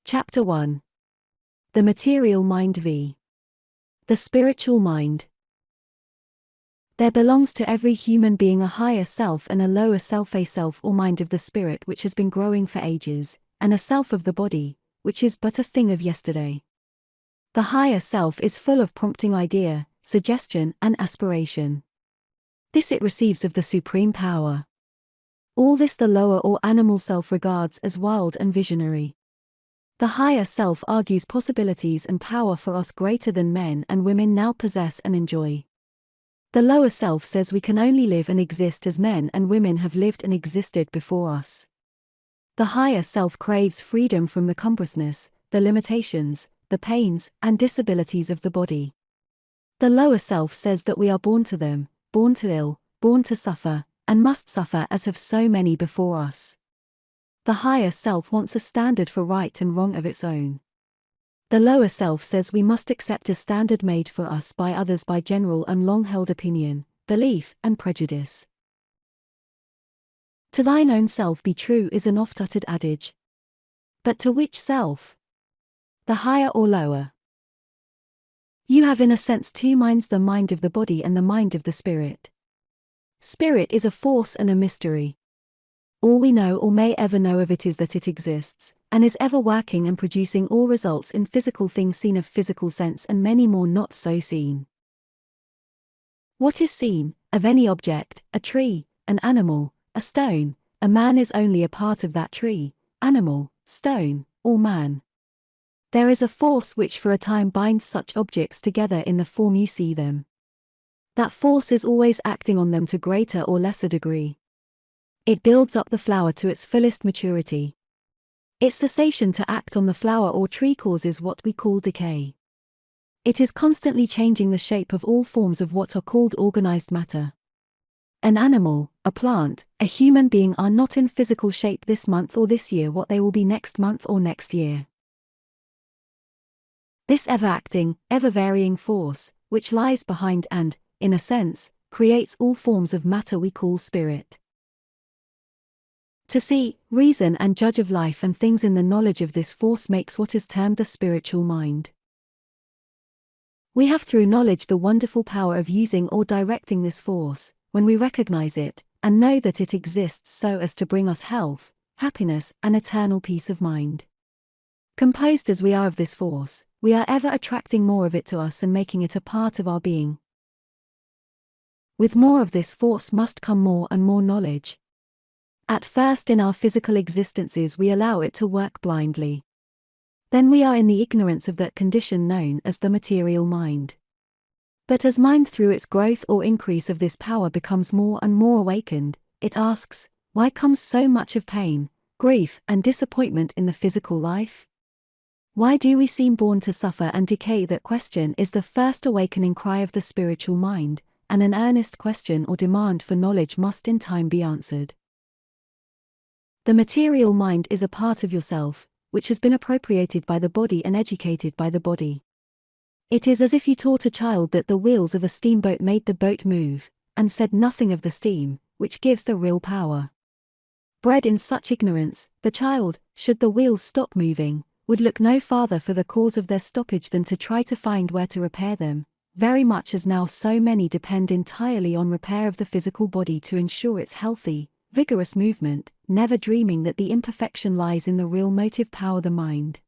Chapter 1. The Material Mind v. the Spiritual Mind. There belongs to every human being a higher self and a lower self, a self or mind of the spirit which has been growing for ages, and a self of the body, which is but a thing of yesterday. The higher self is full of prompting idea, suggestion and aspiration. This it receives of the supreme power. All this the lower or animal self regards as wild and visionary. The higher self argues possibilities and power for us greater than men and women now possess and enjoy. The lower self says we can only live and exist as men and women have lived and existed before us. The higher self craves freedom from the cumbrousness, the limitations, the pains and disabilities of the body. The lower self says that we are born to them, born to ill, born to suffer, and must suffer as have so many before us. The higher self wants a standard for right and wrong of its own. The lower self says we must accept a standard made for us by others by general and long-held opinion, belief and prejudice. To thine own self be true is an oft-uttered adage. But to which self? The higher or lower? You have in a sense two minds, the mind of the body and the mind of the spirit. Spirit is a force and a mystery. All we know or may ever know of it is that it exists, and is ever working and producing all results in physical things seen of physical sense and many more not so seen. What is seen, of any object, a tree, an animal, a stone, a man is only a part of that tree, animal, stone, or man. There is a force which for a time binds such objects together in the form you see them. That force is always acting on them to greater or lesser degree. It builds up the flower to its fullest maturity. Its cessation to act on the flower or tree causes what we call decay. It is constantly changing the shape of all forms of what are called organized matter. An animal, a plant, a human being are not in physical shape this month or this year what they will be next month or next year. This ever-acting, ever-varying force, which lies behind and, in a sense, creates all forms of matter we call spirit. To see, reason and judge of life and things in the knowledge of this force makes what is termed the spiritual mind. We have through knowledge the wonderful power of using or directing this force, when we recognize it, and know that it exists so as to bring us health, happiness and eternal peace of mind. Composed as we are of this force, we are ever attracting more of it to us and making it a part of our being. With more of this force must come more and more knowledge. At first in our physical existences we allow it to work blindly. Then we are in the ignorance of that condition known as the material mind. But as mind through its growth or increase of this power becomes more and more awakened, it asks, why comes so much of pain, grief and disappointment in the physical life? Why do we seem born to suffer and decay? That question is the first awakening cry of the spiritual mind, and an earnest question or demand for knowledge must in time be answered. The material mind is a part of yourself, which has been appropriated by the body and educated by the body. It is as if you taught a child that the wheels of a steamboat made the boat move, and said nothing of the steam, which gives the real power. Bred in such ignorance, the child, should the wheels stop moving, would look no farther for the cause of their stoppage than to try to find where to repair them, very much as now so many depend entirely on repair of the physical body to ensure its healthy, vigorous movement, never dreaming that the imperfection lies in the real motive power, the mind.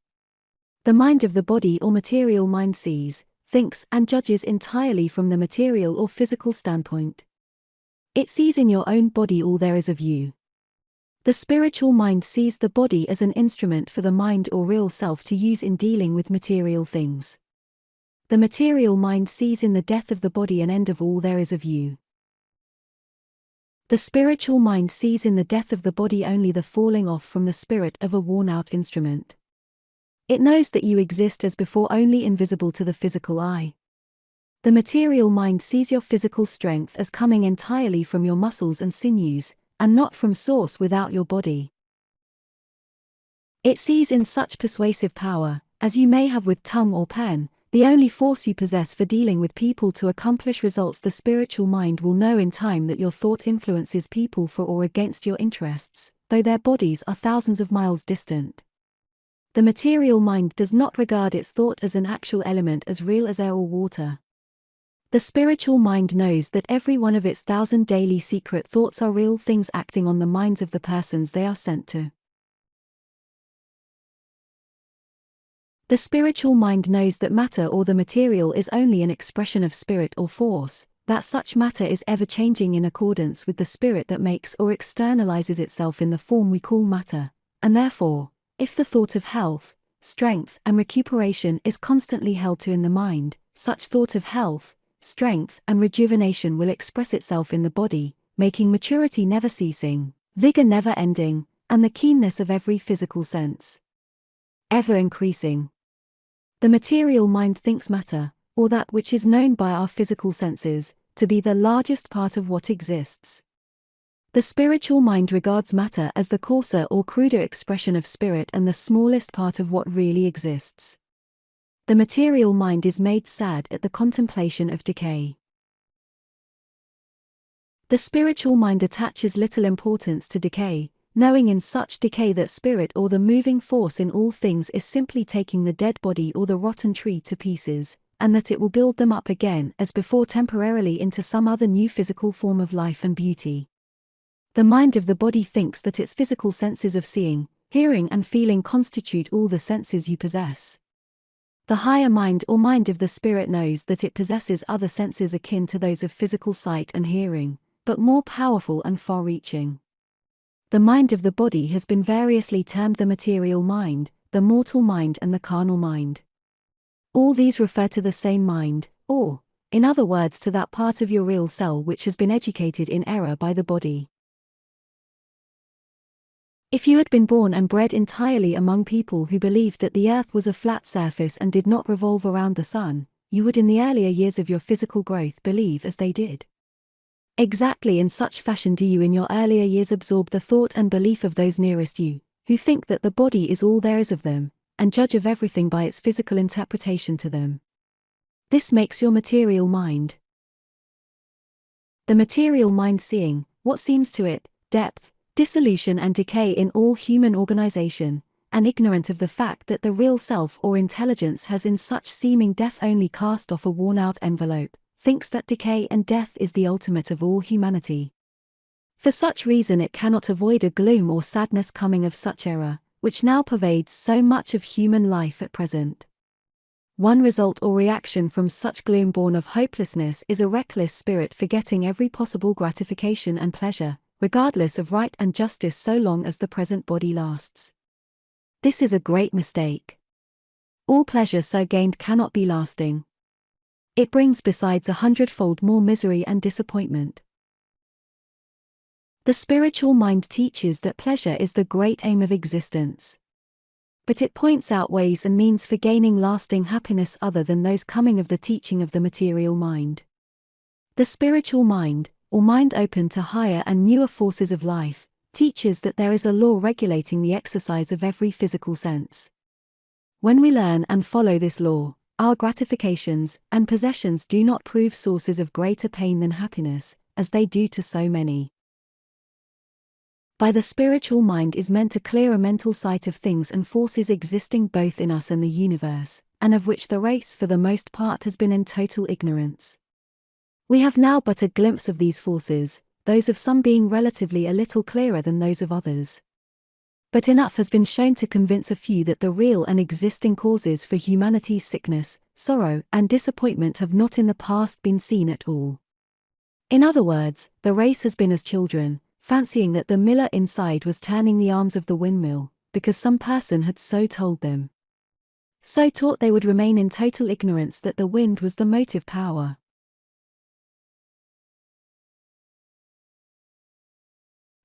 The mind of the body or material mind sees, thinks and judges entirely from the material or physical standpoint. It sees in your own body all there is of you. The spiritual mind sees the body as an instrument for the mind or real self to use in dealing with material things. The material mind sees in the death of the body an end of all there is of you. The spiritual mind sees in the death of the body only the falling off from the spirit of a worn-out instrument. It knows that you exist as before, only invisible to the physical eye. The material mind sees your physical strength as coming entirely from your muscles and sinews, and not from source without your body. It sees in such persuasive power, as you may have with tongue or pen, the only force you possess for dealing with people to accomplish results. The spiritual mind will know in time that your thought influences people for or against your interests, though their bodies are thousands of miles distant. The material mind does not regard its thought as an actual element as real as air or water. The spiritual mind knows that every one of its 1,000 daily secret thoughts are real things acting on the minds of the persons they are sent to. The spiritual mind knows that matter or the material is only an expression of spirit or force, that such matter is ever changing in accordance with the spirit that makes or externalizes itself in the form we call matter, and therefore, if the thought of health, strength, and recuperation is constantly held to in the mind, such thought of health, strength, and rejuvenation will express itself in the body, making maturity never ceasing, vigor never ending, and the keenness of every physical sense ever increasing. The material mind thinks matter, or that which is known by our physical senses, to be the largest part of what exists. The spiritual mind regards matter as the coarser or cruder expression of spirit and the smallest part of what really exists. The material mind is made sad at the contemplation of decay. The spiritual mind attaches little importance to decay, knowing in such decay that spirit or the moving force in all things is simply taking the dead body or the rotten tree to pieces, and that it will build them up again as before temporarily into some other new physical form of life and beauty. The mind of the body thinks that its physical senses of seeing, hearing and feeling constitute all the senses you possess. The higher mind or mind of the spirit knows that it possesses other senses akin to those of physical sight and hearing, but more powerful and far-reaching. The mind of the body has been variously termed the material mind, the mortal mind and the carnal mind. All these refer to the same mind, or, in other words, to that part of your real cell which has been educated in error by the body. If you had been born and bred entirely among people who believed that the earth was a flat surface and did not revolve around the sun, you would in the earlier years of your physical growth believe as they did. Exactly in such fashion do you in your earlier years absorb the thought and belief of those nearest you, who think that the body is all there is of them, and judge of everything by its physical interpretation to them. This makes your material mind. The material mind seeing, what seems to it, depth, dissolution and decay in all human organization, and ignorant of the fact that the real self or intelligence has in such seeming death only cast off a worn-out envelope, thinks that decay and death is the ultimate of all humanity. For such reason it cannot avoid a gloom or sadness coming of such error, which now pervades so much of human life at present. One result or reaction from such gloom born of hopelessness is a reckless spirit forgetting every possible gratification and pleasure, regardless of right and justice so long as the present body lasts. This is a great mistake. All pleasure so gained cannot be lasting. It brings besides 100-fold more misery and disappointment. The spiritual mind teaches that pleasure is the great aim of existence. But it points out ways and means for gaining lasting happiness other than those coming of the teaching of the material mind. The spiritual mind, or mind open to higher and newer forces of life, teaches that there is a law regulating the exercise of every physical sense. When we learn and follow this law, our gratifications and possessions do not prove sources of greater pain than happiness, as they do to so many. By the spiritual mind is meant a clearer mental sight of things and forces existing both in us and the universe, and of which the race for the most part has been in total ignorance. We have now but a glimpse of these forces, those of some being relatively a little clearer than those of others. But enough has been shown to convince a few that the real and existing causes for humanity's sickness, sorrow, and disappointment have not in the past been seen at all. In other words, the race has been as children, fancying that the miller inside was turning the arms of the windmill, because some person had so told them. So taught they would remain in total ignorance that the wind was the motive power.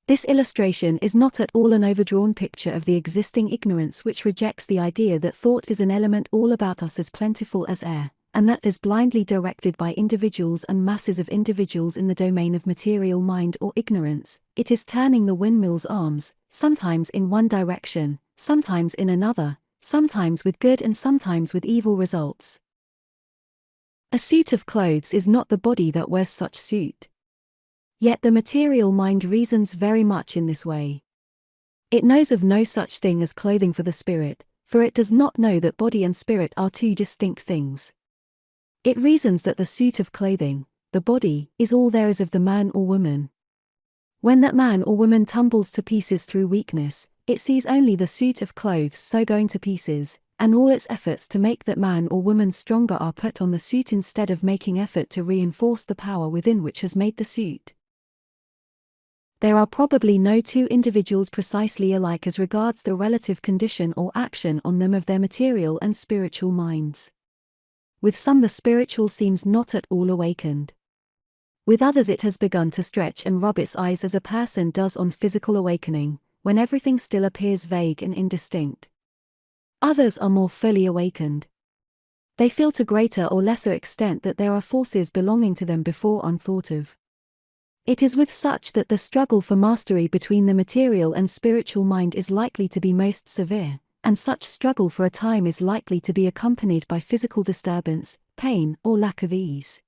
This illustration is not at all an overdrawn picture of the existing ignorance which rejects the idea that thought is an element all about us as plentiful as air, and that is blindly directed by individuals and masses of individuals in the domain of material mind or ignorance. It is turning the windmill's arms, sometimes in one direction, sometimes in another, sometimes with good and sometimes with evil results. A suit of clothes is not the body that wears such suit. Yet the material mind reasons very much in this way. It knows of no such thing as clothing for the spirit, for it does not know that body and spirit are two distinct things. It reasons that the suit of clothing, the body, is all there is of the man or woman. When that man or woman tumbles to pieces through weakness, it sees only the suit of clothes so going to pieces, and all its efforts to make that man or woman stronger are put on the suit instead of making effort to reinforce the power within which has made the suit. There are probably no two individuals precisely alike as regards the relative condition or action on them of their material and spiritual minds. With some the spiritual seems not at all awakened. With others it has begun to stretch and rub its eyes as a person does on physical awakening, when everything still appears vague and indistinct. Others are more fully awakened. They feel to greater or lesser extent that there are forces belonging to them before unthought of. It is with such that the struggle for mastery between the material and spiritual mind is likely to be most severe, and such struggle for a time is likely to be accompanied by physical disturbance, pain, or lack of ease.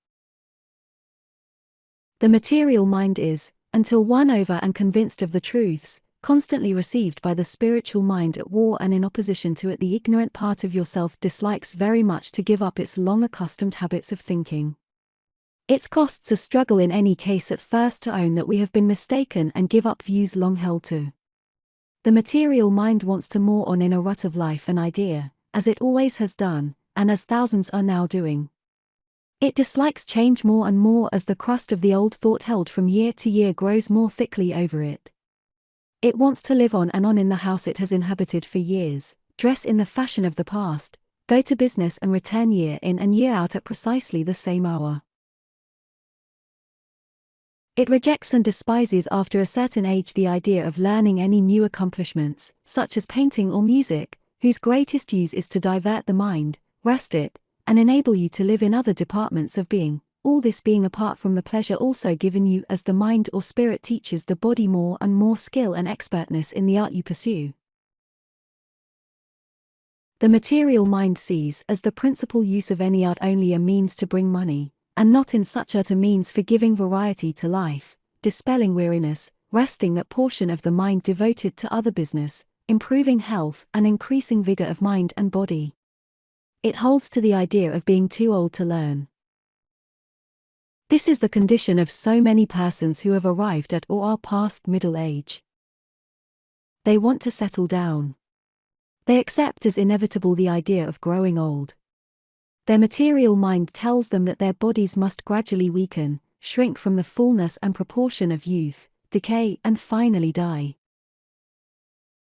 The material mind is, until won over and convinced of the truths, constantly received by the spiritual mind at war and in opposition to it. The ignorant part of yourself dislikes very much to give up its long accustomed habits of thinking. It costs a struggle in any case at first to own that we have been mistaken and give up views long held to. The material mind wants to moor on in a rut of life and idea, as it always has done, and as thousands are now doing. It dislikes change more and more as the crust of the old thought held from year to year grows more thickly over it. It wants to live on and on in the house it has inhabited for years, dress in the fashion of the past, go to business and return year in and year out at precisely the same hour. It rejects and despises after a certain age the idea of learning any new accomplishments, such as painting or music, whose greatest use is to divert the mind, rest it, and enable you to live in other departments of being, all this being apart from the pleasure also given you as the mind or spirit teaches the body more and more skill and expertness in the art you pursue. The material mind sees as the principal use of any art only a means to bring money, and not in such art a means for giving variety to life, dispelling weariness, resting that portion of the mind devoted to other business, improving health and increasing vigor of mind and body. It holds to the idea of being too old to learn. This is the condition of so many persons who have arrived at or are past middle age. They want to settle down. They accept as inevitable the idea of growing old. Their material mind tells them that their bodies must gradually weaken, shrink from the fullness and proportion of youth, decay and finally die.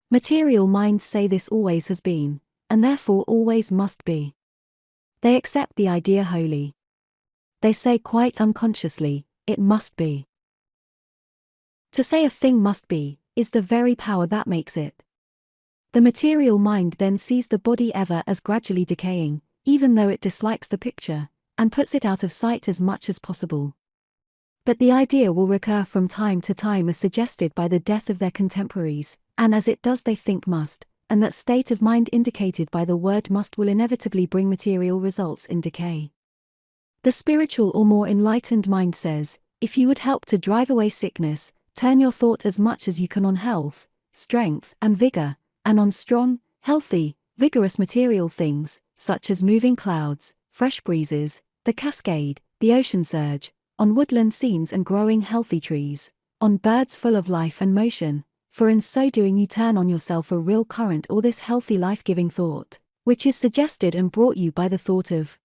Material minds say this always has been, and therefore always must be. They accept the idea wholly. They say quite unconsciously, it must be. To say a thing must be, is the very power that makes it. The material mind then sees the body ever as gradually decaying, even though it dislikes the picture, and puts it out of sight as much as possible. But the idea will recur from time to time as suggested by the death of their contemporaries, and as it does they think must, and that state of mind indicated by the word must will inevitably bring material results in decay. The spiritual or more enlightened mind says, if you would help to drive away sickness, turn your thought as much as you can on health, strength and vigor, and on strong, healthy, vigorous material things, such as moving clouds, fresh breezes, the cascade, the ocean surge, on woodland scenes and growing healthy trees, on birds full of life and motion, for in so doing you turn on yourself a real current or this healthy life-giving thought, which is suggested and brought you by the thought of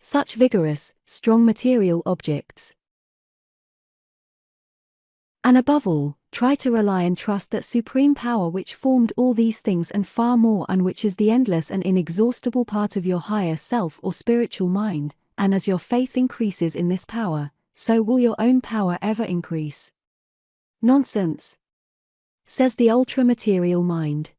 such vigorous, strong material objects. And above all, try to rely and trust that supreme power which formed all these things and far more, and which is the endless and inexhaustible part of your higher self or spiritual mind, and as your faith increases in this power, so will your own power ever increase. Nonsense, says the ultra-material mind.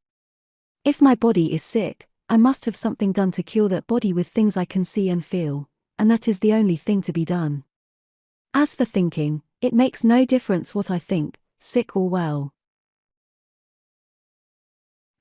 If my body is sick, I must have something done to cure that body with things I can see and feel, and that is the only thing to be done. As for thinking, it makes no difference what I think, sick or well.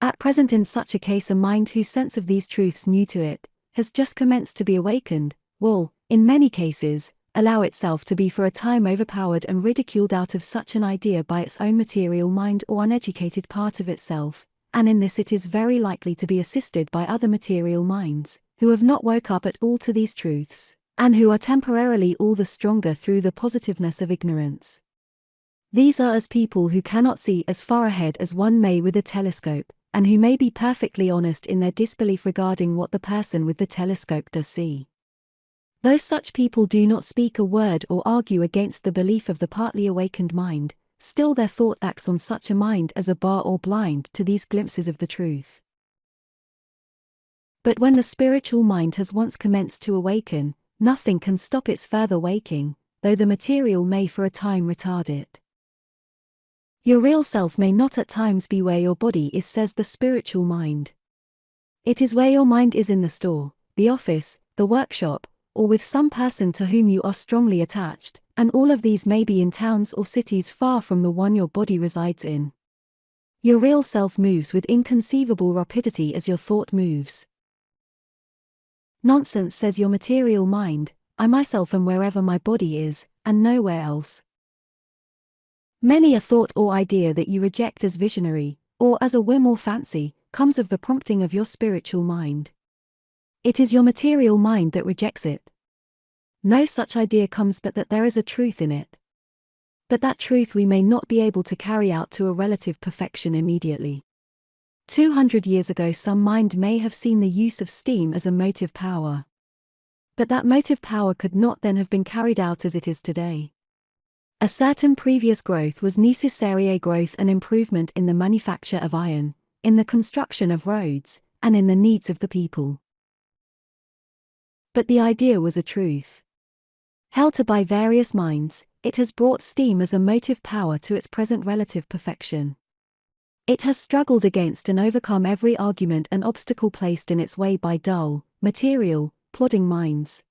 At present in such a case a mind whose sense of these truths new to it, has just commenced to be awakened, will, in many cases, allow itself to be for a time overpowered and ridiculed out of such an idea by its own material mind or uneducated part of itself, and in this it is very likely to be assisted by other material minds, who have not woke up at all to these truths, and who are temporarily all the stronger through the positiveness of ignorance. These are as people who cannot see as far ahead as one may with a telescope, and who may be perfectly honest in their disbelief regarding what the person with the telescope does see. Though such people do not speak a word or argue against the belief of the partly awakened mind, still their thought acts on such a mind as a bar or blind to these glimpses of the truth. But when the spiritual mind has once commenced to awaken, nothing can stop its further waking, though the material may for a time retard it. Your real self may not at times be where your body is, says the spiritual mind. It is where your mind is in the store, the office, the workshop, or with some person to whom you are strongly attached, and all of these may be in towns or cities far from the one your body resides in. Your real self moves with inconceivable rapidity as your thought moves. Nonsense, says your material mind, I myself am wherever my body is, and nowhere else. Many a thought or idea that you reject as visionary, or as a whim or fancy, comes of the prompting of your spiritual mind. It is your material mind that rejects it. No such idea comes but that there is a truth in it. But that truth we may not be able to carry out to a relative perfection immediately. 200 years ago some mind may have seen the use of steam as a motive power. But that motive power could not then have been carried out as it is today. A certain previous growth was necessary, growth and improvement in the manufacture of iron, in the construction of roads, and in the needs of the people. But the idea was a truth. Held to by various minds, it has brought steam as a motive power to its present relative perfection. It has struggled against and overcome every argument and obstacle placed in its way by dull, material, plodding minds.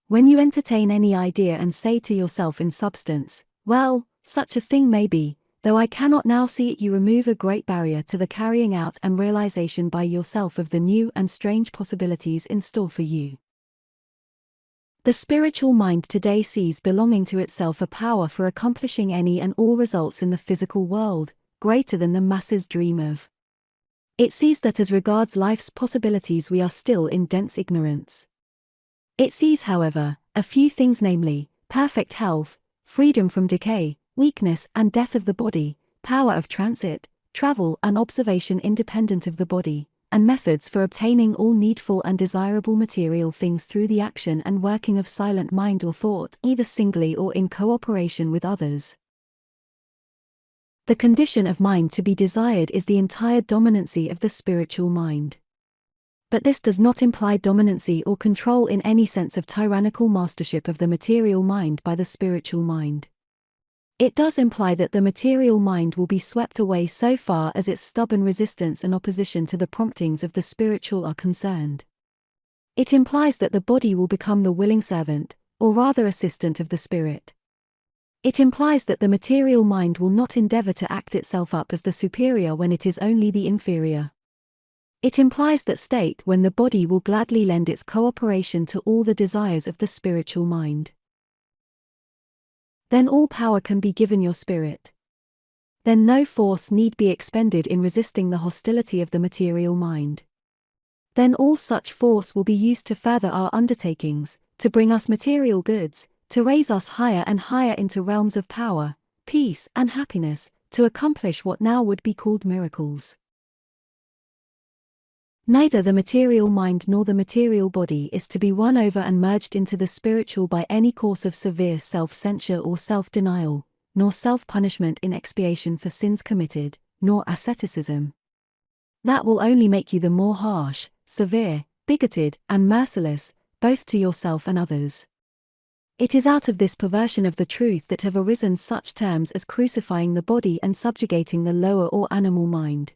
When you entertain any idea and say to yourself in substance, well, such a thing may be, though I cannot now see it, you remove a great barrier to the carrying out and realization by yourself of the new and strange possibilities in store for you. The spiritual mind today sees belonging to itself a power for accomplishing any and all results in the physical world, greater than the masses dream of. It sees that as regards life's possibilities we are still in dense ignorance. It sees, however, a few things, namely, perfect health, freedom from decay, weakness and death of the body, power of transit, travel and observation independent of the body, and methods for obtaining all needful and desirable material things through the action and working of silent mind or thought, either singly or in cooperation with others. The condition of mind to be desired is the entire dominancy of the spiritual mind. But this does not imply dominancy or control in any sense of tyrannical mastership of the material mind by the spiritual mind. It does imply that the material mind will be swept away so far as its stubborn resistance and opposition to the promptings of the spiritual are concerned. It implies that the body will become the willing servant, or rather assistant of the spirit. It implies that the material mind will not endeavor to act itself up as the superior when it is only the inferior. It implies that state when the body will gladly lend its cooperation to all the desires of the spiritual mind. Then all power can be given your spirit. Then no force need be expended in resisting the hostility of the material mind. Then all such force will be used to further our undertakings, to bring us material goods, to raise us higher and higher into realms of power, peace and happiness, to accomplish what now would be called miracles. Neither the material mind nor the material body is to be won over and merged into the spiritual by any course of severe self-censure or self-denial, nor self-punishment in expiation for sins committed, nor asceticism. That will only make you the more harsh, severe, bigoted, and merciless, both to yourself and others. It is out of this perversion of the truth that have arisen such terms as crucifying the body and subjugating the lower or animal mind.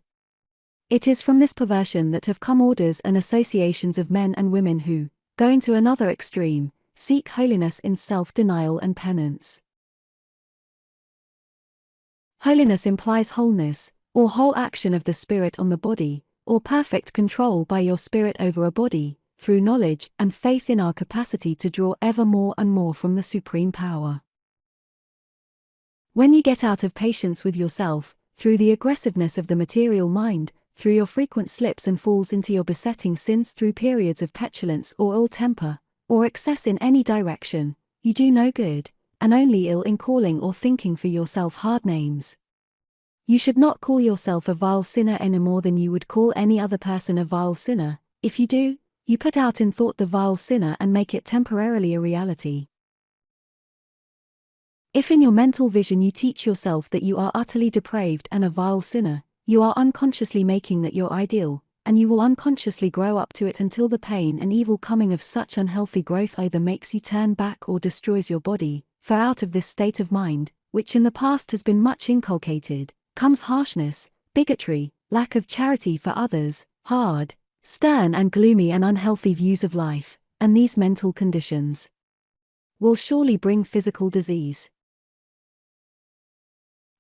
It is from this perversion that have come orders and associations of men and women who, going to another extreme, seek holiness in self-denial and penance. Holiness implies wholeness, or whole action of the spirit on the body, or perfect control by your spirit over a body, through knowledge and faith in our capacity to draw ever more and more from the supreme power. When you get out of patience with yourself, through the aggressiveness of the material mind, through your frequent slips and falls into your besetting sins through periods of petulance or ill temper, or excess in any direction, you do no good, and only ill in calling or thinking for yourself hard names. You should not call yourself a vile sinner any more than you would call any other person a vile sinner. If you do, you put out in thought the vile sinner and make it temporarily a reality. If in your mental vision you teach yourself that you are utterly depraved and a vile sinner, you are unconsciously making that your ideal, and you will unconsciously grow up to it until the pain and evil coming of such unhealthy growth either makes you turn back or destroys your body, for out of this state of mind, which in the past has been much inculcated, comes harshness, bigotry, lack of charity for others, hard, stern and gloomy and unhealthy views of life, and these mental conditions will surely bring physical disease.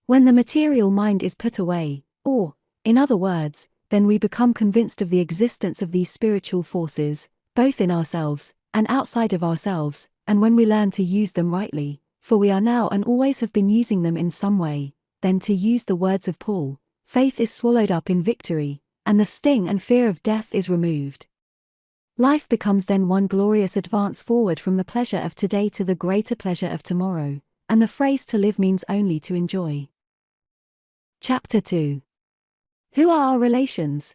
When the material mind is put away, or, in other words, then we become convinced of the existence of these spiritual forces, both in ourselves and outside of ourselves, and when we learn to use them rightly, for we are now and always have been using them in some way, then to use the words of Paul, faith is swallowed up in victory, and the sting and fear of death is removed. Life becomes then one glorious advance forward from the pleasure of today to the greater pleasure of tomorrow, and the phrase to live means only to enjoy. Chapter 2. Who are our relations?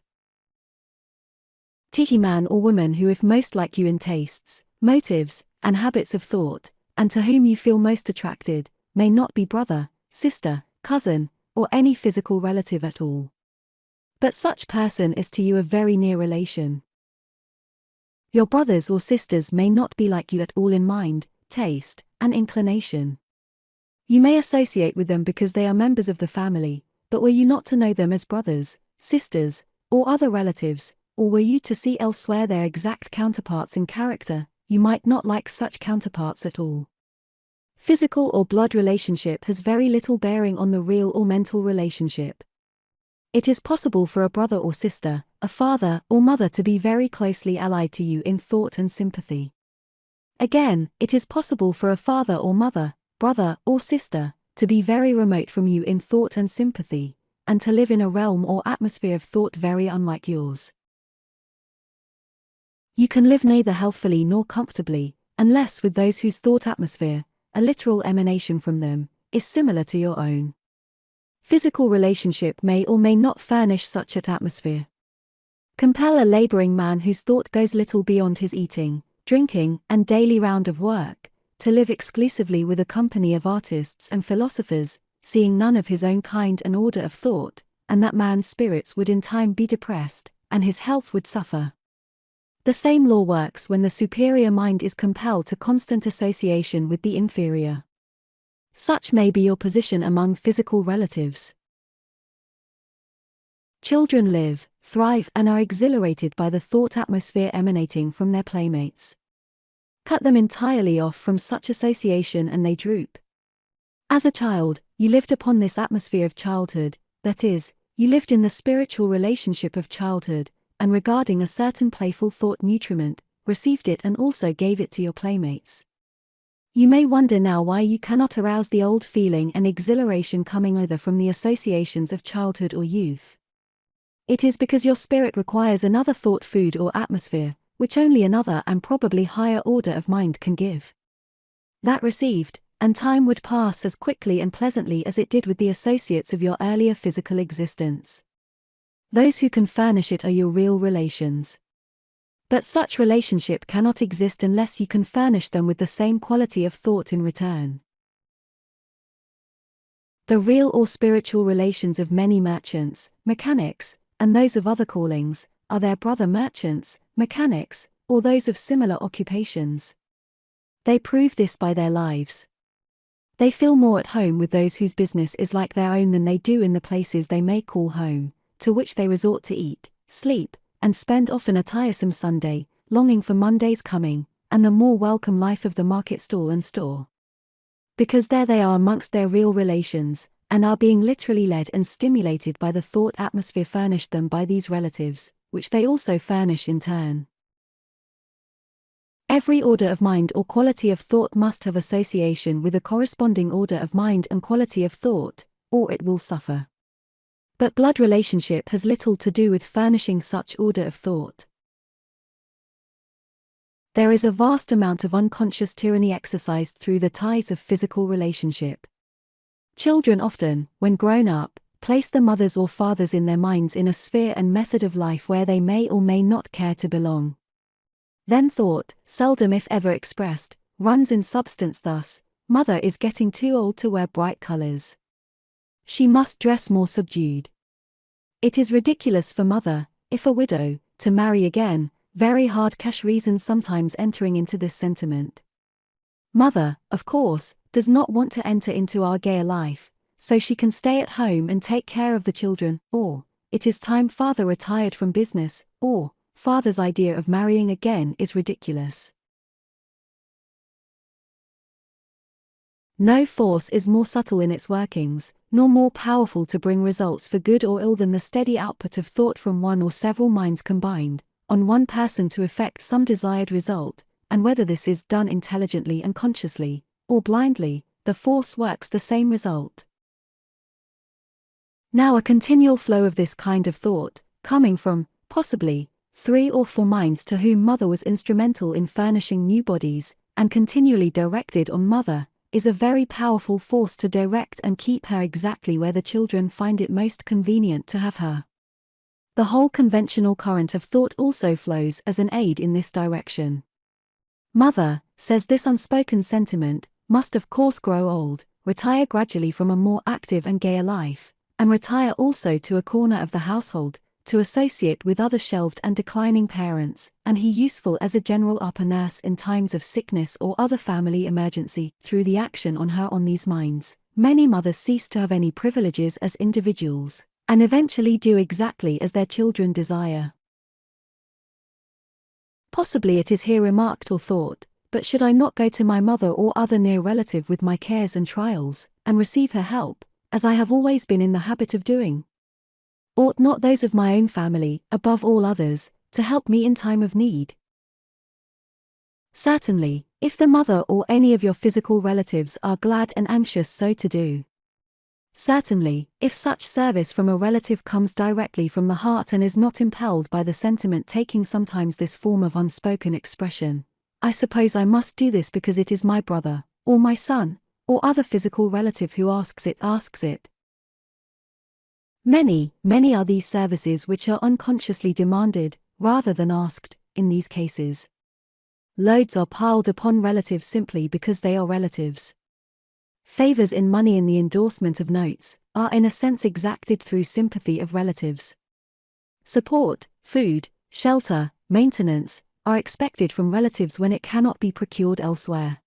Tiki man or woman who if most like you in tastes, motives, and habits of thought, and to whom you feel most attracted, may not be brother, sister, cousin, or any physical relative at all. But such person is to you a very near relation. Your brothers or sisters may not be like you at all in mind, taste, and inclination. You may associate with them because they are members of the family, but were you not to know them as brothers, sisters, or other relatives, or were you to see elsewhere their exact counterparts in character, you might not like such counterparts at all. Physical or blood relationship has very little bearing on the real or mental relationship. It is possible for a brother or sister, a father or mother to be very closely allied to you in thought and sympathy. Again, it is possible for a father or mother, brother or sister, to be very remote from you in thought and sympathy, and to live in a realm or atmosphere of thought very unlike yours. You can live neither healthfully nor comfortably, unless with those whose thought atmosphere, a literal emanation from them, is similar to your own. Physical relationship may or may not furnish such an atmosphere. Compel a laboring man whose thought goes little beyond his eating, drinking, and daily round of work, to live exclusively with a company of artists and philosophers, seeing none of his own kind and order of thought, and that man's spirits would in time be depressed, and his health would suffer. The same law works when the superior mind is compelled to constant association with the inferior. Such may be your position among physical relatives. Children live, thrive, and are exhilarated by the thought atmosphere emanating from their playmates. Cut them entirely off from such association and they droop. As a child, you lived upon this atmosphere of childhood, that is, you lived in the spiritual relationship of childhood, and regarding a certain playful thought nutriment, received it and also gave it to your playmates. You may wonder now why you cannot arouse the old feeling and exhilaration coming either from the associations of childhood or youth. It is because your spirit requires another thought food or atmosphere, which only another and probably higher order of mind can give. That received, and time would pass as quickly and pleasantly as it did with the associates of your earlier physical existence. Those who can furnish it are your real relations. But such relationship cannot exist unless you can furnish them with the same quality of thought in return. The real or spiritual relations of many merchants, mechanics, and those of other callings, are their brother merchants, mechanics, or those of similar occupations. They prove this by their lives. They feel more at home with those whose business is like their own than they do in the places they may call home, to which they resort to eat, sleep, and spend often a tiresome Sunday, longing for Monday's coming, and the more welcome life of the market stall and store. Because there they are amongst their real relations, and are being literally led and stimulated by the thought atmosphere furnished them by these relatives, which they also furnish in turn. Every order of mind or quality of thought must have association with a corresponding order of mind and quality of thought, or it will suffer. But blood relationship has little to do with furnishing such order of thought. There is a vast amount of unconscious tyranny exercised through the ties of physical relationship. Children often, when grown up, place the mothers or fathers in their minds in a sphere and method of life where they may or may not care to belong. Then thought, seldom if ever expressed, runs in substance thus: mother is getting too old to wear bright colors. She must dress more subdued. It is ridiculous for mother, if a widow, to marry again. Very hard cash reasons sometimes entering into this sentiment. Mother, of course, does not want to enter into our gayer life, so she can stay at home and take care of the children, or, it is time father retired from business, or, father's idea of marrying again is ridiculous. No force is more subtle in its workings, nor more powerful to bring results for good or ill than the steady output of thought from one or several minds combined on one person to effect some desired result, and whether this is done intelligently and consciously, or blindly, the force works the same result. Now a continual flow of this kind of thought, coming from, possibly, 3 or 4 minds to whom mother was instrumental in furnishing new bodies, and continually directed on mother, is a very powerful force to direct and keep her exactly where the children find it most convenient to have her. The whole conventional current of thought also flows as an aid in this direction. Mother, says this unspoken sentiment, must of course grow old, retire gradually from a more active and gayer life, and retire also to a corner of the household, to associate with other shelved and declining parents, and he useful as a general upper nurse in times of sickness or other family emergency. Through the action on her on these minds, many mothers cease to have any privileges as individuals, and eventually do exactly as their children desire. Possibly it is here remarked or thought, but should I not go to my mother or other near relative with my cares and trials, and receive her help, as I have always been in the habit of doing? Ought not those of my own family, above all others, to help me in time of need? Certainly, if the mother or any of your physical relatives are glad and anxious so to do. Certainly, if such service from a relative comes directly from the heart and is not impelled by the sentiment taking sometimes this form of unspoken expression, I suppose I must do this because it is my brother, or my son, or other physical relative who asks it. Many are these services which are unconsciously demanded, rather than asked, in these cases. Loads are piled upon relatives simply because they are relatives. Favors in money in the endorsement of notes are in a sense exacted through sympathy of relatives. Support, food, shelter, maintenance, are expected from relatives when it cannot be procured elsewhere.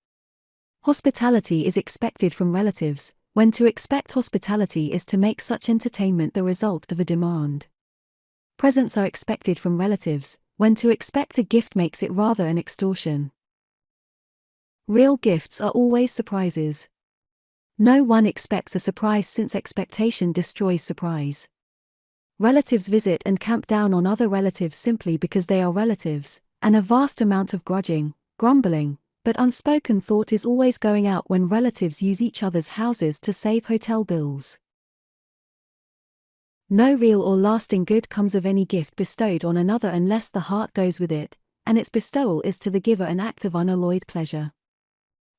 Hospitality is expected from relatives, when to expect hospitality is to make such entertainment the result of a demand. Presents are expected from relatives, when to expect a gift makes it rather an extortion. Real gifts are always surprises. No one expects a surprise since expectation destroys surprise. Relatives visit and camp down on other relatives simply because they are relatives, and a vast amount of grudging, grumbling, but unspoken thought is always going out when relatives use each other's houses to save hotel bills. No real or lasting good comes of any gift bestowed on another unless the heart goes with it, and its bestowal is to the giver an act of unalloyed pleasure.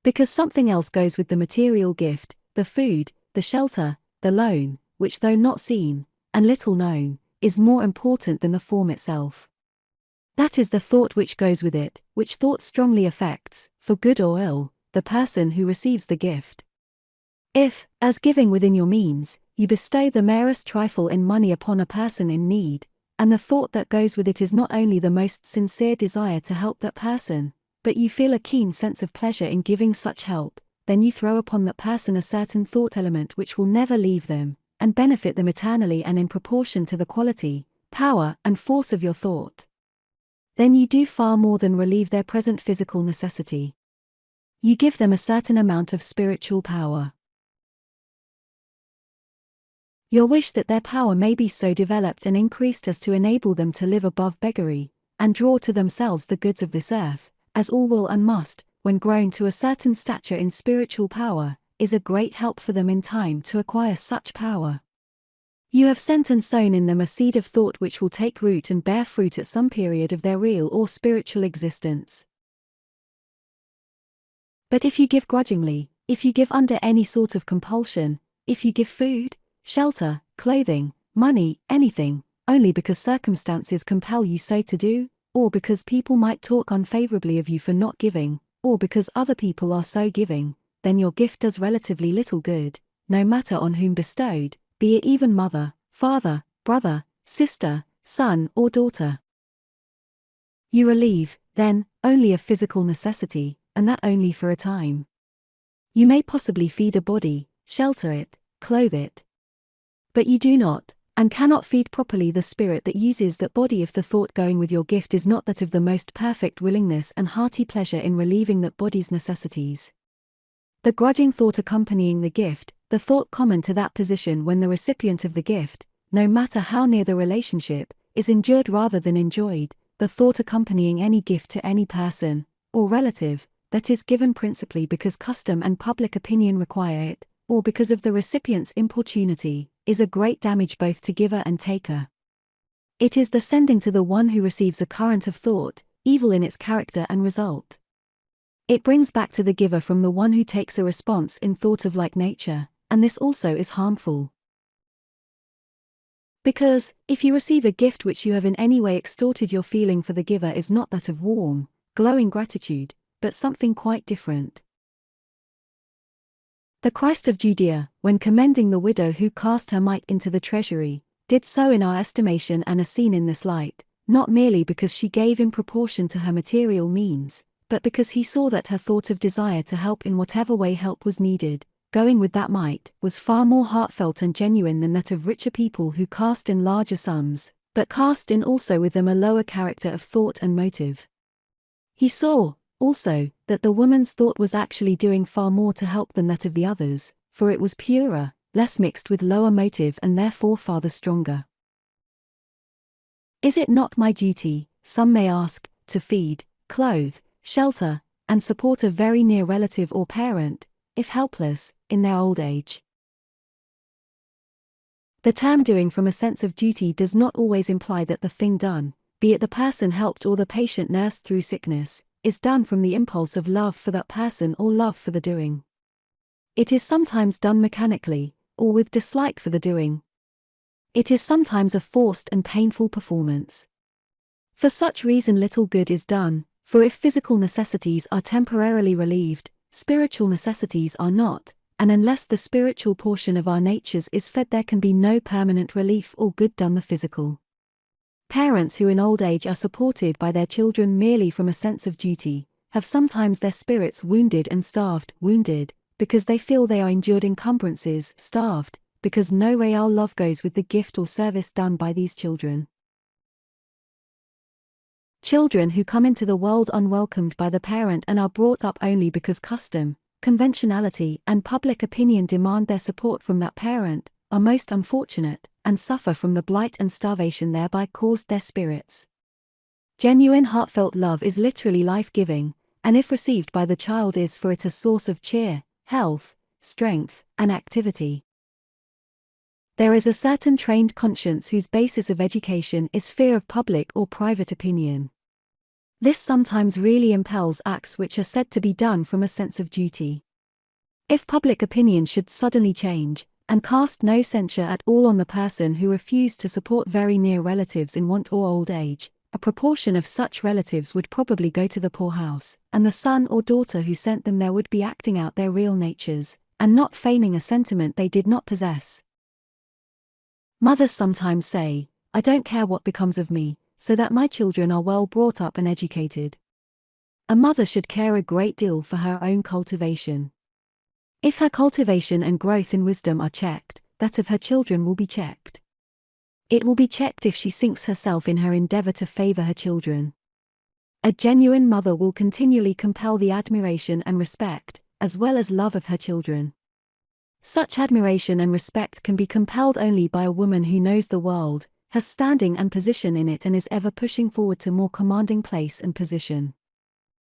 Because something else goes with the material gift, the food, the shelter, the loan, which though not seen, and little known, is more important than the form itself. That is the thought which goes with it, which thought strongly affects, for good or ill, the person who receives the gift. If, as giving within your means, you bestow the merest trifle in money upon a person in need, and the thought that goes with it is not only the most sincere desire to help that person, but you feel a keen sense of pleasure in giving such help, then you throw upon that person a certain thought element which will never leave them, and benefit them eternally and in proportion to the quality, power, and force of your thought. Then you do far more than relieve their present physical necessity. You give them a certain amount of spiritual power. Your wish that their power may be so developed and increased as to enable them to live above beggary, and draw to themselves the goods of this earth, as all will and must, when grown to a certain stature in spiritual power, is a great help for them in time to acquire such power. You have sent and sown in them a seed of thought which will take root and bear fruit at some period of their real or spiritual existence. But if you give grudgingly, if you give under any sort of compulsion, if you give food, shelter, clothing, money, anything, only because circumstances compel you so to do, or because people might talk unfavorably of you for not giving, or because other people are so giving, then your gift does relatively little good, no matter on whom bestowed, be it even mother, father, brother, sister, son or daughter. You relieve, then, only a physical necessity, and that only for a time. You may possibly feed a body, shelter it, clothe it. But you do not, and cannot feed properly the spirit that uses that body if the thought going with your gift is not that of the most perfect willingness and hearty pleasure in relieving that body's necessities. The grudging thought accompanying the gift, the thought common to that position when the recipient of the gift, no matter how near the relationship, is endured rather than enjoyed, the thought accompanying any gift to any person, or relative, that is given principally because custom and public opinion require it, or because of the recipient's importunity, is a great damage both to giver and taker. It is the sending to the one who receives a current of thought, evil in its character and result. It brings back to the giver from the one who takes a response in thought of like nature, and this also is harmful. Because, if you receive a gift which you have in any way extorted, your feeling for the giver is not that of warm, glowing gratitude, but something quite different. The Christ of Judea, when commending the widow who cast her mite into the treasury, did so in our estimation and as seen in this light, not merely because she gave in proportion to her material means, but because he saw that her thought of desire to help in whatever way help was needed, going with that mite, was far more heartfelt and genuine than that of richer people who cast in larger sums, but cast in also with them a lower character of thought and motive. He saw, also, that the woman's thought was actually doing far more to help than that of the others, for it was purer, less mixed with lower motive and therefore farther stronger. Is it not my duty, some may ask, to feed, clothe, shelter, and support a very near relative or parent, if helpless, in their old age? The term doing from a sense of duty does not always imply that the thing done, be it the person helped or the patient nursed through sickness, is done from the impulse of love for that person or love for the doing. It is sometimes done mechanically, or with dislike for the doing. It is sometimes a forced and painful performance. For such reason little good is done, for if physical necessities are temporarily relieved, spiritual necessities are not, and unless the spiritual portion of our natures is fed there can be no permanent relief or good done the physical. Parents who in old age are supported by their children merely from a sense of duty, have sometimes their spirits wounded and starved, wounded, because they feel they are endured encumbrances, starved, because no real love goes with the gift or service done by these children. Children who come into the world unwelcomed by the parent and are brought up only because custom, conventionality, and public opinion demand their support from that parent, are most unfortunate, and suffer from the blight and starvation thereby caused their spirits. Genuine heartfelt love is literally life-giving, and if received by the child is for it a source of cheer, health, strength, and activity. There is a certain trained conscience whose basis of education is fear of public or private opinion. This sometimes really impels acts which are said to be done from a sense of duty. If public opinion should suddenly change, and cast no censure at all on the person who refused to support very near relatives in want or old age, a proportion of such relatives would probably go to the poorhouse, and the son or daughter who sent them there would be acting out their real natures, and not feigning a sentiment they did not possess. Mothers sometimes say, "I don't care what becomes of me, so that my children are well brought up and educated." A mother should care a great deal for her own cultivation. If her cultivation and growth in wisdom are checked, that of her children will be checked. It will be checked if she sinks herself in her endeavor to favor her children. A genuine mother will continually compel the admiration and respect, as well as love of her children. Such admiration and respect can be compelled only by a woman who knows the world, has standing and position in it and is ever pushing forward to more commanding place and position.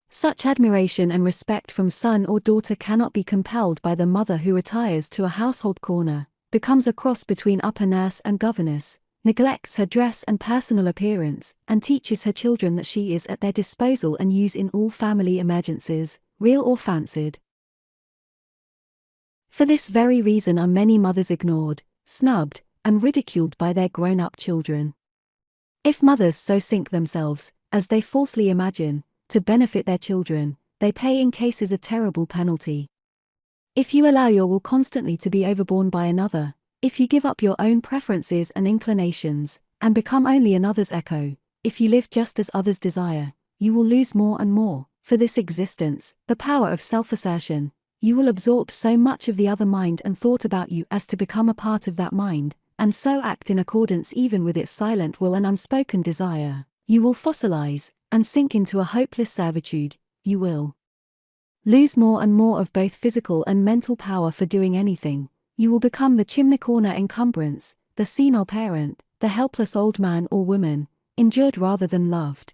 Such admiration and respect from son or daughter cannot be compelled by the mother who retires to a household corner, becomes a cross between upper nurse and governess, neglects her dress and personal appearance, and teaches her children that she is at their disposal and use in all family emergencies, real or fancied. For this very reason are many mothers ignored, snubbed, and ridiculed by their grown-up children. If mothers so sink themselves, as they falsely imagine, to benefit their children, they pay in cases a terrible penalty. If you allow your will constantly to be overborne by another, if you give up your own preferences and inclinations, and become only another's echo, if you live just as others desire, you will lose more and more, for this existence, the power of self-assertion. You will absorb so much of the other mind and thought about you as to become a part of that mind, and so act in accordance even with its silent will and unspoken desire. You will fossilize, and sink into a hopeless servitude. You will lose more and more of both physical and mental power for doing anything. You will become the chimney corner encumbrance, the senile parent, the helpless old man or woman, endured rather than loved.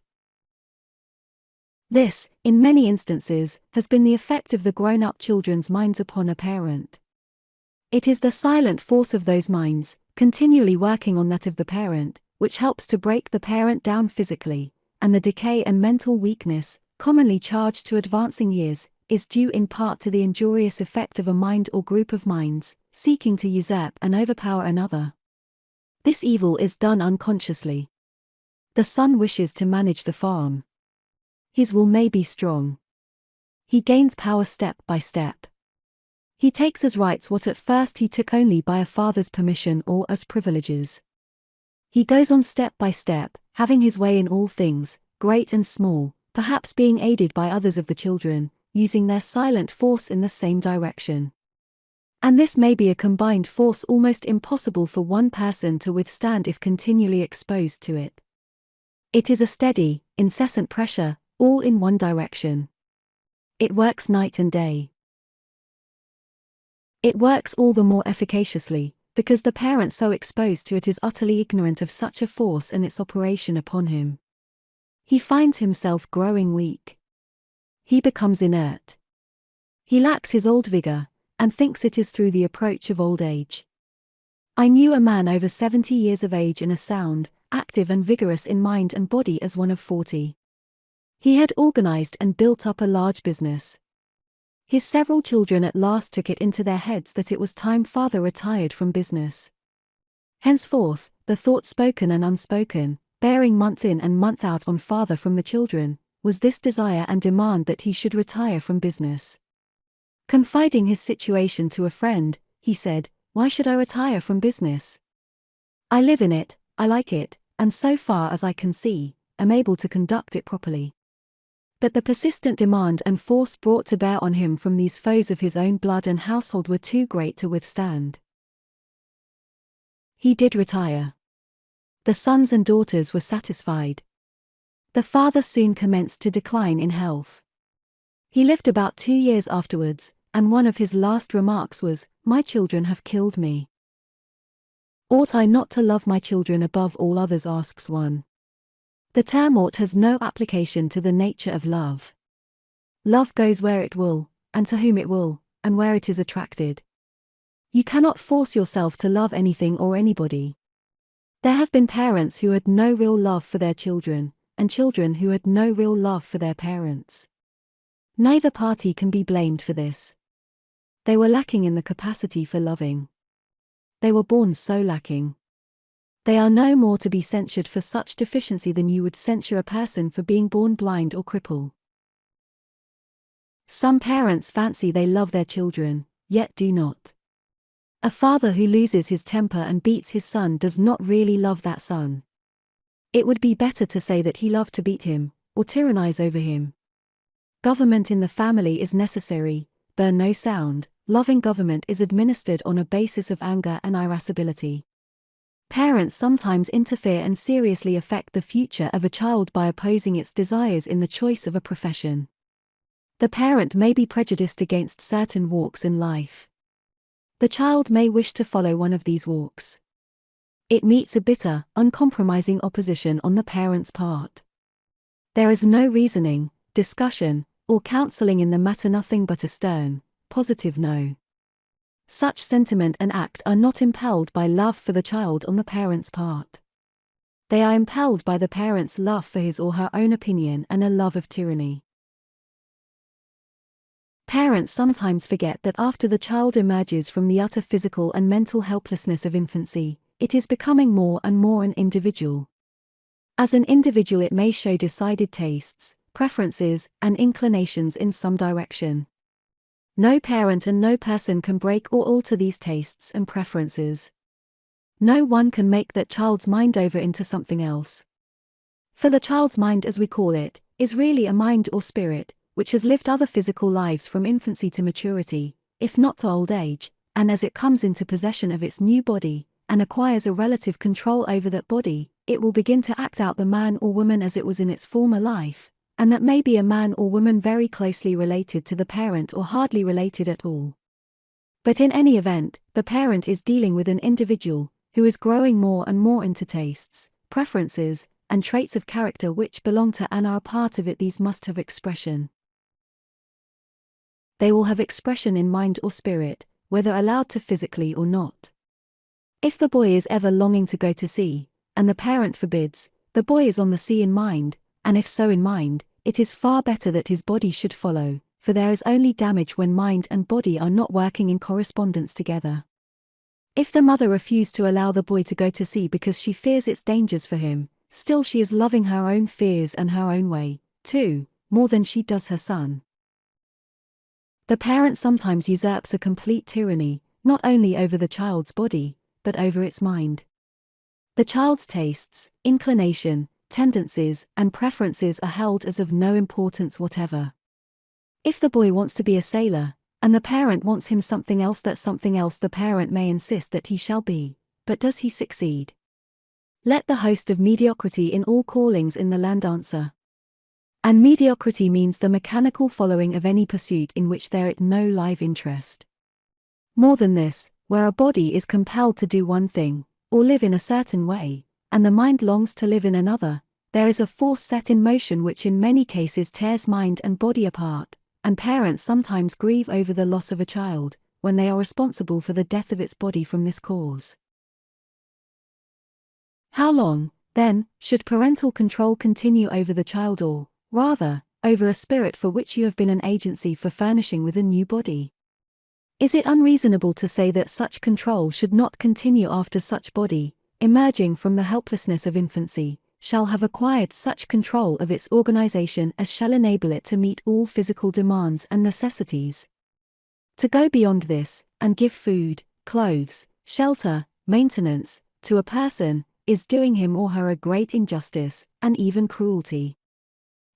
This, in many instances, has been the effect of the grown-up children's minds upon a parent. It is the silent force of those minds, continually working on that of the parent, which helps to break the parent down physically, and the decay and mental weakness, commonly charged to advancing years, is due in part to the injurious effect of a mind or group of minds, seeking to usurp and overpower another. This evil is done unconsciously. The son wishes to manage the farm. His will may be strong. He gains power step by step. He takes as rights what at first he took only by a father's permission or as privileges. He goes on step by step, having his way in all things, great and small, perhaps being aided by others of the children, using their silent force in the same direction. And this may be a combined force almost impossible for one person to withstand if continually exposed to it. It is a steady, incessant pressure, all in one direction. It works night and day. It works all the more efficaciously, because the parent so exposed to it is utterly ignorant of such a force and its operation upon him. He finds himself growing weak. He becomes inert. He lacks his old vigor, and thinks it is through the approach of old age. I knew a man over 70 years of age and as sound, active and vigorous in mind and body as one of 40. He had organized and built up a large business. His several children at last took it into their heads that it was time father retired from business. Henceforth, the thought spoken and unspoken, bearing month in and month out on father from the children, was this desire and demand that he should retire from business. Confiding his situation to a friend, he said, "Why should I retire from business? I live in it, I like it, and so far as I can see, am able to conduct it properly." But the persistent demand and force brought to bear on him from these foes of his own blood and household were too great to withstand. He did retire. The sons and daughters were satisfied. The father soon commenced to decline in health. He lived about 2 years afterwards, and one of his last remarks was, "My children have killed me." Ought I not to love my children above all others, asks one. The term ought has no application to the nature of love. Love goes where it will, and to whom it will, and where it is attracted. You cannot force yourself to love anything or anybody. There have been parents who had no real love for their children, and children who had no real love for their parents. Neither party can be blamed for this. They were lacking in the capacity for loving. They were born so lacking. They are no more to be censured for such deficiency than you would censure a person for being born blind or crippled. Some parents fancy they love their children, yet do not. A father who loses his temper and beats his son does not really love that son. It would be better to say that he loved to beat him, or tyrannize over him. Government in the family is necessary, burn no sound. Loving government is administered on a basis of anger and irascibility. Parents sometimes interfere and seriously affect the future of a child by opposing its desires in the choice of a profession. The parent may be prejudiced against certain walks in life. The child may wish to follow one of these walks. It meets a bitter, uncompromising opposition on the parent's part. There is no reasoning, discussion, or counseling in the matter, nothing but a stern, positive no. Such sentiment and act are not impelled by love for the child on the parent's part. They are impelled by the parent's love for his or her own opinion and a love of tyranny. Parents sometimes forget that after the child emerges from the utter physical and mental helplessness of infancy, it is becoming more and more an individual. As an individual, it may show decided tastes, preferences, and inclinations in some direction. No parent and no person can break or alter these tastes and preferences. No one can make that child's mind over into something else. For the child's mind, as we call it, is really a mind or spirit, which has lived other physical lives from infancy to maturity, if not to old age, and as it comes into possession of its new body, and acquires a relative control over that body, it will begin to act out the man or woman as it was in its former life, and that may be a man or woman very closely related to the parent or hardly related at all. But in any event, the parent is dealing with an individual, who is growing more and more into tastes, preferences, and traits of character which belong to and are a part of it. These must have expression. They will have expression in mind or spirit, whether allowed to physically or not. If the boy is ever longing to go to sea, and the parent forbids, the boy is on the sea in mind, and if so in mind, it is far better that his body should follow, for there is only damage when mind and body are not working in correspondence together. If the mother refused to allow the boy to go to sea because she fears its dangers for him, still she is loving her own fears and her own way, too, more than she does her son. The parent sometimes usurps a complete tyranny, not only over the child's body, but over its mind. The child's tastes, inclination, tendencies, and preferences are held as of no importance whatever. If the boy wants to be a sailor, and the parent wants him something else, the parent may insist that he shall be, but does he succeed? Let the host of mediocrity in all callings in the land answer. And mediocrity means the mechanical following of any pursuit in which there is no live interest. More than this, where a body is compelled to do one thing, or live in a certain way, and the mind longs to live in another, there is a force set in motion which in many cases tears mind and body apart, and parents sometimes grieve over the loss of a child, when they are responsible for the death of its body from this cause. How long, then, should parental control continue over the child, or, rather, over a spirit for which you have been an agency for furnishing with a new body? Is it unreasonable to say that such control should not continue after such body, emerging from the helplessness of infancy, shall have acquired such control of its organization as shall enable it to meet all physical demands and necessities? To go beyond this, and give food, clothes, shelter, maintenance, to a person, is doing him or her a great injustice, and even cruelty.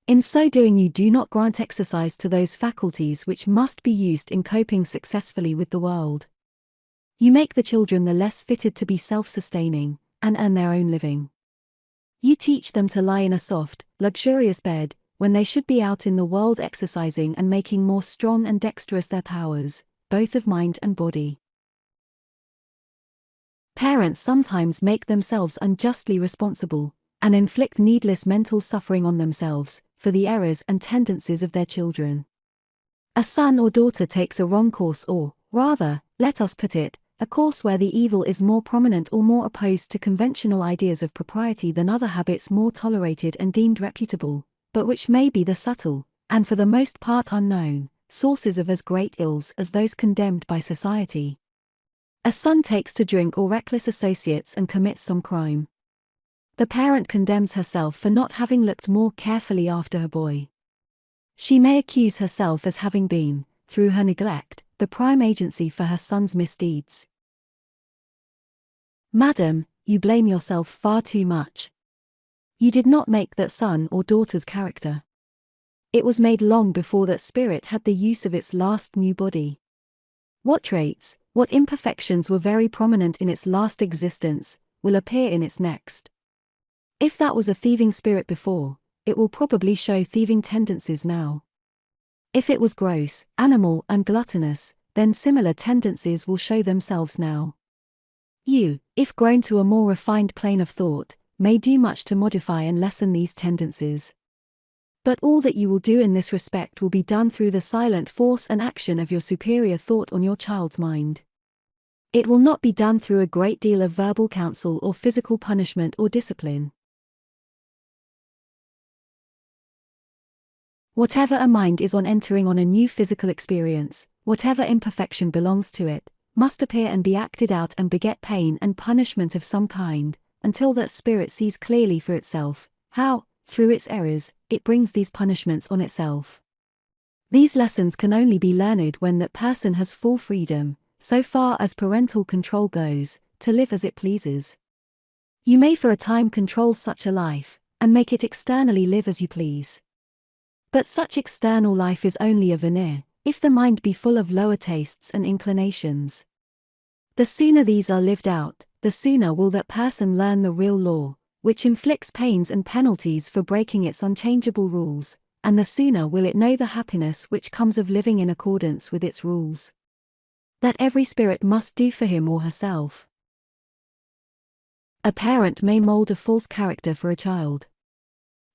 In so doing, you do not grant exercise to those faculties which must be used in coping successfully with the world. You make the children the less fitted to be self-sustaining, and earn their own living. You teach them to lie in a soft, luxurious bed, when they should be out in the world exercising and making more strong and dexterous their powers, both of mind and body. Parents sometimes make themselves unjustly responsible, and inflict needless mental suffering on themselves, for the errors and tendencies of their children. A son or daughter takes a wrong course, or, rather, let us put it, a course where the evil is more prominent or more opposed to conventional ideas of propriety than other habits more tolerated and deemed reputable, but which may be the subtle, and for the most part unknown, sources of as great ills as those condemned by society. A son takes to drink or reckless associates and commits some crime. The parent condemns herself for not having looked more carefully after her boy. She may accuse herself as having been, through her neglect, the prime agency for her son's misdeeds. Madam, you blame yourself far too much. You did not make that son or daughter's character. It was made long before that spirit had the use of its last new body. What traits, what imperfections were very prominent in its last existence, will appear in its next. If that was a thieving spirit before, it will probably show thieving tendencies now. If it was gross, animal, and gluttonous, then similar tendencies will show themselves now. You, if grown to a more refined plane of thought, may do much to modify and lessen these tendencies. But all that you will do in this respect will be done through the silent force and action of your superior thought on your child's mind. It will not be done through a great deal of verbal counsel or physical punishment or discipline. Whatever a mind is on entering on a new physical experience, whatever imperfection belongs to it, must appear and be acted out and beget pain and punishment of some kind, until that spirit sees clearly for itself, how, through its errors, it brings these punishments on itself. These lessons can only be learned when that person has full freedom, so far as parental control goes, to live as it pleases. You may for a time control such a life, and make it externally live as you please. But such external life is only a veneer, if the mind be full of lower tastes and inclinations. The sooner these are lived out, the sooner will that person learn the real law, which inflicts pains and penalties for breaking its unchangeable rules, and the sooner will it know the happiness which comes of living in accordance with its rules. That every spirit must do for him or herself. A parent may mold a false character for a child.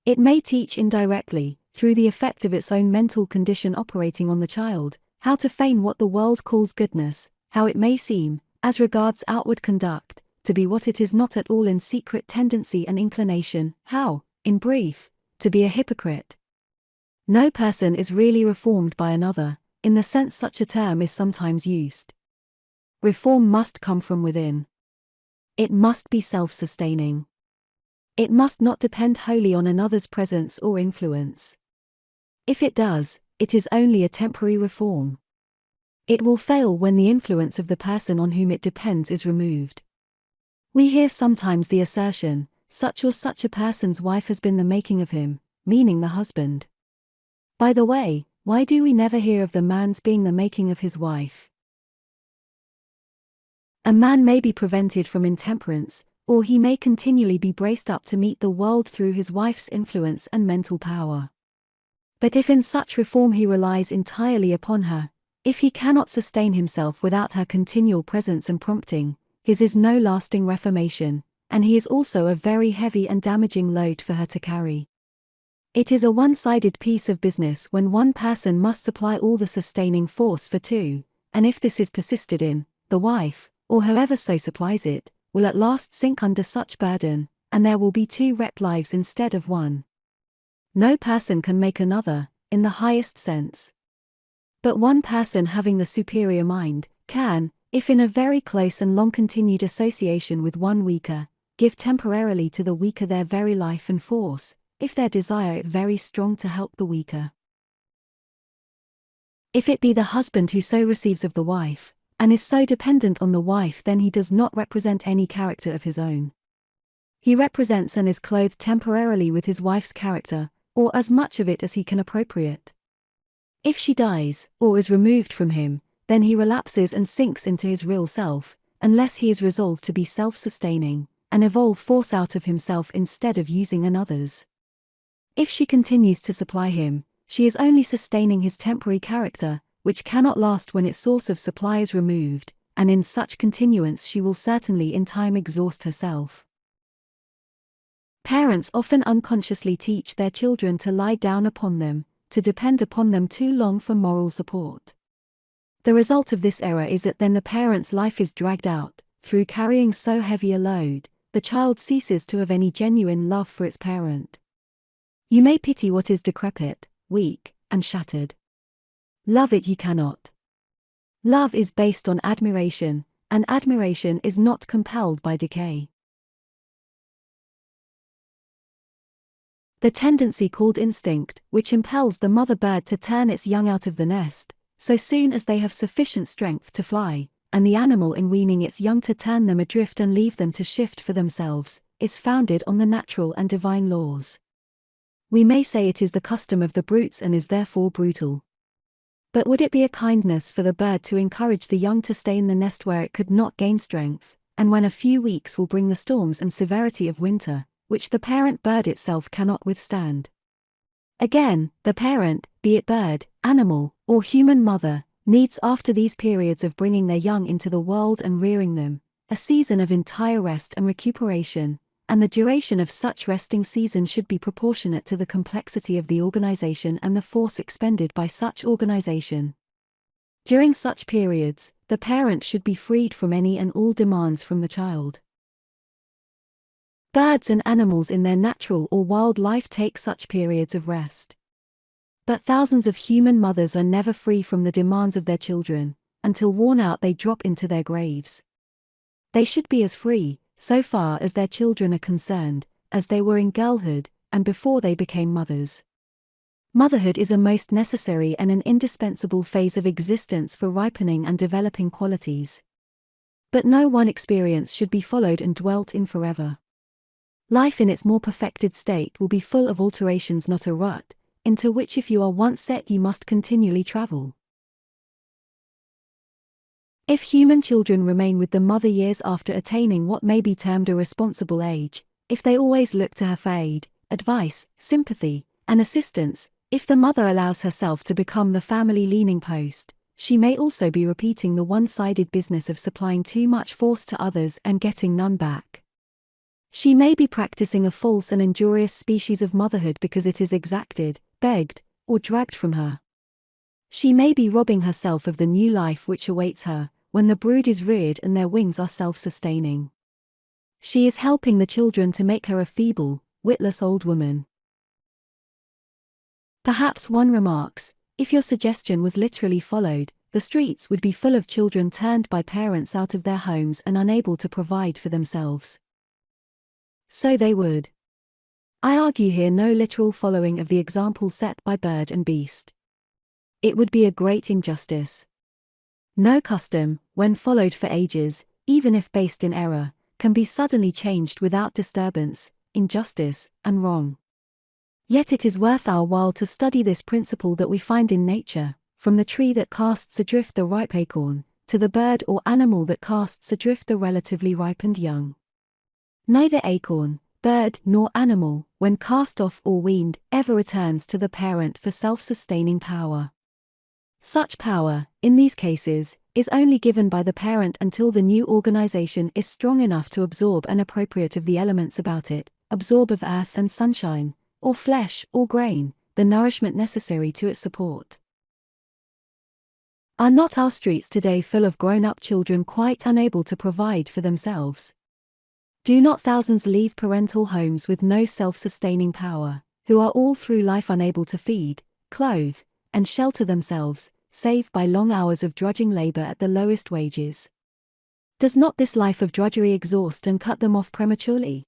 It may teach indirectly, through the effect of its own mental condition operating on the child, how to feign what the world calls goodness, how it may seem, as regards outward conduct, to be what it is not at all in secret tendency and inclination, how, in brief, to be a hypocrite. No person is really reformed by another, in the sense such a term is sometimes used. Reform must come from within. It must be self-sustaining. It must not depend wholly on another's presence or influence. If it does, it is only a temporary reform. It will fail when the influence of the person on whom it depends is removed. We hear sometimes the assertion, such or such a person's wife has been the making of him, meaning the husband. By the way, why do we never hear of the man's being the making of his wife? A man may be prevented from intemperance, or he may continually be braced up to meet the world through his wife's influence and mental power. But if in such reform he relies entirely upon her, if he cannot sustain himself without her continual presence and prompting, his is no lasting reformation, and he is also a very heavy and damaging load for her to carry. It is a one-sided piece of business when one person must supply all the sustaining force for two, and if this is persisted in, the wife, or whoever so supplies it, will at last sink under such burden, and there will be two wrecked lives instead of one. No person can make another, in the highest sense. But one person having the superior mind, can, if in a very close and long-continued association with one weaker, give temporarily to the weaker their very life and force, if their desire it very strong to help the weaker. If it be the husband who so receives of the wife, and is so dependent on the wife, then he does not represent any character of his own. He represents and is clothed temporarily with his wife's character, or as much of it as he can appropriate. If she dies, or is removed from him, then he relapses and sinks into his real self, unless he is resolved to be self-sustaining, and evolve force out of himself instead of using another's. If she continues to supply him, she is only sustaining his temporary character, which cannot last when its source of supply is removed, and in such continuance she will certainly in time exhaust herself. Parents often unconsciously teach their children to lie down upon them, to depend upon them too long for moral support. The result of this error is that then the parent's life is dragged out, through carrying so heavy a load, the child ceases to have any genuine love for its parent. You may pity what is decrepit, weak, and shattered. Love it you cannot. Love is based on admiration, and admiration is not compelled by decay. The tendency called instinct, which impels the mother bird to turn its young out of the nest, so soon as they have sufficient strength to fly, and the animal in weaning its young to turn them adrift and leave them to shift for themselves, is founded on the natural and divine laws. We may say it is the custom of the brutes and is therefore brutal. But would it be a kindness for the bird to encourage the young to stay in the nest where it could not gain strength, and when a few weeks will bring the storms and severity of winter, which the parent bird itself cannot withstand? Again, the parent, be it bird, animal, or human mother, needs after these periods of bringing their young into the world and rearing them, a season of entire rest and recuperation, and the duration of such resting season should be proportionate to the complexity of the organization and the force expended by such organization. During such periods, the parent should be freed from any and all demands from the child. Birds and animals in their natural or wild life take such periods of rest. But thousands of human mothers are never free from the demands of their children, until worn out they drop into their graves. They should be as free, so far as their children are concerned, as they were in girlhood, and before they became mothers. Motherhood is a most necessary and an indispensable phase of existence for ripening and developing qualities. But no one experience should be followed and dwelt in forever. Life in its more perfected state will be full of alterations, not a rut, into which if you are once set you must continually travel. If human children remain with the mother years after attaining what may be termed a responsible age, if they always look to her for aid, advice, sympathy, and assistance, if the mother allows herself to become the family leaning post, she may also be repeating the one-sided business of supplying too much force to others and getting none back. She may be practicing a false and injurious species of motherhood because it is exacted, begged, or dragged from her. She may be robbing herself of the new life which awaits her, when the brood is reared and their wings are self-sustaining. She is helping the children to make her a feeble, witless old woman. Perhaps one remarks, if your suggestion was literally followed, the streets would be full of children turned by parents out of their homes and unable to provide for themselves. So they would. I argue here no literal following of the example set by bird and beast. It would be a great injustice. No custom, when followed for ages, even if based in error, can be suddenly changed without disturbance, injustice, and wrong. Yet it is worth our while to study this principle that we find in nature, from the tree that casts adrift the ripe acorn, to the bird or animal that casts adrift the relatively ripened young. Neither acorn, bird, nor animal, when cast off or weaned, ever returns to the parent for self-sustaining power. Such power, in these cases, is only given by the parent until the new organization is strong enough to absorb an appropriate of the elements about it, absorb of earth and sunshine, or flesh or grain, the nourishment necessary to its support. Are not our streets today full of grown-up children quite unable to provide for themselves? Do not thousands leave parental homes with no self-sustaining power, who are all through life unable to feed, clothe, and shelter themselves, save by long hours of drudging labor at the lowest wages? Does not this life of drudgery exhaust and cut them off prematurely?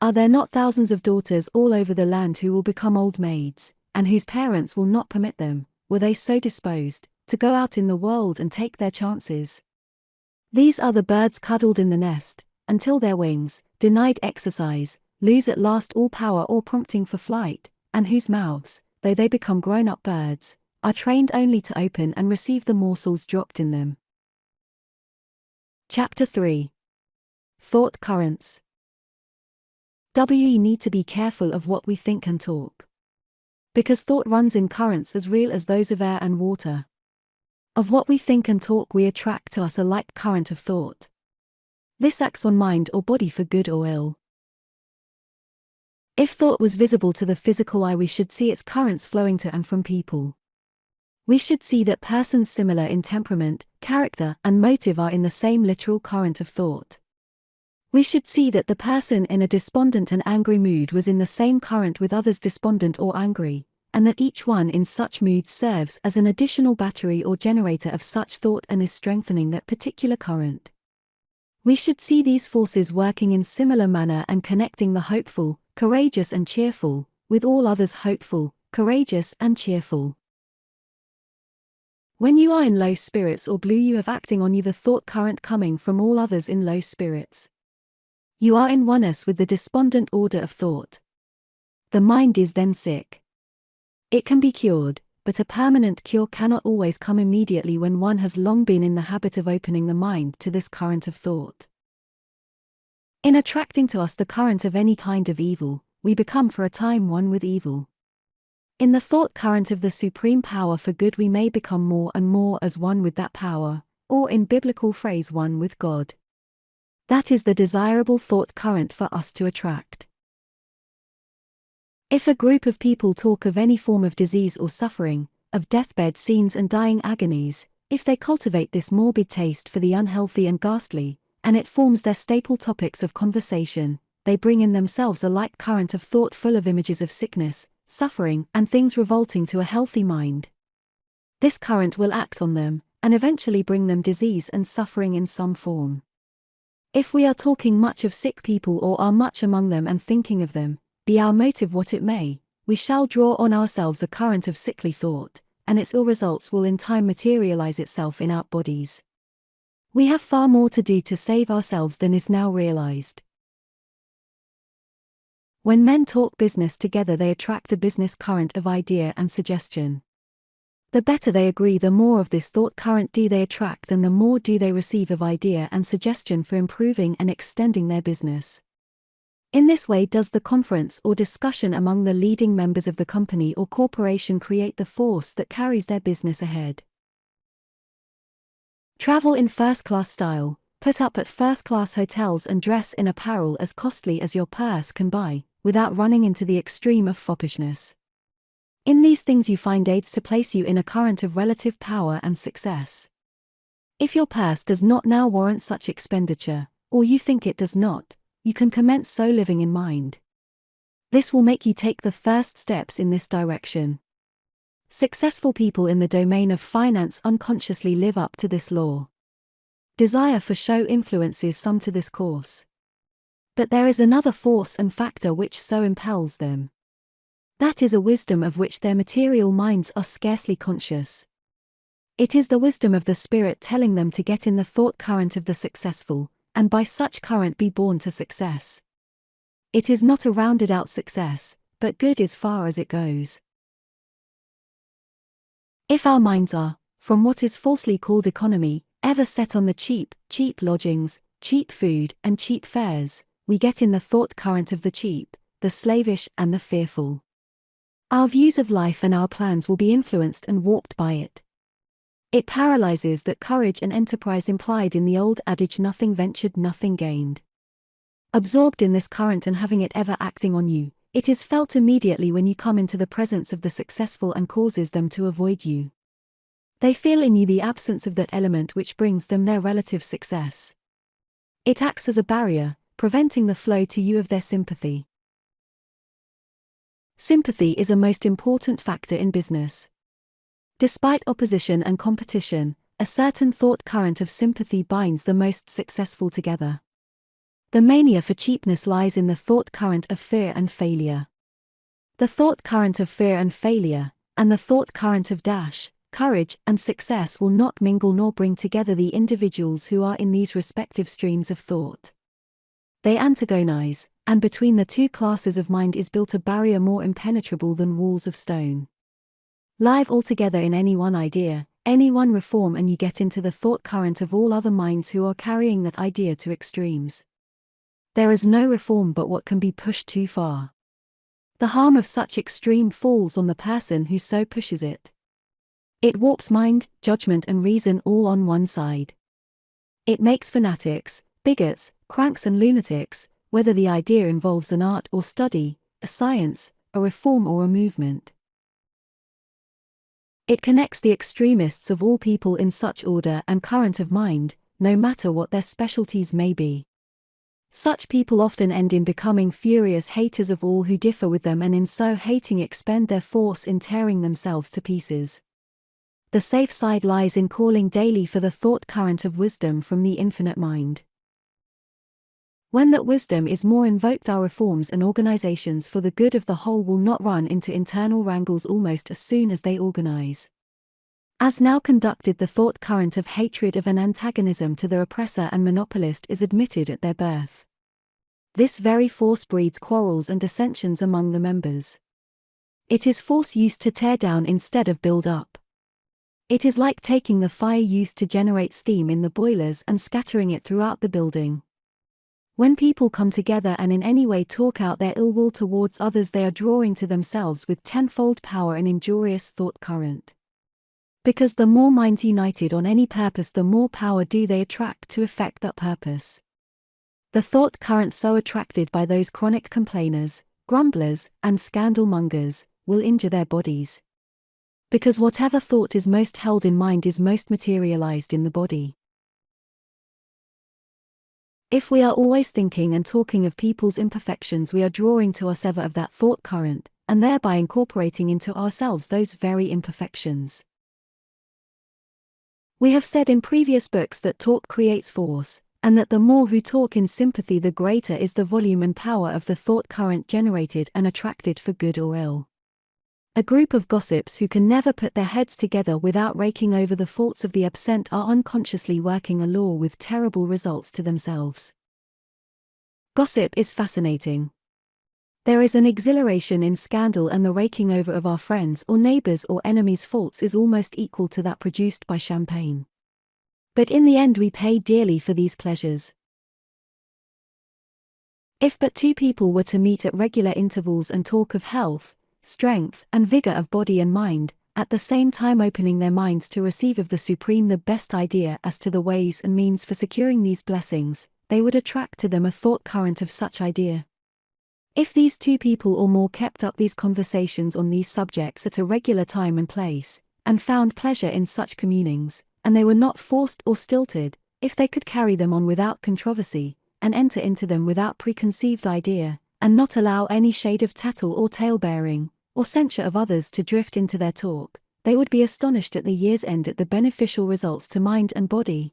Are there not thousands of daughters all over the land who will become old maids, and whose parents will not permit them, were they so disposed, to go out in the world and take their chances? These are the birds cuddled in the nest, until their wings, denied exercise, lose at last all power or prompting for flight, and whose mouths, though they become grown-up birds, are trained only to open and receive the morsels dropped in them. Chapter 3. Thought Currents. We need to be careful of what we think and talk. Because thought runs in currents as real as those of air and water. Of what we think and talk we attract to us a like current of thought. This acts on mind or body for good or ill. If thought was visible to the physical eye, we should see its currents flowing to and from people. We should see that persons similar in temperament, character, and motive are in the same literal current of thought. We should see that the person in a despondent and angry mood was in the same current with others despondent or angry, and that each one in such moods serves as an additional battery or generator of such thought and is strengthening that particular current. We should see these forces working in similar manner and connecting the hopeful, courageous and cheerful, with all others hopeful, courageous and cheerful. When you are in low spirits or blue, you have acting on you the thought current coming from all others in low spirits. You are in oneness with the despondent order of thought. The mind is then sick. It can be cured, but a permanent cure cannot always come immediately when one has long been in the habit of opening the mind to this current of thought. In attracting to us the current of any kind of evil, we become for a time one with evil. In the thought current of the supreme power for good, we may become more and more as one with that power, or in biblical phrase, one with God. That is the desirable thought current for us to attract. If a group of people talk of any form of disease or suffering, of deathbed scenes and dying agonies, if they cultivate this morbid taste for the unhealthy and ghastly, and it forms their staple topics of conversation, they bring in themselves a light current of thought full of images of sickness, suffering, and things revolting to a healthy mind. This current will act on them, and eventually bring them disease and suffering in some form. If we are talking much of sick people or are much among them and thinking of them, be our motive what it may, we shall draw on ourselves a current of sickly thought, and its ill results will in time materialize itself in our bodies. We have far more to do to save ourselves than is now realized. When men talk business together, they attract a business current of idea and suggestion. The better they agree, the more of this thought current do they attract, and the more do they receive of idea and suggestion for improving and extending their business. In this way does the conference or discussion among the leading members of the company or corporation create the force that carries their business ahead. Travel in first-class style, put up at first-class hotels and dress in apparel as costly as your purse can buy, without running into the extreme of foppishness. In these things you find aids to place you in a current of relative power and success. If your purse does not now warrant such expenditure, or you think it does not, you can commence so living in mind. This will make you take the first steps in this direction. Successful people in the domain of finance unconsciously live up to this law. Desire for show influences some to this course. But there is another force and factor which so impels them. That is a wisdom of which their material minds are scarcely conscious. It is the wisdom of the Spirit telling them to get in the thought current of the successful, and by such current be born to success. It is not a rounded out success, but good as far as it goes. If our minds are, from what is falsely called economy, ever set on the cheap lodgings, cheap food, and cheap fares, we get in the thought current of the cheap, the slavish, and the fearful. Our views of life and our plans will be influenced and warped by it. It paralyzes that courage and enterprise implied in the old adage, nothing ventured, nothing gained. Absorbed in this current and having it ever acting on you, it is felt immediately when you come into the presence of the successful and causes them to avoid you. They feel in you the absence of that element which brings them their relative success. It acts as a barrier, preventing the flow to you of their sympathy. Sympathy is a most important factor in business. Despite opposition and competition, a certain thought current of sympathy binds the most successful together. The mania for cheapness lies in the thought current of fear and failure. The thought current of fear and failure, and the thought current of courage, and success will not mingle nor bring together the individuals who are in these respective streams of thought. They antagonize, and between the two classes of mind is built a barrier more impenetrable than walls of stone. Live altogether in any one idea, any one reform, and you get into the thought current of all other minds who are carrying that idea to extremes. There is no reform but what can be pushed too far. The harm of such extreme falls on the person who so pushes it. It warps mind, judgment, and reason all on one side. It makes fanatics, bigots, cranks, and lunatics, whether the idea involves an art or study, a science, a reform, or a movement. It connects the extremists of all people in such order and current of mind, no matter what their specialties may be. Such people often end in becoming furious haters of all who differ with them, and in so hating expend their force in tearing themselves to pieces. The safe side lies in calling daily for the thought current of wisdom from the infinite mind. When that wisdom is more invoked, our reforms and organizations for the good of the whole will not run into internal wrangles almost as soon as they organize. As now conducted, the thought current of hatred of an antagonism to the oppressor and monopolist is admitted at their birth. This very force breeds quarrels and dissensions among the members. It is force used to tear down instead of build up. It is like taking the fire used to generate steam in the boilers and scattering it throughout the building. When people come together and in any way talk out their ill will towards others, they are drawing to themselves with tenfold power an injurious thought current. Because the more minds united on any purpose, the more power do they attract to effect that purpose. The thought current so attracted by those chronic complainers, grumblers, and scandal mongers, will injure their bodies. Because whatever thought is most held in mind is most materialized in the body. If we are always thinking and talking of people's imperfections, we are drawing to us ever of that thought current, and thereby incorporating into ourselves those very imperfections. We have said in previous books that talk creates force, and that the more who talk in sympathy, the greater is the volume and power of the thought current generated and attracted for good or ill. A group of gossips who can never put their heads together without raking over the faults of the absent are unconsciously working a law with terrible results to themselves. Gossip is fascinating. There is an exhilaration in scandal, and the raking over of our friends' or neighbors' or enemies' faults is almost equal to that produced by champagne. But in the end we pay dearly for these pleasures. If but two people were to meet at regular intervals and talk of health, strength, and vigor of body and mind, at the same time opening their minds to receive of the Supreme the best idea as to the ways and means for securing these blessings, they would attract to them a thought current of such idea. If these two people or more kept up these conversations on these subjects at a regular time and place, and found pleasure in such communings, and they were not forced or stilted, if they could carry them on without controversy, and enter into them without preconceived idea, and not allow any shade of tattle or tale-bearing, or censure of others to drift into their talk, they would be astonished at the year's end at the beneficial results to mind and body.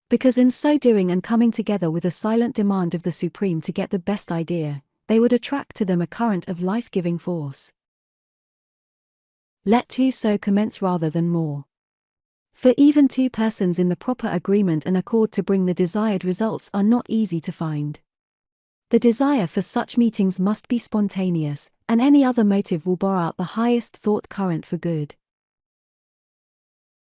Because in so doing and coming together with a silent demand of the Supreme to get the best idea, they would attract to them a current of life-giving force. Let two so commence rather than more. For even two persons in the proper agreement and accord to bring the desired results are not easy to find. The desire for such meetings must be spontaneous, and any other motive will bore out the highest thought current for good.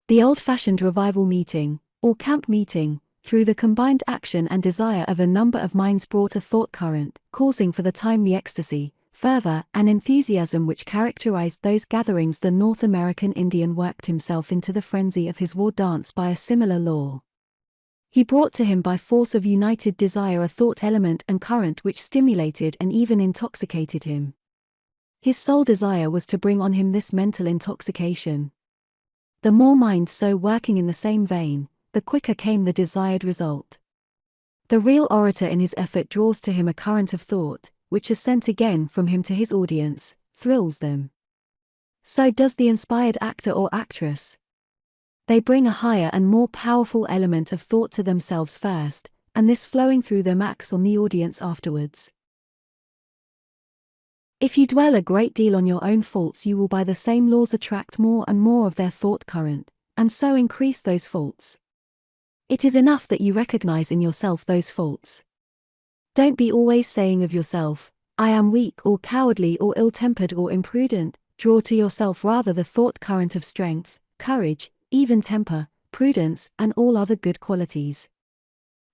The old-fashioned revival meeting, or camp meeting, through the combined action and desire of a number of minds brought a thought current, causing for the time the ecstasy, fervor, and enthusiasm which characterized those gatherings. The North American Indian worked himself into the frenzy of his war dance by a similar law. He brought to him by force of united desire a thought element and current which stimulated and even intoxicated him. His sole desire was to bring on him this mental intoxication. The more minds so working in the same vein, the quicker came the desired result. The real orator in his effort draws to him a current of thought, which is sent again from him to his audience, thrills them. So does the inspired actor or actress. They bring a higher and more powerful element of thought to themselves first, and this flowing through them acts on the audience afterwards. If you dwell a great deal on your own faults, you will by the same laws attract more and more of their thought current, and so increase those faults. It is enough that you recognize in yourself those faults. Don't be always saying of yourself, I am weak or cowardly or ill-tempered or imprudent. Draw to yourself rather the thought current of strength, courage, even temper, prudence, and all other good qualities.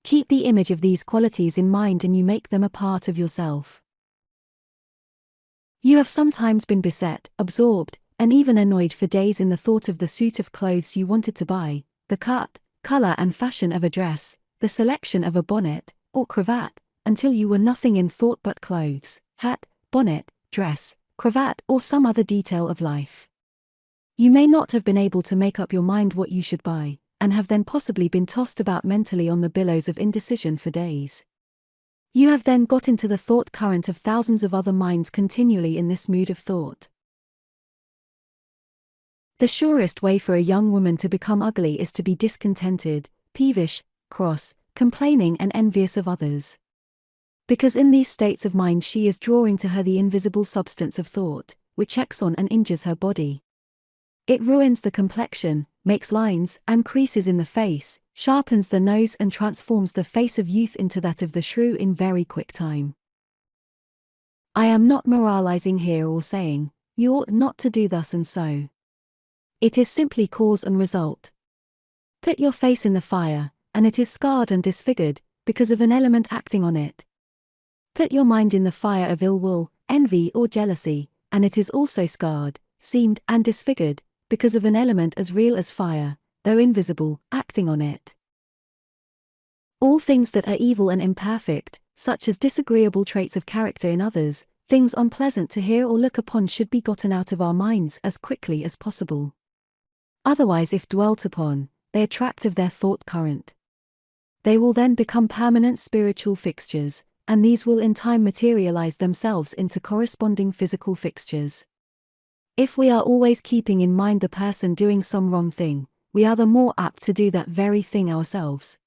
Keep the image of these qualities in mind and you make them a part of yourself. You have sometimes been beset, absorbed, and even annoyed for days in the thought of the suit of clothes you wanted to buy, the cut, color and fashion of a dress, the selection of a bonnet, or cravat, until you were nothing in thought but clothes, hat, bonnet, dress, cravat, or some other detail of life. You may not have been able to make up your mind what you should buy, and have then possibly been tossed about mentally on the billows of indecision for days. You have then got into the thought current of thousands of other minds continually in this mood of thought. The surest way for a young woman to become ugly is to be discontented, peevish, cross, complaining and envious of others. Because in these states of mind she is drawing to her the invisible substance of thought, which acts on and injures her body. It ruins the complexion, makes lines and creases in the face, sharpens the nose and transforms the face of youth into that of the shrew in very quick time. I am not moralizing here or saying, you ought not to do thus and so. It is simply cause and result. Put your face in the fire, and it is scarred and disfigured, because of an element acting on it. Put your mind in the fire of ill will, envy or jealousy, and it is also scarred, seamed and disfigured, because of an element as real as fire, though invisible, acting on it. All things that are evil and imperfect, such as disagreeable traits of character in others, Things unpleasant to hear or look upon should be gotten out of our minds as quickly as possible. Otherwise, if dwelt upon, they attract of their thought current. They will then become permanent spiritual fixtures, and these will in time materialize themselves into corresponding physical fixtures. If we are always keeping in mind the person doing some wrong thing, we are the more apt to do that very thing ourselves.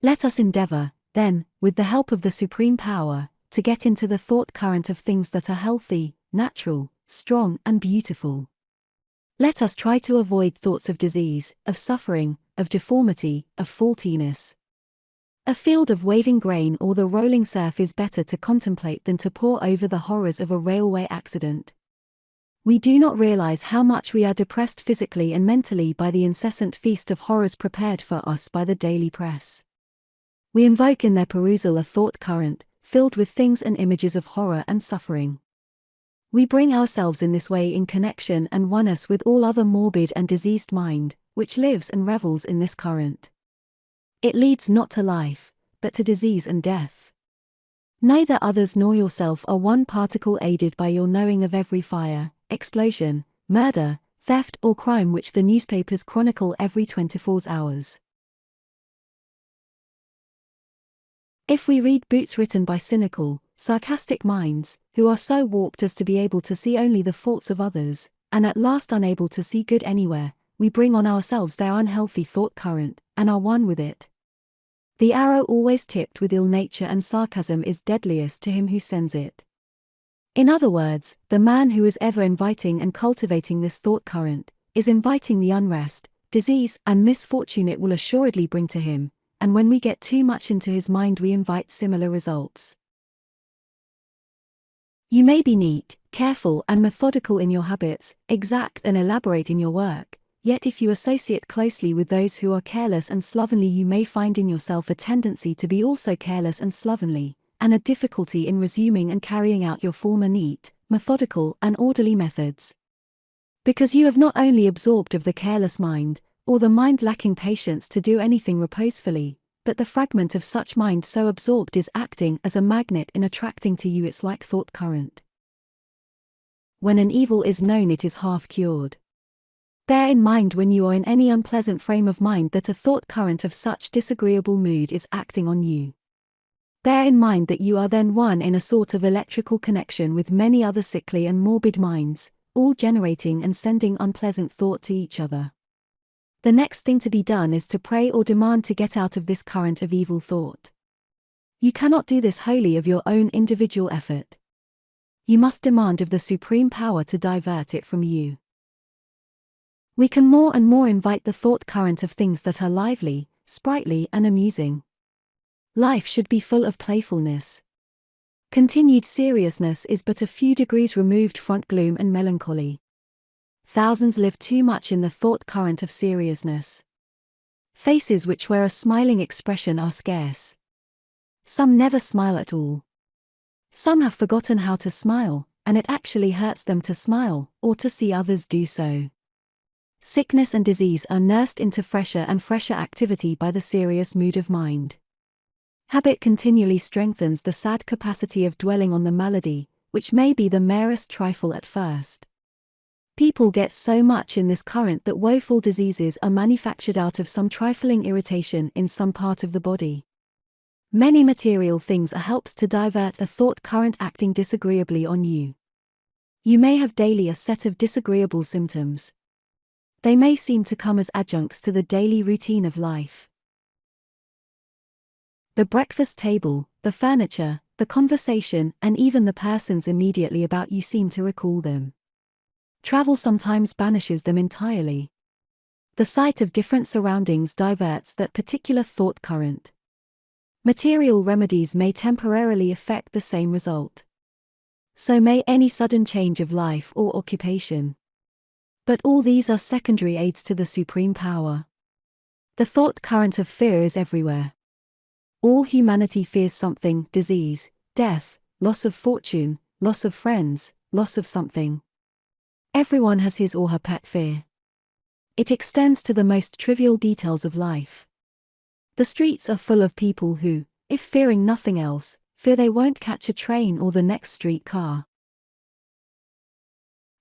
Let us endeavor, then, with the help of the Supreme Power, to get into the thought current of things that are healthy, natural, strong, and beautiful. Let us try to avoid thoughts of disease, of suffering, of deformity, of faultiness. A field of waving grain or the rolling surf is better to contemplate than to pore over the horrors of a railway accident. We do not realize how much we are depressed physically and mentally by the incessant feast of horrors prepared for us by the daily press. We invoke in their perusal a thought current, filled with things and images of horror and suffering. We bring ourselves in this way in connection and oneness with all other morbid and diseased mind, which lives and revels in this current. It leads not to life, but to disease and death. Neither others nor yourself are one particle aided by your knowing of every fire, explosion, murder, theft or crime which the newspapers chronicle every 24 hours. If we read books written by cynical, sarcastic minds, who are so warped as to be able to see only the faults of others, and at last unable to see good anywhere, we bring on ourselves their unhealthy thought current, and are one with it. The arrow always tipped with ill nature and sarcasm is deadliest to him who sends it. In other words, the man who is ever inviting and cultivating this thought current, is inviting the unrest, disease, and misfortune it will assuredly bring to him, and when we get too much into his mind we invite similar results. You may be neat, careful and methodical in your habits, exact and elaborate in your work, yet if you associate closely with those who are careless and slovenly you may find in yourself a tendency to be also careless and slovenly, and a difficulty in resuming and carrying out your former neat, methodical and orderly methods. Because you have not only absorbed of the careless mind, or the mind lacking patience to do anything reposefully, but the fragment of such mind so absorbed is acting as a magnet in attracting to you its like thought current. When an evil is known it is half cured. Bear in mind when you are in any unpleasant frame of mind that a thought current of such disagreeable mood is acting on you. Bear in mind that you are then one in a sort of electrical connection with many other sickly and morbid minds, all generating and sending unpleasant thought to each other. The next thing to be done is to pray or demand to get out of this current of evil thought. You cannot do this wholly of your own individual effort. You must demand of the Supreme Power to divert it from you. We can more and more invite the thought current of things that are lively, sprightly and amusing. Life should be full of playfulness. Continued seriousness is but a few degrees removed from gloom and melancholy. Thousands live too much in the thought current of seriousness. Faces which wear a smiling expression are scarce. Some never smile at all. Some have forgotten how to smile, and it actually hurts them to smile, or to see others do so. Sickness and disease are nursed into fresher and fresher activity by the serious mood of mind. Habit continually strengthens the sad capacity of dwelling on the malady, which may be the merest trifle at first. People get so much in this current that woeful diseases are manufactured out of some trifling irritation in some part of the body. Many material things are helps to divert a thought current acting disagreeably on you. You may have daily a set of disagreeable symptoms. They may seem to come as adjuncts to the daily routine of life. The breakfast table, the furniture, the conversation, and even the persons immediately about you seem to recall them. Travel sometimes banishes them entirely. The sight of different surroundings diverts that particular thought current. Material remedies may temporarily effect the same result. So may any sudden change of life or occupation. But all these are secondary aids to the Supreme Power. The thought current of fear is everywhere. All humanity fears something: disease, death, loss of fortune, loss of friends, loss of something. Everyone has his or her pet fear. It extends to the most trivial details of life. The streets are full of people who, if fearing nothing else, fear they won't catch a train or the next streetcar.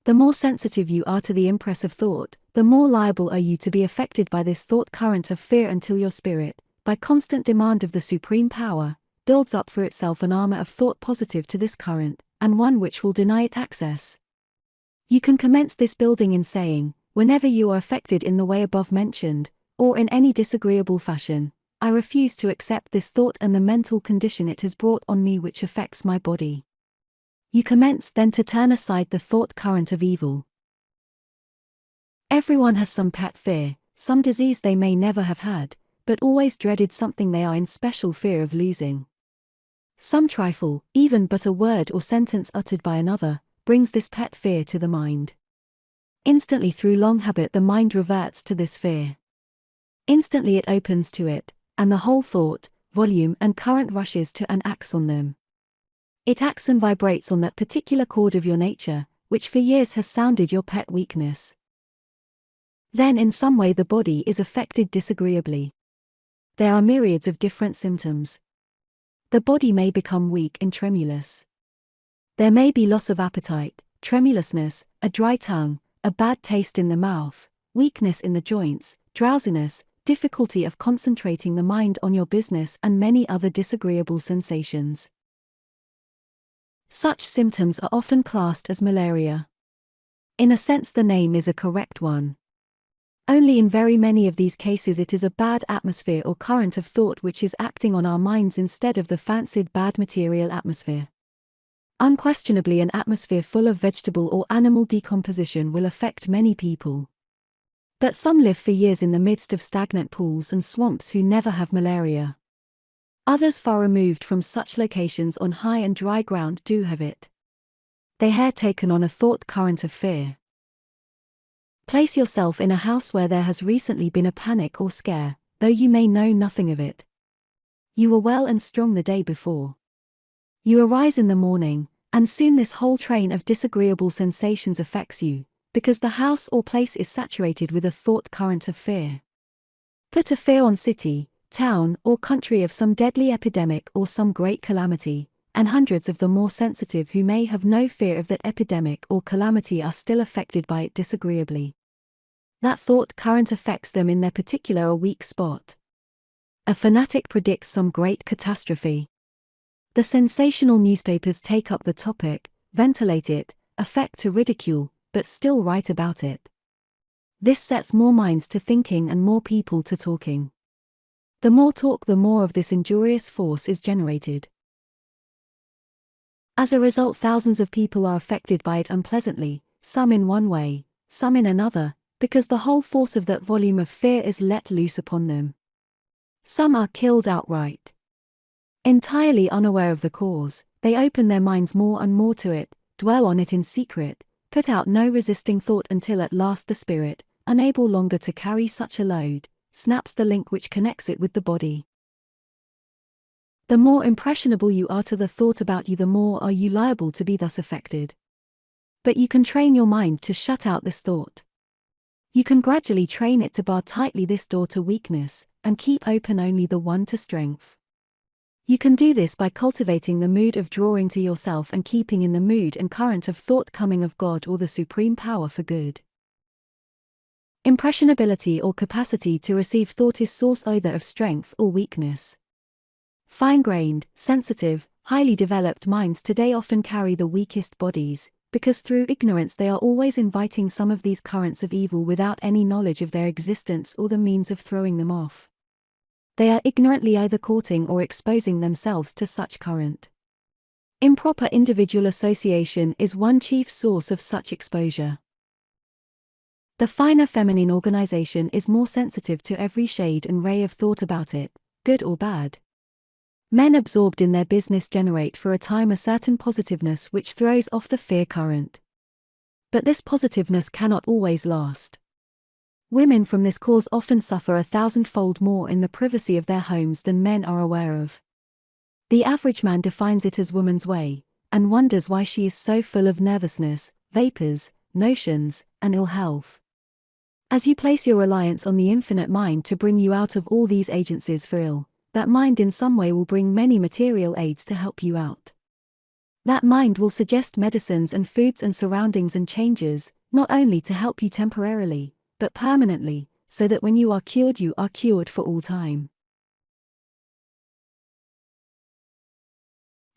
The more sensitive you are to the impress of thought, the more liable are you to be affected by this thought current of fear until your spirit, by constant demand of the supreme power, builds up for itself an armor of thought positive to this current, and one which will deny it access. You can commence this building in saying, whenever you are affected in the way above mentioned, or in any disagreeable fashion, I refuse to accept this thought and the mental condition it has brought on me which affects my body. You commence then to turn aside the thought current of evil. Everyone has some pet fear, some disease they may never have had, but always dreaded something they are in special fear of losing. Some trifle, even but a word or sentence uttered by another, brings this pet fear to the mind. Instantly through long habit the mind reverts to this fear. Instantly it opens to it, and the whole thought, volume and current rushes to and acts on them. It acts and vibrates on that particular chord of your nature, which for years has sounded your pet weakness. Then in some way the body is affected disagreeably. There are myriads of different symptoms. The body may become weak and tremulous. There may be loss of appetite, tremulousness, a dry tongue, a bad taste in the mouth, weakness in the joints, drowsiness, difficulty of concentrating the mind on your business and many other disagreeable sensations. Such symptoms are often classed as malaria. In a sense the name is a correct one. Only in very many of these cases it is a bad atmosphere or current of thought which is acting on our minds instead of the fancied bad material atmosphere. Unquestionably an atmosphere full of vegetable or animal decomposition will affect many people. But some live for years in the midst of stagnant pools and swamps who never have malaria. Others far removed from such locations on high and dry ground do have it. They have taken on a thought current of fear. Place yourself in a house where there has recently been a panic or scare, though you may know nothing of it. You were well and strong the day before. You arise in the morning, and soon this whole train of disagreeable sensations affects you, because the house or place is saturated with a thought current of fear. Put a fear on city, town or country of some deadly epidemic or some great calamity, and hundreds of the more sensitive who may have no fear of that epidemic or calamity are still affected by it disagreeably. That thought current affects them in their particular or weak spot. A fanatic predicts some great catastrophe. The sensational newspapers take up the topic, ventilate it, affect to ridicule, but still write about it. This sets more minds to thinking and more people to talking. The more talk, the more of this injurious force is generated. As a result, thousands of people are affected by it unpleasantly, some in one way, some in another, because the whole force of that volume of fear is let loose upon them. Some are killed outright. Entirely unaware of the cause, they open their minds more and more to it, dwell on it in secret, put out no resisting thought until at last the spirit, unable longer to carry such a load, snaps the link which connects it with the body. The more impressionable you are to the thought about you, the more are you liable to be thus affected. But you can train your mind to shut out this thought. You can gradually train it to bar tightly this door to weakness, and keep open only the one to strength. You can do this by cultivating the mood of drawing to yourself and keeping in the mood and current of thought coming of God or the supreme power for good. Impressionability or capacity to receive thought is source either of strength or weakness. Fine-grained, sensitive, highly developed minds today often carry the weakest bodies, because through ignorance they are always inviting some of these currents of evil without any knowledge of their existence or the means of throwing them off. They are ignorantly either courting or exposing themselves to such current. Improper individual association is one chief source of such exposure. The finer feminine organization is more sensitive to every shade and ray of thought about it, good or bad. Men absorbed in their business generate for a time a certain positiveness which throws off the fear current. But this positiveness cannot always last. Women from this cause often suffer 1,000-fold more in the privacy of their homes than men are aware of. The average man defines it as woman's way, and wonders why she is so full of nervousness, vapors, notions, and ill health. As you place your reliance on the infinite mind to bring you out of all these agencies for ill, that mind in some way will bring many material aids to help you out. That mind will suggest medicines and foods and surroundings and changes, not only to help you temporarily, but permanently, so that when you are cured for all time.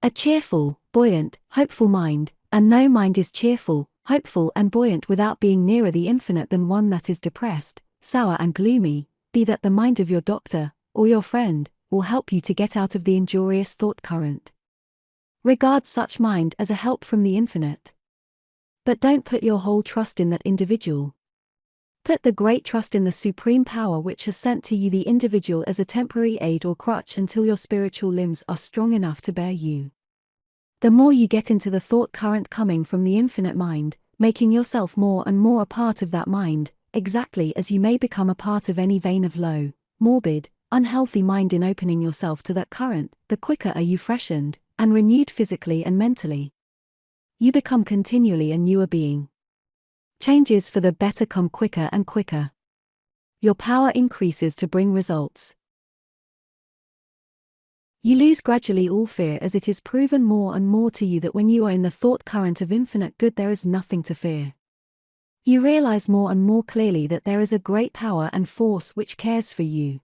A cheerful, buoyant, hopeful mind, and no mind is cheerful, hopeful and buoyant without being nearer the infinite than one that is depressed, sour and gloomy, be that the mind of your doctor, or your friend, will help you to get out of the injurious thought current. Regard such mind as a help from the infinite. But don't put your whole trust in that individual. Put the great trust in the supreme power which has sent to you the individual as a temporary aid or crutch until your spiritual limbs are strong enough to bear you. The more you get into the thought current coming from the infinite mind, making yourself more and more a part of that mind, exactly as you may become a part of any vein of low, morbid, unhealthy mind in opening yourself to that current, the quicker are you freshened, and renewed physically and mentally. You become continually a newer being. Changes for the better come quicker and quicker. Your power increases to bring results. You lose gradually all fear as it is proven more and more to you that when you are in the thought current of infinite good there is nothing to fear. You realize more and more clearly that there is a great power and force which cares for you.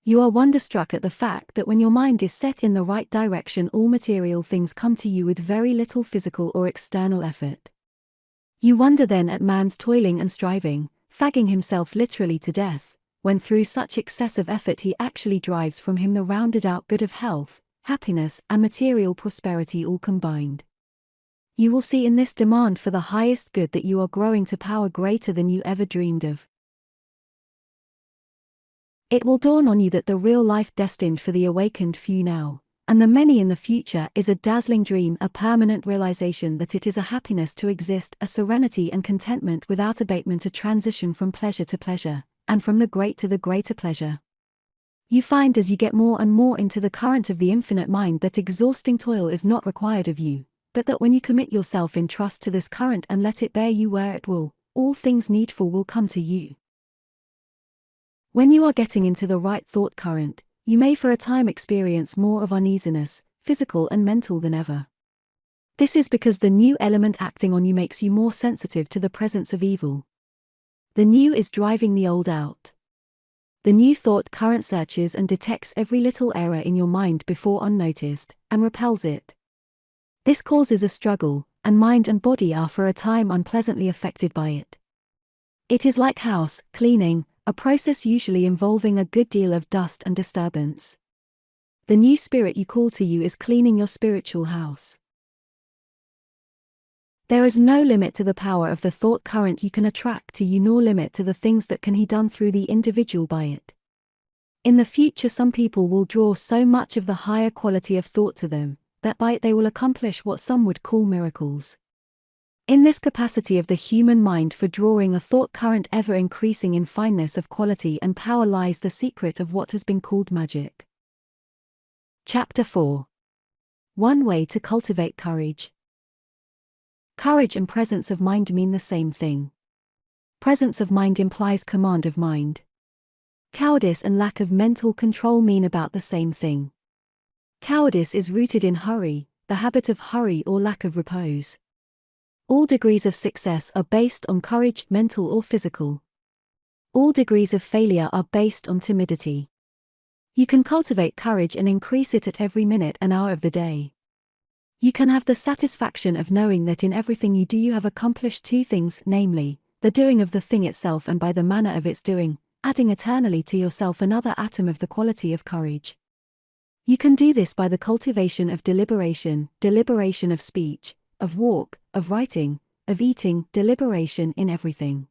You are wonderstruck at the fact that when your mind is set in the right direction all material things come to you with very little physical or external effort. You wonder then at man's toiling and striving, fagging himself literally to death, when through such excessive effort he actually drives from him the rounded out good of health, happiness and material prosperity all combined. You will see in this demand for the highest good that you are growing to power greater than you ever dreamed of. It will dawn on you that the real life destined for the awakened few now, and the many in the future, is a dazzling dream, a permanent realization that it is a happiness to exist, a serenity and contentment without abatement, a transition from pleasure to pleasure, and from the great to the greater pleasure. You find as you get more and more into the current of the infinite mind that exhausting toil is not required of you, but that when you commit yourself in trust to this current and let it bear you where it will, all things needful will come to you. When you are getting into the right thought current, you may for a time experience more of uneasiness, physical and mental than ever. This is because the new element acting on you makes you more sensitive to the presence of evil. The new is driving the old out. The new thought current searches and detects every little error in your mind before unnoticed, and repels it. This causes a struggle, and mind and body are for a time unpleasantly affected by it. It is like house cleaning, a process usually involving a good deal of dust and disturbance. The new spirit you call to you is cleaning your spiritual house. There is no limit to the power of the thought current you can attract to you, nor limit to the things that can be done through the individual by it. In the future some people will draw so much of the higher quality of thought to them, that by it they will accomplish what some would call miracles. In this capacity of the human mind for drawing a thought current ever increasing in fineness of quality and power lies the secret of what has been called magic. Chapter 4. One way to cultivate courage. Courage and presence of mind mean the same thing. Presence of mind implies command of mind. Cowardice and lack of mental control mean about the same thing. Cowardice is rooted in hurry, the habit of hurry or lack of repose. All degrees of success are based on courage, mental or physical. All degrees of failure are based on timidity. You can cultivate courage and increase it at every minute and hour of the day. You can have the satisfaction of knowing that in everything you do you have accomplished two things, namely, the doing of the thing itself and by the manner of its doing, adding eternally to yourself another atom of the quality of courage. You can do this by the cultivation of deliberation of speech, of walk, of writing, of eating, deliberation in everything.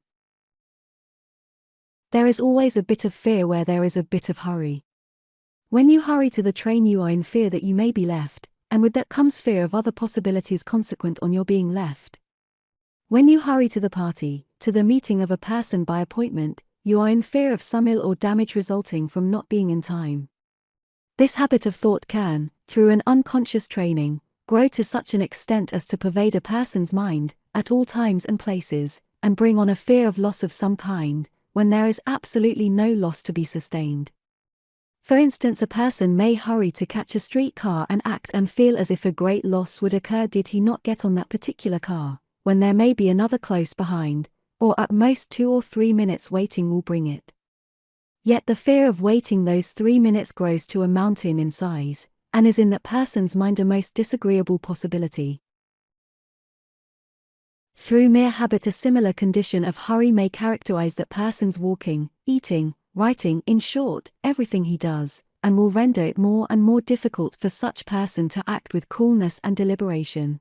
There is always a bit of fear where there is a bit of hurry. When you hurry to the train you are in fear that you may be left, and with that comes fear of other possibilities consequent on your being left. When you hurry to the party, to the meeting of a person by appointment, you are in fear of some ill or damage resulting from not being in time. This habit of thought can, through an unconscious training, grow to such an extent as to pervade a person's mind, at all times and places, and bring on a fear of loss of some kind, when there is absolutely no loss to be sustained. For instance, a person may hurry to catch a streetcar and act and feel as if a great loss would occur did he not get on that particular car, when there may be another close behind, or at most 2 or 3 minutes waiting will bring it. Yet the fear of waiting those 3 minutes grows to a mountain in size, and is in that person's mind a most disagreeable possibility. Through mere habit, a similar condition of hurry may characterize that person's walking, eating, writing, in short, everything he does, and will render it more and more difficult for such person to act with coolness and deliberation.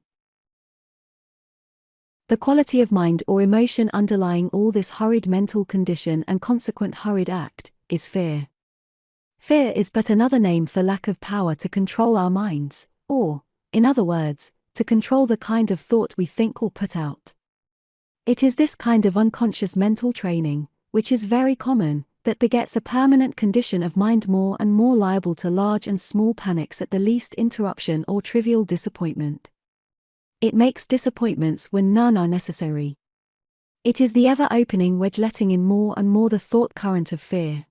The quality of mind or emotion underlying all this hurried mental condition and consequent hurried act is fear. Fear is but another name for lack of power to control our minds, or, in other words, to control the kind of thought we think or put out. It is this kind of unconscious mental training, which is very common, that begets a permanent condition of mind more and more liable to large and small panics at the least interruption or trivial disappointment. It makes disappointments when none are necessary. It is the ever-opening wedge letting in more and more the thought current of fear.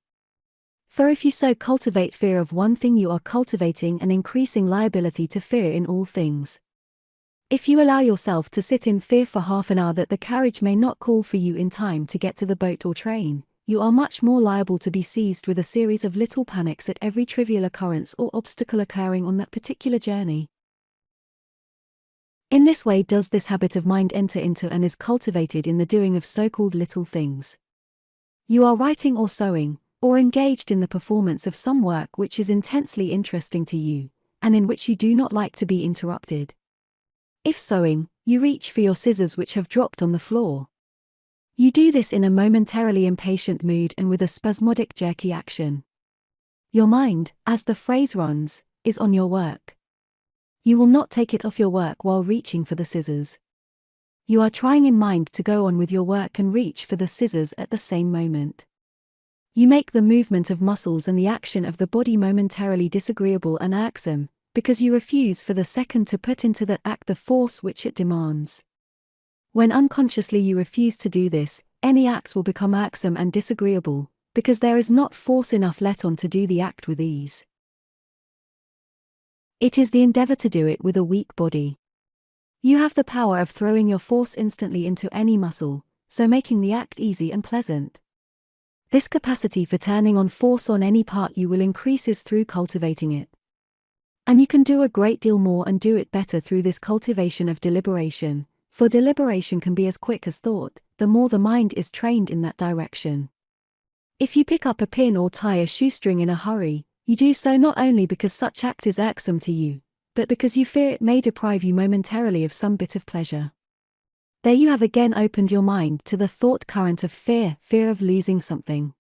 For if you so cultivate fear of one thing, you are cultivating an increasing liability to fear in all things. If you allow yourself to sit in fear for half an hour that the carriage may not call for you in time to get to the boat or train, you are much more liable to be seized with a series of little panics at every trivial occurrence or obstacle occurring on that particular journey. In this way does this habit of mind enter into and is cultivated in the doing of so-called little things. You are writing or sewing, or engaged in the performance of some work which is intensely interesting to you, and in which you do not like to be interrupted. If sewing, you reach for your scissors which have dropped on the floor. You do this in a momentarily impatient mood and with a spasmodic jerky action. Your mind, as the phrase runs, is on your work. You will not take it off your work while reaching for the scissors. You are trying in mind to go on with your work and reach for the scissors at the same moment. You make the movement of muscles and the action of the body momentarily disagreeable and irksome, because you refuse for the second to put into that act the force which it demands. When unconsciously you refuse to do this, any acts will become irksome and disagreeable, because there is not force enough let on to do the act with ease. It is the endeavor to do it with a weak body. You have the power of throwing your force instantly into any muscle, so making the act easy and pleasant. This capacity for turning on force on any part you will increases through cultivating it. And you can do a great deal more and do it better through this cultivation of deliberation, for deliberation can be as quick as thought, the more the mind is trained in that direction. If you pick up a pin or tie a shoestring in a hurry, you do so not only because such act is irksome to you, but because you fear it may deprive you momentarily of some bit of pleasure. There you have again opened your mind to the thought current of fear of losing something.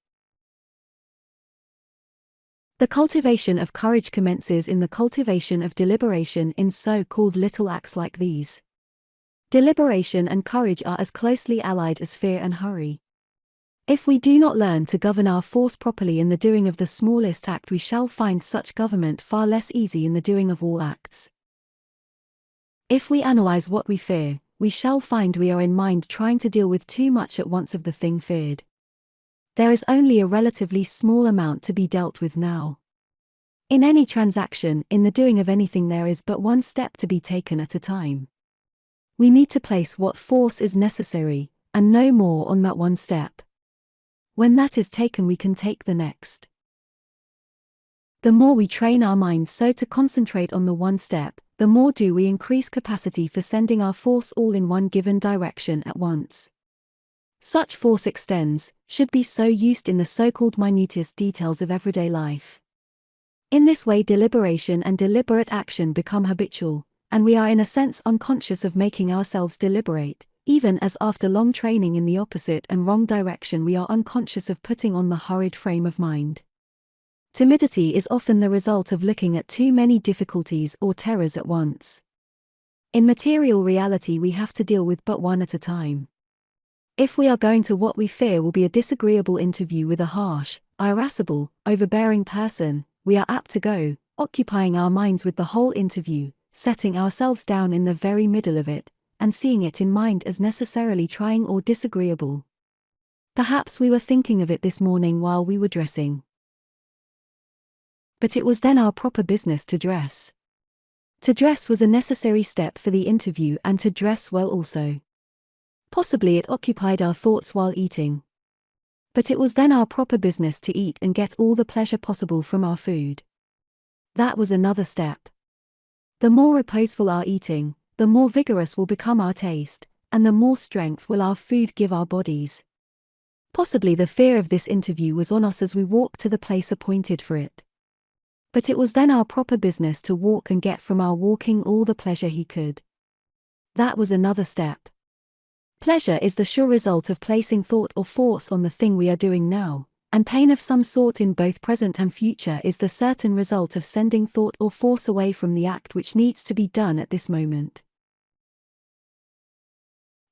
The cultivation of courage commences in the cultivation of deliberation in so-called little acts like these. Deliberation and courage are as closely allied as fear and hurry. If we do not learn to govern our force properly in the doing of the smallest act, we shall find such government far less easy in the doing of all acts. If we analyze what we fear, we shall find we are in mind trying to deal with too much at once of the thing feared. There is only a relatively small amount to be dealt with now. In any transaction, in the doing of anything, there is but one step to be taken at a time. We need to place what force is necessary, and no more on that one step. When that is taken, we can take the next. The more we train our minds so to concentrate on the one step, the more do we increase capacity for sending our force all in one given direction at once. Such force extends, should be so used in the so-called minutest details of everyday life. In this way deliberation and deliberate action become habitual, and we are in a sense unconscious of making ourselves deliberate, even as after long training in the opposite and wrong direction we are unconscious of putting on the hurried frame of mind. Timidity is often the result of looking at too many difficulties or terrors at once. In material reality we have to deal with but one at a time. If we are going to what we fear will be a disagreeable interview with a harsh, irascible, overbearing person, we are apt to go, occupying our minds with the whole interview, setting ourselves down in the very middle of it, and seeing it in mind as necessarily trying or disagreeable. Perhaps we were thinking of it this morning while we were dressing. But it was then our proper business to dress. To dress was a necessary step for the interview, and to dress well also. Possibly it occupied our thoughts while eating. But it was then our proper business to eat and get all the pleasure possible from our food. That was another step. The more reposeful our eating, the more vigorous will become our taste, and the more strength will our food give our bodies. Possibly the fear of this interview was on us as we walked to the place appointed for it. But it was then our proper business to walk and get from our walking all the pleasure he could. That was another step. Pleasure is the sure result of placing thought or force on the thing we are doing now, and pain of some sort in both present and future is the certain result of sending thought or force away from the act which needs to be done at this moment.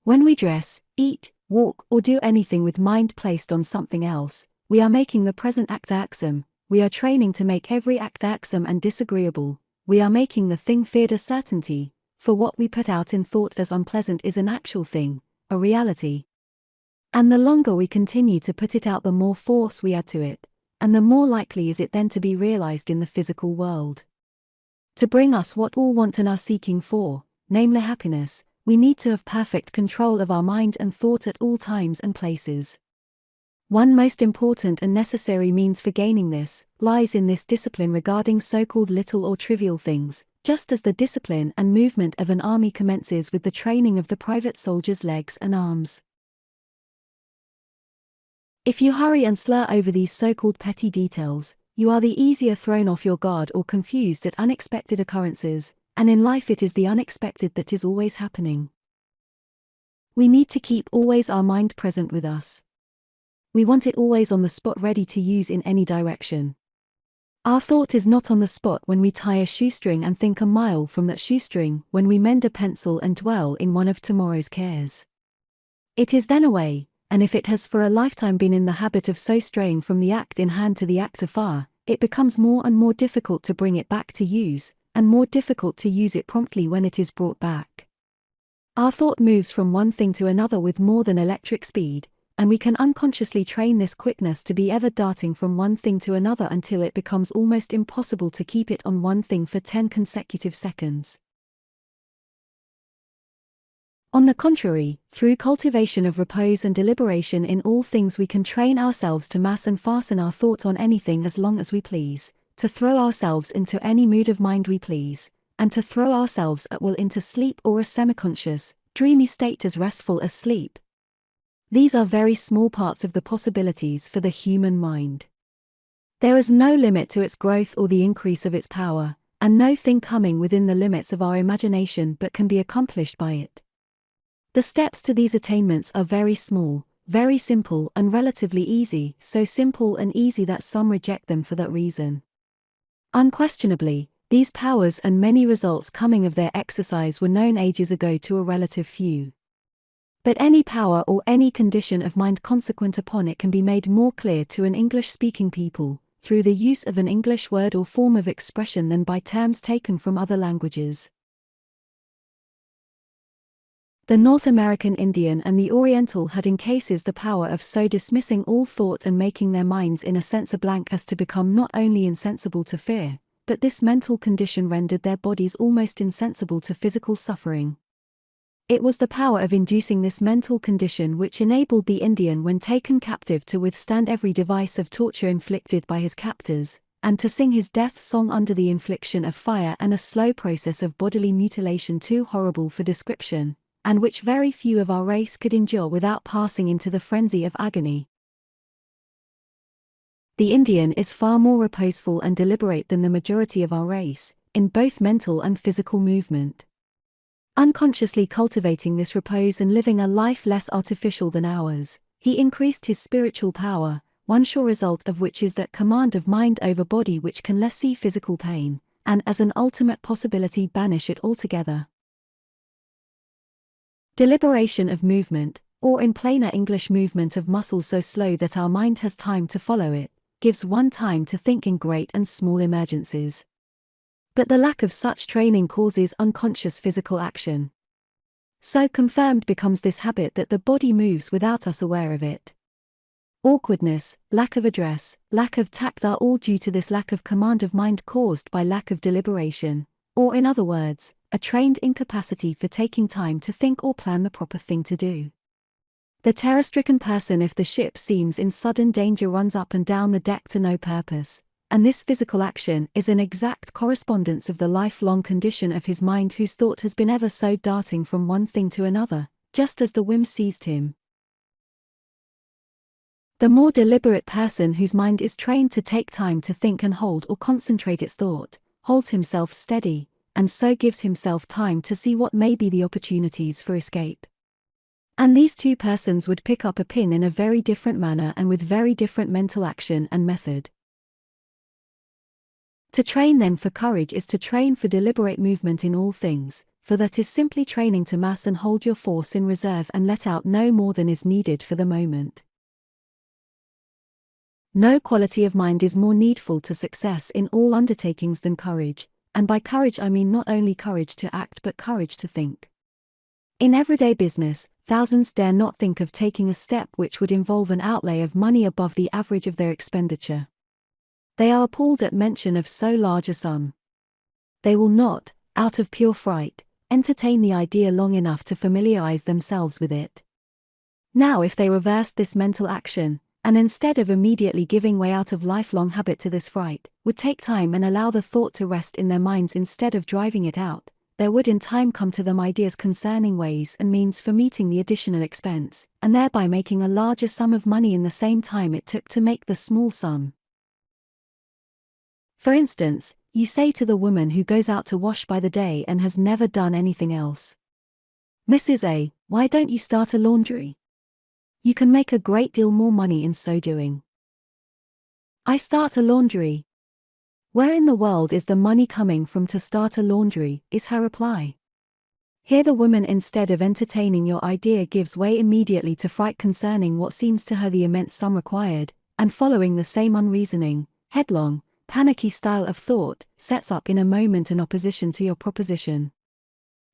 When we dress, eat, walk, or do anything with mind placed on something else, we are making the present act irksome, we are training to make every act irksome and disagreeable, we are making the thing feared a certainty, for what we put out in thought as unpleasant is an actual thing, a reality. And the longer we continue to put it out, the more force we add to it, and the more likely is it then to be realized in the physical world. To bring us what all want and are seeking for, namely happiness, we need to have perfect control of our mind and thought at all times and places. One most important and necessary means for gaining this lies in this discipline regarding so-called little or trivial things, just as the discipline and movement of an army commences with the training of the private soldier's legs and arms. If you hurry and slur over these so-called petty details, you are the easier thrown off your guard or confused at unexpected occurrences, and in life it is the unexpected that is always happening. We need to keep always our mind present with us. We want it always on the spot, ready to use in any direction. Our thought is not on the spot when we tie a shoestring and think a mile from that shoestring, when we mend a pencil and dwell in one of tomorrow's cares. It is then away, and if it has for a lifetime been in the habit of so straying from the act in hand to the act afar, it becomes more and more difficult to bring it back to use, and more difficult to use it promptly when it is brought back. Our thought moves from one thing to another with more than electric speed, and we can unconsciously train this quickness to be ever darting from one thing to another until it becomes almost impossible to keep it on one thing for 10 consecutive seconds. On the contrary, through cultivation of repose and deliberation in all things, we can train ourselves to mass and fasten our thought on anything as long as we please, to throw ourselves into any mood of mind we please, and to throw ourselves at will into sleep or a semiconscious, dreamy state as restful as sleep. These are very small parts of the possibilities for the human mind. There is no limit to its growth or the increase of its power, and no thing coming within the limits of our imagination but can be accomplished by it. The steps to these attainments are very small, very simple and relatively easy, so simple and easy that some reject them for that reason. Unquestionably, these powers and many results coming of their exercise were known ages ago to a relative few. But any power or any condition of mind consequent upon it can be made more clear to an English-speaking people, through the use of an English word or form of expression than by terms taken from other languages. The North American Indian and the Oriental had in cases the power of so dismissing all thought and making their minds in a sense a blank as to become not only insensible to fear, but this mental condition rendered their bodies almost insensible to physical suffering. It was the power of inducing this mental condition which enabled the Indian when taken captive to withstand every device of torture inflicted by his captors, and to sing his death song under the infliction of fire and a slow process of bodily mutilation too horrible for description, and which very few of our race could endure without passing into the frenzy of agony. The Indian is far more reposeful and deliberate than the majority of our race, in both mental and physical movement. Unconsciously cultivating this repose and living a life less artificial than ours, he increased his spiritual power, one sure result of which is that command of mind over body which can lessen physical pain, and as an ultimate possibility banish it altogether. Deliberation of movement, or in plainer English movement of muscle so slow that our mind has time to follow it, gives one time to think in great and small emergencies. But the lack of such training causes unconscious physical action. So confirmed becomes this habit that the body moves without us aware of it. Awkwardness, lack of address, lack of tact are all due to this lack of command of mind caused by lack of deliberation, or in other words, a trained incapacity for taking time to think or plan the proper thing to do. The terror-stricken person, if the ship seems in sudden danger, runs up and down the deck to no purpose, and this physical action is an exact correspondence of the lifelong condition of his mind, whose thought has been ever so darting from one thing to another, just as the whim seized him. The more deliberate person, whose mind is trained to take time to think and hold or concentrate its thought, holds himself steady, and so gives himself time to see what may be the opportunities for escape. And these two persons would pick up a pin in a very different manner and with very different mental action and method. To train then for courage is to train for deliberate movement in all things, for that is simply training to mass and hold your force in reserve and let out no more than is needed for the moment. No quality of mind is more needful to success in all undertakings than courage, and by courage I mean not only courage to act but courage to think. In everyday business, thousands dare not think of taking a step which would involve an outlay of money above the average of their expenditure. They are appalled at mention of so large a sum. They will not, out of pure fright, entertain the idea long enough to familiarize themselves with it. Now if they reversed this mental action, and instead of immediately giving way out of lifelong habit to this fright, would take time and allow the thought to rest in their minds instead of driving it out, there would in time come to them ideas concerning ways and means for meeting the additional expense, and thereby making a larger sum of money in the same time it took to make the small sum. For instance, you say to the woman who goes out to wash by the day and has never done anything else, "Mrs. A, why don't you start a laundry? You can make a great deal more money in so doing." "I start a laundry? Where in the world is the money coming from to start a laundry?" is her reply. Here the woman, instead of entertaining your idea, gives way immediately to fright concerning what seems to her the immense sum required, and following the same unreasoning, headlong, panicky style of thought, sets up in a moment an opposition to your proposition.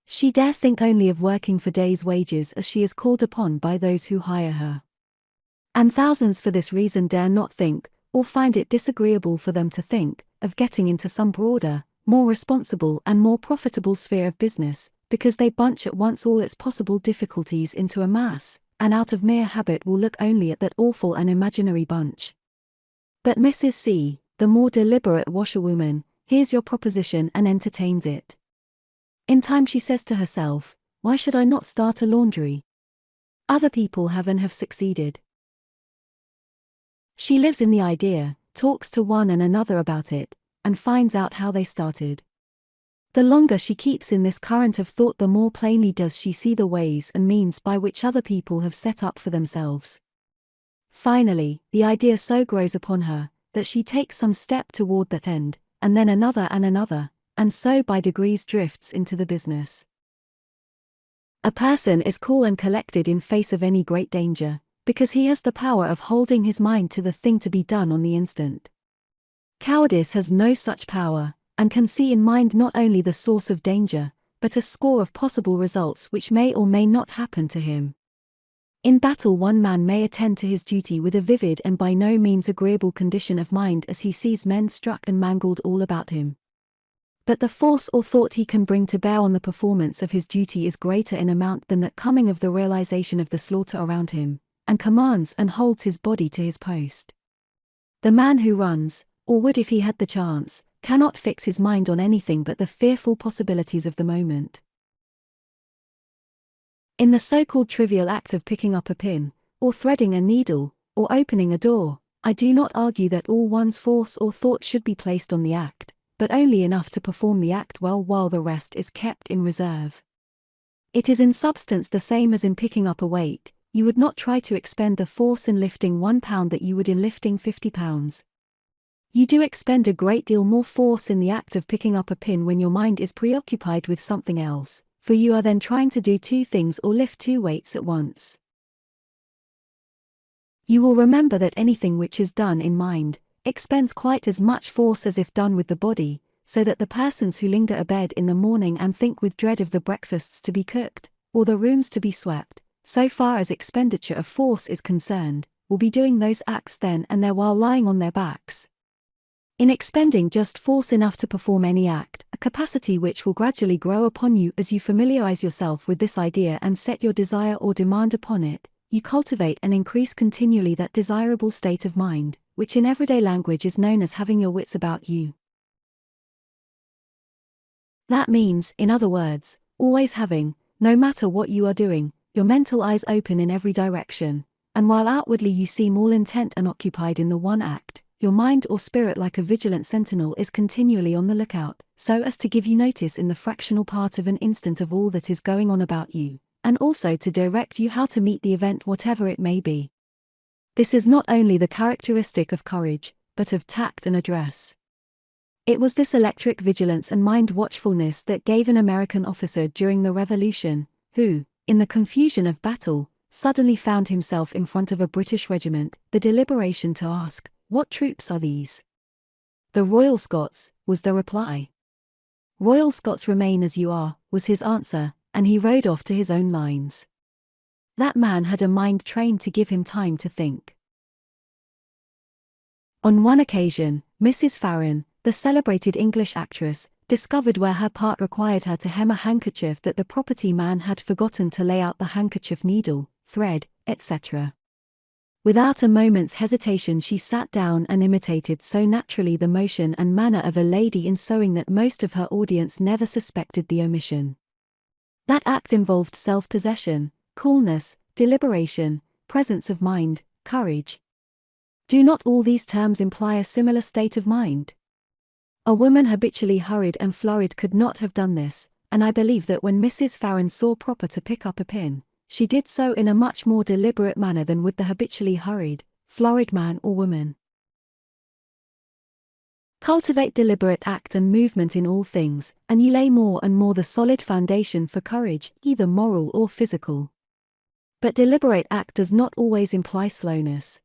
She dare think only of working for day's wages as she is called upon by those who hire her. And thousands for this reason dare not think, or find it disagreeable for them to think, of getting into some broader, more responsible and more profitable sphere of business, because they bunch at once all its possible difficulties into a mass, and out of mere habit will look only at that awful and imaginary bunch. But Mrs. C, the more deliberate washerwoman, hears your proposition and entertains it. In time she says to herself, "Why should I not start a laundry? Other people have and have succeeded." She lives in the idea, talks to one and another about it, and finds out how they started. The longer she keeps in this current of thought, the more plainly does she see the ways and means by which other people have set up for themselves. Finally, the idea so grows upon her, that she takes some step toward that end, and then another, and so by degrees drifts into the business. A person is cool and collected in face of any great danger, because he has the power of holding his mind to the thing to be done on the instant. Cowardice has no such power, and can see in mind not only the source of danger, but a score of possible results which may or may not happen to him. In battle one man may attend to his duty with a vivid and by no means agreeable condition of mind as he sees men struck and mangled all about him. But the force or thought he can bring to bear on the performance of his duty is greater in amount than that coming of the realization of the slaughter around him, and commands and holds his body to his post. The man who runs, or would if he had the chance, cannot fix his mind on anything but the fearful possibilities of the moment. In the so-called trivial act of picking up a pin, or threading a needle, or opening a door, I do not argue that all one's force or thought should be placed on the act, but only enough to perform the act well while the rest is kept in reserve. It is in substance the same as in picking up a weight. You would not try to expend the force in lifting 1 pound that you would in lifting 50 pounds. You do expend a great deal more force in the act of picking up a pin when your mind is preoccupied with something else, for you are then trying to do 2 things or lift 2 weights at once. You will remember that anything which is done in mind expends quite as much force as if done with the body, so that the persons who linger abed in the morning and think with dread of the breakfasts to be cooked, or the rooms to be swept, so far as expenditure of force is concerned, will be doing those acts then and there while lying on their backs. In expending just force enough to perform any act, a capacity which will gradually grow upon you as you familiarize yourself with this idea and set your desire or demand upon it, you cultivate and increase continually that desirable state of mind, which in everyday language is known as having your wits about you. That means, in other words, always having, no matter what you are doing, your mental eyes open in every direction, and while outwardly you seem all intent and occupied in the one act, your mind or spirit like a vigilant sentinel is continually on the lookout, so as to give you notice in the fractional part of an instant of all that is going on about you, and also to direct you how to meet the event whatever it may be. This is not only the characteristic of courage, but of tact and address. It was this electric vigilance and mind watchfulness that gave an American officer during the Revolution, who, in the confusion of battle, suddenly found himself in front of a British regiment, the deliberation to ask, "What troops are these?" "The Royal Scots," was the reply. "Royal Scots, remain as you are," was his answer, and he rode off to his own lines. That man had a mind trained to give him time to think. On one occasion, Mrs. Farren, the celebrated English actress, discovered where her part required her to hem a handkerchief that the property man had forgotten to lay out the handkerchief needle, thread, etc. Without a moment's hesitation she sat down and imitated so naturally the motion and manner of a lady in sewing that most of her audience never suspected the omission. That act involved self-possession, coolness, deliberation, presence of mind, courage. Do not all these terms imply a similar state of mind? A woman habitually hurried and flurried could not have done this, and I believe that when Mrs. Farren saw proper to pick up a pin, she did so in a much more deliberate manner than would the habitually hurried, flurried man or woman. Cultivate deliberate act and movement in all things, and you lay more and more the solid foundation for courage, either moral or physical. But deliberate act does not always imply slowness.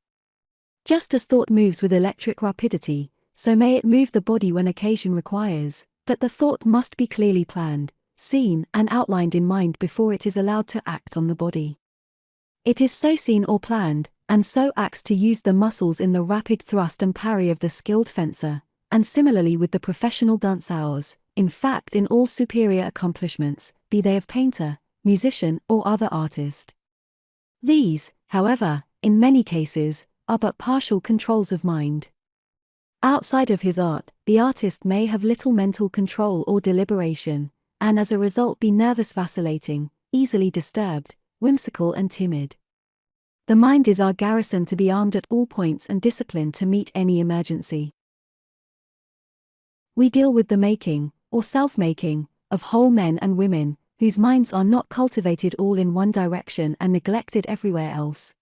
Just as thought moves with electric rapidity, so may it move the body when occasion requires, but the thought must be clearly planned, seen and outlined in mind before it is allowed to act on the body. It is so seen or planned, and so acts to use the muscles in the rapid thrust and parry of the skilled fencer, and similarly with the professional danseurs, in fact in all superior accomplishments, be they of painter, musician or other artist. These, however, in many cases, are but partial controls of mind. Outside of his art, the artist may have little mental control or deliberation, and as a result be nervous, vacillating, easily disturbed, whimsical and timid. The mind is our garrison to be armed at all points and disciplined to meet any emergency. We deal with the making, or self-making, of whole men and women, whose minds are not cultivated all in one direction and neglected everywhere else.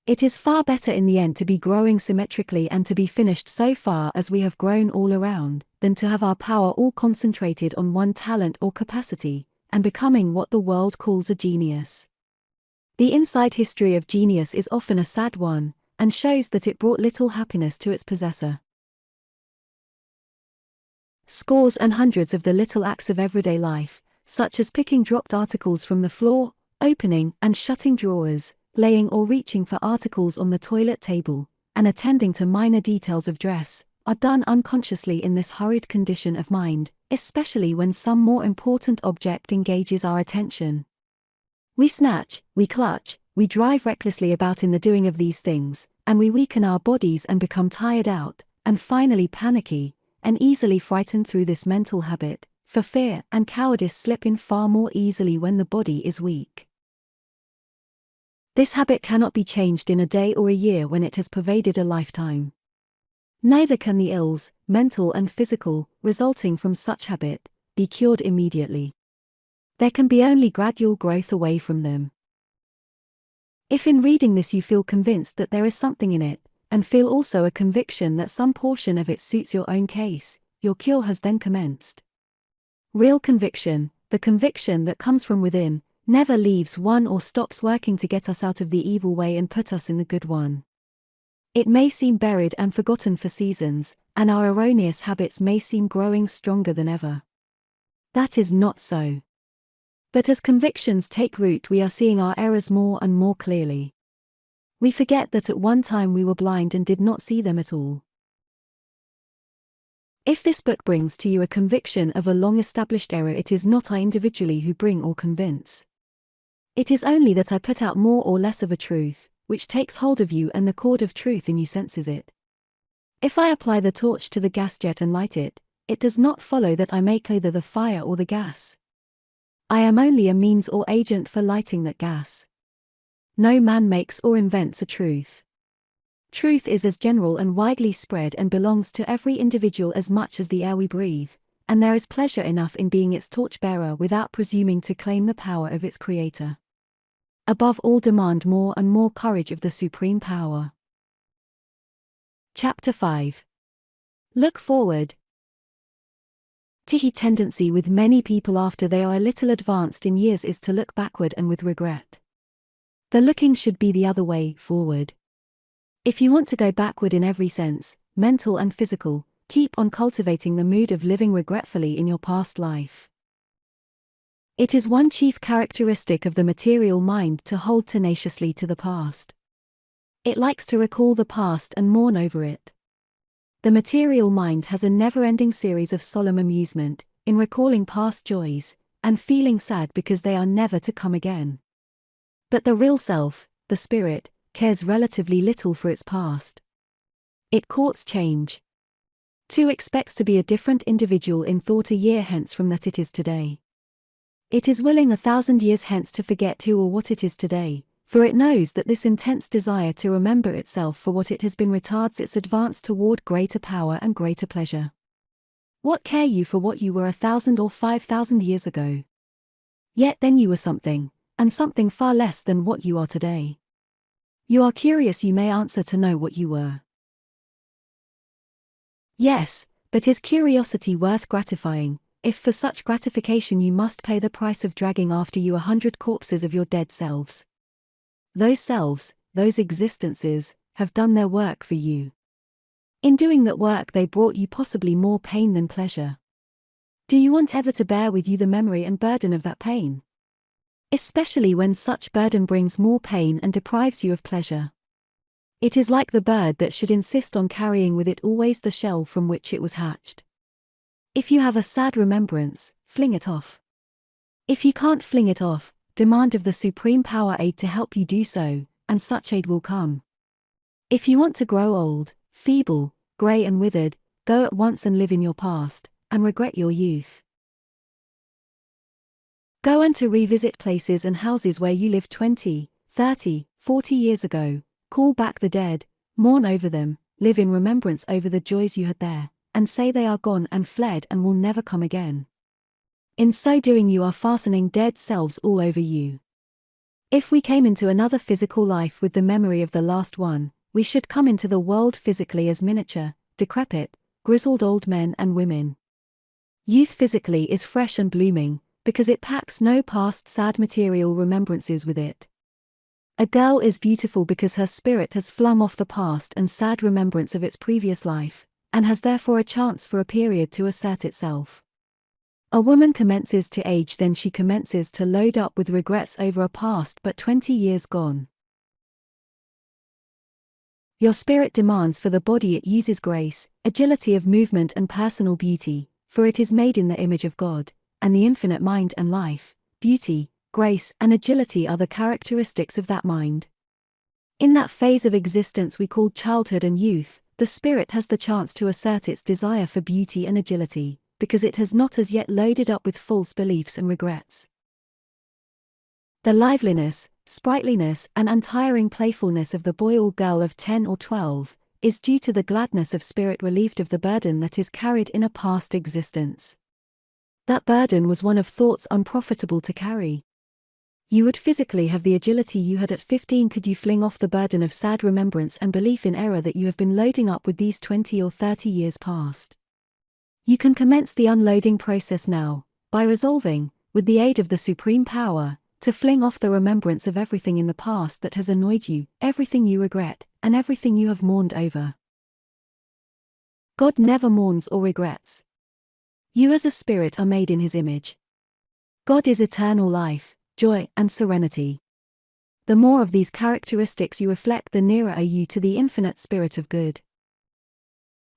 It is far better in the end to be growing symmetrically and to be finished so far as we have grown all around, than to have our power all concentrated on one talent or capacity, and becoming what the world calls a genius. The inside history of genius is often a sad one, and shows that it brought little happiness to its possessor. Scores and hundreds of the little acts of everyday life, such as picking dropped articles from the floor, opening and shutting drawers, laying or reaching for articles on the toilet table, and attending to minor details of dress, are done unconsciously in this hurried condition of mind, especially when some more important object engages our attention. We snatch, we clutch, we drive recklessly about in the doing of these things, and we weaken our bodies and become tired out, and finally panicky, and easily frightened through this mental habit, for fear and cowardice slip in far more easily when the body is weak. This habit cannot be changed in a day or a year when it has pervaded a lifetime. Neither can the ills, mental and physical, resulting from such habit, be cured immediately. There can be only gradual growth away from them. If in reading this you feel convinced that there is something in it, and feel also a conviction that some portion of it suits your own case, your cure has then commenced. Real conviction, the conviction that comes from within, never leaves one or stops working to get us out of the evil way and put us in the good one. It may seem buried and forgotten for seasons, and our erroneous habits may seem growing stronger than ever. That is not so. But as convictions take root we are seeing our errors more and more clearly. We forget that at one time we were blind and did not see them at all. If this book brings to you a conviction of a long-established error, it is not I individually who bring or convince. It is only that I put out more or less of a truth, which takes hold of you and the cord of truth in you senses it. If I apply the torch to the gas jet and light it, it does not follow that I make either the fire or the gas. I am only a means or agent for lighting that gas. No man makes or invents a truth. Truth is as general and widely spread and belongs to every individual as much as the air we breathe, and there is pleasure enough in being its torchbearer without presuming to claim the power of its creator. Above all, demand more and more courage of the supreme power. Chapter 5. Look forward. The tendency with many people after they are a little advanced in years is to look backward and with regret. The looking should be the other way, forward. If you want to go backward in every sense, mental and physical, keep on cultivating the mood of living regretfully in your past life. It is one chief characteristic of the material mind to hold tenaciously to the past. It likes to recall the past and mourn over it. The material mind has a never-ending series of solemn amusement in recalling past joys, and feeling sad because they are never to come again. But the real self, the spirit, cares relatively little for its past. It courts change. Too expects to be a different individual in thought a year hence from that it is today. It is willing 1,000 years hence to forget who or what it is today, for it knows that this intense desire to remember itself for what it has been retards its advance toward greater power and greater pleasure. What care you for what you were 1,000 or 5,000 years ago? Yet then you were something, and something far less than what you are today. You are curious, you may answer, to know what you were. Yes, but is curiosity worth gratifying, if for such gratification you must pay the price of dragging after you 100 corpses of your dead selves? Those selves, those existences, have done their work for you. In doing that work they brought you possibly more pain than pleasure. Do you want ever to bear with you the memory and burden of that pain? Especially when such burden brings more pain and deprives you of pleasure. It is like the bird that should insist on carrying with it always the shell from which it was hatched. If you have a sad remembrance, fling it off. If you can't fling it off, demand of the supreme power aid to help you do so, and such aid will come. If you want to grow old, feeble, grey and withered, go at once and live in your past, and regret your youth. Go and to revisit places and houses where you lived 20, 30, 40 years ago, call back the dead, mourn over them, live in remembrance over the joys you had there, and say they are gone and fled and will never come again. In so doing you are fastening dead selves all over you. If we came into another physical life with the memory of the last one, we should come into the world physically as miniature, decrepit, grizzled old men and women. Youth physically is fresh and blooming, because it packs no past sad material remembrances with it. A girl is beautiful because her spirit has flung off the past and sad remembrance of its previous life, and has therefore a chance for a period to assert itself. A woman commences to age, then she commences to load up with regrets over a past but 20 years gone. Your spirit demands for the body it uses grace, agility of movement and personal beauty, for it is made in the image of God, and the infinite mind and life, beauty, grace and agility are the characteristics of that mind. In that phase of existence we call childhood and youth, the spirit has the chance to assert its desire for beauty and agility, because it has not as yet loaded up with false beliefs and regrets. The liveliness, sprightliness and untiring playfulness of the boy or girl of 10 or 12 is due to the gladness of spirit relieved of the burden that is carried in a past existence. That burden was one of thoughts unprofitable to carry. You would physically have the agility you had at 15 could you fling off the burden of sad remembrance and belief in error that you have been loading up with these 20 or 30 years past. You can commence the unloading process now, by resolving, with the aid of the supreme power, to fling off the remembrance of everything in the past that has annoyed you, everything you regret, and everything you have mourned over. God never mourns or regrets. You as a spirit are made in His image. God is eternal life, joy and serenity. The more of these characteristics you reflect, the nearer are you to the infinite spirit of good.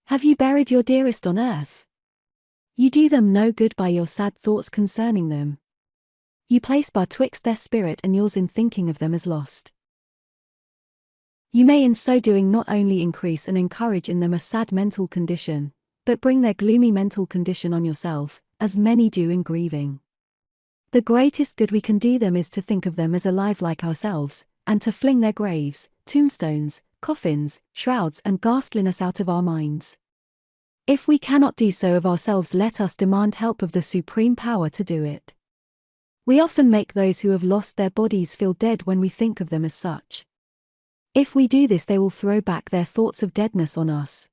Have you buried your dearest on earth? You do them no good by your sad thoughts concerning them. You place bar twixt their spirit and yours in thinking of them as lost. You may in so doing not only increase and encourage in them a sad mental condition, but bring their gloomy mental condition on yourself, as many do in grieving. The greatest good we can do them is to think of them as alive like ourselves, and to fling their graves, tombstones, coffins, shrouds and ghastliness out of our minds. If we cannot do so of ourselves, let us demand help of the supreme power to do it. We often make those who have lost their bodies feel dead when we think of them as such. If we do this, they will throw back their thoughts of deadness on us.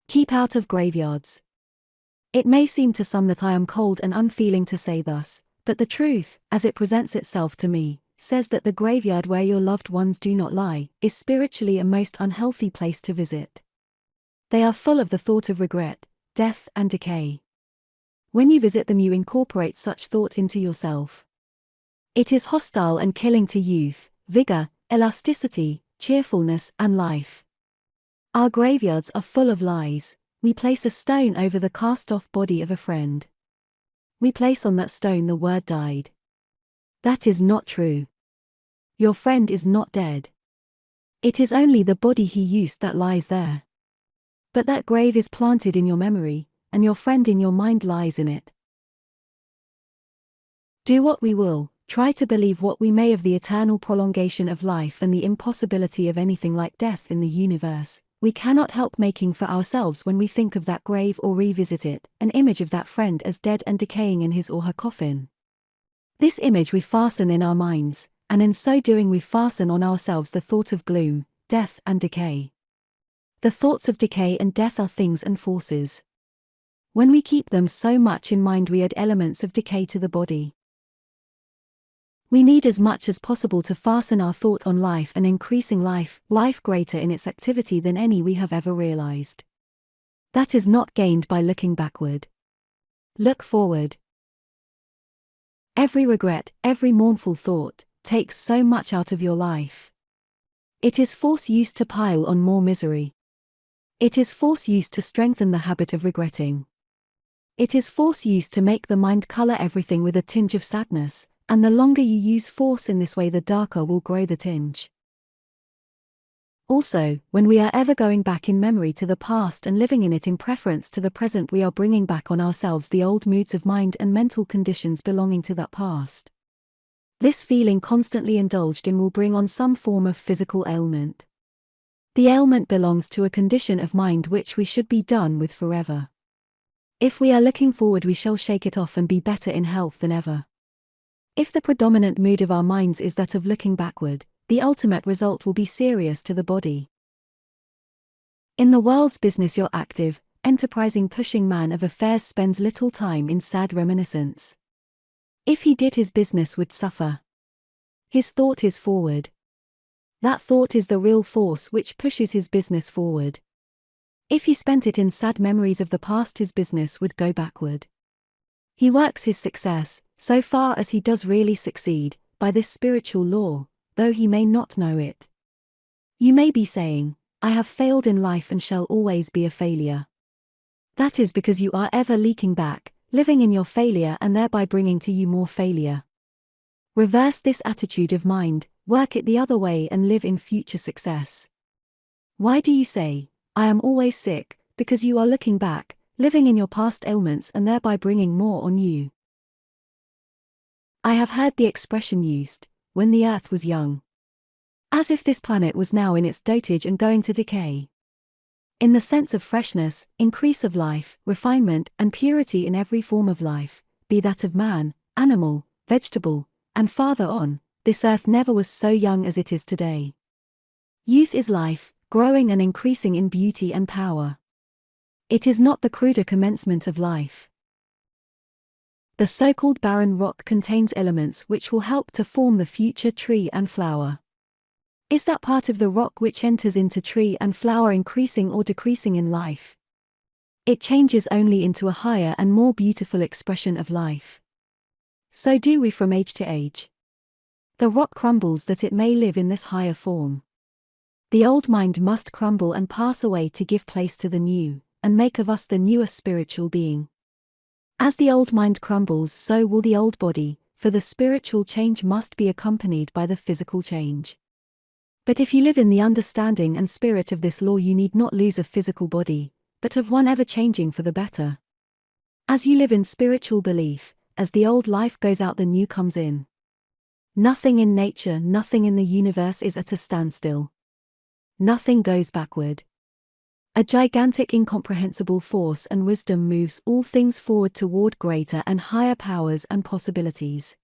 Keep out of graveyards. It may seem to some that I am cold and unfeeling to say thus, but the truth, as it presents itself to me, says that the graveyard where your loved ones do not lie, is spiritually a most unhealthy place to visit. They are full of the thought of regret, death and decay. When you visit them, you incorporate such thought into yourself. It is hostile and killing to youth, vigor, elasticity, cheerfulness and life. Our graveyards are full of lies. We place a stone over the cast-off body of a friend. We place on that stone the word died. That is not true. Your friend is not dead. It is only the body he used that lies there. But that grave is planted in your memory, and your friend in your mind lies in it. Do what we will, try to believe what we may of the eternal prolongation of life and the impossibility of anything like death in the universe, we cannot help making for ourselves, when we think of that grave or revisit it, an image of that friend as dead and decaying in his or her coffin. This image we fasten in our minds, and in so doing we fasten on ourselves the thought of gloom, death and decay. The thoughts of decay and death are things and forces. When we keep them so much in mind, we add elements of decay to the body. We need as much as possible to fasten our thought on life and increasing life, life greater in its activity than any we have ever realized. That is not gained by looking backward. Look forward. Every regret, every mournful thought, takes so much out of your life. It is force used to pile on more misery. It is force used to strengthen the habit of regretting. It is force used to make the mind color everything with a tinge of sadness, and the longer you use force in this way, the darker will grow the tinge. Also, when we are ever going back in memory to the past and living in it in preference to the present, we are bringing back on ourselves the old moods of mind and mental conditions belonging to that past. This feeling constantly indulged in will bring on some form of physical ailment. The ailment belongs to a condition of mind which we should be done with forever. If we are looking forward, we shall shake it off and be better in health than ever. If the predominant mood of our minds is that of looking backward, the ultimate result will be serious to the body. In the world's business, your active, enterprising, pushing man of affairs spends little time in sad reminiscence. If he did, his business would suffer. His thought is forward. That thought is the real force which pushes his business forward. If he spent it in sad memories of the past, his business would go backward. He works his success, so far as he does really succeed, by this spiritual law, though he may not know it. You may be saying, I have failed in life and shall always be a failure. That is because you are ever leaking back, living in your failure and thereby bringing to you more failure. Reverse this attitude of mind, work it the other way and live in future success. Why do you say, I am always sick? Because you are looking back, living in your past ailments and thereby bringing more on you. I have heard the expression used, when the earth was young. As if this planet was now in its dotage and going to decay. In the sense of freshness, increase of life, refinement and purity in every form of life, be that of man, animal, vegetable, and farther on, this earth never was so young as it is today. Youth is life, growing and increasing in beauty and power. It is not the cruder commencement of life. The so-called barren rock contains elements which will help to form the future tree and flower. Is that part of the rock which enters into tree and flower increasing or decreasing in life? It changes only into a higher and more beautiful expression of life. So do we from age to age. The rock crumbles that it may live in this higher form. The old mind must crumble and pass away to give place to the new, and make of us the newer spiritual being. As the old mind crumbles, so will the old body, for the spiritual change must be accompanied by the physical change. But if you live in the understanding and spirit of this law, you need not lose a physical body, but of one ever changing for the better. As you live in spiritual belief, as the old life goes out, the new comes in. Nothing in nature, nothing in the universe is at a standstill. Nothing goes backward. A gigantic incomprehensible force and wisdom moves all things forward toward greater and higher powers and possibilities.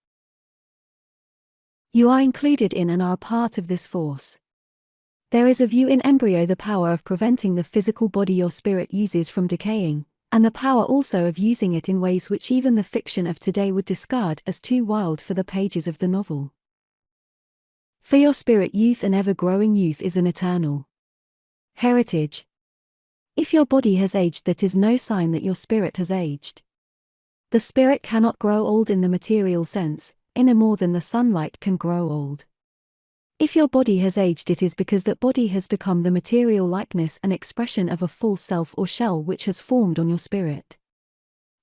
You are included in and are a part of this force. There is of you in embryo the power of preventing the physical body your spirit uses from decaying, and the power also of using it in ways which even the fiction of today would discard as too wild for the pages of the novel. For your spirit youth and ever-growing youth is an eternal heritage. If your body has aged, that is no sign that your spirit has aged. The spirit cannot grow old in the material sense, any more than the sunlight can grow old. If your body has aged, it is because that body has become the material likeness and expression of a false self or shell which has formed on your spirit.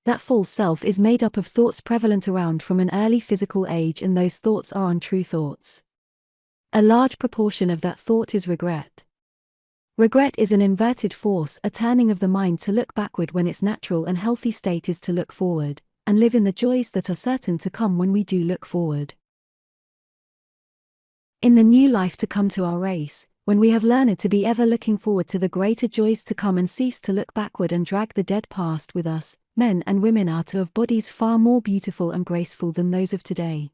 That false self is made up of thoughts prevalent around from an early physical age, and those thoughts are untrue thoughts. A large proportion of that thought is regret. Regret is an inverted force, a turning of the mind to look backward when its natural and healthy state is to look forward, and live in the joys that are certain to come when we do look forward. In the new life to come to our race, when we have learned to be ever looking forward to the greater joys to come and cease to look backward and drag the dead past with us, men and women are to have bodies far more beautiful and graceful than those of today.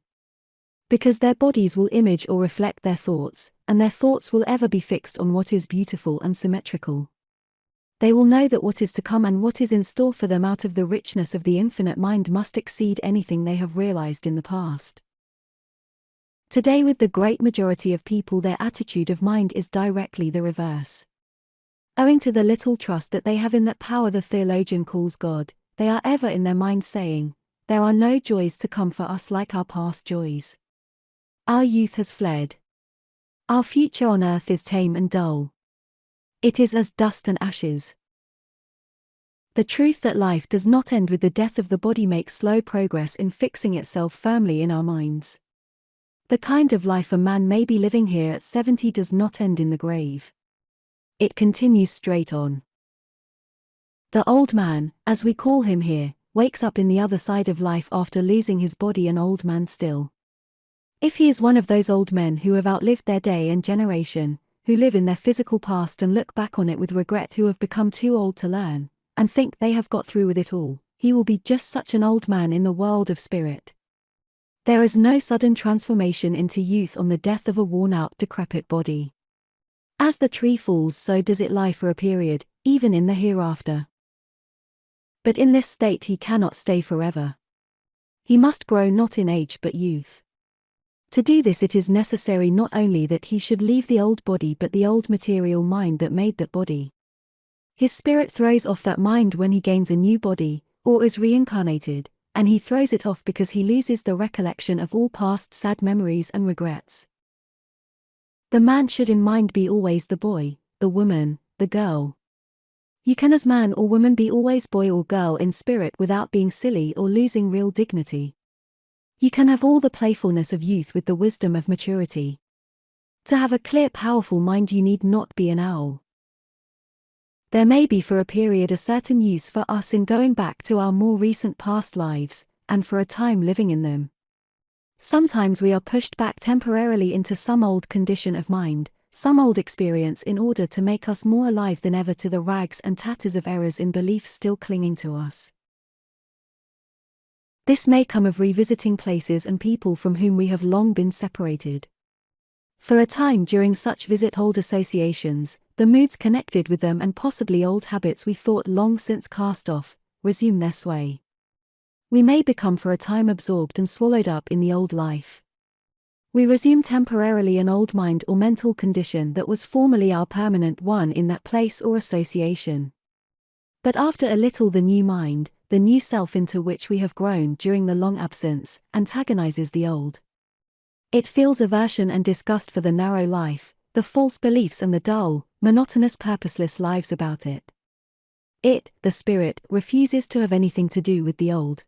Because their bodies will image or reflect their thoughts, and their thoughts will ever be fixed on what is beautiful and symmetrical. They will know that what is to come and what is in store for them out of the richness of the infinite mind must exceed anything they have realized in the past. Today, with the great majority of people, their attitude of mind is directly the reverse. Owing to the little trust that they have in that power the theologian calls God, they are ever in their mind saying, "There are no joys to come for us like our past joys. Our youth has fled. Our future on earth is tame and dull. It is as dust and ashes." The truth that life does not end with the death of the body makes slow progress in fixing itself firmly in our minds. The kind of life a man may be living here at 70 does not end in the grave. It continues straight on. The old man, as we call him here, wakes up in the other side of life after losing his body, an old man still. If he is one of those old men who have outlived their day and generation, who live in their physical past and look back on it with regret, who have become too old to learn, and think they have got through with it all, he will be just such an old man in the world of spirit. There is no sudden transformation into youth on the death of a worn-out, decrepit body. As the tree falls, so does it lie for a period, even in the hereafter. But in this state he cannot stay forever. He must grow not in age but youth. To do this, it is necessary not only that he should leave the old body but the old material mind that made that body. His spirit throws off that mind when he gains a new body, or is reincarnated, and he throws it off because he loses the recollection of all past sad memories and regrets. The man should in mind be always the boy, the woman, the girl. You can as man or woman be always boy or girl in spirit without being silly or losing real dignity. You can have all the playfulness of youth with the wisdom of maturity. To have a clear, powerful mind you need not be an owl. There may be for a period a certain use for us in going back to our more recent past lives, and for a time living in them. Sometimes we are pushed back temporarily into some old condition of mind, some old experience, in order to make us more alive than ever to the rags and tatters of errors in beliefs still clinging to us. This may come of revisiting places and people from whom we have long been separated. For a time during such visit old associations, the moods connected with them and possibly old habits we thought long since cast off, resume their sway. We may become for a time absorbed and swallowed up in the old life. We resume temporarily an old mind or mental condition that was formerly our permanent one in that place or association. But after a little the new mind, the new self into which we have grown during the long absence, antagonizes the old. It feels aversion and disgust for the narrow life, the false beliefs and the dull, monotonous purposeless lives about it. It, the spirit, refuses to have anything to do with the old.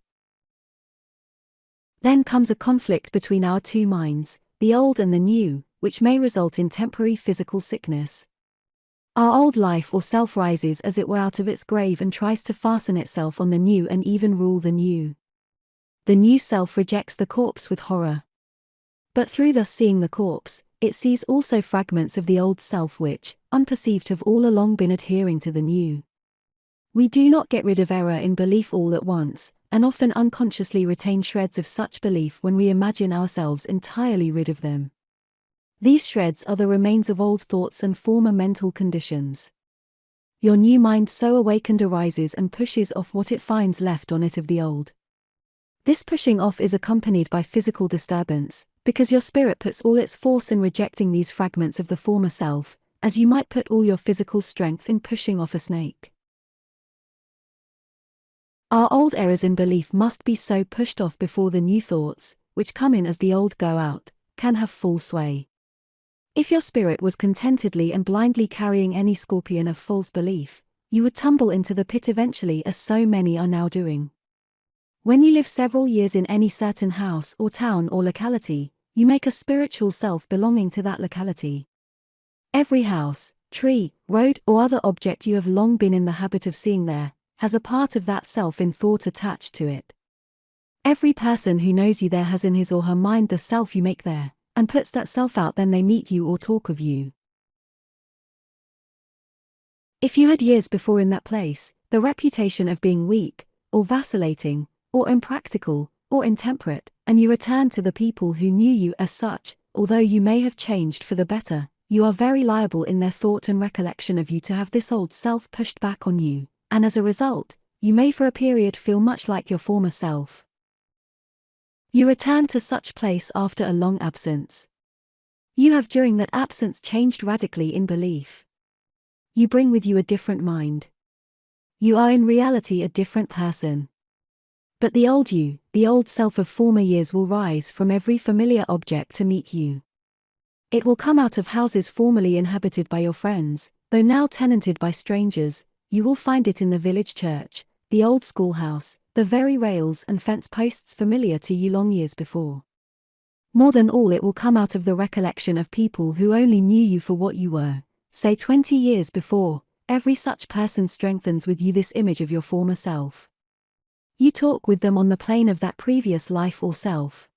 Then comes a conflict between our two minds, the old and the new, which may result in temporary physical sickness. Our old life or self rises as it were out of its grave and tries to fasten itself on the new and even rule the new. The new self rejects the corpse with horror. But through thus seeing the corpse, it sees also fragments of the old self which, unperceived, have all along been adhering to the new. We do not get rid of error in belief all at once, and often unconsciously retain shreds of such belief when we imagine ourselves entirely rid of them. These shreds are the remains of old thoughts and former mental conditions. Your new mind so awakened arises and pushes off what it finds left on it of the old. This pushing off is accompanied by physical disturbance, because your spirit puts all its force in rejecting these fragments of the former self, as you might put all your physical strength in pushing off a snake. Our old errors in belief must be so pushed off before the new thoughts, which come in as the old go out, can have full sway. If your spirit was contentedly and blindly carrying any scorpion of false belief, you would tumble into the pit eventually, as so many are now doing. When you live several years in any certain house or town or locality, you make a spiritual self belonging to that locality. Every house, tree, road or other object you have long been in the habit of seeing there, has a part of that self in thought attached to it. Every person who knows you there has in his or her mind the self you make there, and puts that self out then they meet you or talk of you. If you had years before in that place, the reputation of being weak, or vacillating, or impractical, or intemperate, and you return to the people who knew you as such, although you may have changed for the better, you are very liable in their thought and recollection of you to have this old self pushed back on you, and as a result, you may for a period feel much like your former self. You return to such place after a long absence. You have during that absence changed radically in belief. You bring with you a different mind. You are in reality a different person. But the old you, the old self of former years will rise from every familiar object to meet you. It will come out of houses formerly inhabited by your friends, though now tenanted by strangers. You will find it in the village church, the old schoolhouse, the very rails and fence posts familiar to you long years before. More than all, it will come out of the recollection of people who only knew you for what you were, say 20 years before. Every such person strengthens with you this image of your former self. You talk with them on the plane of that previous life or self.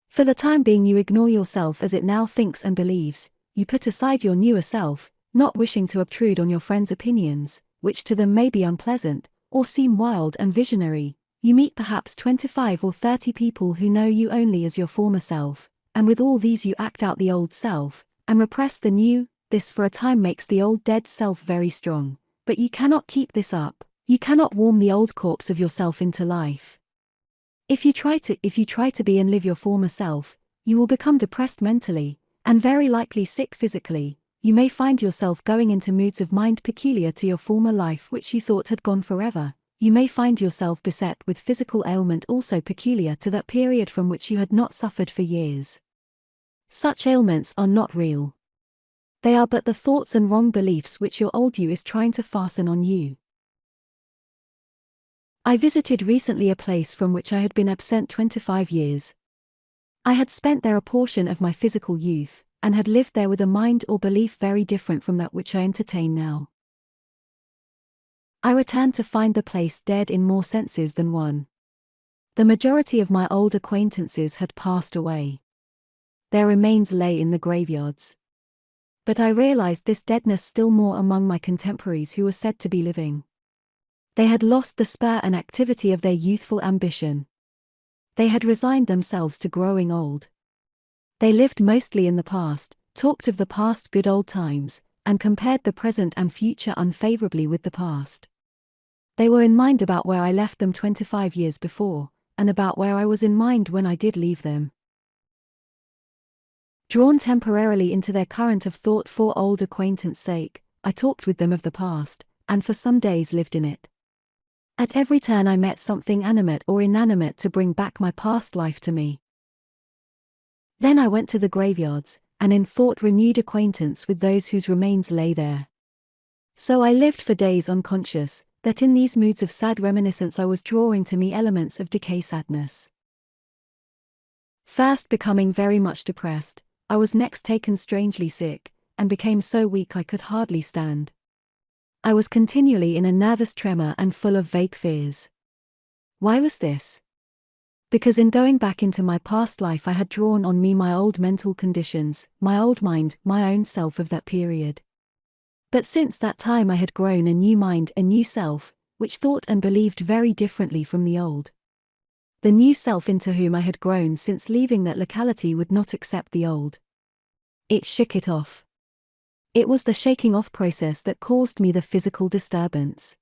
For the time being you ignore yourself as it now thinks and believes, you put aside your newer self, not wishing to obtrude on your friends' opinions, which to them may be unpleasant, or seem wild and visionary. You meet perhaps 25 or 30 people who know you only as your former self, and with all these you act out the old self, and repress the new. This for a time makes the old dead self very strong, but you cannot keep this up, you cannot warm the old corpse of yourself into life. If you try to be and live your former self, you will become depressed mentally, and very likely sick physically. You may find yourself going into moods of mind peculiar to your former life which you thought had gone forever. You may find yourself beset with physical ailment also peculiar to that period from which you had not suffered for years. Such ailments are not real. They are but the thoughts and wrong beliefs which your old you is trying to fasten on you. I visited recently a place from which I had been absent 25 years. I had spent there a portion of my physical youth, and had lived there with a mind or belief very different from that which I entertain now. I returned to find the place dead in more senses than one. The majority of my old acquaintances had passed away. Their remains lay in the graveyards. But I realized this deadness still more among my contemporaries who were said to be living. They had lost the spur and activity of their youthful ambition. They had resigned themselves to growing old. They lived mostly in the past, talked of the past good old times, and compared the present and future unfavorably with the past. They were in mind about where I left them 25 years before, and about where I was in mind when I did leave them. Drawn temporarily into their current of thought for old acquaintance' sake, I talked with them of the past, and for some days lived in it. At every turn I met something animate or inanimate to bring back my past life to me. Then I went to the graveyards, and in thought renewed acquaintance with those whose remains lay there. So I lived for days unconscious, that in these moods of sad reminiscence I was drawing to me elements of decay sadness. First becoming very much depressed, I was next taken strangely sick, and became so weak I could hardly stand. I was continually in a nervous tremor and full of vague fears. Why was this? Because in going back into my past life I had drawn on me my old mental conditions, my old mind, my own self of that period. But since that time I had grown a new mind, a new self, which thought and believed very differently from the old. The new self into whom I had grown since leaving that locality would not accept the old. It shook it off. It was the shaking off process that caused me the physical disturbance.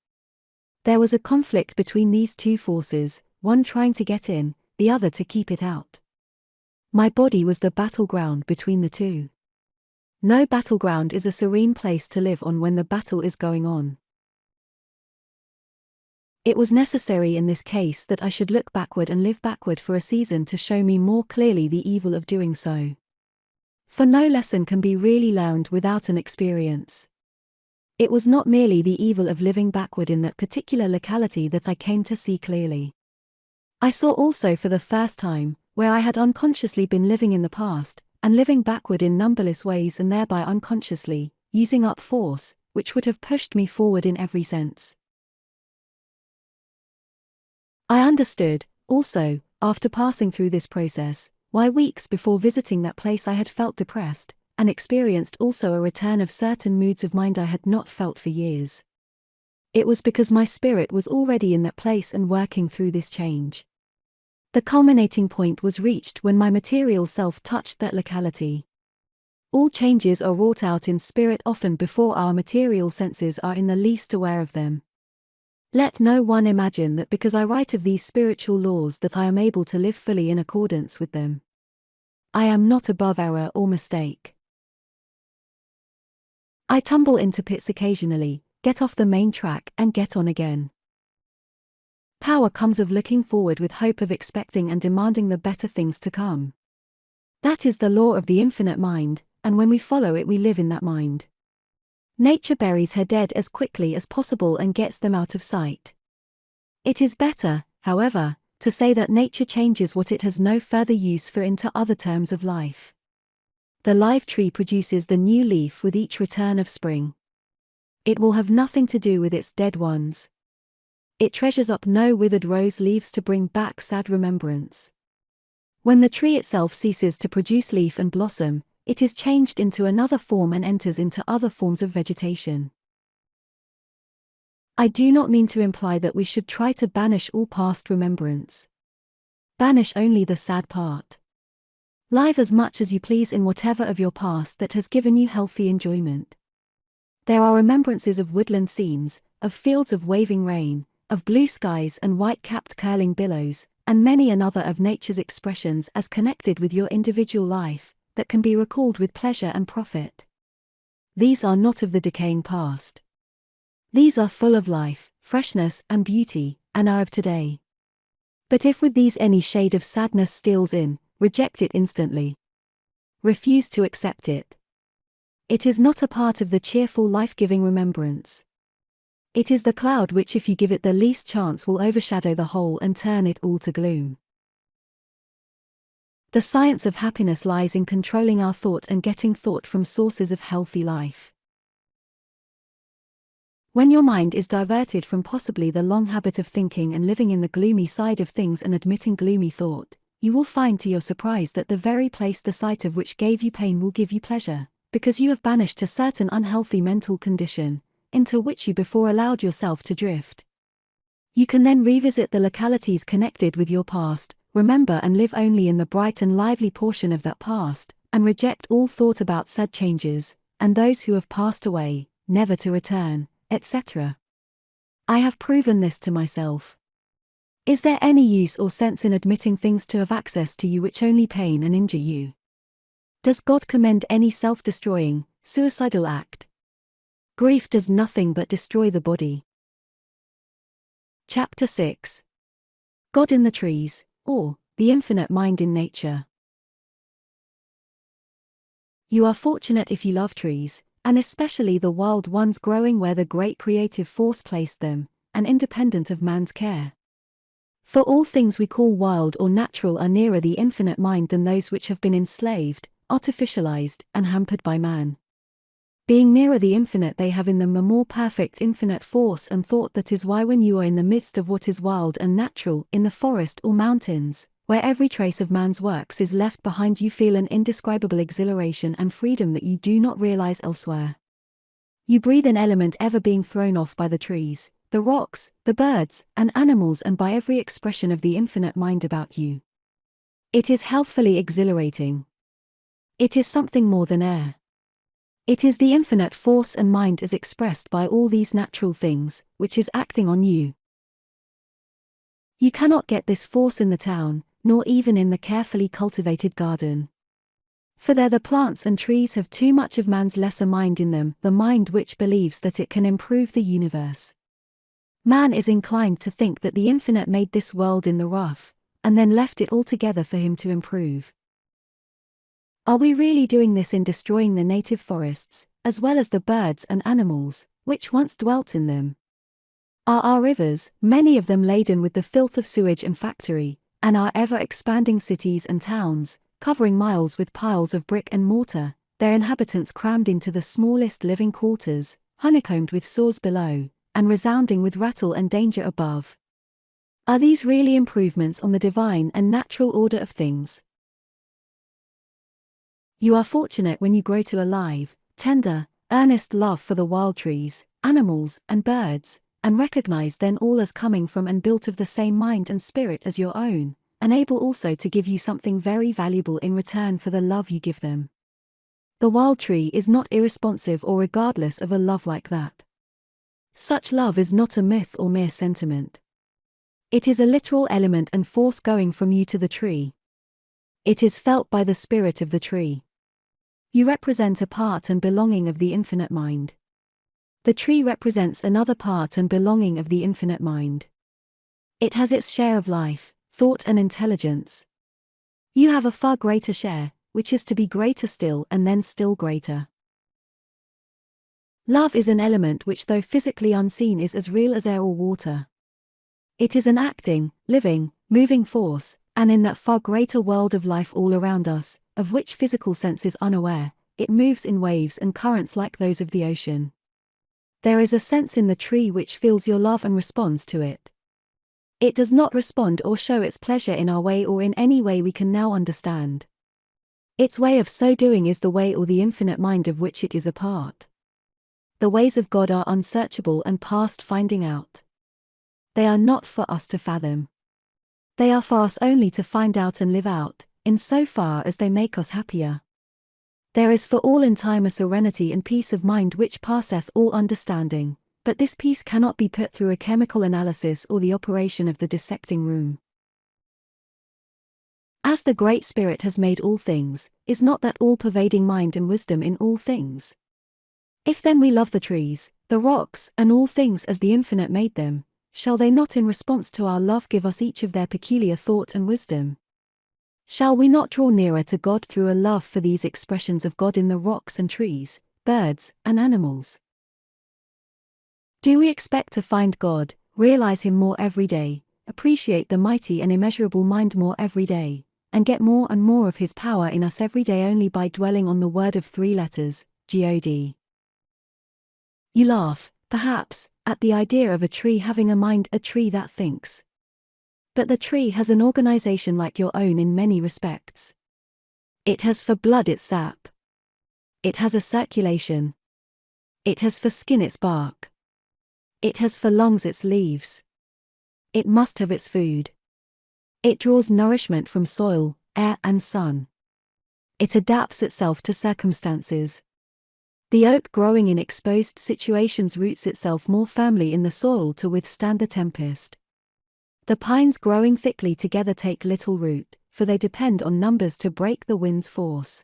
There was a conflict between these two forces, one trying to get in, the other to keep it out. My body was the battleground between the two. No battleground is a serene place to live on when the battle is going on. It was necessary in this case that I should look backward and live backward for a season to show me more clearly the evil of doing so. For no lesson can be really learned without an experience. It was not merely the evil of living backward in that particular locality that I came to see clearly. I saw also for the first time, where I had unconsciously been living in the past, and living backward in numberless ways and thereby unconsciously, using up force, which would have pushed me forward in every sense. I understood, also, after passing through this process, why weeks before visiting that place I had felt depressed, and experienced also a return of certain moods of mind I had not felt for years. It was because my spirit was already in that place and working through this change. The culminating point was reached when my material self touched that locality. All changes are wrought out in spirit often before our material senses are in the least aware of them. Let no one imagine that because I write of these spiritual laws that I am able to live fully in accordance with them. I am not above error or mistake. I tumble into pits occasionally, get off the main track and get on again. Power comes of looking forward with hope of expecting and demanding the better things to come. That is the law of the infinite mind, and when we follow it we live in that mind. Nature buries her dead as quickly as possible and gets them out of sight. It is better, however, to say that nature changes what it has no further use for into other terms of life. The live tree produces the new leaf with each return of spring. It will have nothing to do with its dead ones. It treasures up no withered rose leaves to bring back sad remembrance. When the tree itself ceases to produce leaf and blossom, it is changed into another form and enters into other forms of vegetation. I do not mean to imply that we should try to banish all past remembrance. Banish only the sad part. Live as much as you please in whatever of your past that has given you healthy enjoyment. There are remembrances of woodland scenes, of fields of waving rain, of blue skies and white-capped curling billows, and many another of nature's expressions as connected with your individual life, that can be recalled with pleasure and profit. These are not of the decaying past. These are full of life, freshness, and beauty, and are of today. But if with these any shade of sadness steals in, reject it instantly. Refuse to accept it. It is not a part of the cheerful life-giving remembrance. It is the cloud which if you give it the least chance will overshadow the whole and turn it all to gloom. The science of happiness lies in controlling our thought and getting thought from sources of healthy life. When your mind is diverted from possibly the long habit of thinking and living in the gloomy side of things and admitting gloomy thought, you will find to your surprise that the very place the sight of which gave you pain will give you pleasure, because you have banished a certain unhealthy mental condition, into which you before allowed yourself to drift. You can then revisit the localities connected with your past, remember and live only in the bright and lively portion of that past, and reject all thought about sad changes, and those who have passed away, never to return, etc. I have proven this to myself. Is there any use or sense in admitting things to have access to you which only pain and injure you? Does God commend any self-destroying, suicidal act? Grief does nothing but destroy the body. Chapter 6. God in the Trees, or the Infinite Mind in Nature. You are fortunate if you love trees, and especially the wild ones growing where the great creative force placed them, and independent of man's care. For all things we call wild or natural are nearer the infinite mind than those which have been enslaved, artificialized, and hampered by man. Being nearer the infinite, they have in them a more perfect infinite force and thought. That is why when you are in the midst of what is wild and natural, in the forest or mountains, where every trace of man's works is left behind, you feel an indescribable exhilaration and freedom that you do not realize elsewhere. You breathe an element ever being thrown off by the trees, the rocks, the birds, and animals, and by every expression of the infinite mind about you. It is healthfully exhilarating. It is something more than air. It is the infinite force and mind as expressed by all these natural things, which is acting on you. You cannot get this force in the town, nor even in the carefully cultivated garden. For there the plants and trees have too much of man's lesser mind in them, the mind which believes that it can improve the universe. Man is inclined to think that the infinite made this world in the rough, and then left it altogether for him to improve. Are we really doing this in destroying the native forests, as well as the birds and animals, which once dwelt in them? Are our rivers, many of them laden with the filth of sewage and factory, and our ever-expanding cities and towns, covering miles with piles of brick and mortar, their inhabitants crammed into the smallest living quarters, honeycombed with sores below, and resounding with rattle and danger above? Are these really improvements on the divine and natural order of things? You are fortunate when you grow to a live, tender, earnest love for the wild trees, animals, and birds, and recognize then all as coming from and built of the same mind and spirit as your own, and able also to give you something very valuable in return for the love you give them. The wild tree is not irresponsive or regardless of a love like that. Such love is not a myth or mere sentiment. It is a literal element and force going from you to the tree. It is felt by the spirit of the tree. You represent a part and belonging of the infinite mind. The tree represents another part and belonging of the infinite mind. It has its share of life, thought and intelligence. You have a far greater share, which is to be greater still and then still greater. Love is an element which, though physically unseen, is as real as air or water. It is an acting, living, moving force, and in that far greater world of life all around us, of which physical sense is unaware, it moves in waves and currents like those of the ocean. There is a sense in the tree which feels your love and responds to it. It does not respond or show its pleasure in our way or in any way we can now understand. Its way of so doing is the way or the infinite mind of which it is a part. The ways of God are unsearchable and past finding out. They are not for us to fathom. They are for us only to find out and live out, in so far as they make us happier. There is for all in time a serenity and peace of mind which passeth all understanding, but this peace cannot be put through a chemical analysis or the operation of the dissecting room. As the Great Spirit has made all things, is not that all-pervading mind and wisdom in all things? If then we love the trees, the rocks, and all things as the infinite made them, shall they not in response to our love give us each of their peculiar thought and wisdom? Shall we not draw nearer to God through a love for these expressions of God in the rocks and trees, birds, and animals? Do we expect to find God, realize Him more every day, appreciate the mighty and immeasurable mind more every day, and get more and more of His power in us every day only by dwelling on the word of 3 letters, God? You laugh, perhaps, at the idea of a tree having a mind, a tree that thinks. But the tree has an organization like your own in many respects. It has for blood its sap. It has a circulation. It has for skin its bark. It has for lungs its leaves. It must have its food. It draws nourishment from soil, air and sun. It adapts itself to circumstances. The oak growing in exposed situations roots itself more firmly in the soil to withstand the tempest. The pines growing thickly together take little root, for they depend on numbers to break the wind's force.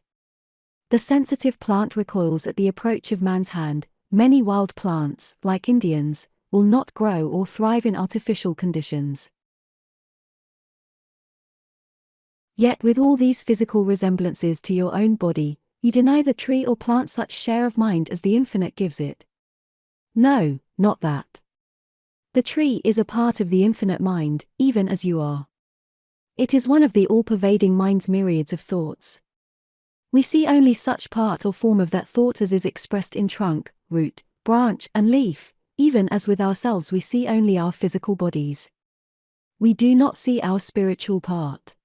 The sensitive plant recoils at the approach of man's hand. Many wild plants, like Indians, will not grow or thrive in artificial conditions. Yet with all these physical resemblances to your own body, you deny the tree or plant such share of mind as the infinite gives it. No, not that. The tree is a part of the infinite mind, even as you are. It is one of the all-pervading mind's myriads of thoughts. We see only such part or form of that thought as is expressed in trunk, root, branch, and leaf, even as with ourselves we see only our physical bodies. We do not see our spiritual part.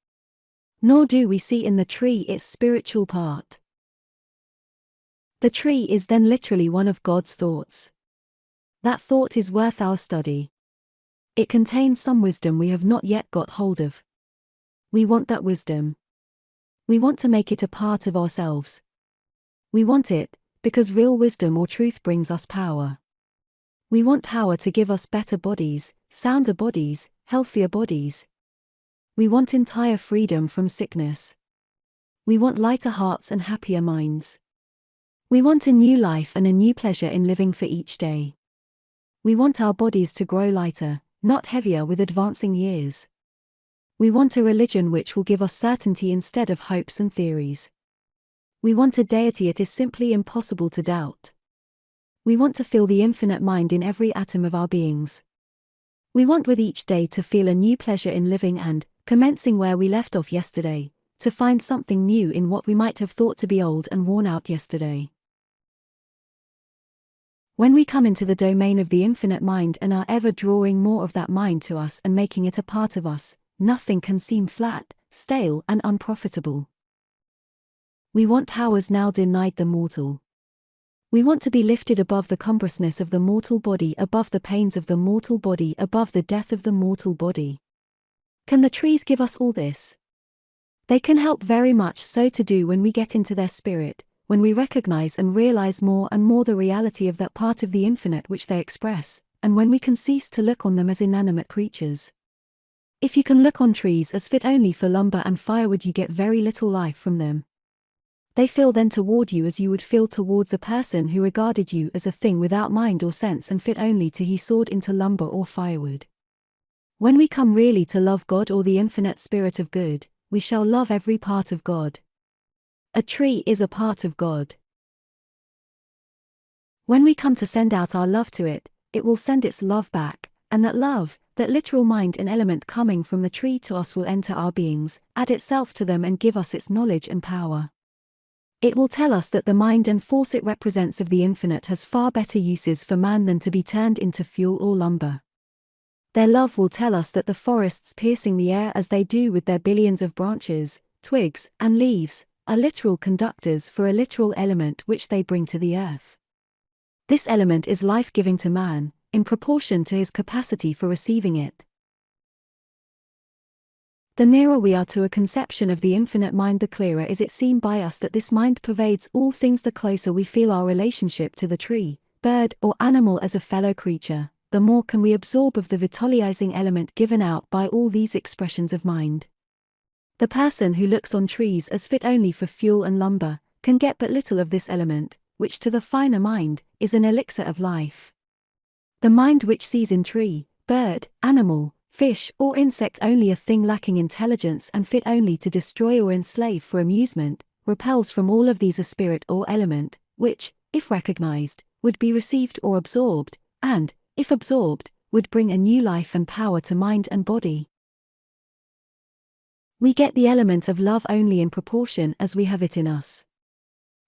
Nor do we see in the tree its spiritual part. The tree is then literally one of God's thoughts. That thought is worth our study. It contains some wisdom we have not yet got hold of. We want that wisdom. We want to make it a part of ourselves. We want it, because real wisdom or truth brings us power. We want power to give us better bodies, sounder bodies, healthier bodies. We want entire freedom from sickness. We want lighter hearts and happier minds. We want a new life and a new pleasure in living for each day. We want our bodies to grow lighter, not heavier with advancing years. We want a religion which will give us certainty instead of hopes and theories. We want a deity it is simply impossible to doubt. We want to feel the infinite mind in every atom of our beings. We want with each day to feel a new pleasure in living and, commencing where we left off yesterday, to find something new in what we might have thought to be old and worn out yesterday. When we come into the domain of the infinite mind and are ever drawing more of that mind to us and making it a part of us, nothing can seem flat, stale, and unprofitable. We want powers now denied the mortal. We want to be lifted above the cumbrousness of the mortal body, above the pains of the mortal body, above the death of the mortal body. Can the trees give us all this? They can help very much so to do when we get into their spirit, when we recognize and realize more and more the reality of that part of the infinite which they express, and when we can cease to look on them as inanimate creatures. If you can look on trees as fit only for lumber and firewood, you get very little life from them. They feel then toward you as you would feel towards a person who regarded you as a thing without mind or sense and fit only to he sawed into lumber or firewood. When we come really to love God or the infinite spirit of good, we shall love every part of God. A tree is a part of God. When we come to send out our love to it, it will send its love back, and that love, that literal mind and element coming from the tree to us will enter our beings, add itself to them and give us its knowledge and power. It will tell us that the mind and force it represents of the infinite has far better uses for man than to be turned into fuel or lumber. Their love will tell us that the forests piercing the air as they do with their billions of branches, twigs, and leaves, are literal conductors for a literal element which they bring to the earth. This element is life-giving to man, in proportion to his capacity for receiving it. The nearer we are to a conception of the infinite mind, the clearer is it seen by us that this mind pervades all things. The closer we feel our relationship to the tree, bird, or animal as a fellow creature, the more can we absorb of the vitalizing element given out by all these expressions of mind. The person who looks on trees as fit only for fuel and lumber, can get but little of this element, which to the finer mind, is an elixir of life. The mind which sees in tree, bird, animal, fish, or insect only a thing lacking intelligence and fit only to destroy or enslave for amusement, repels from all of these a spirit or element, which, if recognized, would be received or absorbed, and, if absorbed, would bring a new life and power to mind and body. We get the element of love only in proportion as we have it in us.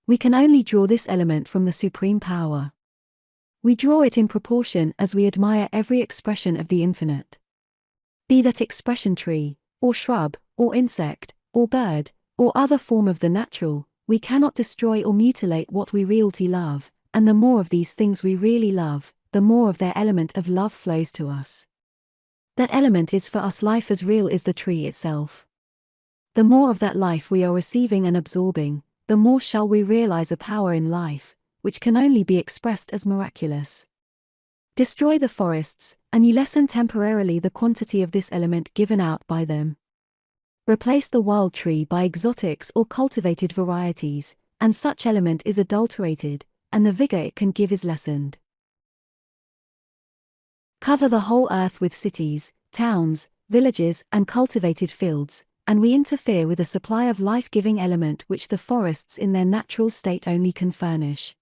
We can only draw this element from the supreme power. We draw it in proportion as we admire every expression of the infinite. Be that expression tree, or shrub, or insect, or bird, or other form of the natural, we cannot destroy or mutilate what we really love, and the more of these things we really love, the more of their element of love flows to us. That element is for us life as real as the tree itself. The more of that life we are receiving and absorbing, the more shall we realize a power in life, which can only be expressed as miraculous. Destroy the forests, and you lessen temporarily the quantity of this element given out by them. Replace the wild tree by exotics or cultivated varieties, and such element is adulterated, and the vigor it can give is lessened. Cover the whole earth with cities, towns, villages, and cultivated fields, and we interfere with a supply of life-giving element which the forests in their natural state only can furnish.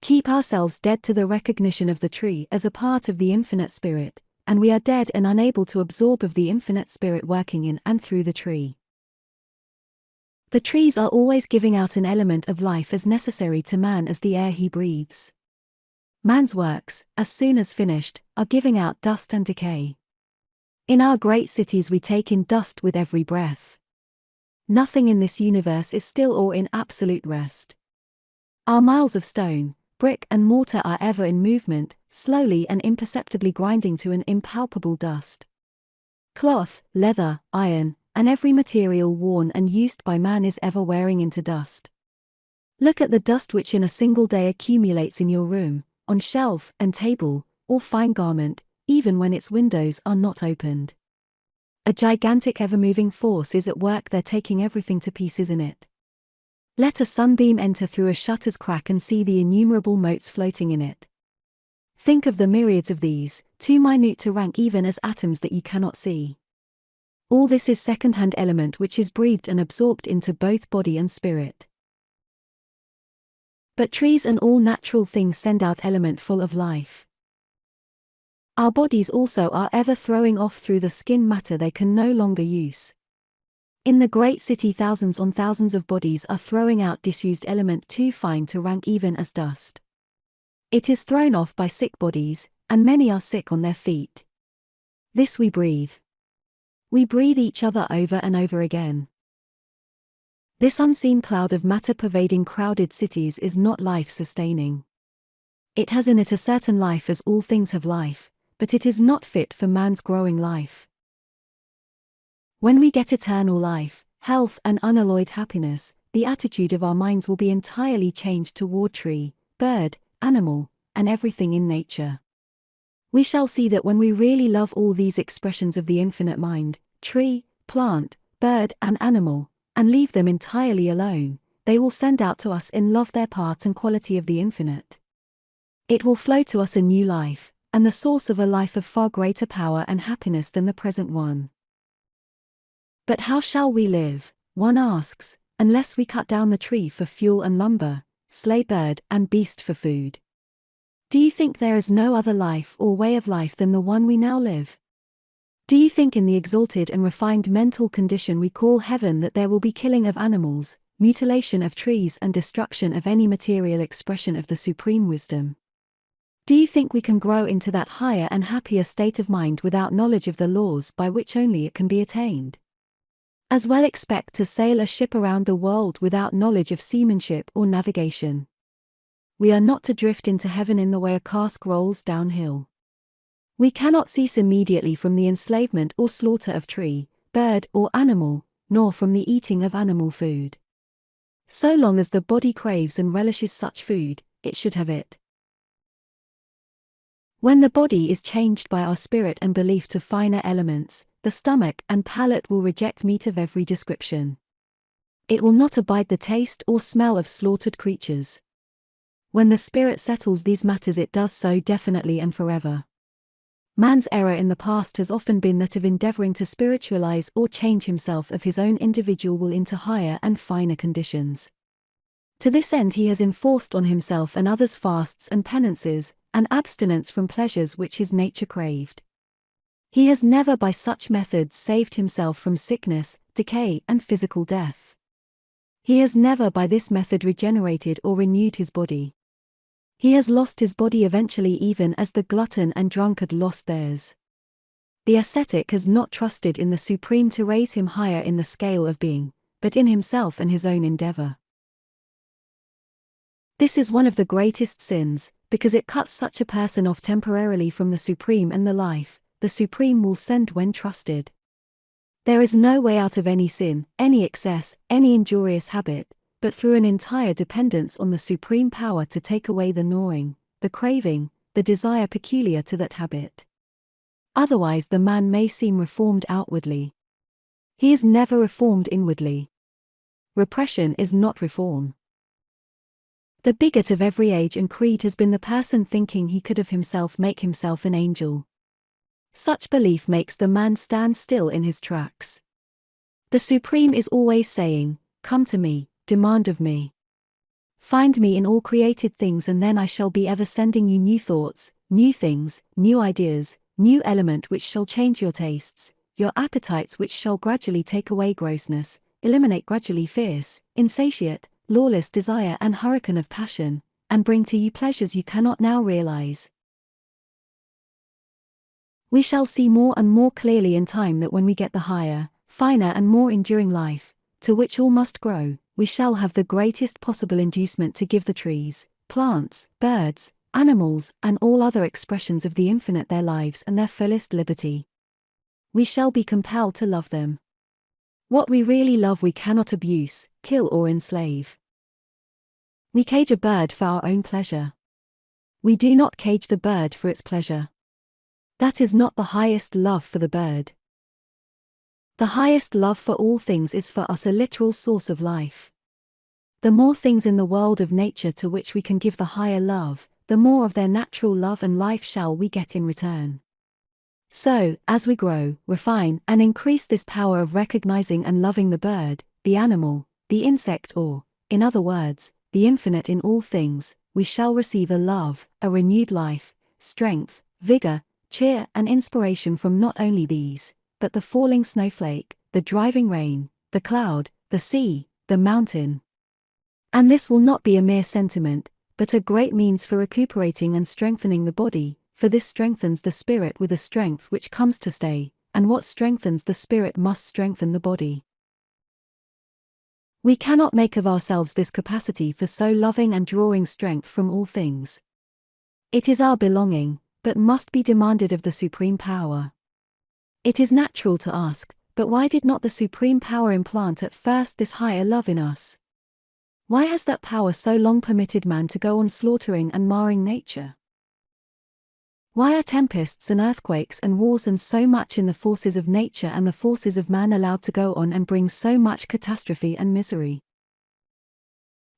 Keep ourselves dead to the recognition of the tree as a part of the infinite spirit, and we are dead and unable to absorb of the infinite spirit working in and through the tree. The trees are always giving out an element of life as necessary to man as the air he breathes. Man's works, as soon as finished, are giving out dust and decay. In our great cities we take in dust with every breath. Nothing in this universe is still or in absolute rest. Our miles of stone, brick and mortar are ever in movement, slowly and imperceptibly grinding to an impalpable dust. Cloth, leather, iron, and every material worn and used by man is ever wearing into dust. Look at the dust which in a single day accumulates in your room, on shelf and table, or fine garment, even when its windows are not opened. A gigantic ever-moving force is at work there, taking everything to pieces in it. Let a sunbeam enter through a shutter's crack and see the innumerable motes floating in it. Think of the myriads of these, too minute to rank even as atoms that you cannot see. All this is second-hand element which is breathed and absorbed into both body and spirit. But trees and all natural things send out element full of life. Our bodies also are ever throwing off through the skin matter they can no longer use. In the great city thousands on thousands of bodies are throwing out disused element too fine to rank even as dust. It is thrown off by sick bodies, and many are sick on their feet. This we breathe. We breathe each other over and over again. This unseen cloud of matter pervading crowded cities is not life-sustaining. It has in it a certain life as all things have life, but it is not fit for man's growing life. When we get eternal life, health and unalloyed happiness, the attitude of our minds will be entirely changed toward tree, bird, animal, and everything in nature. We shall see that when we really love all these expressions of the infinite mind, tree, plant, bird and animal, and leave them entirely alone, they will send out to us in love their part and quality of the infinite. It will flow to us a new life, and the source of a life of far greater power and happiness than the present one. But how shall we live, one asks, unless we cut down the tree for fuel and lumber, slay bird and beast for food? Do you think there is no other life or way of life than the one we now live? Do you think in the exalted and refined mental condition we call heaven that there will be killing of animals, mutilation of trees and destruction of any material expression of the supreme wisdom? Do you think we can grow into that higher and happier state of mind without knowledge of the laws by which only it can be attained? As well expect to sail a ship around the world without knowledge of seamanship or navigation. We are not to drift into heaven in the way a cask rolls downhill. We cannot cease immediately from the enslavement or slaughter of tree, bird or animal, nor from the eating of animal food. So long as the body craves and relishes such food, it should have it. When the body is changed by our spirit and belief to finer elements, the stomach and palate will reject meat of every description. It will not abide the taste or smell of slaughtered creatures. When the spirit settles these matters, it does so definitely and forever. Man's error in the past has often been that of endeavoring to spiritualize or change himself of his own individual will into higher and finer conditions. To this end he has enforced on himself and others fasts and penances, and abstinence from pleasures which his nature craved. He has never by such methods saved himself from sickness, decay and physical death. He has never by this method regenerated or renewed his body. He has lost his body eventually, even as the glutton and drunkard lost theirs. The ascetic has not trusted in the Supreme to raise him higher in the scale of being, but in himself and his own endeavor. This is one of the greatest sins, because it cuts such a person off temporarily from the Supreme and the life the Supreme will send when trusted. There is no way out of any sin, any excess, any injurious habit, but through an entire dependence on the supreme power to take away the gnawing, the craving, the desire peculiar to that habit. Otherwise the man may seem reformed outwardly. He is never reformed inwardly. Repression is not reform. The bigot of every age and creed has been the person thinking he could of himself make himself an angel. Such belief makes the man stand still in his tracks. The Supreme is always saying, "Come to me, demand of me. Find me in all created things, and then I shall be ever sending you new thoughts, new things, new ideas, new element which shall change your tastes, your appetites, which shall gradually take away grossness, eliminate gradually fierce, insatiate, lawless desire and hurricane of passion, and bring to you pleasures you cannot now realize." We shall see more and more clearly in time that when we get the higher, finer and more enduring life, to which all must grow, we shall have the greatest possible inducement to give the trees, plants, birds, animals, and all other expressions of the infinite their lives and their fullest liberty. We shall be compelled to love them. What we really love we cannot abuse, kill or enslave. We cage a bird for our own pleasure. We do not cage the bird for its pleasure. That is not the highest love for the bird. The highest love for all things is for us a literal source of life. The more things in the world of nature to which we can give the higher love, the more of their natural love and life shall we get in return. So, as we grow, refine, and increase this power of recognizing and loving the bird, the animal, the insect, or, in other words, the infinite in all things, we shall receive a love, a renewed life, strength, vigor, cheer, and inspiration from not only these, but the falling snowflake, the driving rain, the cloud, the sea, the mountain. And this will not be a mere sentiment, but a great means for recuperating and strengthening the body, for this strengthens the spirit with a strength which comes to stay, and what strengthens the spirit must strengthen the body. We cannot make of ourselves this capacity for so loving and drawing strength from all things. It is our belonging, but must be demanded of the Supreme Power. It is natural to ask, but why did not the Supreme Power implant at first this higher love in us? Why has that power so long permitted man to go on slaughtering and marring nature? Why are tempests and earthquakes and wars and so much in the forces of nature and the forces of man allowed to go on and bring so much catastrophe and misery?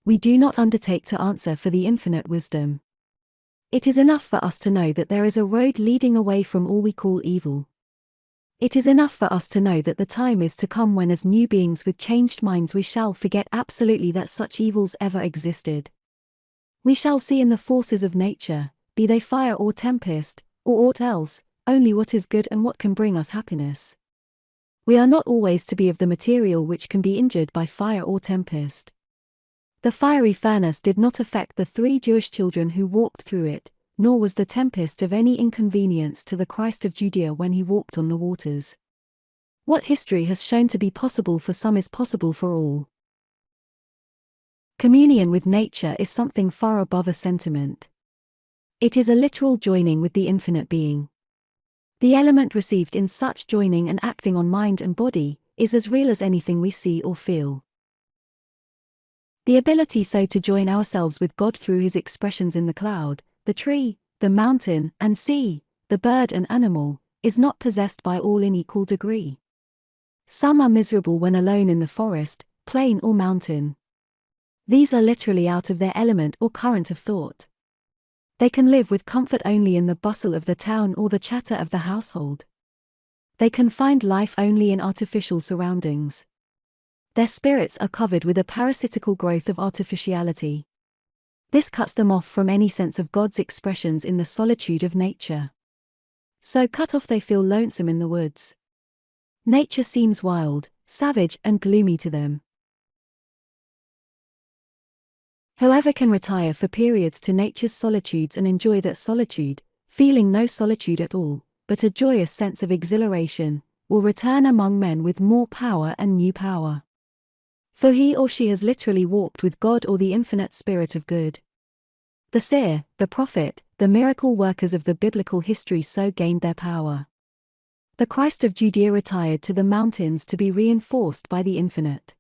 We do not undertake to answer for the infinite wisdom. It is enough for us to know that there is a road leading away from all we call evil. It is enough for us to know that the time is to come when as new beings with changed minds we shall forget absolutely that such evils ever existed. We shall see in the forces of nature, be they fire or tempest, or aught else, only what is good and what can bring us happiness. We are not always to be of the material which can be injured by fire or tempest. The fiery furnace did not affect the 3 Jewish children who walked through it, nor was the tempest of any inconvenience to the Christ of Judea when he walked on the waters. What history has shown to be possible for some is possible for all. Communion with nature is something far above a sentiment. It is a literal joining with the infinite being. The element received in such joining and acting on mind and body is as real as anything we see or feel. The ability so to join ourselves with God through his expressions in the cloud, the tree, the mountain and sea, the bird and animal, is not possessed by all in equal degree. Some are miserable when alone in the forest, plain or mountain. These are literally out of their element or current of thought. They can live with comfort only in the bustle of the town or the chatter of the household. They can find life only in artificial surroundings. Their spirits are covered with a parasitical growth of artificiality. This cuts them off from any sense of God's expressions in the solitude of nature. So cut off they feel lonesome in the woods. Nature seems wild, savage and gloomy to them. Whoever can retire for periods to nature's solitudes and enjoy that solitude, feeling no solitude at all, but a joyous sense of exhilaration, will return among men with more power and new power. For he or she has literally walked with God or the infinite spirit of good. The seer, the prophet, the miracle workers of the biblical history so gained their power. The Christ of Judea retired to the mountains to be reinforced by the infinite.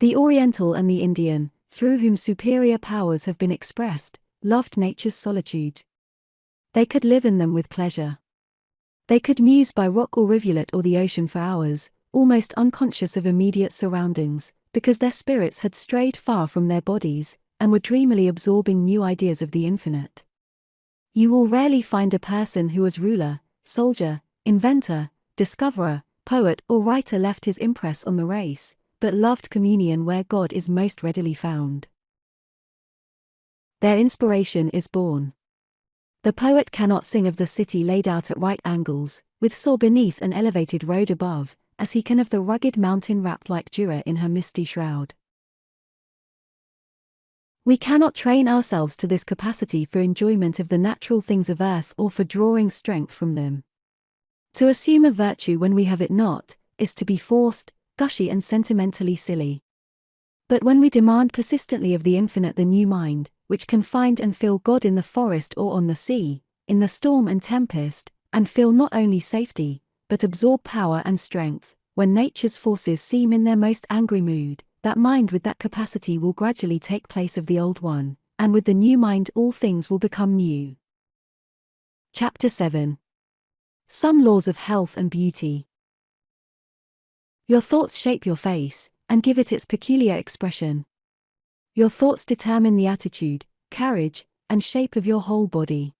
The Oriental and the Indian, through whom superior powers have been expressed, loved nature's solitude. They could live in them with pleasure. They could muse by rock or rivulet or the ocean for hours, almost unconscious of immediate surroundings, because their spirits had strayed far from their bodies, and were dreamily absorbing new ideas of the infinite. You will rarely find a person who as ruler, soldier, inventor, discoverer, poet or writer left his impress on the race, but loved communion where God is most readily found. Their inspiration is born. The poet cannot sing of the city laid out at right angles, with saw beneath an elevated road above, as he can of the rugged mountain wrapped like Dura in her misty shroud. We cannot train ourselves to this capacity for enjoyment of the natural things of earth or for drawing strength from them. To assume a virtue when we have it not, is to be forced, gushy and sentimentally silly. But when we demand persistently of the infinite the new mind, which can find and feel God in the forest or on the sea, in the storm and tempest, and feel not only safety, but absorb power and strength, when nature's forces seem in their most angry mood, that mind with that capacity will gradually take place of the old one, and with the new mind all things will become new. Chapter 7. Some Laws of Health and Beauty. Your thoughts shape your face, and give it its peculiar expression. Your thoughts determine the attitude, carriage, and shape of your whole body.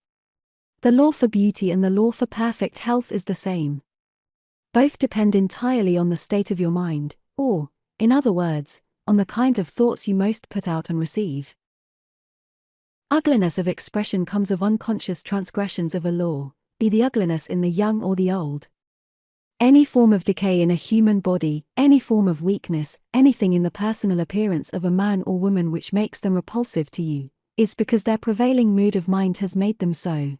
The law for beauty and the law for perfect health is the same. Both depend entirely on the state of your mind, or, in other words, on the kind of thoughts you most put out and receive. Ugliness of expression comes of unconscious transgressions of a law, be the ugliness in the young or the old. Any form of decay in a human body, any form of weakness, anything in the personal appearance of a man or woman which makes them repulsive to you, is because their prevailing mood of mind has made them so.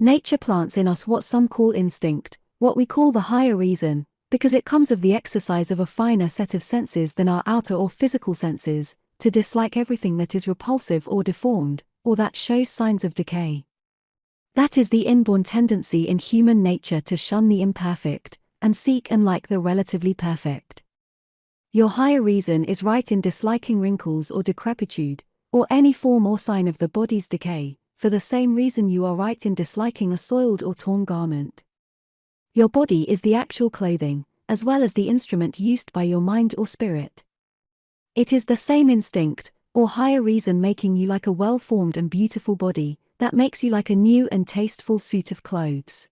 Nature plants in us what some call instinct, what we call the higher reason, because it comes of the exercise of a finer set of senses than our outer or physical senses, to dislike everything that is repulsive or deformed, or that shows signs of decay. That is the inborn tendency in human nature to shun the imperfect, and seek and like the relatively perfect. Your higher reason is right in disliking wrinkles or decrepitude, or any form or sign of the body's decay, for the same reason you are right in disliking a soiled or torn garment. Your body is the actual clothing, as well as the instrument used by your mind or spirit. It is the same instinct, or higher reason making you like a well-formed and beautiful body, that makes you like a new and tasteful suit of clothes.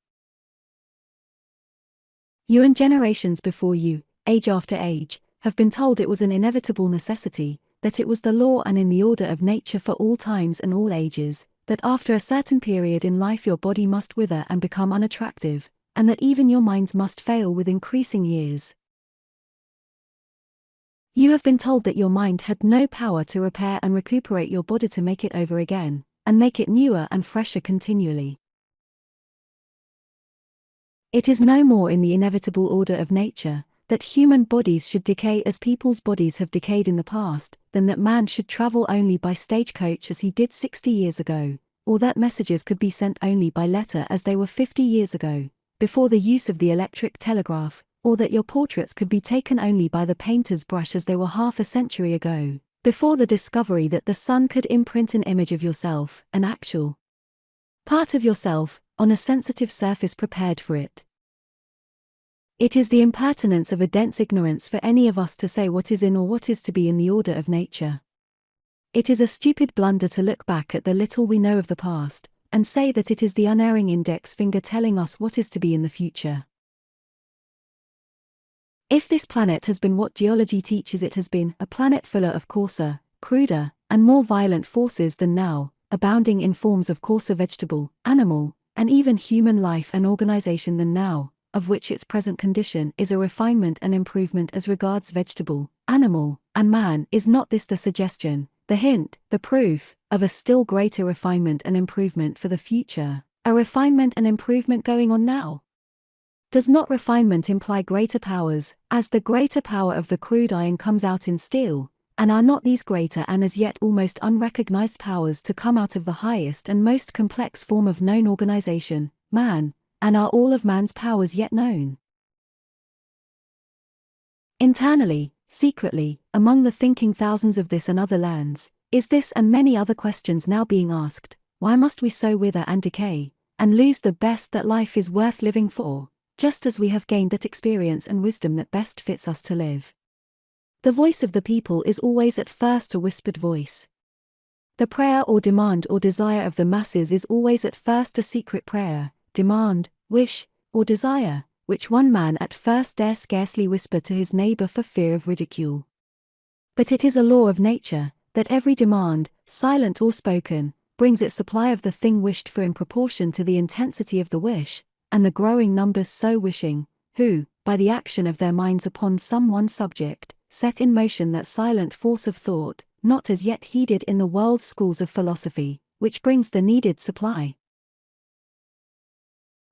You and generations before you, age after age, have been told it was an inevitable necessity, that it was the law and in the order of nature for all times and all ages, that after a certain period in life your body must wither and become unattractive, and that even your minds must fail with increasing years. You have been told that your mind had no power to repair and recuperate your body to make it over again, and make it newer and fresher continually. It is no more in the inevitable order of nature, that human bodies should decay as people's bodies have decayed in the past, than that man should travel only by stagecoach as he did 60 years ago, or that messages could be sent only by letter as they were 50 years ago, before the use of the electric telegraph, or that your portraits could be taken only by the painter's brush as they were half a century ago, before the discovery that the sun could imprint an image of yourself, an actual part of yourself, on a sensitive surface prepared for it. It is the impertinence of a dense ignorance for any of us to say what is in or what is to be in the order of nature. It is a stupid blunder to look back at the little we know of the past, and say that it is the unerring index finger telling us what is to be in the future. If this planet has been what geology teaches it has been, a planet fuller of coarser, cruder, and more violent forces than now, abounding in forms of coarser vegetable, animal, and even human life and organization than now, of which its present condition is a refinement and improvement as regards vegetable, animal, and man, is not this the suggestion, the hint, the proof, of a still greater refinement and improvement for the future, a refinement and improvement going on now? Does not refinement imply greater powers, as the greater power of the crude iron comes out in steel, and are not these greater and as yet almost unrecognized powers to come out of the highest and most complex form of known organization, man, and are all of man's powers yet known? Internally, secretly, among the thinking thousands of this and other lands, is this and many other questions now being asked: why must we so wither and decay, and lose the best that life is worth living for, just as we have gained that experience and wisdom that best fits us to live? The voice of the people is always at first a whispered voice. The prayer or demand or desire of the masses is always at first a secret prayer, demand, wish, or desire, which one man at first dare scarcely whisper to his neighbor for fear of ridicule. But it is a law of nature, that every demand, silent or spoken, brings its supply of the thing wished for in proportion to the intensity of the wish, and the growing numbers so wishing, who, by the action of their minds upon some one subject, set in motion that silent force of thought, not as yet heeded in the world's schools of philosophy, which brings the needed supply.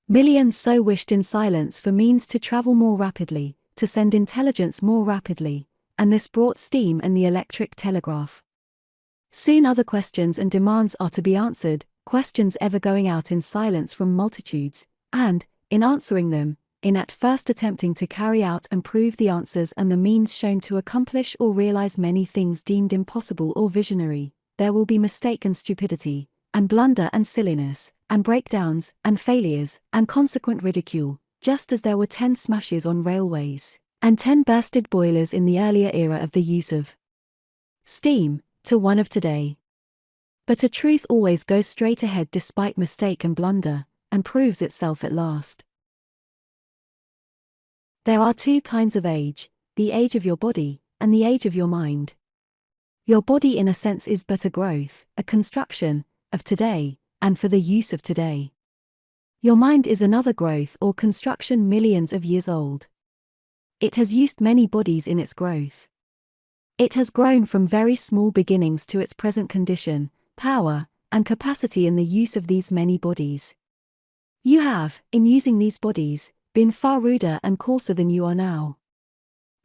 Millions so wished in silence for means to travel more rapidly, to send intelligence more rapidly, and this brought steam and the electric telegraph. Soon other questions and demands are to be answered, questions ever going out in silence from multitudes, and, in answering them, in at first attempting to carry out and prove the answers and the means shown to accomplish or realize many things deemed impossible or visionary, there will be mistake and stupidity, and blunder and silliness, and breakdowns, and failures, and consequent ridicule, just as there were 10 smashes on railways, and 10 bursted boilers in the earlier era of the use of steam, to one of today. But a truth always goes straight ahead despite mistake and blunder, and proves itself at last. There are 2 kinds of age, the age of your body, and the age of your mind. Your body in a sense is but a growth, a construction, of today, and for the use of today. Your mind is another growth or construction millions of years old. It has used many bodies in its growth. It has grown from very small beginnings to its present condition, power, and capacity in the use of these many bodies. You have, in using these bodies, been far ruder and coarser than you are now.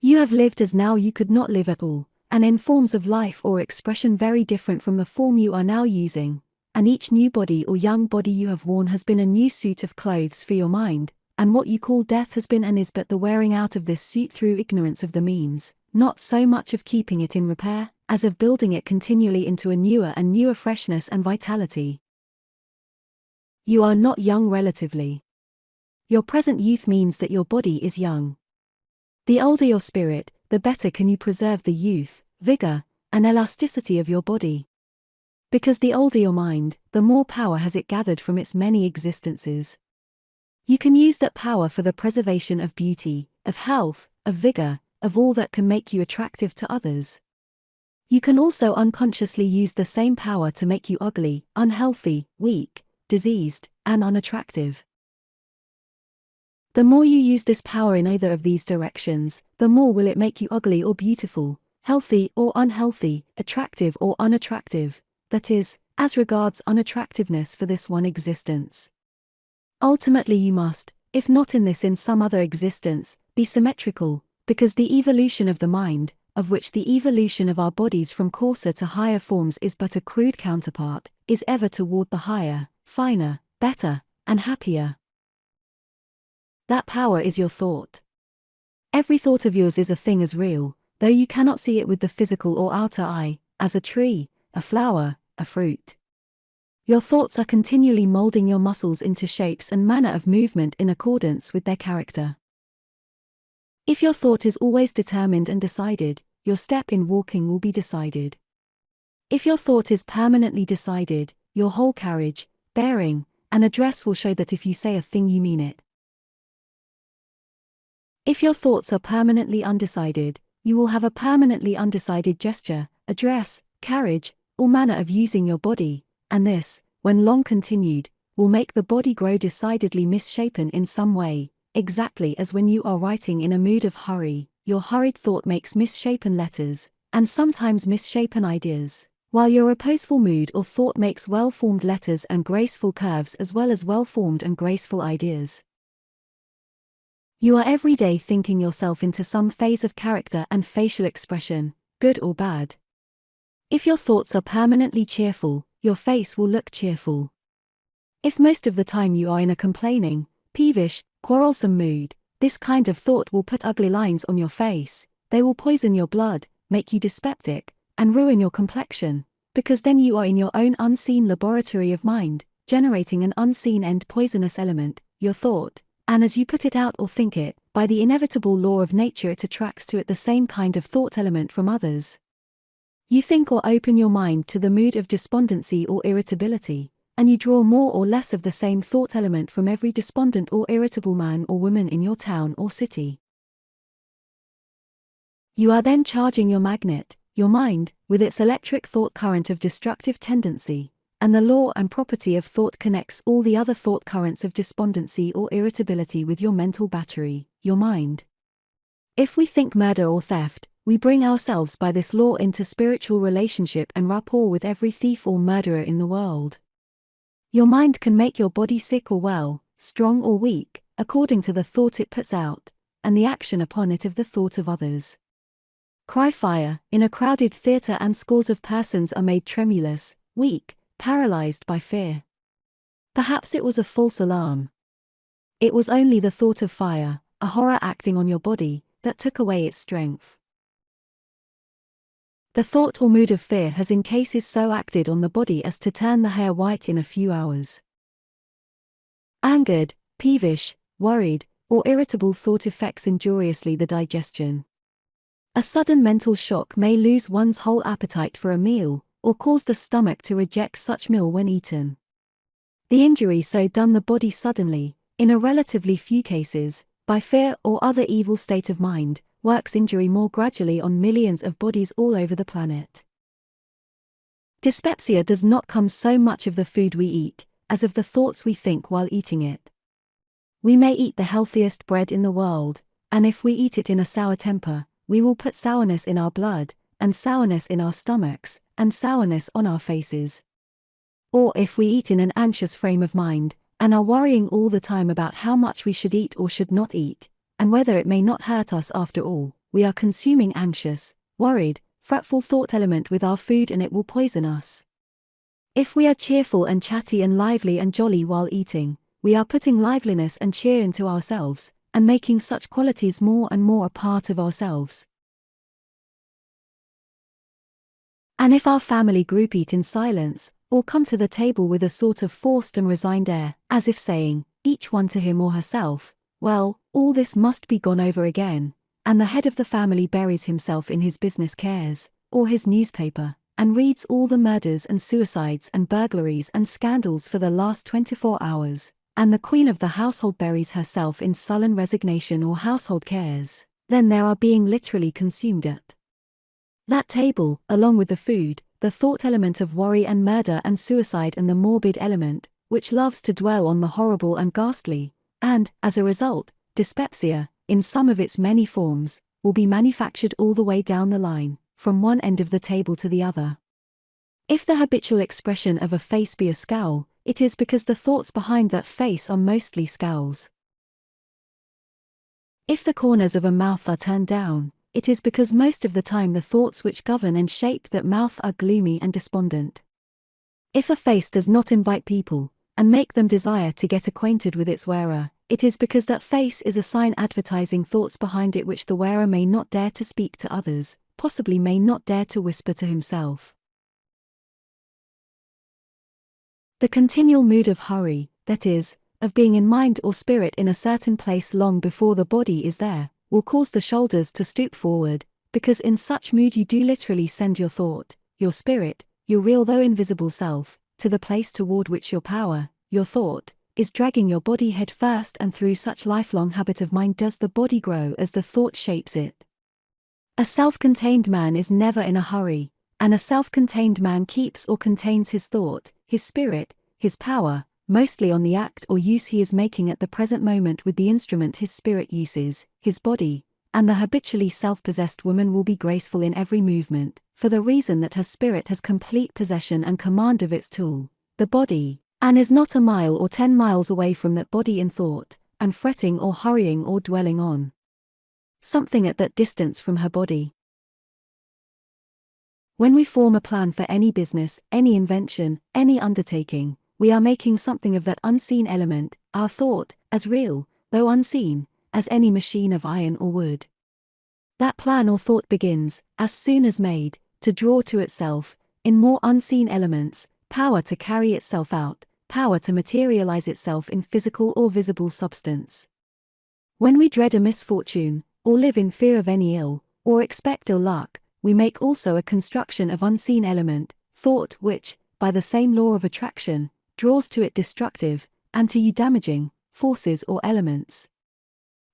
You have lived as now you could not live at all, and in forms of life or expression very different from the form you are now using, and each new body or young body you have worn has been a new suit of clothes for your mind, and what you call death has been and is but the wearing out of this suit through ignorance of the means, not so much of keeping it in repair, as of building it continually into a newer and newer freshness and vitality. You are not young relatively. Your present youth means that your body is young. The older your spirit, the better can you preserve the youth, vigor, and elasticity of your body. Because the older your mind, the more power has it gathered from its many existences. You can use that power for the preservation of beauty, of health, of vigor, of all that can make you attractive to others. You can also unconsciously use the same power to make you ugly, unhealthy, weak, diseased, and unattractive. The more you use this power in either of these directions, the more will it make you ugly or beautiful, healthy or unhealthy, attractive or unattractive, that is, as regards unattractiveness for this one existence. Ultimately you must, if not in this in some other existence, be symmetrical, because the evolution of the mind, of which the evolution of our bodies from coarser to higher forms is but a crude counterpart, is ever toward the higher, finer, better, and happier. That power is your thought. Every thought of yours is a thing as real, though you cannot see it with the physical or outer eye, as a tree, a flower, a fruit. Your thoughts are continually molding your muscles into shapes and manner of movement in accordance with their character. If your thought is always determined and decided, your step in walking will be decided. If your thought is permanently decided, your whole carriage, bearing, and address will show that if you say a thing you mean it. If your thoughts are permanently undecided, you will have a permanently undecided gesture, address, carriage, or manner of using your body, and this, when long continued, will make the body grow decidedly misshapen in some way, exactly as when you are writing in a mood of hurry, your hurried thought makes misshapen letters, and sometimes misshapen ideas, while your reposeful mood or thought makes well-formed letters and graceful curves as well as well-formed and graceful ideas. You are every day thinking yourself into some phase of character and facial expression, good or bad. If your thoughts are permanently cheerful, your face will look cheerful. If most of the time you are in a complaining, peevish, quarrelsome mood, this kind of thought will put ugly lines on your face, they will poison your blood, make you dyspeptic, and ruin your complexion, because then you are in your own unseen laboratory of mind, generating an unseen and poisonous element, your thought, and as you put it out or think it, by the inevitable law of nature it attracts to it the same kind of thought element from others. You think or open your mind to the mood of despondency or irritability, and you draw more or less of the same thought element from every despondent or irritable man or woman in your town or city. You are then charging your magnet, your mind, with its electric thought current of destructive tendency, and the law and property of thought connects all the other thought currents of despondency or irritability with your mental battery, your mind. If we think murder or theft, we bring ourselves by this law into spiritual relationship and rapport with every thief or murderer in the world. Your mind can make your body sick or well, strong or weak, according to the thought it puts out, and the action upon it of the thought of others. Cry fire in a crowded theater and scores of persons are made tremulous, weak, paralyzed by fear. Perhaps it was a false alarm. It was only the thought of fire, a horror acting on your body, that took away its strength. The thought or mood of fear has in cases so acted on the body as to turn the hair white in a few hours. Angered, peevish, worried, or irritable thought affects injuriously the digestion. A sudden mental shock may lose one's whole appetite for a meal, or cause the stomach to reject such meal when eaten. The injury so done the body suddenly, in a relatively few cases, by fear or other evil state of mind, works injury more gradually on millions of bodies all over the planet. Dyspepsia does not come so much of the food we eat, as of the thoughts we think while eating it. We may eat the healthiest bread in the world, and if we eat it in a sour temper, we will put sourness in our blood, and sourness in our stomachs, and sourness on our faces. Or if we eat in an anxious frame of mind, and are worrying all the time about how much we should eat or should not eat, and whether it may not hurt us after all, we are consuming anxious, worried, fretful thought element with our food and it will poison us. If we are cheerful and chatty and lively and jolly while eating, we are putting liveliness and cheer into ourselves, and making such qualities more and more a part of ourselves. And if our family group eat in silence, or come to the table with a sort of forced and resigned air, as if saying, each one to him or herself, well, all this must be gone over again, and the head of the family buries himself in his business cares, or his newspaper, and reads all the murders and suicides and burglaries and scandals for the last 24 hours, and the queen of the household buries herself in sullen resignation or household cares, then they are being literally consumed at that table, along with the food, the thought element of worry and murder and suicide and the morbid element, which loves to dwell on the horrible and ghastly, and, as a result, dyspepsia, in some of its many forms, will be manufactured all the way down the line, from one end of the table to the other. If the habitual expression of a face be a scowl, it is because the thoughts behind that face are mostly scowls. If the corners of a mouth are turned down, it is because most of the time the thoughts which govern and shape that mouth are gloomy and despondent. If a face does not invite people, and make them desire to get acquainted with its wearer, it is because that face is a sign advertising thoughts behind it which the wearer may not dare to speak to others, possibly may not dare to whisper to himself. The continual mood of hurry, that is, of being in mind or spirit in a certain place long before the body is there, will cause the shoulders to stoop forward, because in such mood you do literally send your thought, your spirit, your real though invisible self, to the place toward which your power, your thought, is dragging your body head first, and through such lifelong habit of mind does the body grow as the thought shapes it. A self-contained man is never in a hurry, and a self-contained man keeps or contains his thought, his spirit, his power, mostly on the act or use he is making at the present moment with the instrument his spirit uses, his body, and the habitually self-possessed woman will be graceful in every movement, for the reason that her spirit has complete possession and command of its tool, the body, and is not a mile or 10 miles away from that body in thought, and fretting or hurrying or dwelling on something at that distance from her body. When we form a plan for any business, any invention, any undertaking, we are making something of that unseen element, our thought, as real, though unseen, as any machine of iron or wood. That plan or thought begins, as soon as made, to draw to itself, in more unseen elements, power to carry itself out, power to materialize itself in physical or visible substance. When we dread a misfortune, or live in fear of any ill, or expect ill luck, we make also a construction of unseen element, thought, which, by the same law of attraction, draws to it destructive, and to you damaging, forces or elements.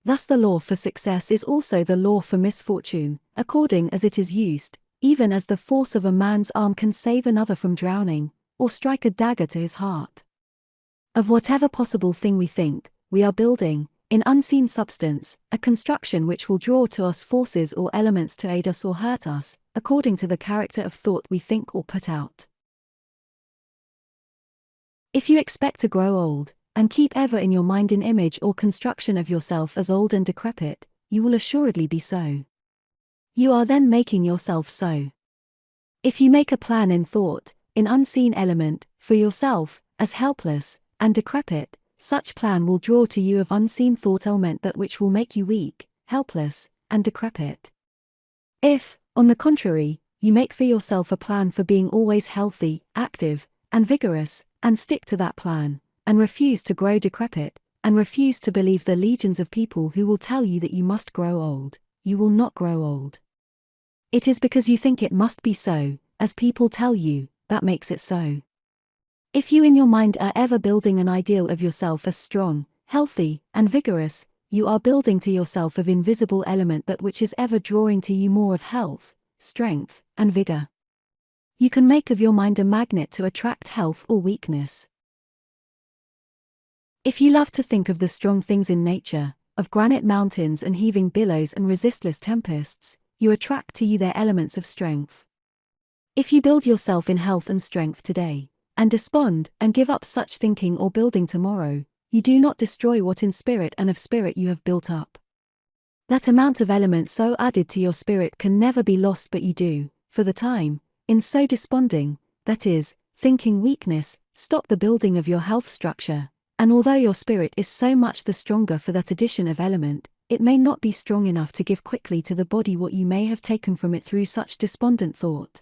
Thus the law for success is also the law for misfortune, according as it is used, even as the force of a man's arm can save another from drowning, or strike a dagger to his heart. Of whatever possible thing we think, we are building, in unseen substance, a construction which will draw to us forces or elements to aid us or hurt us, according to the character of thought we think or put out. If you expect to grow old, and keep ever in your mind an image or construction of yourself as old and decrepit, you will assuredly be so. You are then making yourself so. If you make a plan in thought, in unseen element, for yourself, as helpless and decrepit, such plan will draw to you of unseen thought element that which will make you weak, helpless, and decrepit. If, on the contrary, you make for yourself a plan for being always healthy, active, and vigorous, and stick to that plan, and refuse to grow decrepit, and refuse to believe the legions of people who will tell you that you must grow old, you will not grow old. It is because you think it must be so, as people tell you, that makes it so. If you in your mind are ever building an ideal of yourself as strong, healthy, and vigorous, you are building to yourself of invisible element that which is ever drawing to you more of health, strength, and vigor. You can make of your mind a magnet to attract health or weakness. If you love to think of the strong things in nature, of granite mountains and heaving billows and resistless tempests, you attract to you their elements of strength. If you build yourself in health and strength today, and despond and give up such thinking or building tomorrow, you do not destroy what in spirit and of spirit you have built up. That amount of element so added to your spirit can never be lost, but you do, for the time, in so desponding, that is, thinking weakness, stop the building of your health structure, and although your spirit is so much the stronger for that addition of element, it may not be strong enough to give quickly to the body what you may have taken from it through such despondent thought.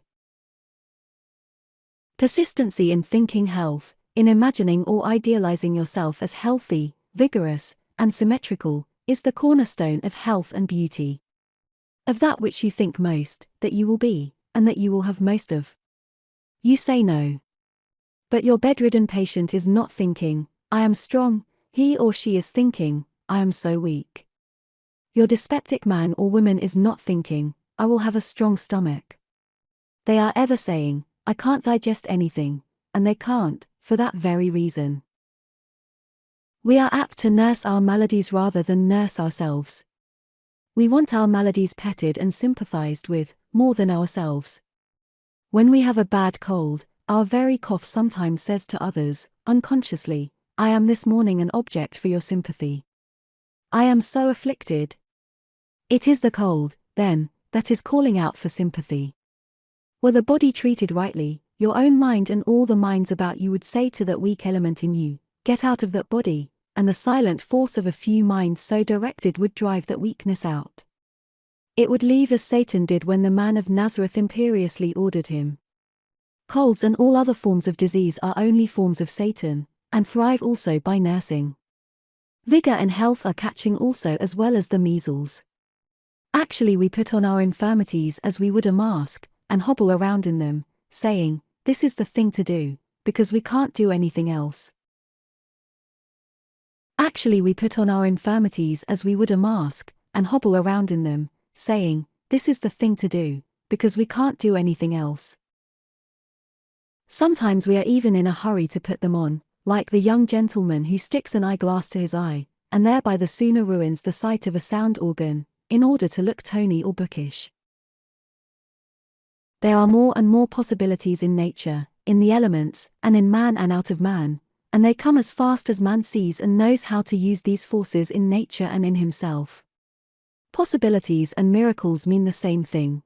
Persistency in thinking health, in imagining or idealizing yourself as healthy, vigorous, and symmetrical, is the cornerstone of health and beauty. Of that which you think most, that you will be, and that you will have most of. You say no. But your bedridden patient is not thinking, I am strong, he or she is thinking, I am so weak. Your dyspeptic man or woman is not thinking, I will have a strong stomach. They are ever saying, I can't digest anything, and they can't, for that very reason. We are apt to nurse our maladies rather than nurse ourselves. We want our maladies petted and sympathized with, more than ourselves. When we have a bad cold, our very cough sometimes says to others, unconsciously, I am this morning an object for your sympathy. I am so afflicted. It is the cold, then, that is calling out for sympathy. Were the body treated rightly, your own mind and all the minds about you would say to that weak element in you, get out of that body, and the silent force of a few minds so directed would drive that weakness out. It would leave as Satan did when the man of Nazareth imperiously ordered him. Colds and all other forms of disease are only forms of Satan, and thrive also by nursing. Vigor and health are catching also as well as the measles. Actually we put on our infirmities as we would a mask, and hobble around in them, saying, this is the thing to do, because we can't do anything else. Actually we put on our infirmities as we would a mask, and hobble around in them, saying, this is the thing to do, because we can't do anything else. Sometimes we are even in a hurry to put them on, like the young gentleman who sticks an eyeglass to his eye, and thereby the sooner ruins the sight of a sound organ, in order to look tony or bookish. There are more and more possibilities in nature, in the elements, and in man and out of man, and they come as fast as man sees and knows how to use these forces in nature and in himself. Possibilities and miracles mean the same thing.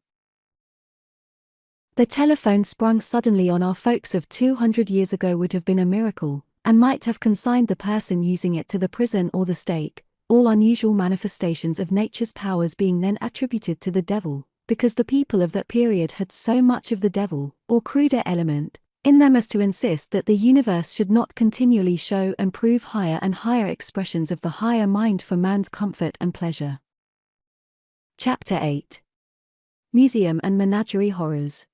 The telephone sprung suddenly on our folks of 200 years ago would have been a miracle, and might have consigned the person using it to the prison or the stake, all unusual manifestations of nature's powers being then attributed to the devil, because the people of that period had so much of the devil, or cruder element, in them as to insist that the universe should not continually show and prove higher and higher expressions of the higher mind for man's comfort and pleasure. Chapter 8. Museum and Menagerie Horrors.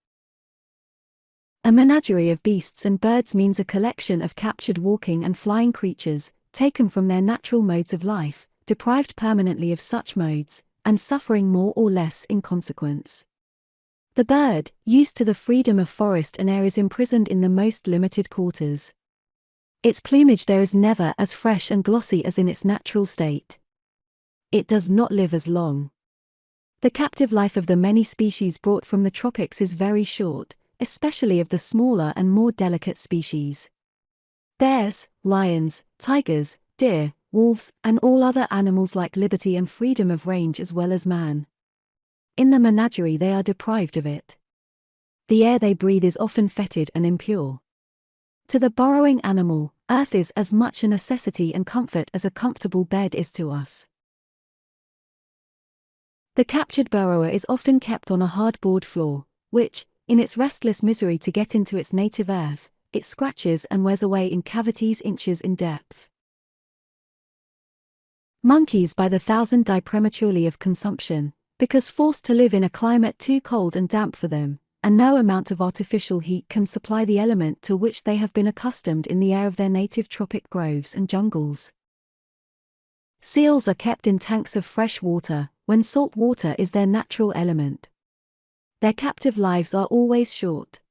A menagerie of beasts and birds means a collection of captured walking and flying creatures, taken from their natural modes of life, deprived permanently of such modes, and suffering more or less in consequence. The bird, used to the freedom of forest and air, is imprisoned in the most limited quarters. Its plumage there is never as fresh and glossy as in its natural state. It does not live as long. The captive life of the many species brought from the tropics is very short, especially of the smaller and more delicate species. Bears, lions, tigers, deer, wolves, and all other animals like liberty and freedom of range as well as man. In the menagerie they are deprived of it. The air they breathe is often fetid and impure. To the burrowing animal, earth is as much a necessity and comfort as a comfortable bed is to us. The captured burrower is often kept on a hard board floor, which, in its restless misery to get into its native earth, it scratches and wears away in cavities inches in depth. Monkeys by the thousand die prematurely of consumption, because forced to live in a climate too cold and damp for them, and no amount of artificial heat can supply the element to which they have been accustomed in the air of their native tropic groves and jungles. Seals are kept in tanks of fresh water, when salt water is their natural element. Their captive lives are always short.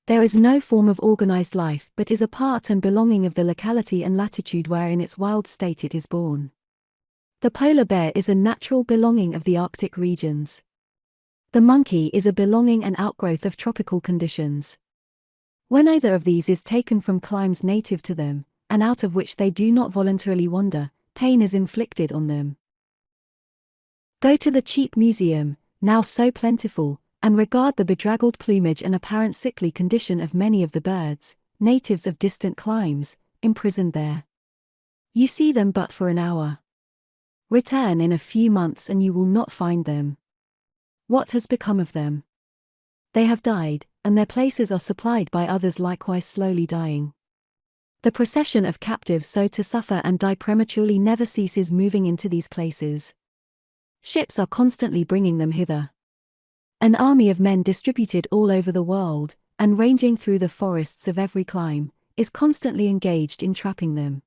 There is no form of organized life but is a part and belonging of the locality and latitude where in its wild state it is born. The polar bear is a natural belonging of the Arctic regions. The monkey is a belonging and outgrowth of tropical conditions. When either of these is taken from climes native to them, and out of which they do not voluntarily wander, pain is inflicted on them. Go to the cheap museum, now so plentiful, and regard the bedraggled plumage and apparent sickly condition of many of the birds, natives of distant climes, imprisoned there. You see them but for an hour. Return in a few months and you will not find them. What has become of them? They have died, and their places are supplied by others likewise slowly dying. The procession of captives so to suffer and die prematurely never ceases moving into these places. Ships are constantly bringing them hither. An army of men distributed all over the world, and ranging through the forests of every clime, is constantly engaged in trapping them.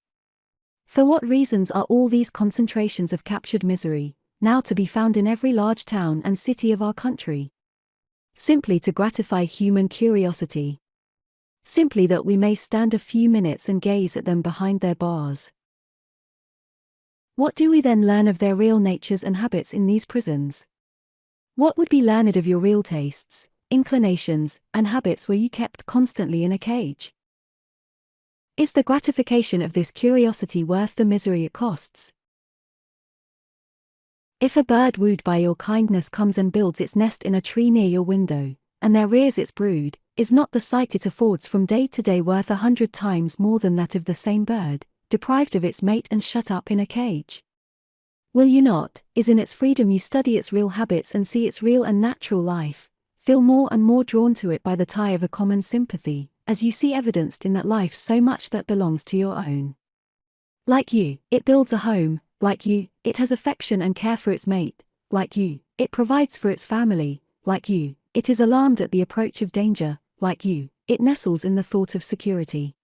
For what reasons are all these concentrations of captured misery, now to be found in every large town and city of our country? Simply to gratify human curiosity. Simply that we may stand a few minutes and gaze at them behind their bars. What do we then learn of their real natures and habits in these prisons? What would be learned of your real tastes, inclinations, and habits were you kept constantly in a cage? Is the gratification of this curiosity worth the misery it costs? If a bird wooed by your kindness comes and builds its nest in a tree near your window, and there rears its brood, is not the sight it affords from day to day worth 100 times more than that of the same bird, deprived of its mate and shut up in a cage? Will you not, is in its freedom you study its real habits and see its real and natural life, feel more and more drawn to it by the tie of a common sympathy, as you see evidenced in that life so much that belongs to your own? Like you, it builds a home, like you, it has affection and care for its mate, like you, it provides for its family, like you, it is alarmed at the approach of danger, like you, it nestles in the thought of security.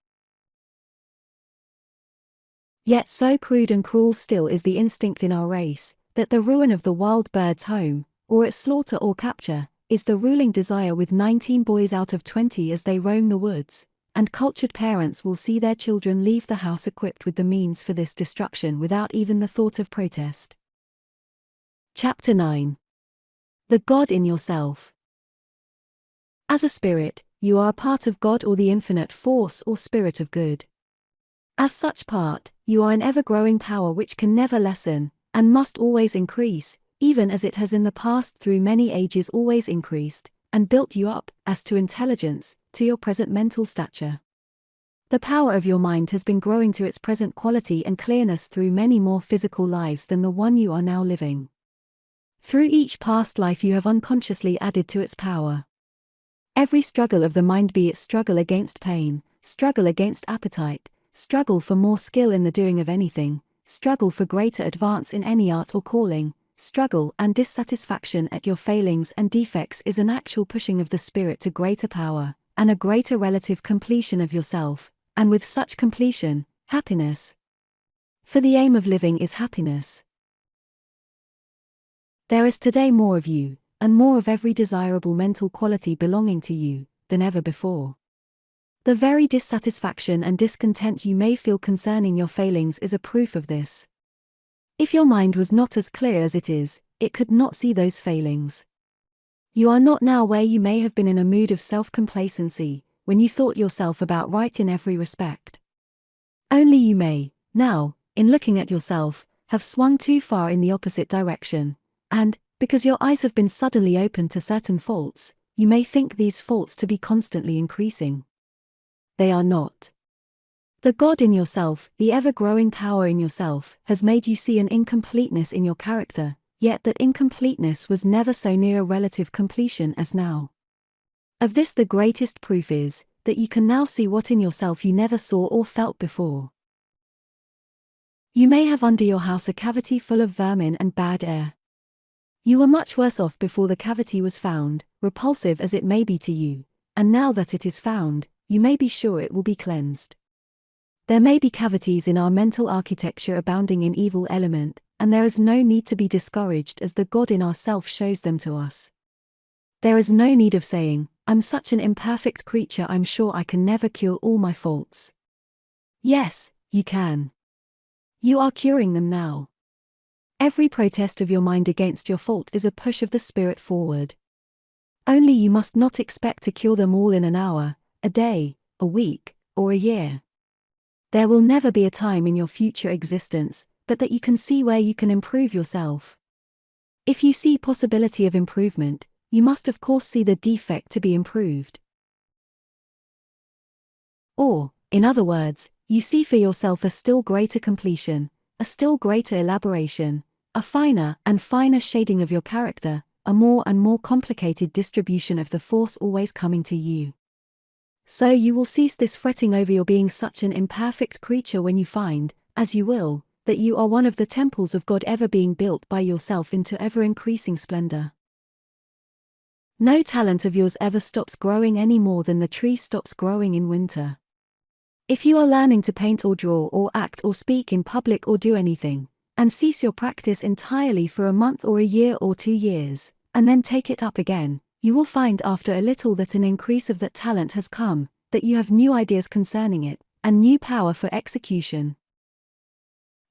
Yet so crude and cruel still is the instinct in our race, that the ruin of the wild bird's home, or its slaughter or capture, is the ruling desire with 19 boys out of 20 as they roam the woods, and cultured parents will see their children leave the house equipped with the means for this destruction without even the thought of protest. Chapter 9. The God in Yourself. As a spirit, you are a part of God or the infinite force or spirit of good. As such part, you are an ever-growing power which can never lessen, and must always increase, even as it has in the past through many ages always increased, and built you up, as to intelligence, to your present mental stature. The power of your mind has been growing to its present quality and clearness through many more physical lives than the one you are now living. Through each past life you have unconsciously added to its power. Every struggle of the mind, be it struggle against pain, struggle against appetite, struggle for more skill in the doing of anything, struggle for greater advance in any art or calling, struggle and dissatisfaction at your failings and defects is an actual pushing of the spirit to greater power, and a greater relative completion of yourself, and with such completion, happiness. For the aim of living is happiness. There is today more of you, and more of every desirable mental quality belonging to you, than ever before. The very dissatisfaction and discontent you may feel concerning your failings is a proof of this. If your mind was not as clear as it is, it could not see those failings. You are not now where you may have been in a mood of self-complacency, when you thought yourself about right in every respect. Only you may, now, in looking at yourself, have swung too far in the opposite direction, and, because your eyes have been suddenly opened to certain faults, you may think these faults to be constantly increasing. They are not. The God in yourself, the ever-growing power in yourself, has made you see an incompleteness in your character, yet that incompleteness was never so near a relative completion as now. Of this the greatest proof is, that you can now see what in yourself you never saw or felt before. You may have under your house a cavity full of vermin and bad air. You were much worse off before the cavity was found, repulsive as it may be to you, and now that it is found, you may be sure it will be cleansed. There may be cavities in our mental architecture abounding in evil element, and there is no need to be discouraged as the God in ourself shows them to us. There is no need of saying, I'm such an imperfect creature, I'm sure I can never cure all my faults. Yes, you can. You are curing them now. Every protest of your mind against your fault is a push of the spirit forward. Only you must not expect to cure them all in an hour, a day, a week, or a year. There will never be a time in your future existence, but that you can see where you can improve yourself. If you see possibility of improvement, you must of course see the defect to be improved. Or, in other words, you see for yourself a still greater completion, a still greater elaboration, a finer and finer shading of your character, a more and more complicated distribution of the force always coming to you. So you will cease this fretting over your being such an imperfect creature when you find, as you will, that you are one of the temples of God ever being built by yourself into ever-increasing splendor. No talent of yours ever stops growing any more than the tree stops growing in winter. If you are learning to paint or draw or act or speak in public or do anything, and cease your practice entirely for a month or a year or 2 years, and then take it up again, you will find after a little that an increase of that talent has come, that you have new ideas concerning it, and new power for execution.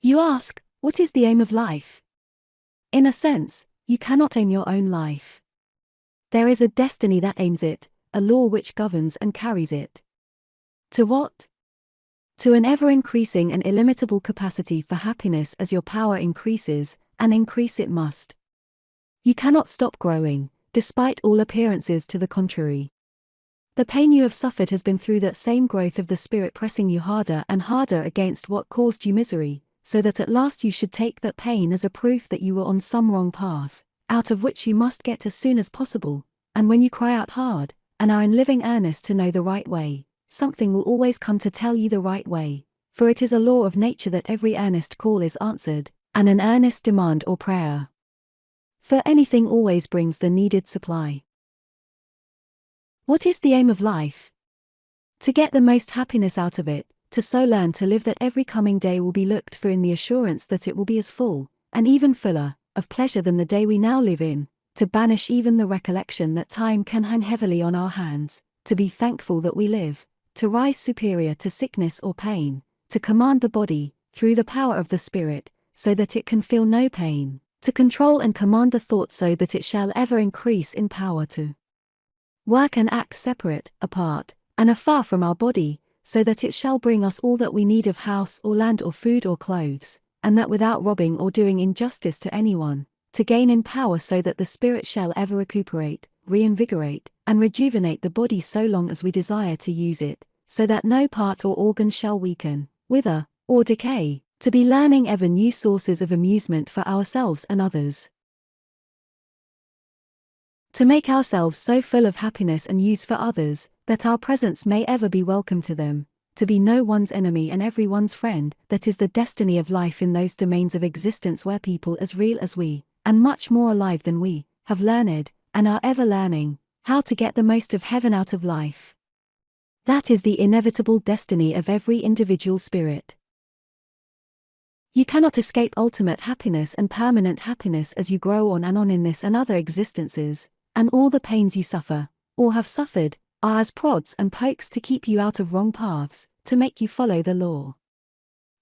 You ask, what is the aim of life? In a sense, you cannot aim your own life. There is a destiny that aims it, a law which governs and carries it. To what? To an ever-increasing and illimitable capacity for happiness as your power increases, and increase it must. You cannot stop growing, despite all appearances to the contrary. The pain you have suffered has been through that same growth of the spirit pressing you harder and harder against what caused you misery, so that at last you should take that pain as a proof that you were on some wrong path, out of which you must get as soon as possible, and when you cry out hard, and are in living earnest to know the right way, something will always come to tell you the right way, for it is a law of nature that every earnest call is answered, and an earnest demand or prayer. For anything always brings the needed supply. What is the aim of life? To get the most happiness out of it, to so learn to live that every coming day will be looked for in the assurance that it will be as full, and even fuller, of pleasure than the day we now live in, to banish even the recollection that time can hang heavily on our hands, to be thankful that we live, to rise superior to sickness or pain, to command the body, through the power of the spirit, so that it can feel no pain, to control and command the thought so that it shall ever increase in power to work and act separate, apart, and afar from our body, so that it shall bring us all that we need of house or land or food or clothes, and that without robbing or doing injustice to anyone, to gain in power so that the spirit shall ever recuperate, reinvigorate, and rejuvenate the body so long as we desire to use it, so that no part or organ shall weaken, wither, or decay, to be learning ever new sources of amusement for ourselves and others. To make ourselves so full of happiness and use for others, that our presence may ever be welcome to them, to be no one's enemy and every one's friend, that is the destiny of life in those domains of existence where people as real as we, and much more alive than we, have learned, and are ever learning, how to get the most of heaven out of life. That is the inevitable destiny of every individual spirit. You cannot escape ultimate happiness and permanent happiness as you grow on in this and other existences, and all the pains you suffer, or have suffered, are as prods and pokes to keep you out of wrong paths, to make you follow the law.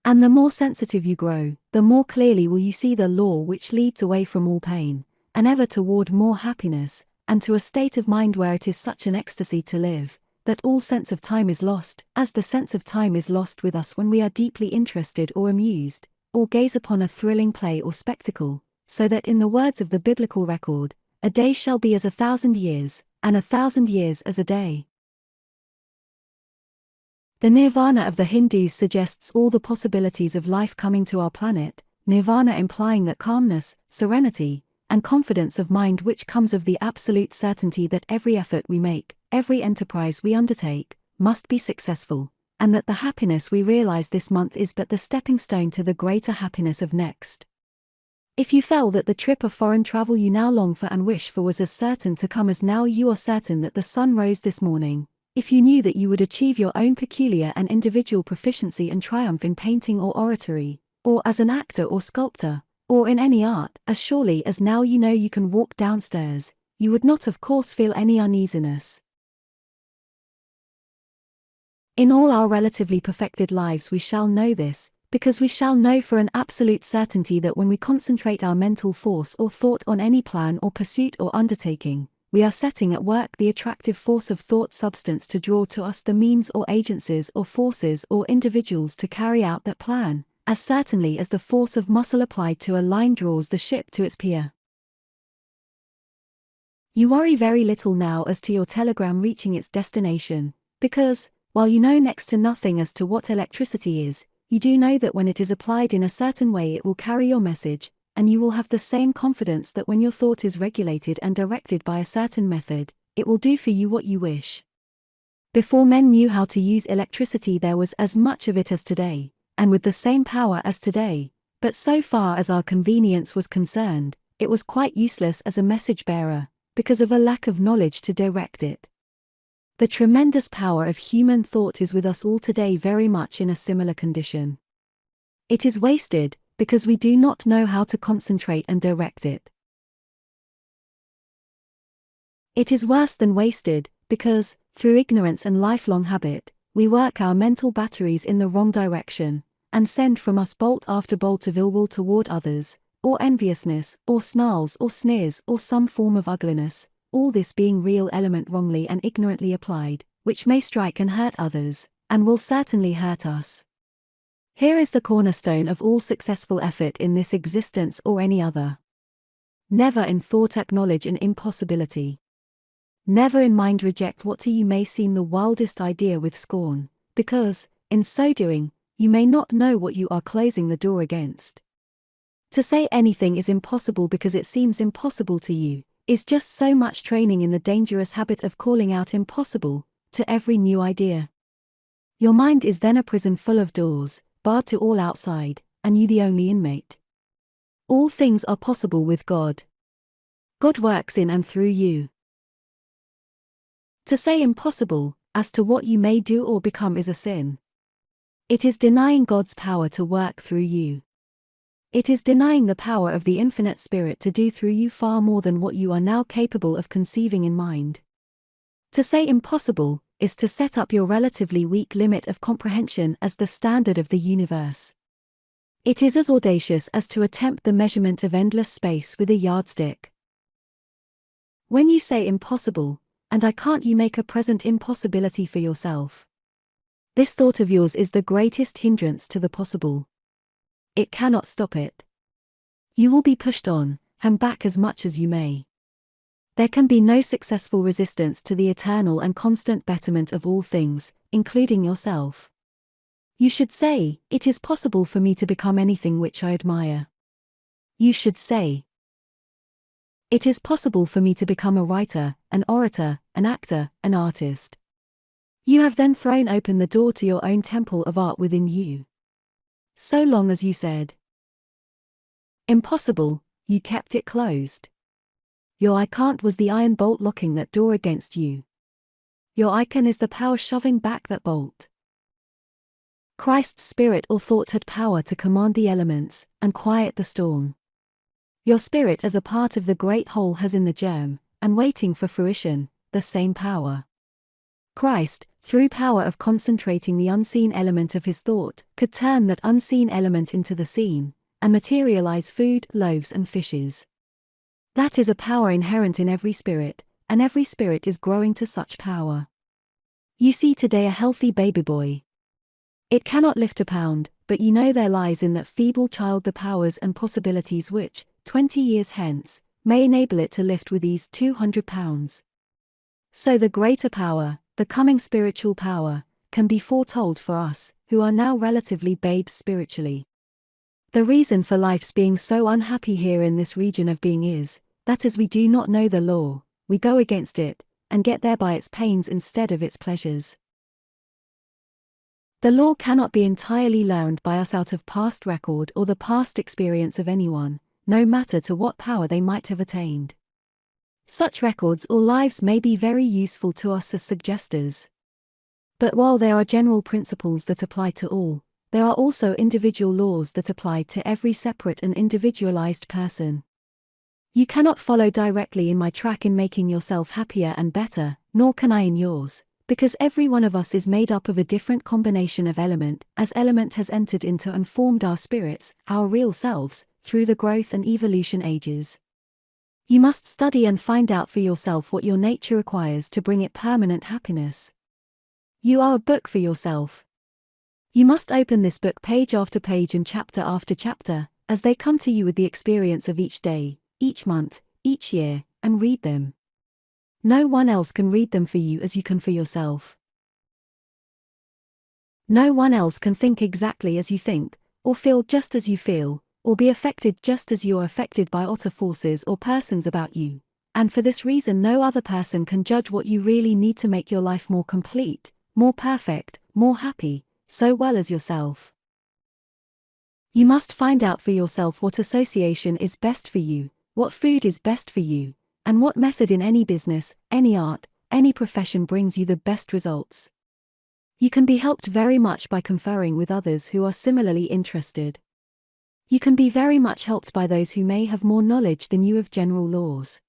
And the more sensitive you grow, the more clearly will you see the law which leads away from all pain, and ever toward more happiness, and to a state of mind where it is such an ecstasy to live, that all sense of time is lost, as the sense of time is lost with us when we are deeply interested or amused, or gaze upon a thrilling play or spectacle, so that in the words of the biblical record, a day shall be as 1,000 years, and 1,000 years as a day. The nirvana of the Hindus suggests all the possibilities of life coming to our planet, nirvana implying that calmness, serenity, and confidence of mind which comes of the absolute certainty that every effort we make, every enterprise we undertake, must be successful, and that the happiness we realize this month is but the stepping stone to the greater happiness of next. If you felt that the trip of foreign travel you now long for and wish for was as certain to come as now you are certain that the sun rose this morning, if you knew that you would achieve your own peculiar and individual proficiency and triumph in painting or oratory, or as an actor or sculptor, or in any art, as surely as now you know you can walk downstairs, you would not of course feel any uneasiness. In all our relatively perfected lives we shall know this, because we shall know for an absolute certainty that when we concentrate our mental force or thought on any plan or pursuit or undertaking, we are setting at work the attractive force of thought substance to draw to us the means or agencies or forces or individuals to carry out that plan, as certainly as the force of muscle applied to a line draws the ship to its pier. You worry very little now as to your telegram reaching its destination, because, while you know next to nothing as to what electricity is, you do know that when it is applied in a certain way it will carry your message, and you will have the same confidence that when your thought is regulated and directed by a certain method, it will do for you what you wish. Before men knew how to use electricity there was as much of it as today, and with the same power as today, but so far as our convenience was concerned, it was quite useless as a message bearer, because of a lack of knowledge to direct it. The tremendous power of human thought is with us all today very much in a similar condition. It is wasted, because we do not know how to concentrate and direct it. It is worse than wasted, because, through ignorance and lifelong habit, we work our mental batteries in the wrong direction, and send from us bolt after bolt of ill will toward others, or enviousness, or snarls or sneers or some form of ugliness, all this being real element wrongly and ignorantly applied, which may strike and hurt others, and will certainly hurt us. Here is the cornerstone of all successful effort in this existence or any other. Never in thought acknowledge an impossibility. Never in mind reject what to you may seem the wildest idea with scorn, because, in so doing, you may not know what you are closing the door against. To say anything is impossible because it seems impossible to you, is just so much training in the dangerous habit of calling out impossible to every new idea. Your mind is then a prison full of doors, barred to all outside, and you the only inmate. All things are possible with God. God works in and through you. To say impossible, as to what you may do or become is a sin. It is denying God's power to work through you. It is denying the power of the infinite Spirit to do through you far more than what you are now capable of conceiving in mind. To say impossible, is to set up your relatively weak limit of comprehension as the standard of the universe. It is as audacious as to attempt the measurement of endless space with a yardstick. When you say impossible, and I can't, you make a present impossibility for yourself. This thought of yours is the greatest hindrance to the possible. It cannot stop it. You will be pushed on, hang back as much as you may. There can be no successful resistance to the eternal and constant betterment of all things, including yourself. You should say, it is possible for me to become anything which I admire. You should say, It is possible for me to become a writer, an orator, an actor, an artist. You have then thrown open the door to your own temple of art within you. So long as you said impossible, you kept it closed. Your I can't was the iron bolt locking that door against you. Your I can is the power shoving back that bolt. Christ's spirit or thought had power to command the elements and quiet the storm. Your spirit as a part of the great whole has in the germ, and waiting for fruition, the same power. Christ, through power of concentrating the unseen element of his thought, could turn that unseen element into the seen, and materialize food, loaves and fishes. That is a power inherent in every spirit, and every spirit is growing to such power. You see today a healthy baby boy. It cannot lift a pound, but you know there lies in that feeble child the powers and possibilities which, 20 years hence, may enable it to lift with ease 200 pounds. So the greater power, the coming spiritual power, can be foretold for us, who are now relatively babes spiritually. The reason for life's being so unhappy here in this region of being is, that as we do not know the law, we go against it, and get there by its pains instead of its pleasures. The law cannot be entirely learned by us out of past record or the past experience of anyone, no matter to what power they might have attained. Such records or lives may be very useful to us as suggestors. But while there are general principles that apply to all, there are also individual laws that apply to every separate and individualized person. You cannot follow directly in my track in making yourself happier and better, nor can I in yours, because every one of us is made up of a different combination of element, as element has entered into and formed our spirits, our real selves, through the growth and evolution ages. You must study and find out for yourself what your nature requires to bring it permanent happiness. You are a book for yourself. You must open this book page after page and chapter after chapter, as they come to you with the experience of each day, each month, each year, and read them. No one else can read them for you as you can for yourself. No one else can think exactly as you think, or feel just as you feel, or be affected just as you are affected by outer forces or persons about you, and for this reason no other person can judge what you really need to make your life more complete, more perfect, more happy, so well as yourself. You must find out for yourself what association is best for you, what food is best for you, and what method in any business, any art, any profession brings you the best results. You can be helped very much by conferring with others who are similarly interested. You can be very much helped by those who may have more knowledge than you of general laws.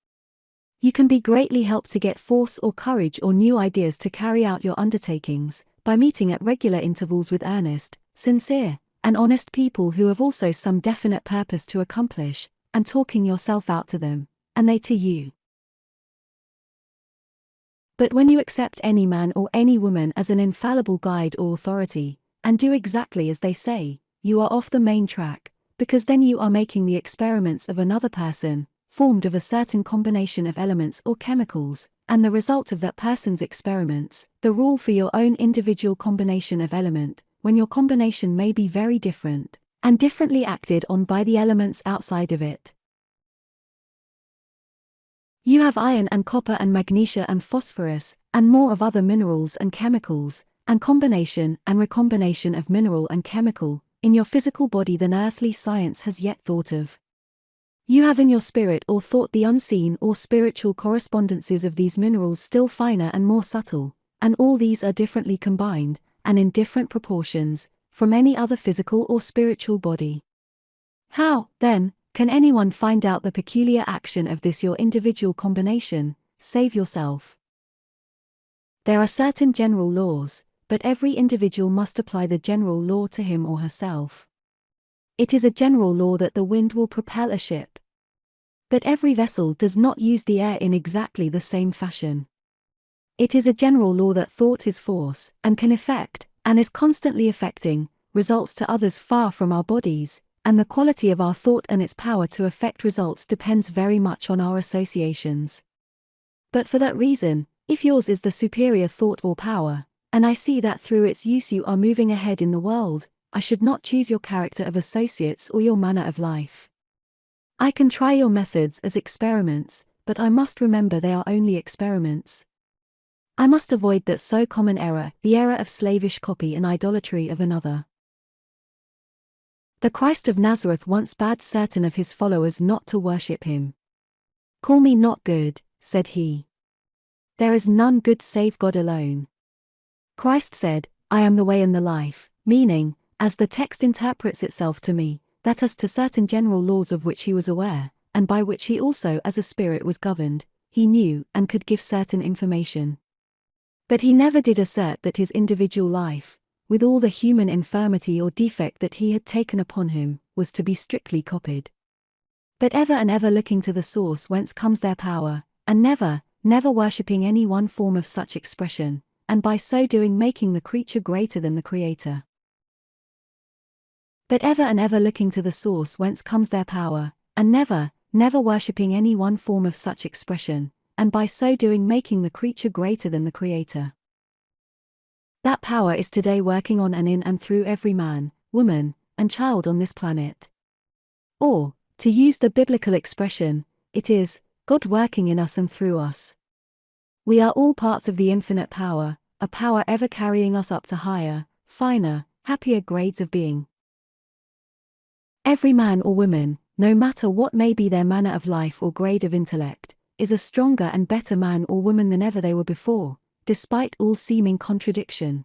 You can be greatly helped to get force or courage or new ideas to carry out your undertakings, by meeting at regular intervals with earnest, sincere, and honest people who have also some definite purpose to accomplish, and talking yourself out to them, and they to you. But when you accept any man or any woman as an infallible guide or authority, and do exactly as they say, you are off the main track, because then you are making the experiments of another person, formed of a certain combination of elements or chemicals, and the result of that person's experiments, the rule for your own individual combination of element, when your combination may be very different, and differently acted on by the elements outside of it. You have iron and copper and magnesia and phosphorus, and more of other minerals and chemicals, and combination and recombination of mineral and chemical, in your physical body than earthly science has yet thought of. You have in your spirit or thought the unseen or spiritual correspondences of these minerals still finer and more subtle, and all these are differently combined, and in different proportions, from any other physical or spiritual body. How, then, can anyone find out the peculiar action of this your individual combination, save yourself? There are certain general laws, but every individual must apply the general law to him or herself. It is a general law that the wind will propel a ship. But every vessel does not use the air in exactly the same fashion. It is a general law that thought is force, and can effect, and is constantly effecting, results to others far from our bodies, and the quality of our thought and its power to effect results depends very much on our associations. But for that reason, if yours is the superior thought or power, and I see that through its use you are moving ahead in the world, I should not choose your character of associates or your manner of life. I can try your methods as experiments, but I must remember they are only experiments. I must avoid that so common error, the error of slavish copy and idolatry of another. The Christ of Nazareth once bade certain of his followers not to worship him. "Call me not good," said he. "There is none good save God alone." Christ said, "I am the way and the life," meaning, as the text interprets itself to me, that as to certain general laws of which he was aware, and by which he also as a spirit was governed, he knew and could give certain information. But he never did assert that his individual life, with all the human infirmity or defect that he had taken upon him, was to be strictly copied. But ever and ever looking to the source whence comes their power, and never worshipping any one form of such expression, and by so doing making the creature greater than the Creator. But ever and ever looking to the source whence comes their power, and never worshipping any one form of such expression, and by so doing making the creature greater than the Creator. That power is today working on and in and through every man, woman, and child on this planet. Or, to use the biblical expression, it is God working in us and through us. We are all parts of the infinite power, a power ever carrying us up to higher, finer, happier grades of being. Every man or woman, no matter what may be their manner of life or grade of intellect, is a stronger and better man or woman than ever they were before, despite all seeming contradiction.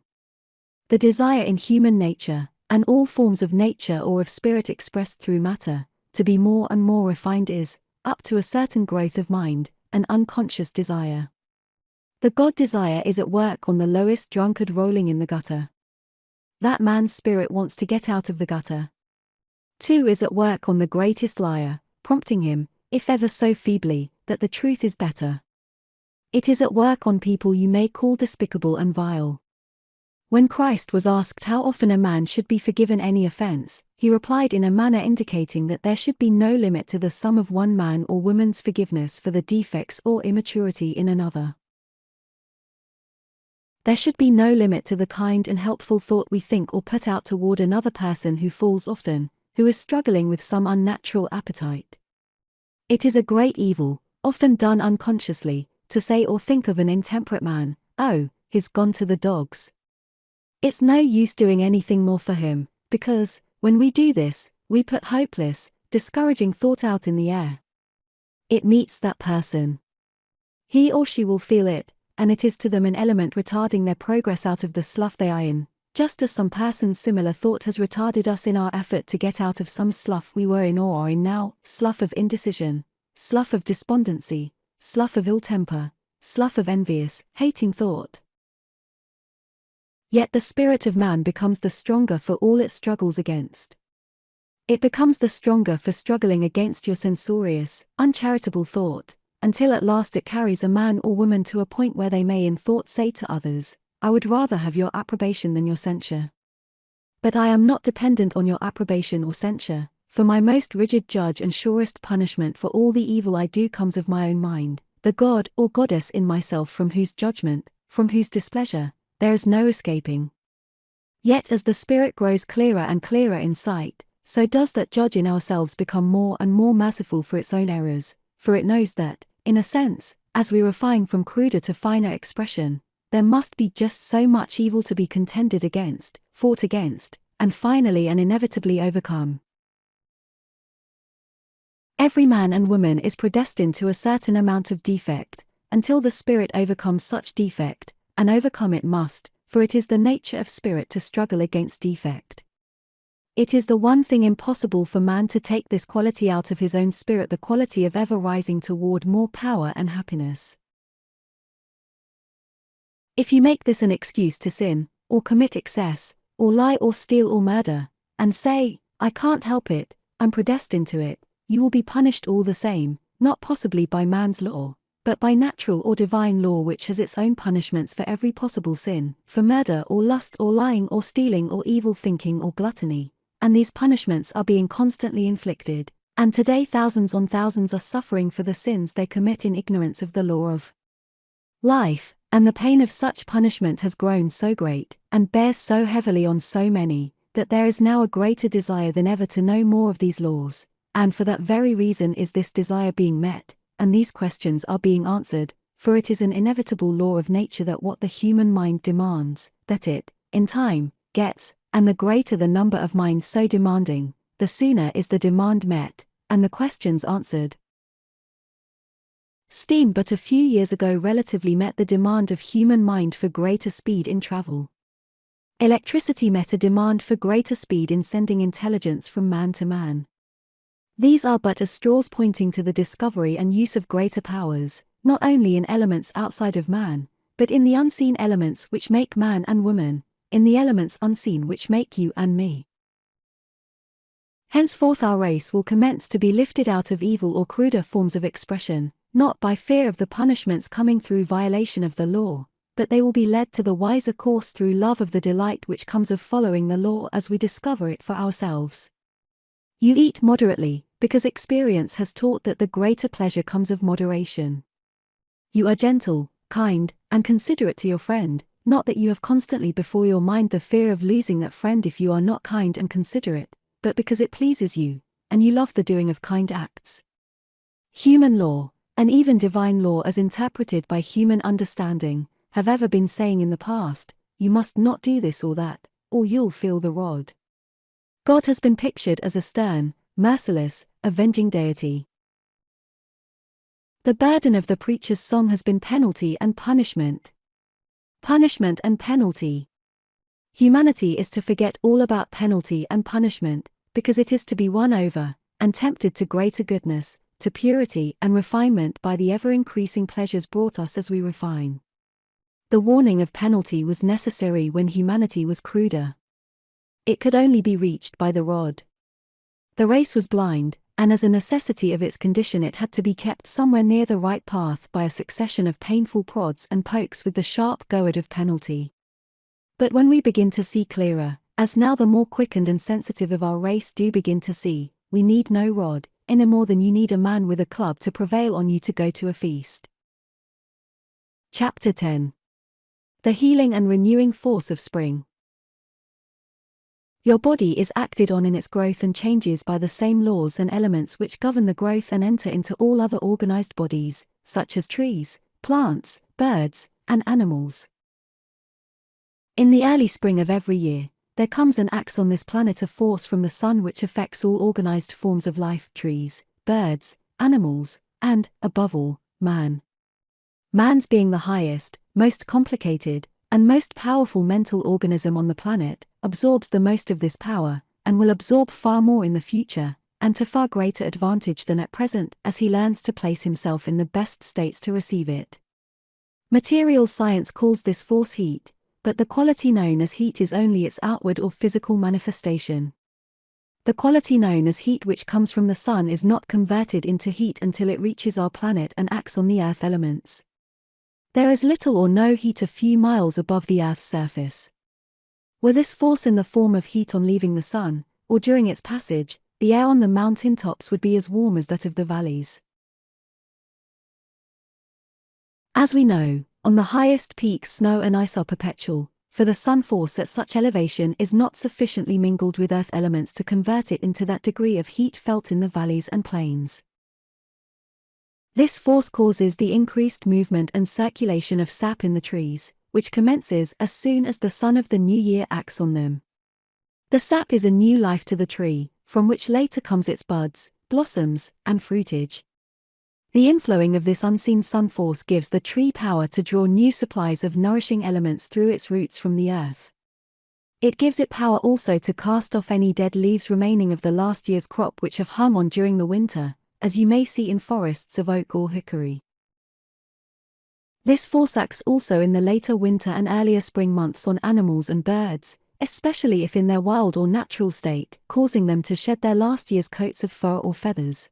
The desire in human nature, and all forms of nature or of spirit expressed through matter, to be more and more refined is, up to a certain growth of mind, an unconscious desire. The God desire is at work on the lowest drunkard rolling in the gutter. That man's spirit wants to get out of the gutter. 2 is at work on the greatest liar, prompting him, if ever so feebly, that the truth is better. It is at work on people you may call despicable and vile. When Christ was asked how often a man should be forgiven any offense, he replied in a manner indicating that there should be no limit to the sum of one man or woman's forgiveness for the defects or immaturity in another. There should be no limit to the kind and helpful thought we think or put out toward another person who falls often, who is struggling with some unnatural appetite. It is a great evil, often done unconsciously, to say or think of an intemperate man, "Oh, he's gone to the dogs." It's no use doing anything more for him, because, when we do this, we put hopeless, discouraging thought out in the air. It meets that person. He or she will feel it, and it is to them an element retarding their progress out of the slough they are in, just as some person's similar thought has retarded us in our effort to get out of some slough we were in or are in now, slough of indecision, slough of despondency, slough of ill temper, slough of envious, hating thought. Yet the spirit of man becomes the stronger for all it struggles against. It becomes the stronger for struggling against your censorious, uncharitable thought, until at last it carries a man or woman to a point where they may in thought say to others, "I would rather have your approbation than your censure. But I am not dependent on your approbation or censure, for my most rigid judge and surest punishment for all the evil I do comes of my own mind, the god or goddess in myself from whose judgment, from whose displeasure, there is no escaping." Yet as the spirit grows clearer and clearer in sight, so does that judge in ourselves become more and more merciful for its own errors, for it knows that, in a sense, as we refine from cruder to finer expression, there must be just so much evil to be contended against, fought against, and finally and inevitably overcome. Every man and woman is predestined to a certain amount of defect, until the spirit overcomes such defect, and overcome it must, for it is the nature of spirit to struggle against defect. It is the one thing impossible for man to take this quality out of his own spirit, the quality of ever rising toward more power and happiness. If you make this an excuse to sin, or commit excess, or lie or steal or murder, and say, "I can't help it, I'm predestined to it," you will be punished all the same, not possibly by man's law, but by natural or divine law, which has its own punishments for every possible sin, for murder or lust or lying or stealing or evil thinking or gluttony, and these punishments are being constantly inflicted, and today thousands on thousands are suffering for the sins they commit in ignorance of the law of life, and the pain of such punishment has grown so great, and bears so heavily on so many, that there is now a greater desire than ever to know more of these laws, And for that very reason is this desire being met, and these questions are being answered, for it is an inevitable law of nature that what the human mind demands, that it, in time, gets, and the greater the number of minds so demanding, the sooner is the demand met, and the questions answered. Steam but a few years ago relatively met the demand of human mind for greater speed in travel. Electricity met a demand for greater speed in sending intelligence from man to man. These are but as straws pointing to the discovery and use of greater powers, not only in elements outside of man, but in the unseen elements which make man and woman, in the elements unseen which make you and me. Henceforth our race will commence to be lifted out of evil or cruder forms of expression, not by fear of the punishments coming through violation of the law, but they will be led to the wiser course through love of the delight which comes of following the law as we discover it for ourselves. You eat moderately, because experience has taught that the greater pleasure comes of moderation. You are gentle, kind, and considerate to your friend, not that you have constantly before your mind the fear of losing that friend if you are not kind and considerate, but because it pleases you, and you love the doing of kind acts. Human law, and even divine law as interpreted by human understanding, have ever been saying in the past, you must not do this or that, or you'll feel the rod. God has been pictured as a stern, merciless, avenging deity. The burden of the preacher's song has been penalty and punishment. Punishment and penalty. Humanity is to forget all about penalty and punishment, because it is to be won over, and tempted to greater goodness, to purity and refinement by the ever-increasing pleasures brought us as we refine. The warning of penalty was necessary when humanity was cruder. It could only be reached by the rod. The race was blind, and as a necessity of its condition it had to be kept somewhere near the right path by a succession of painful prods and pokes with the sharp goad of penalty. But when we begin to see clearer, as now the more quickened and sensitive of our race do begin to see, we need no rod, any more than you need a man with a club to prevail on you to go to a feast. Chapter 10. The healing and renewing force of spring. Your body is acted on in its growth and changes by the same laws and elements which govern the growth and enter into all other organized bodies, such as trees, plants, birds, and animals. In the early spring of every year, there comes and acts on this planet a force from the sun which affects all organized forms of life, trees, birds, animals, and, above all, man. Man's being the highest, most complicated, and most powerful mental organism on the planet, absorbs the most of this power, and will absorb far more in the future, and to far greater advantage than at present as he learns to place himself in the best states to receive it. Material science calls this force heat, but the quality known as heat is only its outward or physical manifestation. The quality known as heat which comes from the sun is not converted into heat until it reaches our planet and acts on the earth elements. There is little or no heat a few miles above the Earth's surface. Were this force in the form of heat on leaving the sun, or during its passage, the air on the mountain tops would be as warm as that of the valleys. As we know, on the highest peaks snow and ice are perpetual, for the sun force at such elevation is not sufficiently mingled with earth elements to convert it into that degree of heat felt in the valleys and plains. This force causes the increased movement and circulation of sap in the trees, which commences as soon as the sun of the new year acts on them. The sap is a new life to the tree, from which later comes its buds, blossoms, and fruitage. The inflowing of this unseen sun force gives the tree power to draw new supplies of nourishing elements through its roots from the earth. It gives it power also to cast off any dead leaves remaining of the last year's crop which have hung on during the winter, as you may see in forests of oak or hickory. This force acts also in the later winter and earlier spring months on animals and birds, especially if in their wild or natural state, causing them to shed their last year's coats of fur or feathers.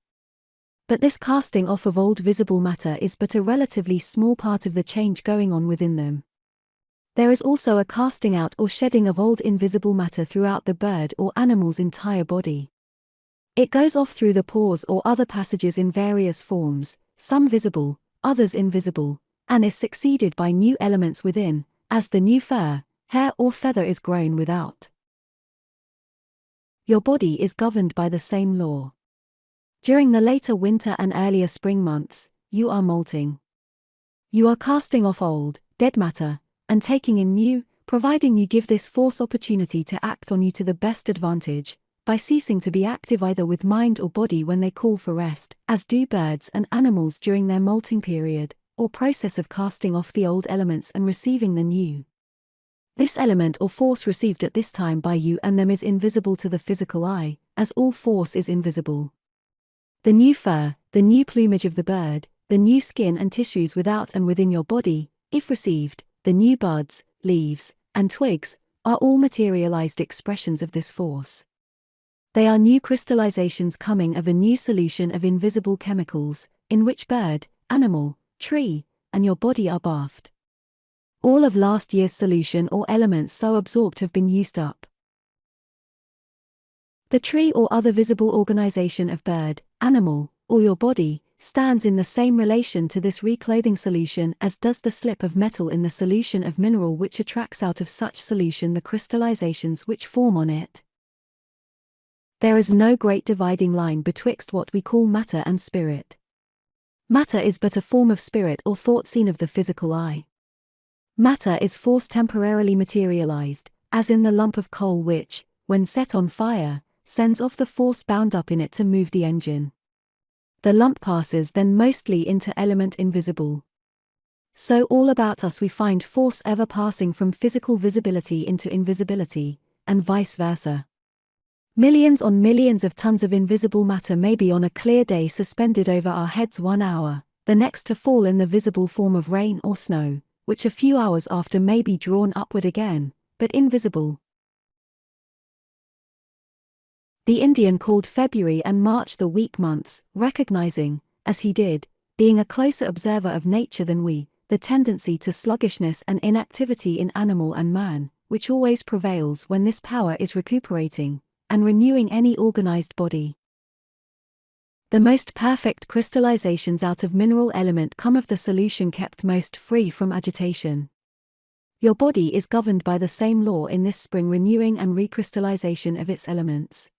But this casting off of old visible matter is but a relatively small part of the change going on within them. There is also a casting out or shedding of old invisible matter throughout the bird or animal's entire body. It goes off through the pores or other passages in various forms, some visible, others invisible, and is succeeded by new elements within, as the new fur, hair or feather is grown without. Your body is governed by the same law. During the later winter and earlier spring months, you are molting. You are casting off old, dead matter, and taking in new, providing you give this force opportunity to act on you to the best advantage, by ceasing to be active either with mind or body when they call for rest, as do birds and animals during their molting period, or process of casting off the old elements and receiving the new. This element or force received at this time by you and them is invisible to the physical eye, as all force is invisible. The new fur, the new plumage of the bird, the new skin and tissues without and within your body, if received, the new buds, leaves, and twigs, are all materialized expressions of this force. They are new crystallizations coming of a new solution of invisible chemicals, in which bird, animal, tree, and your body are bathed. All of last year's solution or elements so absorbed have been used up. The tree or other visible organization of bird, animal, or your body, stands in the same relation to this reclothing solution as does the slip of metal in the solution of mineral which attracts out of such solution the crystallizations which form on it. There is no great dividing line betwixt what we call matter and spirit. Matter is but a form of spirit or thought seen of the physical eye. Matter is force temporarily materialized, as in the lump of coal which, when set on fire, sends off the force bound up in it to move the engine. The lump passes then mostly into element invisible. So all about us we find force ever passing from physical visibility into invisibility, and vice versa. Millions on millions of tons of invisible matter may be on a clear day suspended over our heads 1 hour, the next to fall in the visible form of rain or snow, which a few hours after may be drawn upward again, but invisible. The Indian called February and March the weak months, recognizing, as he did, being a closer observer of nature than we, the tendency to sluggishness and inactivity in animal and man, which always prevails when this power is recuperating and renewing any organized body. The most perfect crystallizations out of mineral element come of the solution kept most free from agitation. Your body is governed by the same law in this spring renewing and recrystallization of its elements.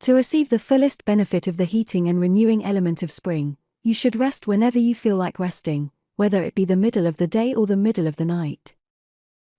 To receive the fullest benefit of the heating and renewing element of spring, you should rest whenever you feel like resting, whether it be the middle of the day or the middle of the night.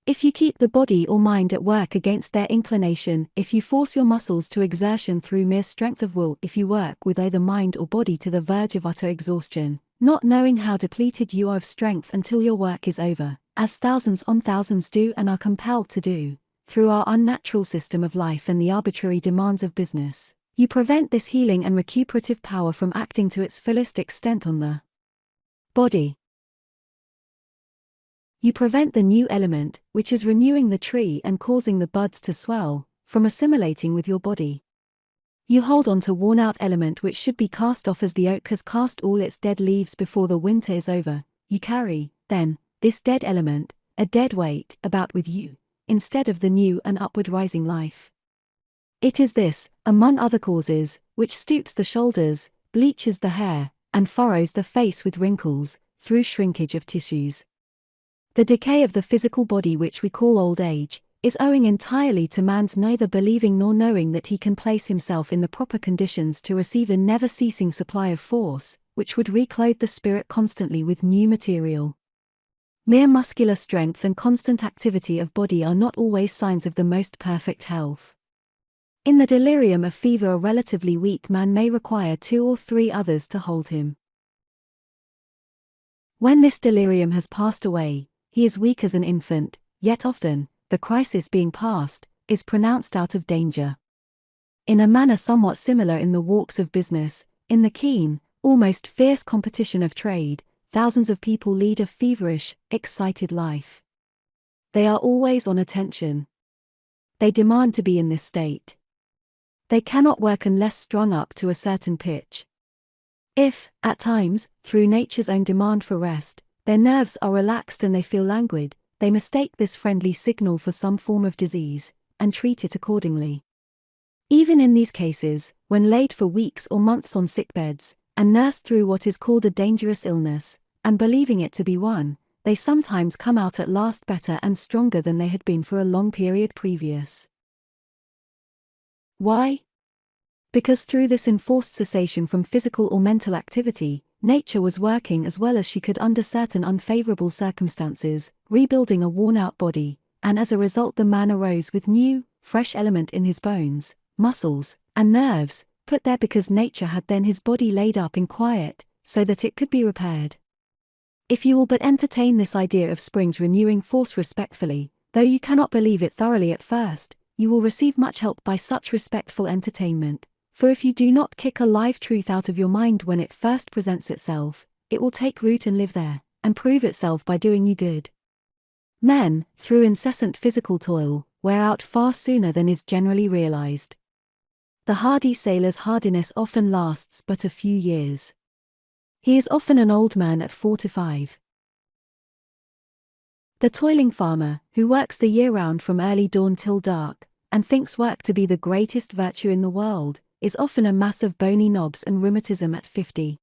If you keep the body or mind at work against their inclination, if you force your muscles to exertion through mere strength of will, if you work with either mind or body to the verge of utter exhaustion, not knowing how depleted you are of strength until your work is over, as thousands on thousands do and are compelled to do, through our unnatural system of life and the arbitrary demands of business, you prevent this healing and recuperative power from acting to its fullest extent on the body. You prevent the new element, which is renewing the tree and causing the buds to swell, from assimilating with your body. You hold on to worn-out element which should be cast off as the oak has cast all its dead leaves before the winter is over. You carry, then, this dead element, a dead weight, about with you, instead of the new and upward rising life. It is this, among other causes, which stoops the shoulders, bleaches the hair, and furrows the face with wrinkles, through shrinkage of tissues. The decay of the physical body which we call old age, is owing entirely to man's neither believing nor knowing that he can place himself in the proper conditions to receive a never-ceasing supply of force, which would reclothe the spirit constantly with new material. Mere muscular strength and constant activity of body are not always signs of the most perfect health. In the delirium of fever a relatively weak man may require 2 or 3 others to hold him. When this delirium has passed away, he is weak as an infant, yet often, the crisis being past, is pronounced out of danger. In a manner somewhat similar in the walks of business, in the keen, almost fierce competition of trade, thousands of people lead a feverish, excited life. They are always on attention. They demand to be in this state. They cannot work unless strung up to a certain pitch. If, at times, through nature's own demand for rest, their nerves are relaxed and they feel languid, they mistake this friendly signal for some form of disease, and treat it accordingly. Even in these cases, when laid for weeks or months on sick beds, and nursed through what is called a dangerous illness, and believing it to be one, they sometimes come out at last better and stronger than they had been for a long period previous. Why? Because through this enforced cessation from physical or mental activity, nature was working as well as she could under certain unfavorable circumstances, rebuilding a worn-out body, and as a result the man arose with new, fresh element in his bones, muscles, and nerves, put there because nature had then his body laid up in quiet, so that it could be repaired. If you will but entertain this idea of spring's renewing force respectfully, though you cannot believe it thoroughly at first, you will receive much help by such respectful entertainment, for if you do not kick a live truth out of your mind when it first presents itself, it will take root and live there, and prove itself by doing you good. Men, through incessant physical toil, wear out far sooner than is generally realized. The hardy sailor's hardiness often lasts but a few years. He is often an old man at 4 to 5. The toiling farmer, who works the year round from early dawn till dark, and thinks work to be the greatest virtue in the world, is often a mass of bony knobs and rheumatism at 50.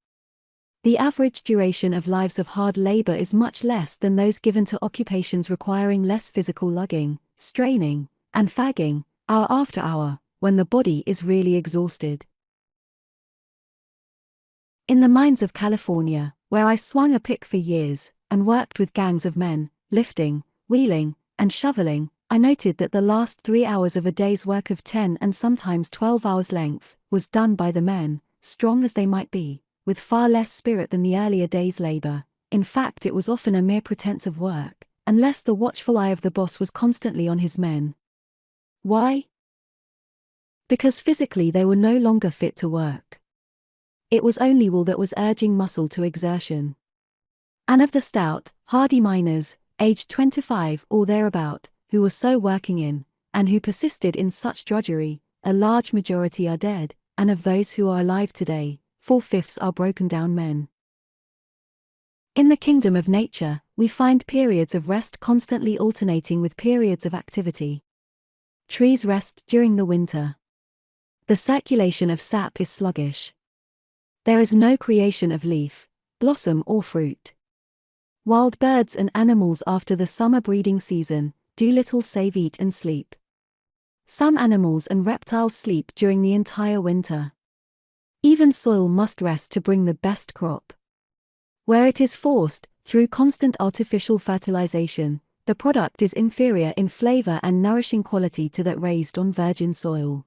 The average duration of lives of hard labor is much less than those given to occupations requiring less physical lugging, straining, and fagging, hour after hour, when the body is really exhausted. In the mines of California, where I swung a pick for years, and worked with gangs of men, lifting, wheeling, and shoveling, I noted that the last 3 hours of a day's work of 10 and sometimes 12 hours length, was done by the men, strong as they might be, with far less spirit than the earlier day's labor. In fact, it was often a mere pretense of work, unless the watchful eye of the boss was constantly on his men. Why? Because physically they were no longer fit to work. It was only will that was urging muscle to exertion. And of the stout, hardy miners, aged 25 or thereabout, who were so working in, and who persisted in such drudgery, a large majority are dead, and of those who are alive today, 4/5 are broken-down men. In the kingdom of nature, we find periods of rest constantly alternating with periods of activity. Trees rest during the winter. The circulation of sap is sluggish. There is no creation of leaf, blossom or fruit. Wild birds and animals after the summer breeding season do little save eat and sleep. Some animals and reptiles sleep during the entire winter. Even soil must rest to bring the best crop. Where it is forced, through constant artificial fertilization, the product is inferior in flavor and nourishing quality to that raised on virgin soil.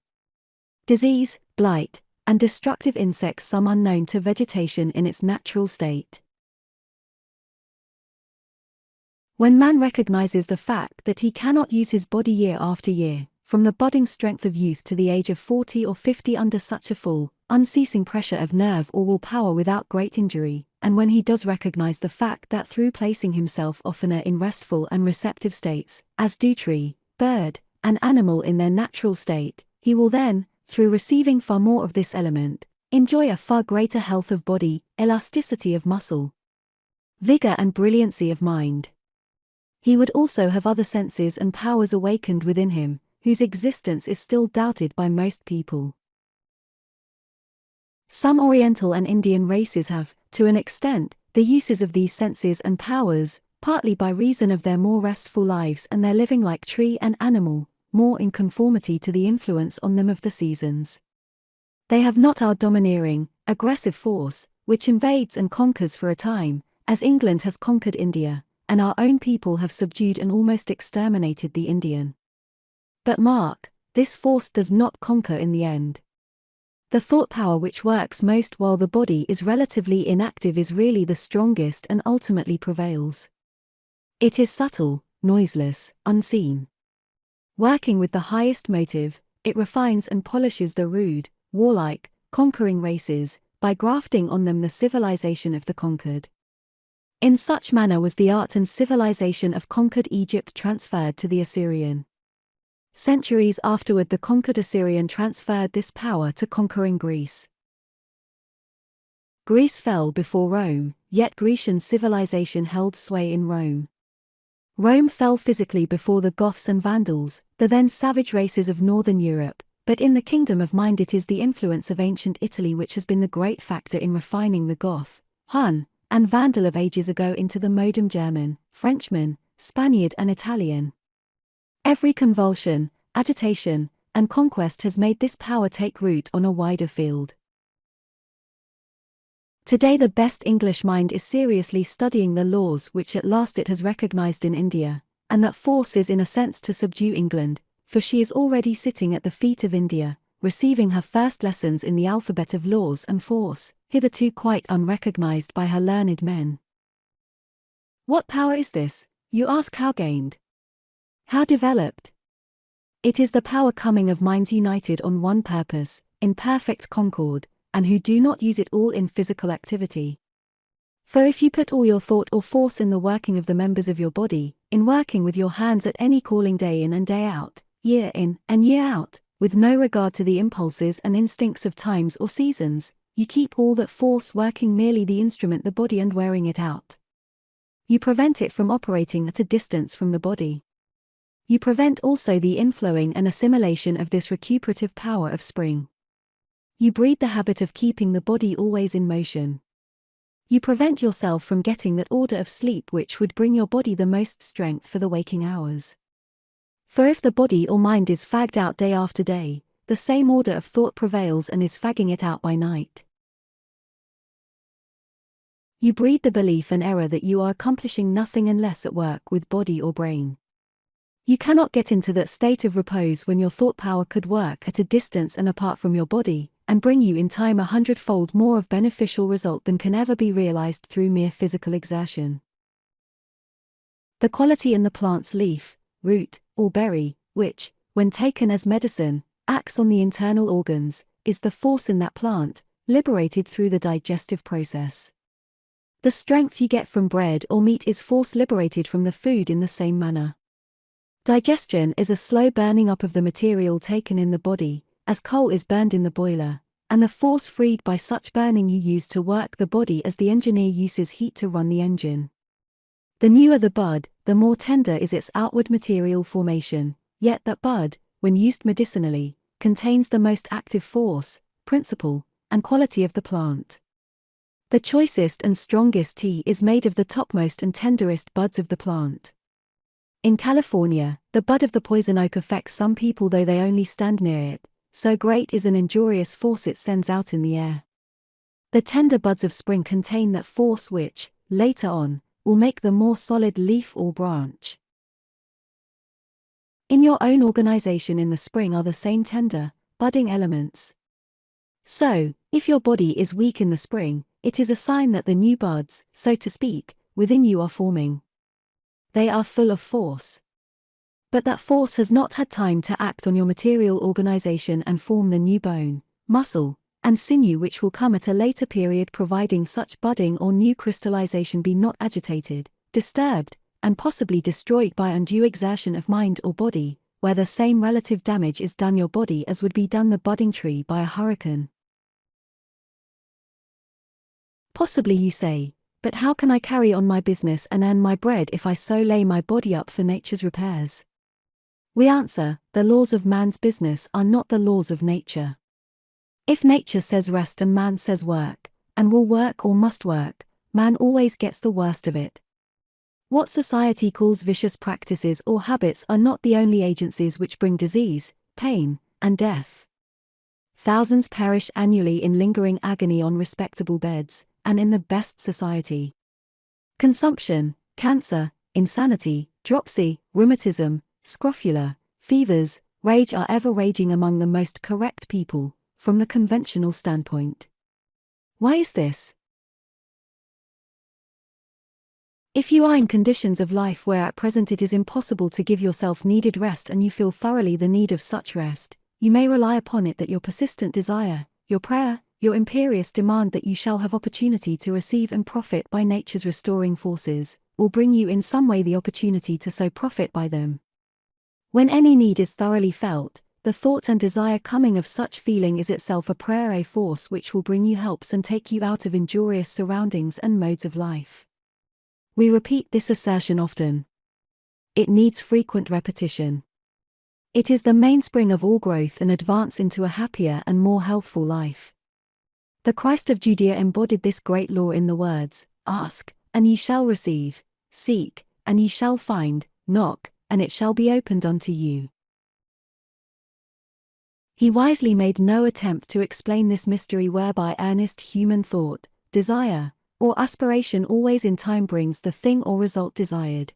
Disease, blight, and destructive insects some unknown to vegetation in its natural state. When man recognizes the fact that he cannot use his body year after year, from the budding strength of youth to the age of 40 or 50 under such a full, unceasing pressure of nerve or will power without great injury, and when he does recognize the fact that through placing himself oftener in restful and receptive states, as do tree, bird, and animal in their natural state, he will then, through receiving far more of this element, enjoy a far greater health of body, elasticity of muscle, vigor and brilliancy of mind. He would also have other senses and powers awakened within him, whose existence is still doubted by most people. Some Oriental and Indian races have, to an extent, the uses of these senses and powers, partly by reason of their more restful lives and their living like tree and animal, more in conformity to the influence on them of the seasons. They have not our domineering, aggressive force, which invades and conquers for a time, as England has conquered India, and our own people have subdued and almost exterminated the Indian. But mark, this force does not conquer in the end. The thought power which works most while the body is relatively inactive is really the strongest and ultimately prevails. It is subtle, noiseless, unseen. Working with the highest motive, it refines and polishes the rude, warlike, conquering races, by grafting on them the civilization of the conquered. In such manner was the art and civilization of conquered Egypt transferred to the Assyrian. Centuries afterward the conquered Assyrian transferred this power to conquering Greece. Greece fell before Rome, yet Grecian civilization held sway in Rome. Rome fell physically before the Goths and Vandals, the then savage races of northern Europe, but in the kingdom of mind it is the influence of ancient Italy which has been the great factor in refining the Goth, Hun, and Vandal of ages ago into the modern German, Frenchman, Spaniard and Italian. Every convulsion, agitation, and conquest has made this power take root on a wider field. Today the best English mind is seriously studying the laws which at last it has recognized in India, and that force is in a sense to subdue England, for she is already sitting at the feet of India, receiving her first lessons in the alphabet of laws and force, hitherto quite unrecognized by her learned men. What power is this, you ask? How gained? How developed? It is the power coming of minds united on one purpose, in perfect concord, and who do not use it all in physical activity. For if you put all your thought or force in the working of the members of your body, in working with your hands at any calling day in and day out, year in and year out, with no regard to the impulses and instincts of times or seasons, you keep all that force working merely the instrument the body and wearing it out. You prevent it from operating at a distance from the body. You prevent also the inflowing and assimilation of this recuperative power of spring. You breed the habit of keeping the body always in motion. You prevent yourself from getting that order of sleep which would bring your body the most strength for the waking hours. For if the body or mind is fagged out day after day, the same order of thought prevails and is fagging it out by night. You breed the belief and error that you are accomplishing nothing unless at work with body or brain. You cannot get into that state of repose when your thought power could work at a distance and apart from your body, and bring you in time 100-fold more of beneficial result than can ever be realized through mere physical exertion. The quality in the plant's leaf, root, or berry, which, when taken as medicine, acts on the internal organs, is the force in that plant, liberated through the digestive process. The strength you get from bread or meat is force liberated from the food in the same manner. Digestion is a slow burning up of the material taken in the body, as coal is burned in the boiler, and the force freed by such burning you use to work the body as the engineer uses heat to run the engine. The newer the bud, the more tender is its outward material formation, yet that bud, when used medicinally, contains the most active force, principle, and quality of the plant. The choicest and strongest tea is made of the topmost and tenderest buds of the plant. In California, the bud of the poison oak affects some people though they only stand near it, so great is an injurious force it sends out in the air. The tender buds of spring contain that force which, later on, will make the more solid leaf or branch. In your own organization in the spring are the same tender, budding elements. So, if your body is weak in the spring, it is a sign that the new buds, so to speak, within you are forming. They are full of force. But that force has not had time to act on your material organization and form the new bone, muscle, and sinew which will come at a later period providing such budding or new crystallization be not agitated, disturbed, and possibly destroyed by undue exertion of mind or body, where the same relative damage is done your body as would be done the budding tree by a hurricane. Possibly you say, but how can I carry on my business and earn my bread if I so lay my body up for nature's repairs? We answer, the laws of man's business are not the laws of nature. If nature says rest and man says work, and will work or must work, man always gets the worst of it. What society calls vicious practices or habits are not the only agencies which bring disease, pain, and death. Thousands perish annually in lingering agony on respectable beds, and in the best society. Consumption, cancer, insanity, dropsy, rheumatism, scrofula, fevers, rage are ever raging among the most correct people, from the conventional standpoint. Why is this? If you are in conditions of life where at present it is impossible to give yourself needed rest and you feel thoroughly the need of such rest, you may rely upon it that your persistent desire, your prayer, your imperious demand that you shall have opportunity to receive and profit by nature's restoring forces, will bring you in some way the opportunity to so profit by them. When any need is thoroughly felt, the thought and desire coming of such feeling is itself a prayer, a force which will bring you helps and take you out of injurious surroundings and modes of life. We repeat this assertion often. It needs frequent repetition. It is the mainspring of all growth and advance into a happier and more healthful life. The Christ of Judea embodied this great law in the words, "Ask, and ye shall receive, seek, and ye shall find, knock, and it shall be opened unto you." He wisely made no attempt to explain this mystery whereby earnest human thought, desire, or aspiration always in time brings the thing or result desired.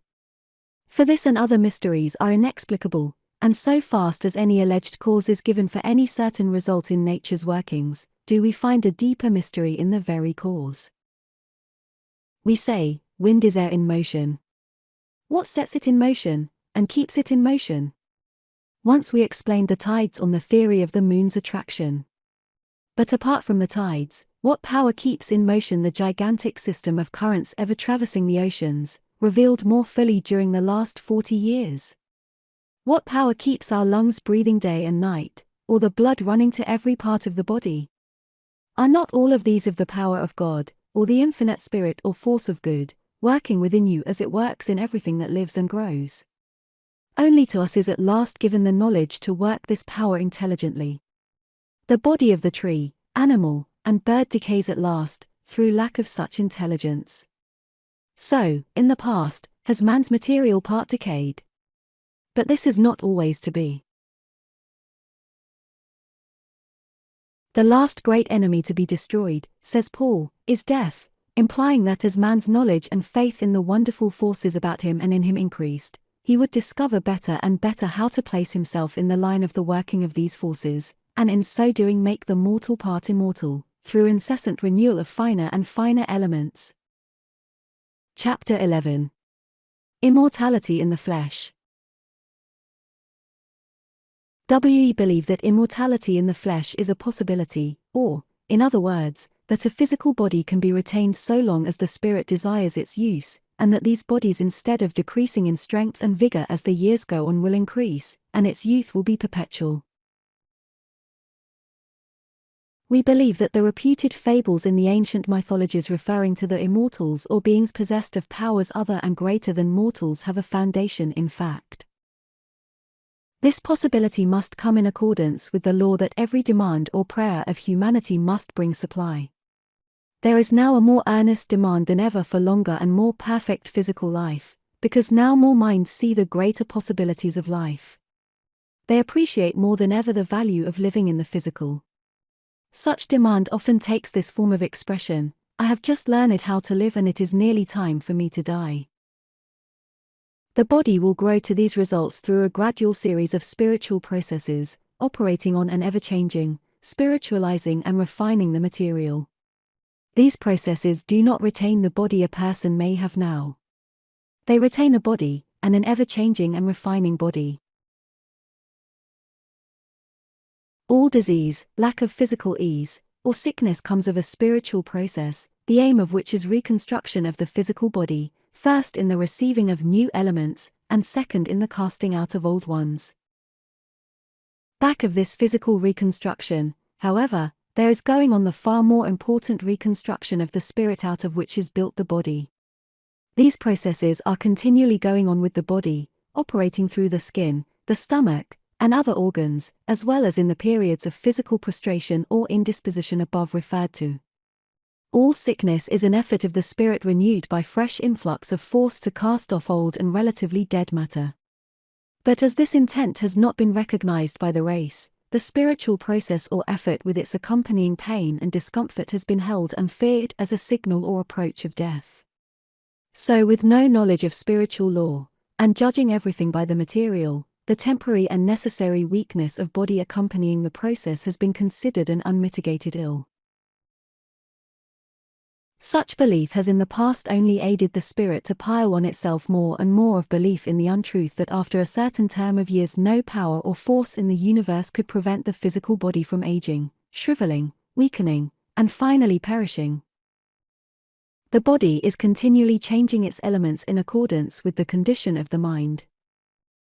For this and other mysteries are inexplicable, and so fast as any alleged cause is given for any certain result in nature's workings, do we find a deeper mystery in the very cause. We say, wind is air in motion. What sets it in motion, and keeps it in motion? Once we explained the tides on the theory of the moon's attraction. But apart from the tides, what power keeps in motion the gigantic system of currents ever traversing the oceans, revealed more fully during the last 40 years? What power keeps our lungs breathing day and night, or the blood running to every part of the body? Are not all of these of the power of God, or the infinite spirit or force of good, working within you as it works in everything that lives and grows? Only to us is at last given the knowledge to work this power intelligently. The body of the tree, animal, and bird decays at last, through lack of such intelligence. So, in the past, has man's material part decayed. But this is not always to be. The last great enemy to be destroyed, says Paul, is death, implying that as man's knowledge and faith in the wonderful forces about him and in him increased, he would discover better and better how to place himself in the line of the working of these forces, and in so doing make the mortal part immortal, through incessant renewal of finer and finer elements. Chapter 11. Immortality in the Flesh. We believe that immortality in the flesh is a possibility, or, in other words, that a physical body can be retained so long as the spirit desires its use, and that these bodies, instead of decreasing in strength and vigor as the years go on, will increase, and its youth will be perpetual. We believe that the reputed fables in the ancient mythologies referring to the immortals or beings possessed of powers other and greater than mortals have a foundation in fact. This possibility must come in accordance with the law that every demand or prayer of humanity must bring supply. There is now a more earnest demand than ever for longer and more perfect physical life, because now more minds see the greater possibilities of life. They appreciate more than ever the value of living in the physical. Such demand often takes this form of expression: I have just learned how to live and it is nearly time for me to die. The body will grow to these results through a gradual series of spiritual processes, operating on an ever-changing, spiritualizing and refining the material. These processes do not retain the body a person may have now. They retain a body, and an ever-changing and refining body. All disease, lack of physical ease, or sickness comes of a spiritual process, the aim of which is reconstruction of the physical body, first in the receiving of new elements, and second in the casting out of old ones. Back of this physical reconstruction, however, there is going on the far more important reconstruction of the spirit out of which is built the body. These processes are continually going on with the body, operating through the skin, the stomach, and other organs, as well as in the periods of physical prostration or indisposition above referred to. All sickness is an effort of the spirit renewed by fresh influx of force to cast off old and relatively dead matter. But as this intent has not been recognized by the race, the spiritual process or effort with its accompanying pain and discomfort has been held and feared as a signal or approach of death. So with no knowledge of spiritual law, and judging everything by the material, the temporary and necessary weakness of body accompanying the process has been considered an unmitigated ill. Such belief has in the past only aided the spirit to pile on itself more and more of belief in the untruth that after a certain term of years no power or force in the universe could prevent the physical body from aging, shriveling, weakening, and finally perishing. The body is continually changing its elements in accordance with the condition of the mind.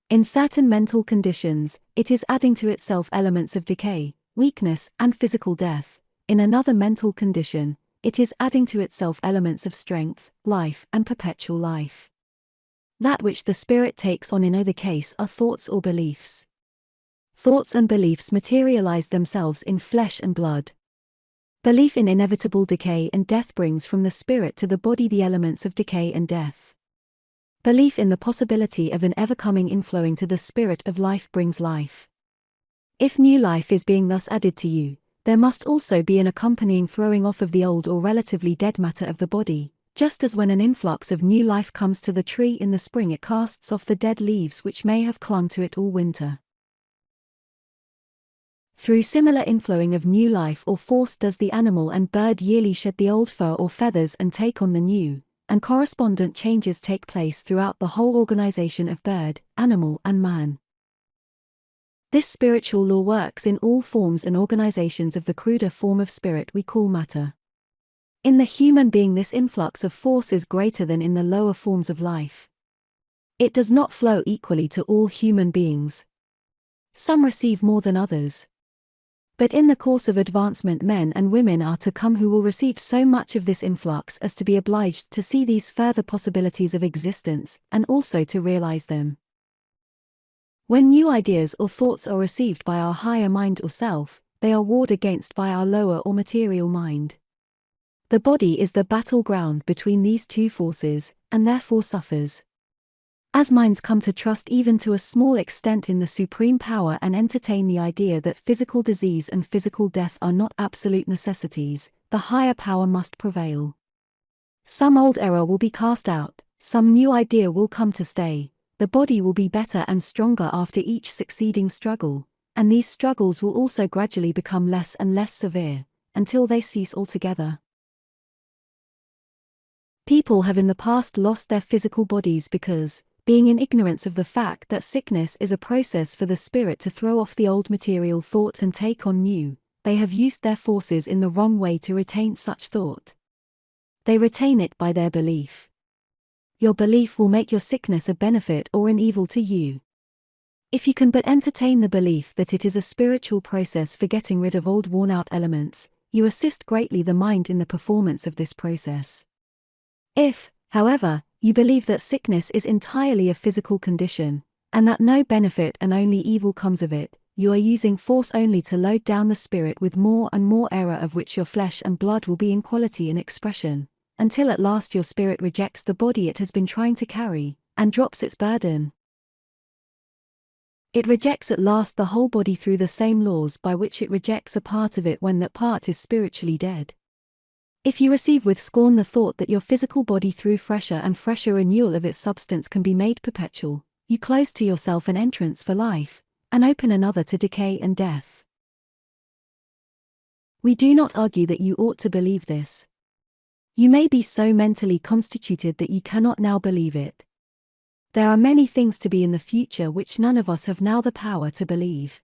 In certain mental conditions, it is adding to itself elements of decay, weakness, and physical death. In another mental condition, it is adding to itself elements of strength, life, and perpetual life. That which the spirit takes on in either case are thoughts or beliefs. Thoughts and beliefs materialize themselves in flesh and blood. Belief in inevitable decay and death brings from the spirit to the body the elements of decay and death. Belief in the possibility of an ever-coming inflowing to the spirit of life brings life. If new life is being thus added to you, there must also be an accompanying throwing off of the old or relatively dead matter of the body, just as when an influx of new life comes to the tree in the spring it casts off the dead leaves which may have clung to it all winter. Through similar inflowing of new life or force does the animal and bird yearly shed the old fur or feathers and take on the new, and correspondent changes take place throughout the whole organization of bird, animal and man. This spiritual law works in all forms and organizations of the cruder form of spirit we call matter. In the human being this influx of force is greater than in the lower forms of life. It does not flow equally to all human beings. Some receive more than others. But in the course of advancement men and women are to come who will receive so much of this influx as to be obliged to see these further possibilities of existence, and also to realize them. When new ideas or thoughts are received by our higher mind or self, they are warred against by our lower or material mind. The body is the battleground between these two forces, and therefore suffers. As minds come to trust even to a small extent in the supreme power and entertain the idea that physical disease and physical death are not absolute necessities, the higher power must prevail. Some old error will be cast out, some new idea will come to stay, the body will be better and stronger after each succeeding struggle, and these struggles will also gradually become less and less severe, until they cease altogether. People have in the past lost their physical bodies because, being in ignorance of the fact that sickness is a process for the spirit to throw off the old material thought and take on new, they have used their forces in the wrong way to retain such thought. They retain it by their belief. Your belief will make your sickness a benefit or an evil to you. If you can but entertain the belief that it is a spiritual process for getting rid of old worn-out elements, you assist greatly the mind in the performance of this process. If, however, you believe that sickness is entirely a physical condition, and that no benefit and only evil comes of it, you are using force only to load down the spirit with more and more error of which your flesh and blood will be in quality and expression, until at last your spirit rejects the body it has been trying to carry, and drops its burden. It rejects at last the whole body through the same laws by which it rejects a part of it when that part is spiritually dead. If you receive with scorn the thought that your physical body through fresher and fresher renewal of its substance can be made perpetual, you close to yourself an entrance for life, and open another to decay and death. We do not argue that you ought to believe this. You may be so mentally constituted that you cannot now believe it. There are many things to be in the future which none of us have now the power to believe.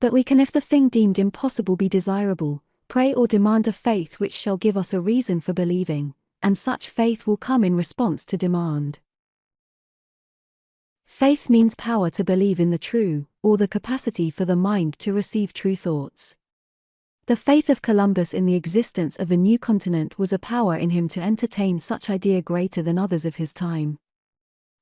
But we can, if the thing deemed impossible be desirable, pray or demand a faith which shall give us a reason for believing, and such faith will come in response to demand. Faith means power to believe in the true, or the capacity for the mind to receive true thoughts. The faith of Columbus in the existence of a new continent was a power in him to entertain such idea greater than others of his time.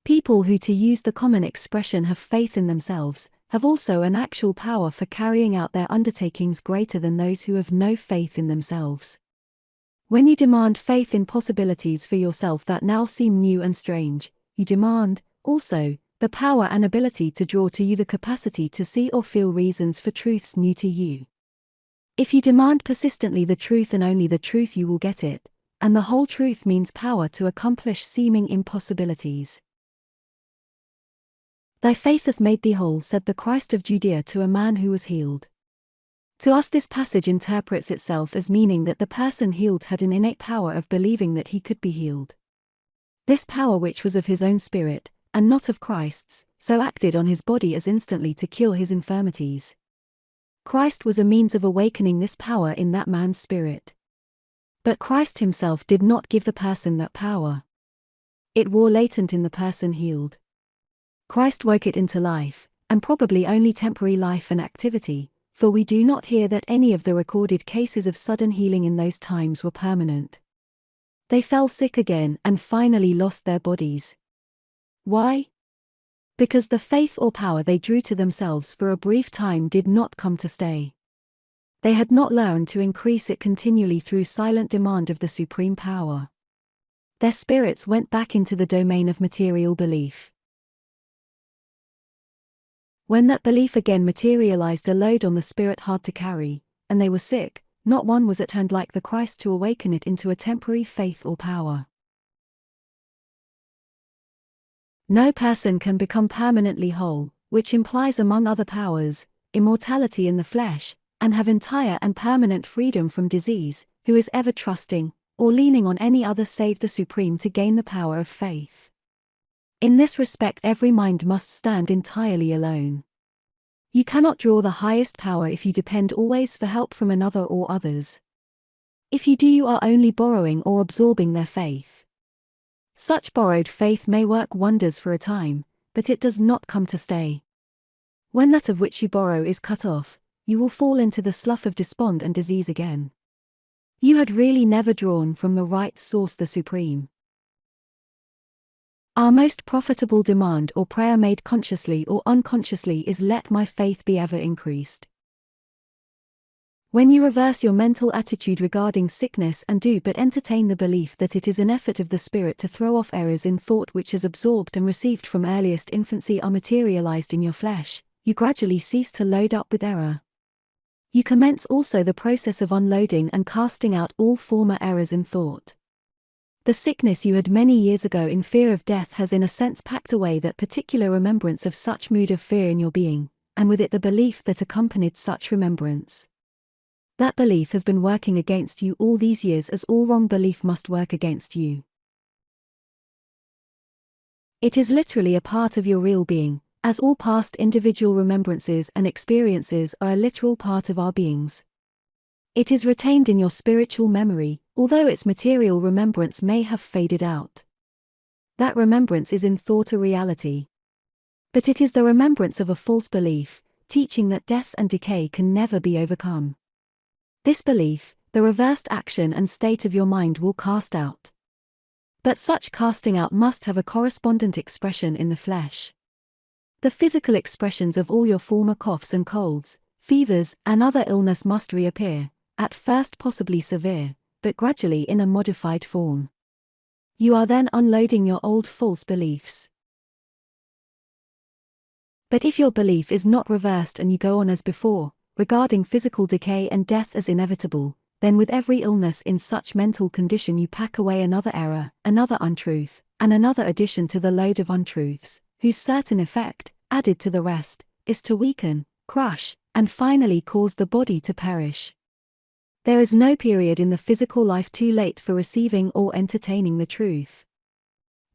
People who, to use the common expression, have faith in themselves, have also an actual power for carrying out their undertakings greater than those who have no faith in themselves. When you demand faith in possibilities for yourself that now seem new and strange, you demand, also, the power and ability to draw to you the capacity to see or feel reasons for truths new to you. If you demand persistently the truth and only the truth, you will get it, and the whole truth means power to accomplish seeming impossibilities. Thy faith hath made thee whole, said the Christ of Judea to a man who was healed. To us this passage interprets itself as meaning that the person healed had an innate power of believing that he could be healed. This power, which was of his own spirit, and not of Christ's, so acted on his body as instantly to cure his infirmities. Christ was a means of awakening this power in that man's spirit. But Christ himself did not give the person that power. It wore latent in the person healed. Christ woke it into life, and probably only temporary life and activity, for we do not hear that any of the recorded cases of sudden healing in those times were permanent. They fell sick again and finally lost their bodies. Why? Because the faith or power they drew to themselves for a brief time did not come to stay. They had not learned to increase it continually through silent demand of the supreme power. Their spirits went back into the domain of material belief. When that belief again materialized a load on the spirit hard to carry, and they were sick, not one was at hand like the Christ to awaken it into a temporary faith or power. No person can become permanently whole, which implies among other powers, immortality in the flesh, and have entire and permanent freedom from disease, who is ever trusting, or leaning on any other save the Supreme to gain the power of faith. In this respect every mind must stand entirely alone. You cannot draw the highest power if you depend always for help from another or others. If you do, you are only borrowing or absorbing their faith. Such borrowed faith may work wonders for a time, but it does not come to stay. When that of which you borrow is cut off, you will fall into the slough of despond and disease again. You had really never drawn from the right source, the Supreme. Our most profitable demand or prayer made consciously or unconsciously is, "Let my faith be ever increased." When you reverse your mental attitude regarding sickness and do but entertain the belief that it is an effort of the spirit to throw off errors in thought which is absorbed and received from earliest infancy are materialized in your flesh, you gradually cease to load up with error. You commence also the process of unloading and casting out all former errors in thought. The sickness you had many years ago in fear of death has in a sense packed away that particular remembrance of such mood of fear in your being, and with it the belief that accompanied such remembrance. That belief has been working against you all these years, as all wrong belief must work against you. It is literally a part of your real being, as all past individual remembrances and experiences are a literal part of our beings. It is retained in your spiritual memory, although its material remembrance may have faded out. That remembrance is in thought a reality. But it is the remembrance of a false belief, teaching that death and decay can never be overcome. This belief, the reversed action and state of your mind will cast out. But such casting out must have a correspondent expression in the flesh. The physical expressions of all your former coughs and colds, fevers, and other illness must reappear, at first possibly severe, but gradually in a modified form. You are then unloading your old false beliefs. But if your belief is not reversed and you go on as before, regarding physical decay and death as inevitable, then with every illness in such mental condition you pack away another error, another untruth, and another addition to the load of untruths, whose certain effect, added to the rest, is to weaken, crush, and finally cause the body to perish. There is no period in the physical life too late for receiving or entertaining the truth.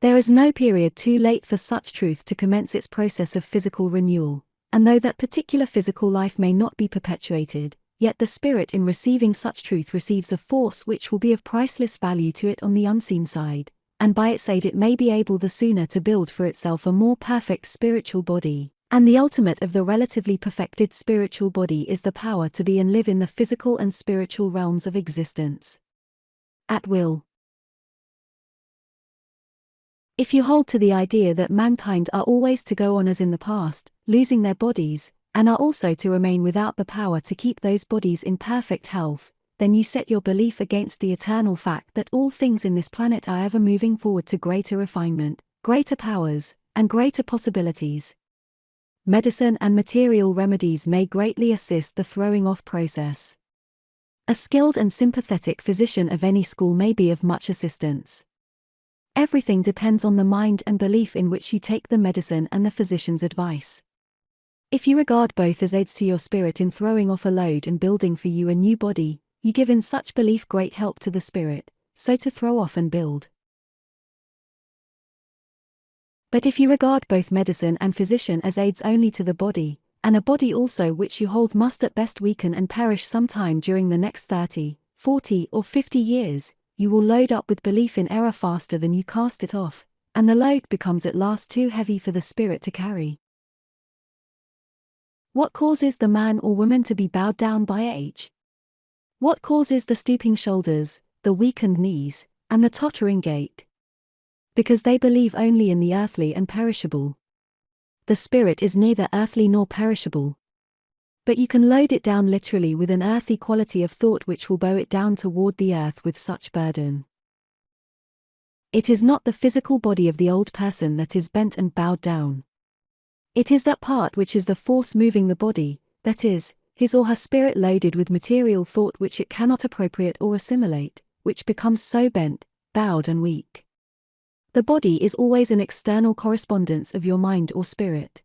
There is no period too late for such truth to commence its process of physical renewal, and though that particular physical life may not be perpetuated, yet the spirit in receiving such truth receives a force which will be of priceless value to it on the unseen side, and by its aid it may be able the sooner to build for itself a more perfect spiritual body. And the ultimate of the relatively perfected spiritual body is the power to be and live in the physical and spiritual realms of existence. At will. If you hold to the idea that mankind are always to go on as in the past, losing their bodies, and are also to remain without the power to keep those bodies in perfect health, then you set your belief against the eternal fact that all things in this planet are ever moving forward to greater refinement, greater powers, and greater possibilities. Medicine and material remedies may greatly assist the throwing off process. A skilled and sympathetic physician of any school may be of much assistance. Everything depends on the mind and belief in which you take the medicine and the physician's advice. If you regard both as aids to your spirit in throwing off a load and building for you a new body, you give in such belief great help to the spirit, so to throw off and build. But if you regard both medicine and physician as aids only to the body, and a body also which you hold must at best weaken and perish sometime during the next 30, 40 or 50 years, you will load up with belief in error faster than you cast it off, and the load becomes at last too heavy for the spirit to carry. What causes the man or woman to be bowed down by age? What causes the stooping shoulders, the weakened knees, and the tottering gait? Because they believe only in the earthly and perishable. The spirit is neither earthly nor perishable. But you can load it down literally with an earthy quality of thought which will bow it down toward the earth with such burden. It is not the physical body of the old person that is bent and bowed down. It is that part which is the force moving the body, that is, his or her spirit loaded with material thought which it cannot appropriate or assimilate, which becomes so bent, bowed and weak. The body is always an external correspondence of your mind or spirit.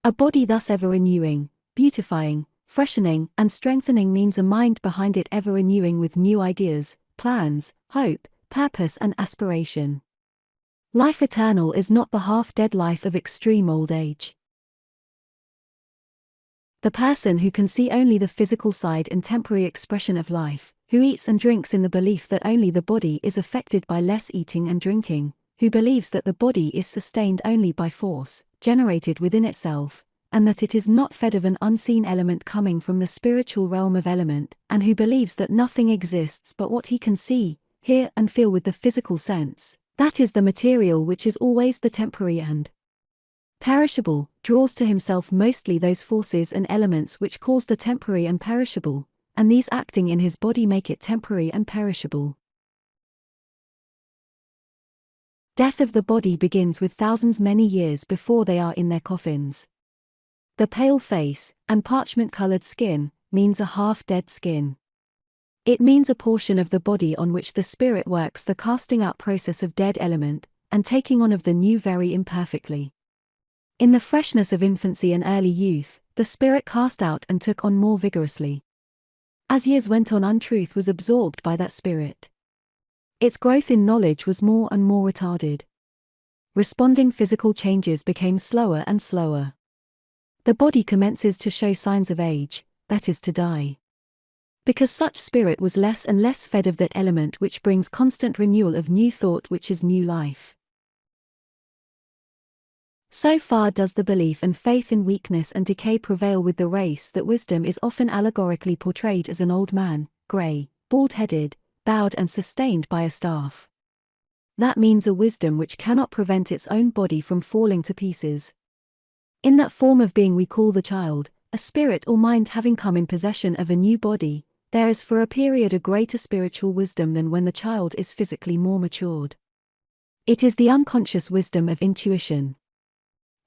A body thus ever renewing, beautifying, freshening, and strengthening means a mind behind it ever renewing with new ideas, plans, hope, purpose and aspiration. Life eternal is not the half-dead life of extreme old age. The person who can see only the physical side and temporary expression of life, who eats and drinks in the belief that only the body is affected by less eating and drinking, who believes that the body is sustained only by force, generated within itself, and that it is not fed of an unseen element coming from the spiritual realm of element, and who believes that nothing exists but what he can see, hear and feel with the physical sense, that is the material which is always the temporary and perishable, draws to himself mostly those forces and elements which cause the temporary and perishable, and these acting in his body make it temporary and perishable. Death of the body begins with thousands many years before they are in their coffins. The pale face, and parchment-colored skin, means a half-dead skin. It means a portion of the body on which the spirit works the casting out process of dead element, and taking on of the new very imperfectly. In the freshness of infancy and early youth, the spirit cast out and took on more vigorously. As years went on, untruth was absorbed by that spirit. Its growth in knowledge was more and more retarded. Responding physical changes became slower and slower. The body commences to show signs of age, that is to die. Because such spirit was less and less fed of that element which brings constant renewal of new thought which is new life. So far does the belief and faith in weakness and decay prevail with the race that wisdom is often allegorically portrayed as an old man, grey, bald-headed, bowed and sustained by a staff. That means a wisdom which cannot prevent its own body from falling to pieces. In that form of being we call the child, a spirit or mind having come in possession of a new body, there is for a period a greater spiritual wisdom than when the child is physically more matured. It is the unconscious wisdom of intuition.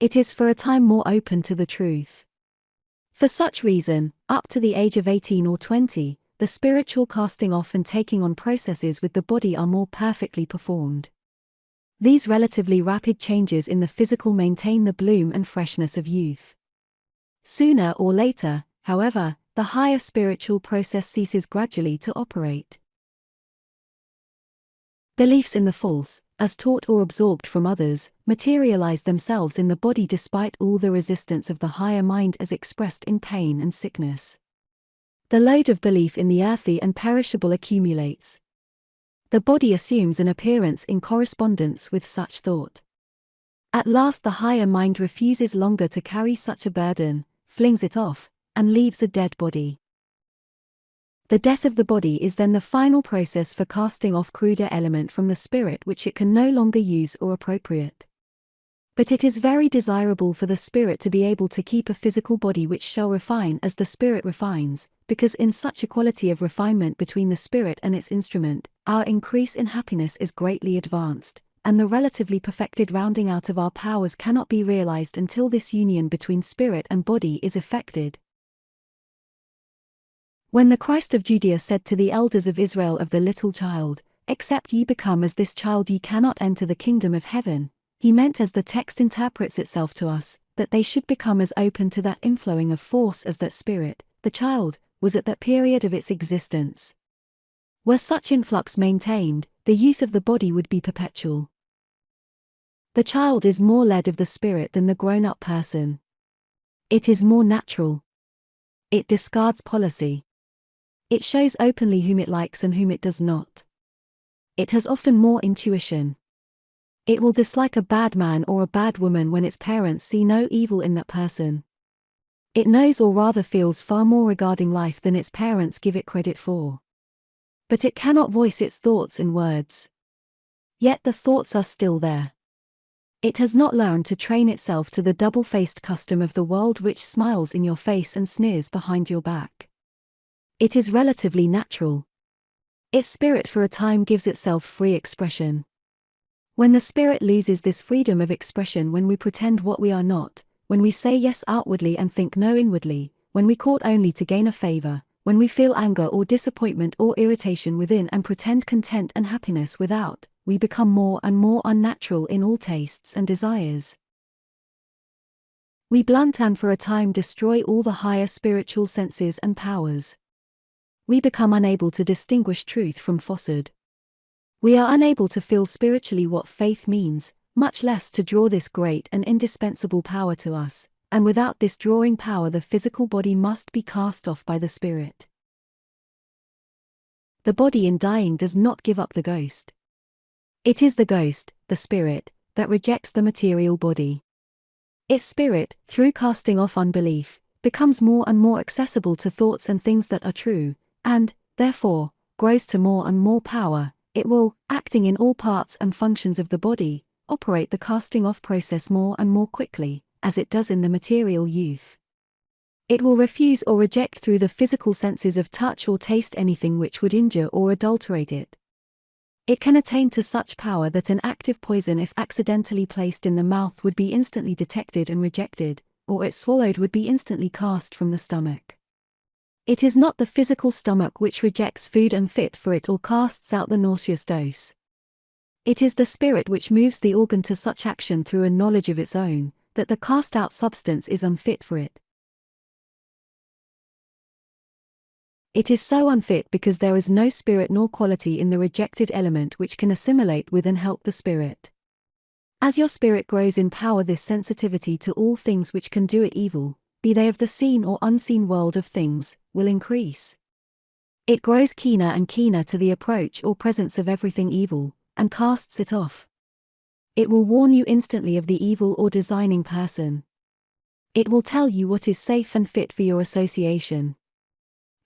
It is for a time more open to the truth. For such reason, up to the age of 18 or 20, the spiritual casting off and taking on processes with the body are more perfectly performed. These relatively rapid changes in the physical maintain the bloom and freshness of youth. Sooner or later, however, the higher spiritual process ceases gradually to operate. Beliefs in the false, as taught or absorbed from others, materialize themselves in the body despite all the resistance of the higher mind as expressed in pain and sickness. The load of belief in the earthy and perishable accumulates. The body assumes an appearance in correspondence with such thought. At last the higher mind refuses longer to carry such a burden, flings it off, and leaves a dead body. The death of the body is then the final process for casting off cruder element from the spirit which it can no longer use or appropriate. But it is very desirable for the spirit to be able to keep a physical body which shall refine as the spirit refines, because in such equality of refinement between the spirit and its instrument, our increase in happiness is greatly advanced, and the relatively perfected rounding out of our powers cannot be realized until this union between spirit and body is effected. When the Christ of Judea said to the elders of Israel of the little child, "Except ye become as this child ye cannot enter the kingdom of heaven," he meant, as the text interprets itself to us, that they should become as open to that inflowing of force as that spirit, the child, was at that period of its existence. Were such influx maintained, the youth of the body would be perpetual. The child is more led of the spirit than the grown-up person. It is more natural. It discards policy. It shows openly whom it likes and whom it does not. It has often more intuition. It will dislike a bad man or a bad woman when its parents see no evil in that person. It knows or rather feels far more regarding life than its parents give it credit for. But it cannot voice its thoughts in words. Yet the thoughts are still there. It has not learned to train itself to the double-faced custom of the world which smiles in your face and sneers behind your back. It is relatively natural. Its spirit for a time gives itself free expression. When the spirit loses this freedom of expression, when we pretend what we are not, when we say yes outwardly and think no inwardly, when we court only to gain a favor, when we feel anger or disappointment or irritation within and pretend content and happiness without, we become more and more unnatural in all tastes and desires. We blunt and for a time destroy all the higher spiritual senses and powers. We become unable to distinguish truth from falsehood. We are unable to feel spiritually what faith means, much less to draw this great and indispensable power to us, and without this drawing power the physical body must be cast off by the spirit. The body in dying does not give up the ghost. It is the ghost, the spirit, that rejects the material body. Its spirit, through casting off unbelief, becomes more and more accessible to thoughts and things that are true, and, therefore, grows to more and more power. It will, acting in all parts and functions of the body, operate the casting off process more and more quickly, as it does in the material youth. It will refuse or reject through the physical senses of touch or taste anything which would injure or adulterate it. It can attain to such power that an active poison, if accidentally placed in the mouth, would be instantly detected and rejected, or it swallowed would be instantly cast from the stomach. It is not the physical stomach which rejects food unfit for it or casts out the nauseous dose. It is the spirit which moves the organ to such action through a knowledge of its own, that the cast-out substance is unfit for it. It is so unfit because there is no spirit nor quality in the rejected element which can assimilate with and help the spirit. As your spirit grows in power, this sensitivity to all things which can do it evil, be they of the seen or unseen world of things, will increase. It grows keener and keener to the approach or presence of everything evil, and casts it off. It will warn you instantly of the evil or designing person. It will tell you what is safe and fit for your association.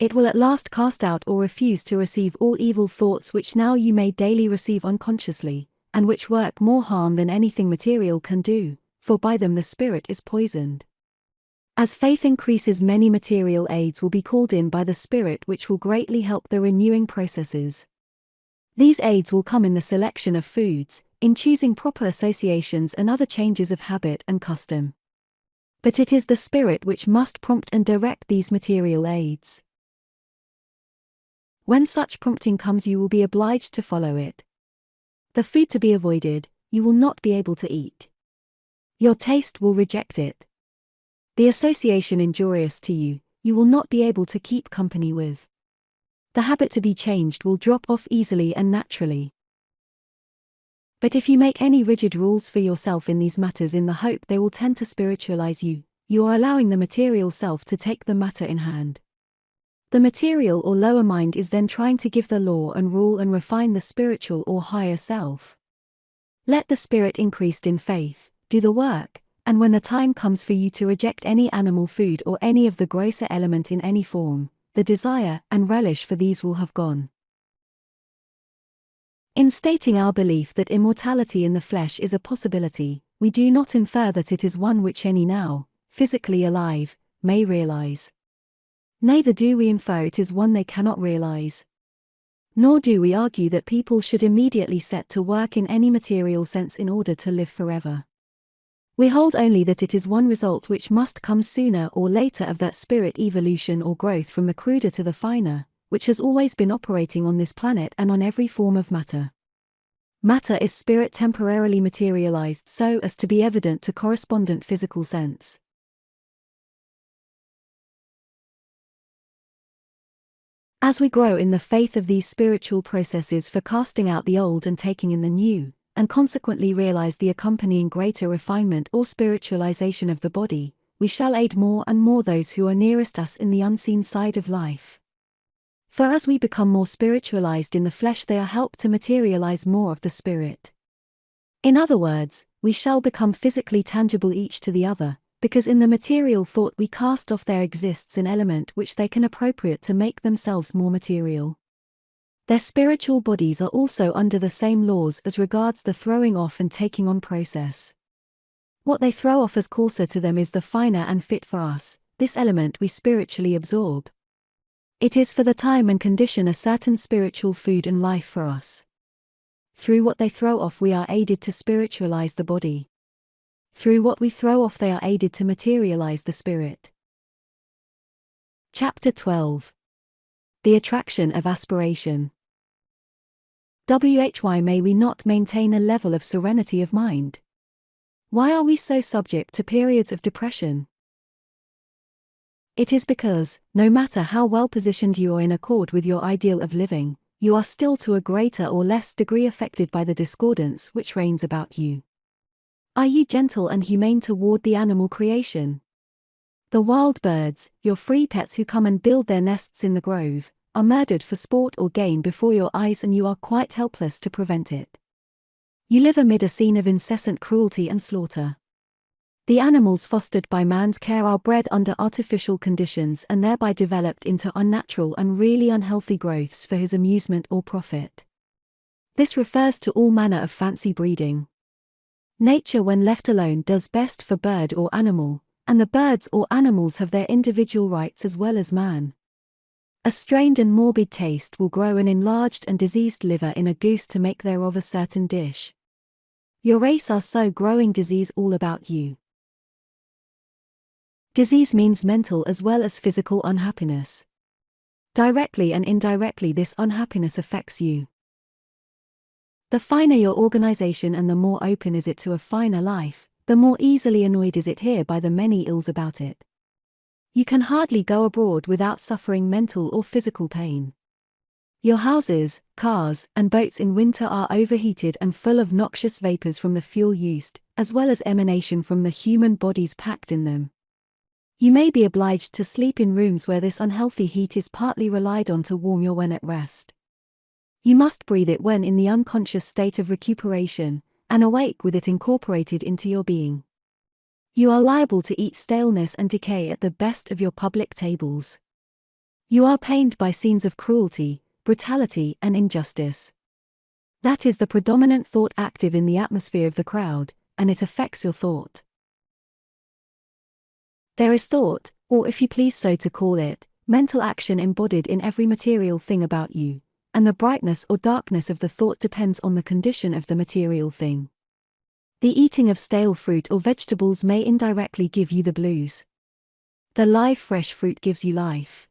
It will at last cast out or refuse to receive all evil thoughts which now you may daily receive unconsciously, and which work more harm than anything material can do, for by them the spirit is poisoned. As faith increases, many material aids will be called in by the spirit which will greatly help the renewing processes. These aids will come in the selection of foods, in choosing proper associations and other changes of habit and custom. But it is the spirit which must prompt and direct these material aids. When such prompting comes, you will be obliged to follow it. The food to be avoided, you will not be able to eat. Your taste will reject it. The association injurious to you, you will not be able to keep company with. The habit to be changed will drop off easily and naturally. But if you make any rigid rules for yourself in these matters in the hope they will tend to spiritualize you, you are allowing the material self to take the matter in hand. The material or lower mind is then trying to give the law and rule and refine the spiritual or higher self. Let the spirit increased in faith do the work, and when the time comes for you to reject any animal food or any of the grosser element in any form, the desire and relish for these will have gone. In stating our belief that immortality in the flesh is a possibility, we do not infer that it is one which any now, physically alive, may realize. Neither do we infer it is one they cannot realize. Nor do we argue that people should immediately set to work in any material sense in order to live forever. We hold only that it is one result which must come sooner or later of that spirit evolution or growth from the cruder to the finer, which has always been operating on this planet and on every form of matter. Matter is spirit temporarily materialized so as to be evident to correspondent physical sense. As we grow in the faith of these spiritual processes for casting out the old and taking in the new, and consequently realize the accompanying greater refinement or spiritualization of the body, we shall aid more and more those who are nearest us in the unseen side of life. For as we become more spiritualized in the flesh, they are helped to materialize more of the spirit. In other words, we shall become physically tangible each to the other, because in the material thought we cast off there exists an element which they can appropriate to make themselves more material. Their spiritual bodies are also under the same laws as regards the throwing off and taking on process. What they throw off as coarser to them is the finer and fit for us, this element we spiritually absorb. It is for the time and condition a certain spiritual food and life for us. Through what they throw off we are aided to spiritualize the body. Through what we throw off they are aided to materialize the spirit. Chapter 12. The Attraction of Aspiration. Why may we not maintain a level of serenity of mind? Why are we so subject to periods of depression? It is because, no matter how well positioned you are in accord with your ideal of living, you are still to a greater or less degree affected by the discordance which reigns about you. Are you gentle and humane toward the animal creation? The wild birds, your free pets who come and build their nests in the grove, are murdered for sport or gain before your eyes and you are quite helpless to prevent it. You live amid a scene of incessant cruelty and slaughter. The animals fostered by man's care are bred under artificial conditions and thereby developed into unnatural and really unhealthy growths for his amusement or profit. This refers to all manner of fancy breeding. Nature when left alone does best for bird or animal, and the birds or animals have their individual rights as well as man. A strained and morbid taste will grow an enlarged and diseased liver in a goose to make thereof a certain dish. Your race are so growing disease all about you. Disease means mental as well as physical unhappiness. Directly and indirectly this unhappiness affects you. The finer your organization and the more open is it to a finer life, the more easily annoyed is it here by the many ills about it. You can hardly go abroad without suffering mental or physical pain. Your houses, cars, and boats in winter are overheated and full of noxious vapors from the fuel used, as well as emanation from the human bodies packed in them. You may be obliged to sleep in rooms where this unhealthy heat is partly relied on to warm you when at rest. You must breathe it when in the unconscious state of recuperation, and awake with it incorporated into your being. You are liable to eat staleness and decay at the best of your public tables. You are pained by scenes of cruelty, brutality, and injustice. That is the predominant thought active in the atmosphere of the crowd, and it affects your thought. There is thought, or if you please so to call it, mental action embodied in every material thing about you, and the brightness or darkness of the thought depends on the condition of the material thing. The eating of stale fruit or vegetables may indirectly give you the blues. The live fresh fruit gives you life.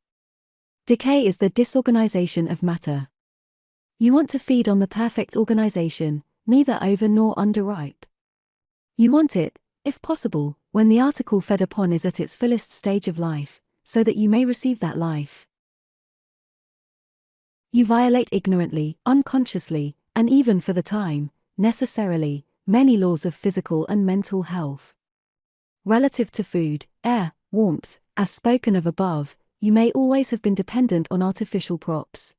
Decay is the disorganization of matter. You want to feed on the perfect organization, neither over nor underripe. You want it, if possible, when the article fed upon is at its fullest stage of life, so that you may receive that life. You violate ignorantly, unconsciously, and even for the time, necessarily, many laws of physical and mental health. Relative to food, air, warmth, as spoken of above, you may always have been dependent on artificial props.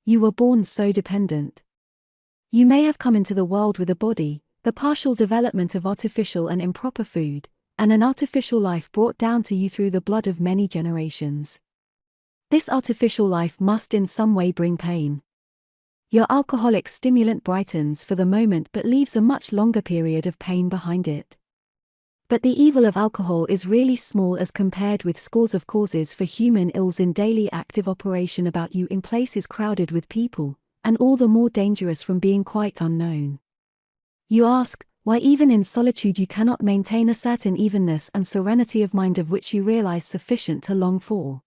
You were born so dependent. You may have come into the world with a body, the partial development of artificial and improper food, and an artificial life brought down to you through the blood of many generations. This artificial life must in some way bring pain. Your alcoholic stimulant brightens for the moment but leaves a much longer period of pain behind it. But the evil of alcohol is really small as compared with scores of causes for human ills in daily active operation about you in places crowded with people, and all the more dangerous from being quite unknown. You ask, why even in solitude you cannot maintain a certain evenness and serenity of mind of which you realize sufficient to long for.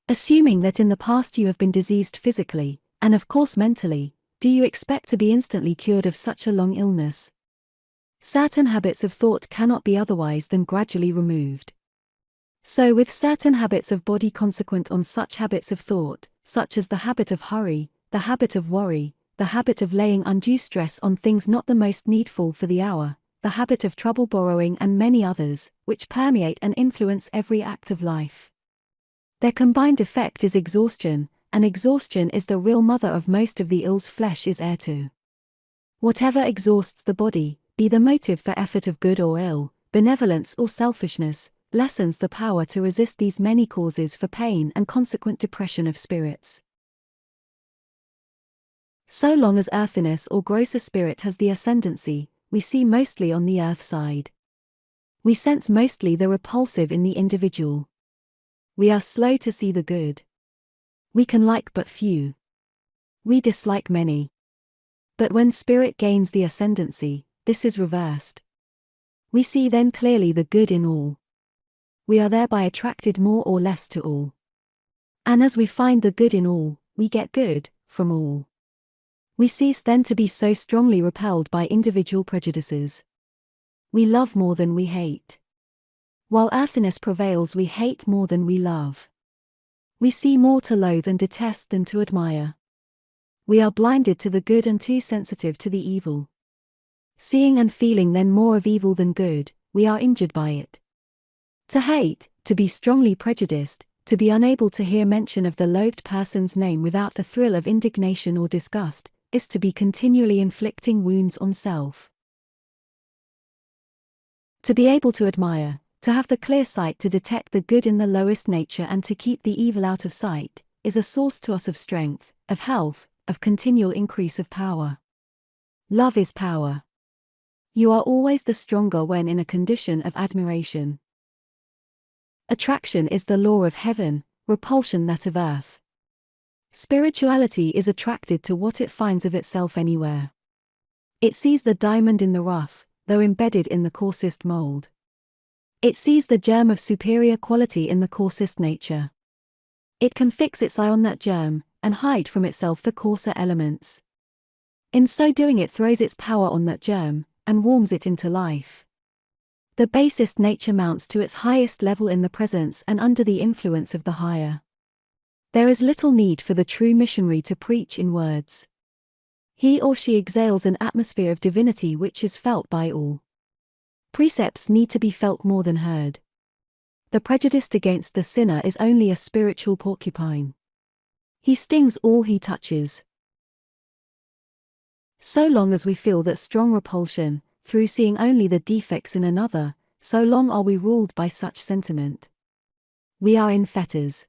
Assuming that in the past you have been diseased physically, and of course mentally, do you expect to be instantly cured of such a long illness? Certain habits of thought cannot be otherwise than gradually removed. So with certain habits of body consequent on such habits of thought, such as the habit of hurry, the habit of worry, the habit of laying undue stress on things not the most needful for the hour, the habit of trouble borrowing and many others, which permeate and influence every act of life. Their combined effect is exhaustion, and exhaustion is the real mother of most of the ills flesh is heir to. Whatever exhausts the body, be the motive for effort of good or ill, benevolence or selfishness, lessens the power to resist these many causes for pain and consequent depression of spirits. So long as earthiness or grosser spirit has the ascendancy, we see mostly on the earth side. We sense mostly the repulsive in the individual. We are slow to see the good. We can like but few. we dislike many. But when spirit gains the ascendancy, this is reversed. We see then clearly the good in all. We are thereby attracted more or less to all. And as we find the good in all, we get good from all. We cease then to be so strongly repelled by individual prejudices. We love more than we hate. While earthiness prevails, we hate more than we love. We see more to loathe and detest than to admire. We are blinded to the good and too sensitive to the evil. Seeing and feeling then more of evil than good, we are injured by it. To hate, to be strongly prejudiced, to be unable to hear mention of the loathed person's name without a thrill of indignation or disgust, is to be continually inflicting wounds on self. To be able to admire, to have the clear sight to detect the good in the lowest nature and to keep the evil out of sight, is a source to us of strength, of health, of continual increase of power. Love is power. You are always the stronger when in a condition of admiration. Attraction is the law of heaven, repulsion that of earth. Spirituality is attracted to what it finds of itself anywhere. It sees the diamond in the rough, though embedded in the coarsest mold. It sees the germ of superior quality in the coarsest nature. It can fix its eye on that germ, and hide from itself the coarser elements. In so doing it throws its power on that germ, and warms it into life. The basest nature mounts to its highest level in the presence and under the influence of the higher. There is little need for the true missionary to preach in words. He or she exhales an atmosphere of divinity which is felt by all. Precepts need to be felt more than heard. The prejudice against the sinner is only a spiritual porcupine. He stings all he touches. So long as we feel that strong repulsion, through seeing only the defects in another, so long are we ruled by such sentiment. We are in fetters.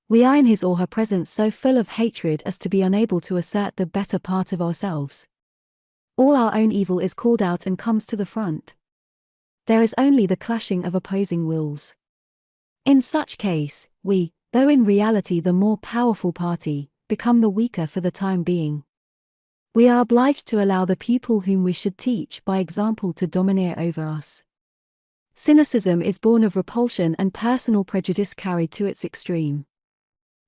We are in his or her presence so full of hatred as to be unable to assert the better part of ourselves. All our own evil is called out and comes to the front. There is only the clashing of opposing wills. In such case, we, though in reality the more powerful party, become the weaker for the time being. We are obliged to allow the pupil whom we should teach by example to domineer over us. Cynicism is born of repulsion and personal prejudice carried to its extreme.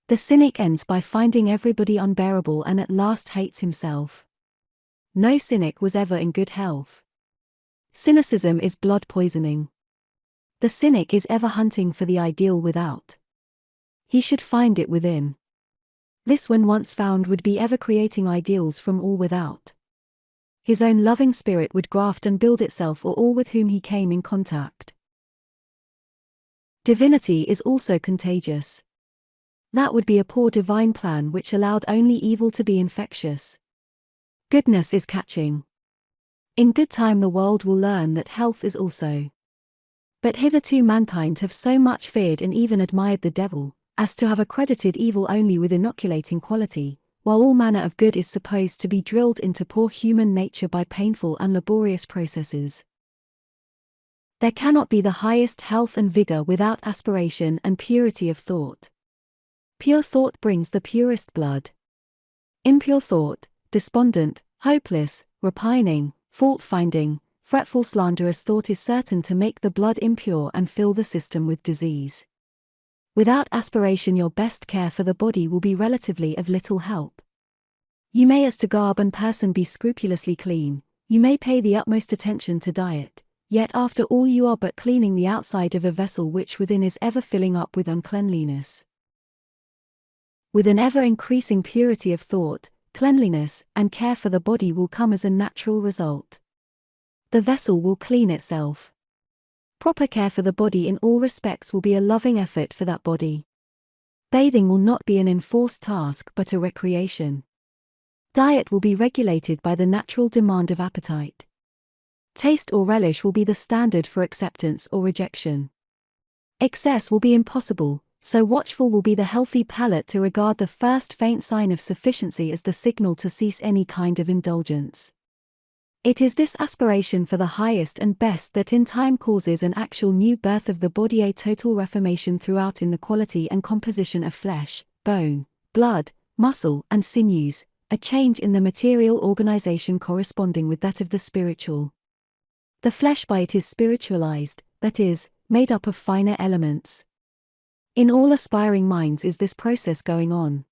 The cynic ends by finding everybody unbearable and at last hates himself. No cynic was ever in good health. Cynicism is blood poisoning. The cynic is ever hunting for the ideal without. He should find it within. This, when once found, would be ever creating ideals from all without. His own loving spirit would graft and build itself or all with whom he came in contact. Divinity is also contagious. That would be a poor divine plan which allowed only evil to be infectious. Goodness is catching. In good time the world will learn that health is also. But hitherto mankind have so much feared and even admired the devil, as to have accredited evil only with inoculating quality, while all manner of good is supposed to be drilled into poor human nature by painful and laborious processes. There cannot be the highest health and vigor without aspiration and purity of thought. Pure thought brings the purest blood. Impure thought, despondent, hopeless, repining, fault-finding, fretful, slanderous thought is certain to make the blood impure and fill the system with disease. Without aspiration your best care for the body will be relatively of little help. You may as to garb and person be scrupulously clean, you may pay the utmost attention to diet, yet after all you are but cleaning the outside of a vessel which within is ever filling up with uncleanliness. With an ever-increasing purity of thought, cleanliness and care for the body will come as a natural result. The vessel will clean itself. Proper care for the body in all respects will be a loving effort for that body. Bathing will not be an enforced task but a recreation. Diet will be regulated by the natural demand of appetite. Taste or relish will be the standard for acceptance or rejection. Excess will be impossible, so watchful will be the healthy palate to regard the first faint sign of sufficiency as the signal to cease any kind of indulgence. It is this aspiration for the highest and best that in time causes an actual new birth of the body, a total reformation throughout in the quality and composition of flesh, bone, blood, muscle, and sinews, a change in the material organization corresponding with that of the spiritual. The flesh by it is spiritualized, that is, made up of finer elements. In all aspiring minds is this process going on.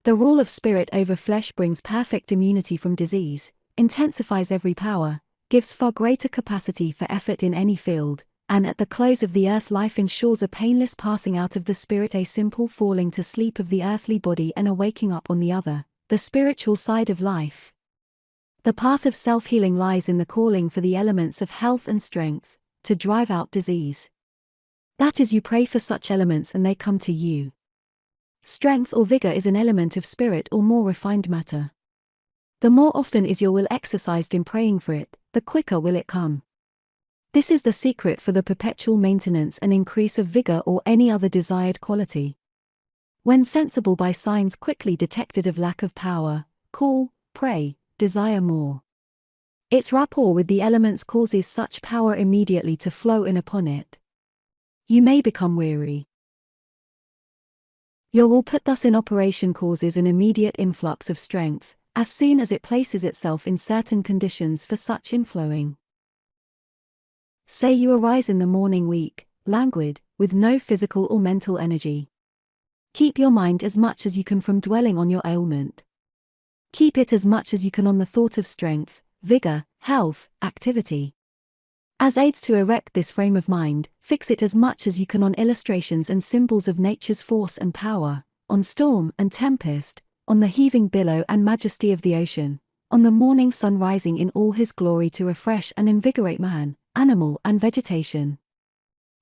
The rule of spirit over flesh brings perfect immunity from disease, intensifies every power, gives far greater capacity for effort in any field, and at the close of the earth life ensures a painless passing out of the spirit, a simple falling to sleep of the earthly body and a waking up on the other, the spiritual side of life. The path of self-healing lies in the calling for the elements of health and strength, to drive out disease. That is, you pray for such elements and they come to you. Strength or vigor is an element of spirit or more refined matter. The more often is your will exercised in praying for it, the quicker will it come. This is the secret for the perpetual maintenance and increase of vigor or any other desired quality. When sensible by signs quickly detected of lack of power, call, pray, desire more. Its rapport with the elements causes such power immediately to flow in upon it. You may become weary. Your will put thus in operation causes an immediate influx of strength, as soon as it places itself in certain conditions for such inflowing. Say you arise in the morning weak, languid, with no physical or mental energy. Keep your mind as much as you can from dwelling on your ailment. Keep it as much as you can on the thought of strength, vigor, health, activity. As aids to erect this frame of mind, fix it as much as you can on illustrations and symbols of nature's force and power, on storm and tempest, on the heaving billow and majesty of the ocean, on the morning sun rising in all his glory to refresh and invigorate man, animal and vegetation.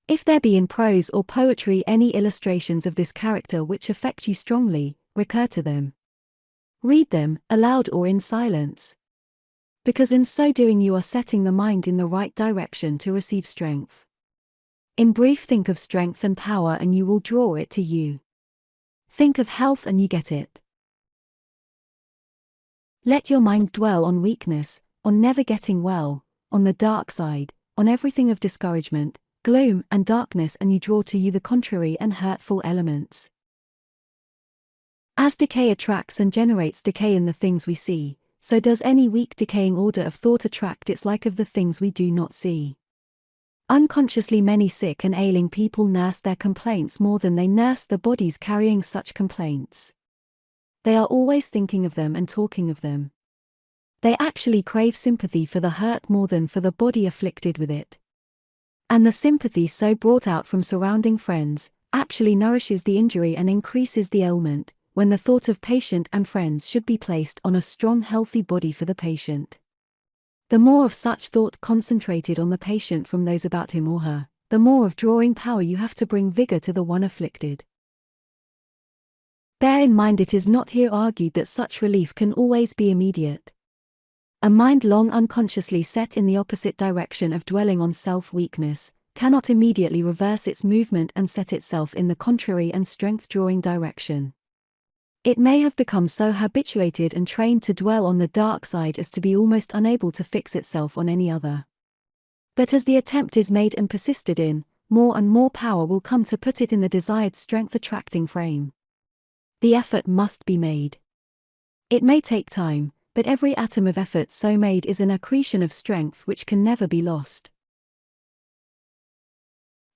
If there be in prose or poetry any illustrations of this character which affect you strongly, recur to them. Read them, aloud or in silence. Because in so doing you are setting the mind in the right direction to receive strength. In brief, think of strength and power and you will draw it to you. Think of health and you get it. Let your mind dwell on weakness, on never getting well, on the dark side, on everything of discouragement, gloom and darkness, and you draw to you the contrary and hurtful elements. As decay attracts and generates decay in the things we see, so does any weak decaying order of thought attract its like of the things we do not see. Unconsciously many sick and ailing people nurse their complaints more than they nurse the bodies carrying such complaints. They are always thinking of them and talking of them. They actually crave sympathy for the hurt more than for the body afflicted with it. And the sympathy so brought out from surrounding friends, actually nourishes the injury and increases the ailment, when the thought of patient and friends should be placed on a strong healthy body for the patient. The more of such thought concentrated on the patient from those about him or her, the more of drawing power you have to bring vigor to the one afflicted. Bear in mind it is not here argued that such relief can always be immediate. A mind long unconsciously set in the opposite direction of dwelling on self-weakness, cannot immediately reverse its movement and set itself in the contrary and strength-drawing direction. It may have become so habituated and trained to dwell on the dark side as to be almost unable to fix itself on any other. But as the attempt is made and persisted in, more and more power will come to put it in the desired strength-attracting frame. The effort must be made. It may take time, but every atom of effort so made is an accretion of strength which can never be lost.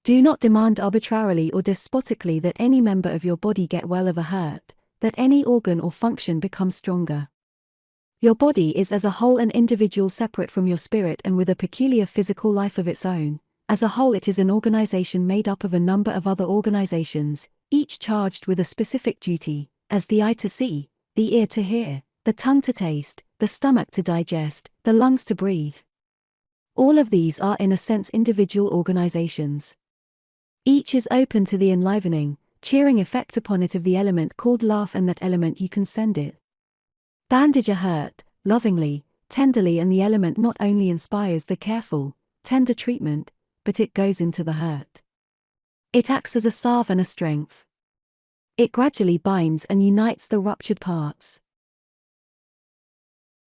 Do not demand arbitrarily or despotically that any member of your body get well of a hurt, that any organ or function become stronger. Your body is as a whole an individual separate from your spirit and with a peculiar physical life of its own. As a whole it is an organization made up of a number of other organizations, each charged with a specific duty, as the eye to see, the ear to hear, the tongue to taste, the stomach to digest, the lungs to breathe. All of these are in a sense individual organizations. Each is open to the enlivening, cheering effect upon it of the element called laugh, and that element you can send it. Bandage a hurt, lovingly, tenderly, and the element not only inspires the careful, tender treatment, but it goes into the hurt. It acts as a salve and a strength. It gradually binds and unites the ruptured parts.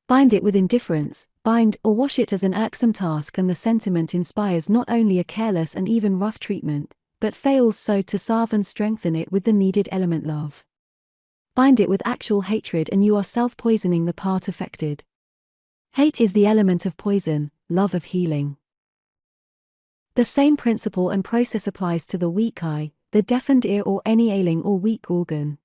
Bind it with indifference, bind or wash it as an irksome task, and the sentiment inspires not only a careless and even rough treatment, but fails so to salve and strengthen it with the needed element love. Bind it with actual hatred and you are self-poisoning the part affected. Hate is the element of poison, love of healing. The same principle and process applies to the weak eye, the deafened ear or any ailing or weak organ.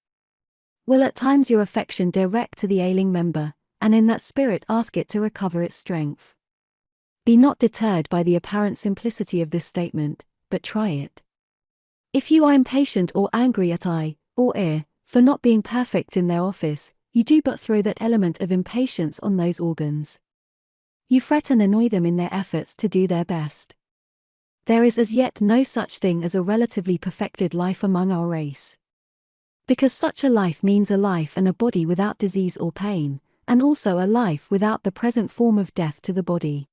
Will at times your affection direct to the ailing member, and in that spirit ask it to recover its strength. Be not deterred by the apparent simplicity of this statement, but try it. If you are impatient or angry at eye, or ear, for not being perfect in their office, you do but throw that element of impatience on those organs. You fret and annoy them in their efforts to do their best. There is as yet no such thing as a relatively perfected life among our race. Because such a life means a life and a body without disease or pain, and also a life without the present form of death to the body.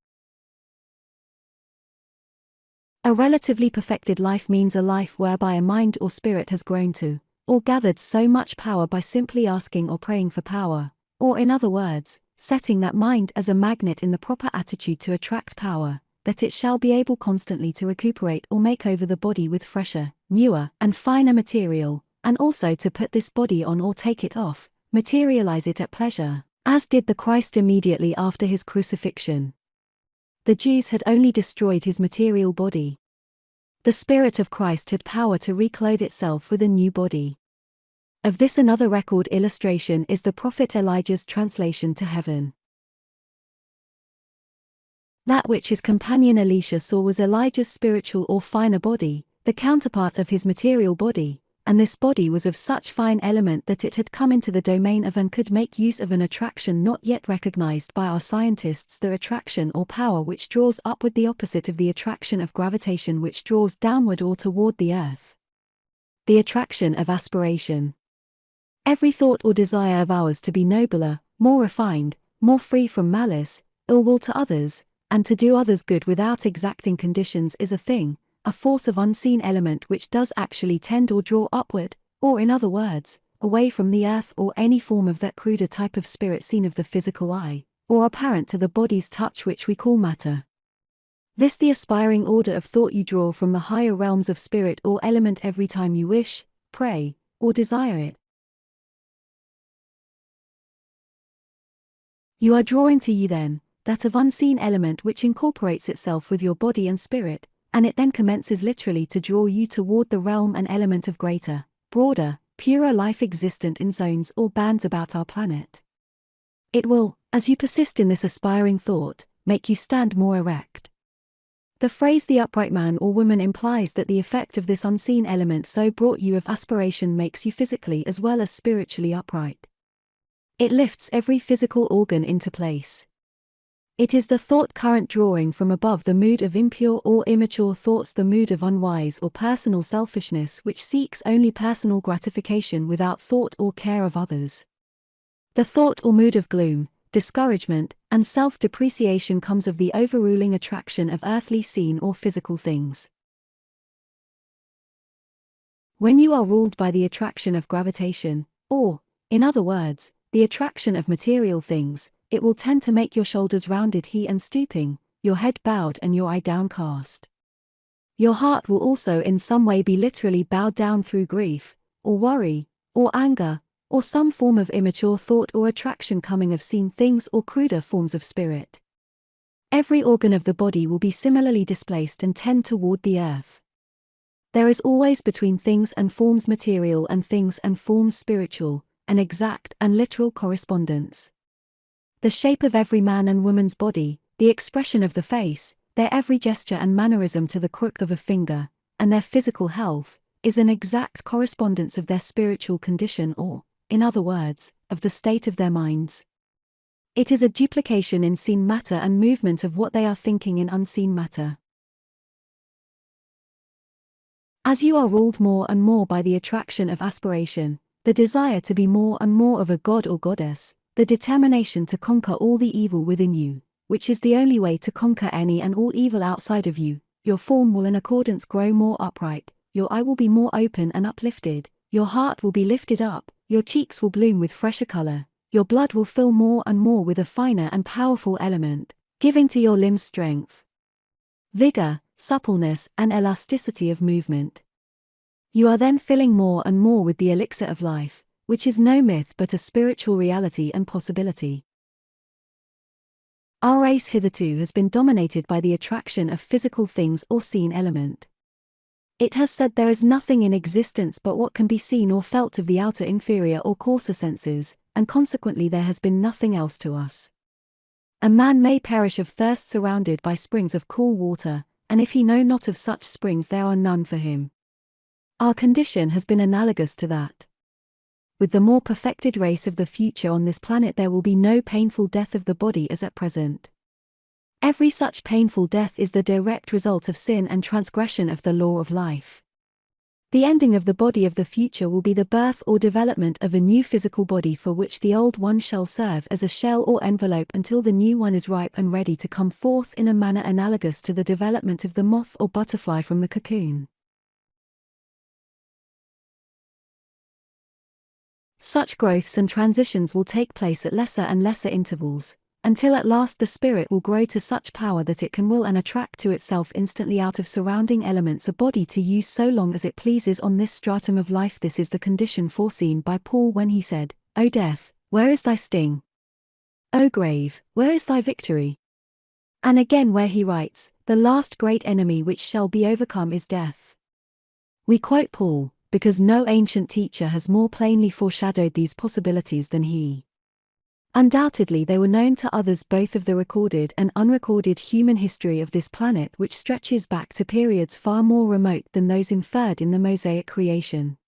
A relatively perfected life means a life whereby a mind or spirit has grown to, or gathered so much power by simply asking or praying for power, or in other words, setting that mind as a magnet in the proper attitude to attract power, that it shall be able constantly to recuperate or make over the body with fresher, newer, and finer material, and also to put this body on or take it off, materialize it at pleasure, as did the Christ immediately after his crucifixion. The Jews had only destroyed his material body. The Spirit of Christ had power to reclothe itself with a new body. Of this another record illustration is the prophet Elijah's translation to heaven. That which his companion Elisha saw was Elijah's spiritual or finer body, the counterpart of his material body, and this body was of such fine element that it had come into the domain of and could make use of an attraction not yet recognized by our scientists, the attraction or power which draws upward, the opposite of the attraction of gravitation which draws downward or toward the earth. The attraction of aspiration. Every thought or desire of ours to be nobler, more refined, more free from malice, ill will to others, and to do others good without exacting conditions is a thing, a force of unseen element which does actually tend or draw upward, or in other words, away from the earth or any form of that cruder type of spirit seen of the physical eye, or apparent to the body's touch which we call matter. This the aspiring order of thought you draw from the higher realms of spirit or element every time you wish, pray, or desire it. You are drawing to you then, that of unseen element which incorporates itself with your body and spirit, and it then commences literally to draw you toward the realm and element of greater, broader, purer life existent in zones or bands about our planet. It will, as you persist in this aspiring thought, make you stand more erect. The phrase the upright man or woman implies that the effect of this unseen element so brought you of aspiration makes you physically as well as spiritually upright. It lifts every physical organ into place. It is the thought current drawing from above the mood of impure or immature thoughts, the mood of unwise or personal selfishness which seeks only personal gratification without thought or care of others. The thought or mood of gloom, discouragement, and self-depreciation comes of the overruling attraction of earthly seen or physical things. When you are ruled by the attraction of gravitation, or, in other words, the attraction of material things, it will tend to make your shoulders rounded and stooping, your head bowed and your eye downcast. Your heart will also in some way be literally bowed down through grief, or worry, or anger, or some form of immature thought or attraction coming of seen things or cruder forms of spirit. Every organ of the body will be similarly displaced and tend toward the earth. There is always between things and forms material and things and forms spiritual, an exact and literal correspondence. The shape of every man and woman's body, the expression of the face, their every gesture and mannerism to the crook of a finger, and their physical health, is an exact correspondence of their spiritual condition or, in other words, of the state of their minds. It is a duplication in seen matter and movement of what they are thinking in unseen matter. As you are ruled more and more by the attraction of aspiration, the desire to be more and more of a god or goddess, the determination to conquer all the evil within you, which is the only way to conquer any and all evil outside of you, your form will in accordance grow more upright, your eye will be more open and uplifted, your heart will be lifted up, your cheeks will bloom with fresher color, your blood will fill more and more with a finer and powerful element, giving to your limbs strength, vigor, suppleness, and elasticity of movement. You are then filling more and more with the elixir of life, which is no myth but a spiritual reality and possibility. Our race hitherto has been dominated by the attraction of physical things or seen element. It has said there is nothing in existence but what can be seen or felt of the outer inferior or coarser senses, and consequently there has been nothing else to us. A man may perish of thirst surrounded by springs of cool water, and if he know not of such springs there are none for him. Our condition has been analogous to that. With the more perfected race of the future on this planet there will be no painful death of the body as at present. Every such painful death is the direct result of sin and transgression of the law of life. The ending of the body of the future will be the birth or development of a new physical body for which the old one shall serve as a shell or envelope until the new one is ripe and ready to come forth in a manner analogous to the development of the moth or butterfly from the cocoon. Such growths and transitions will take place at lesser and lesser intervals, until at last the spirit will grow to such power that it can will and attract to itself instantly out of surrounding elements a body to use so long as it pleases on this stratum of life. This is the condition foreseen by Paul when he said, "O death, where is thy sting? O grave, where is thy victory?" And again where he writes, "The last great enemy which shall be overcome is death." We quote Paul, because no ancient teacher has more plainly foreshadowed these possibilities than he. Undoubtedly they were known to others both of the recorded and unrecorded human history of this planet, which stretches back to periods far more remote than those inferred in the Mosaic creation.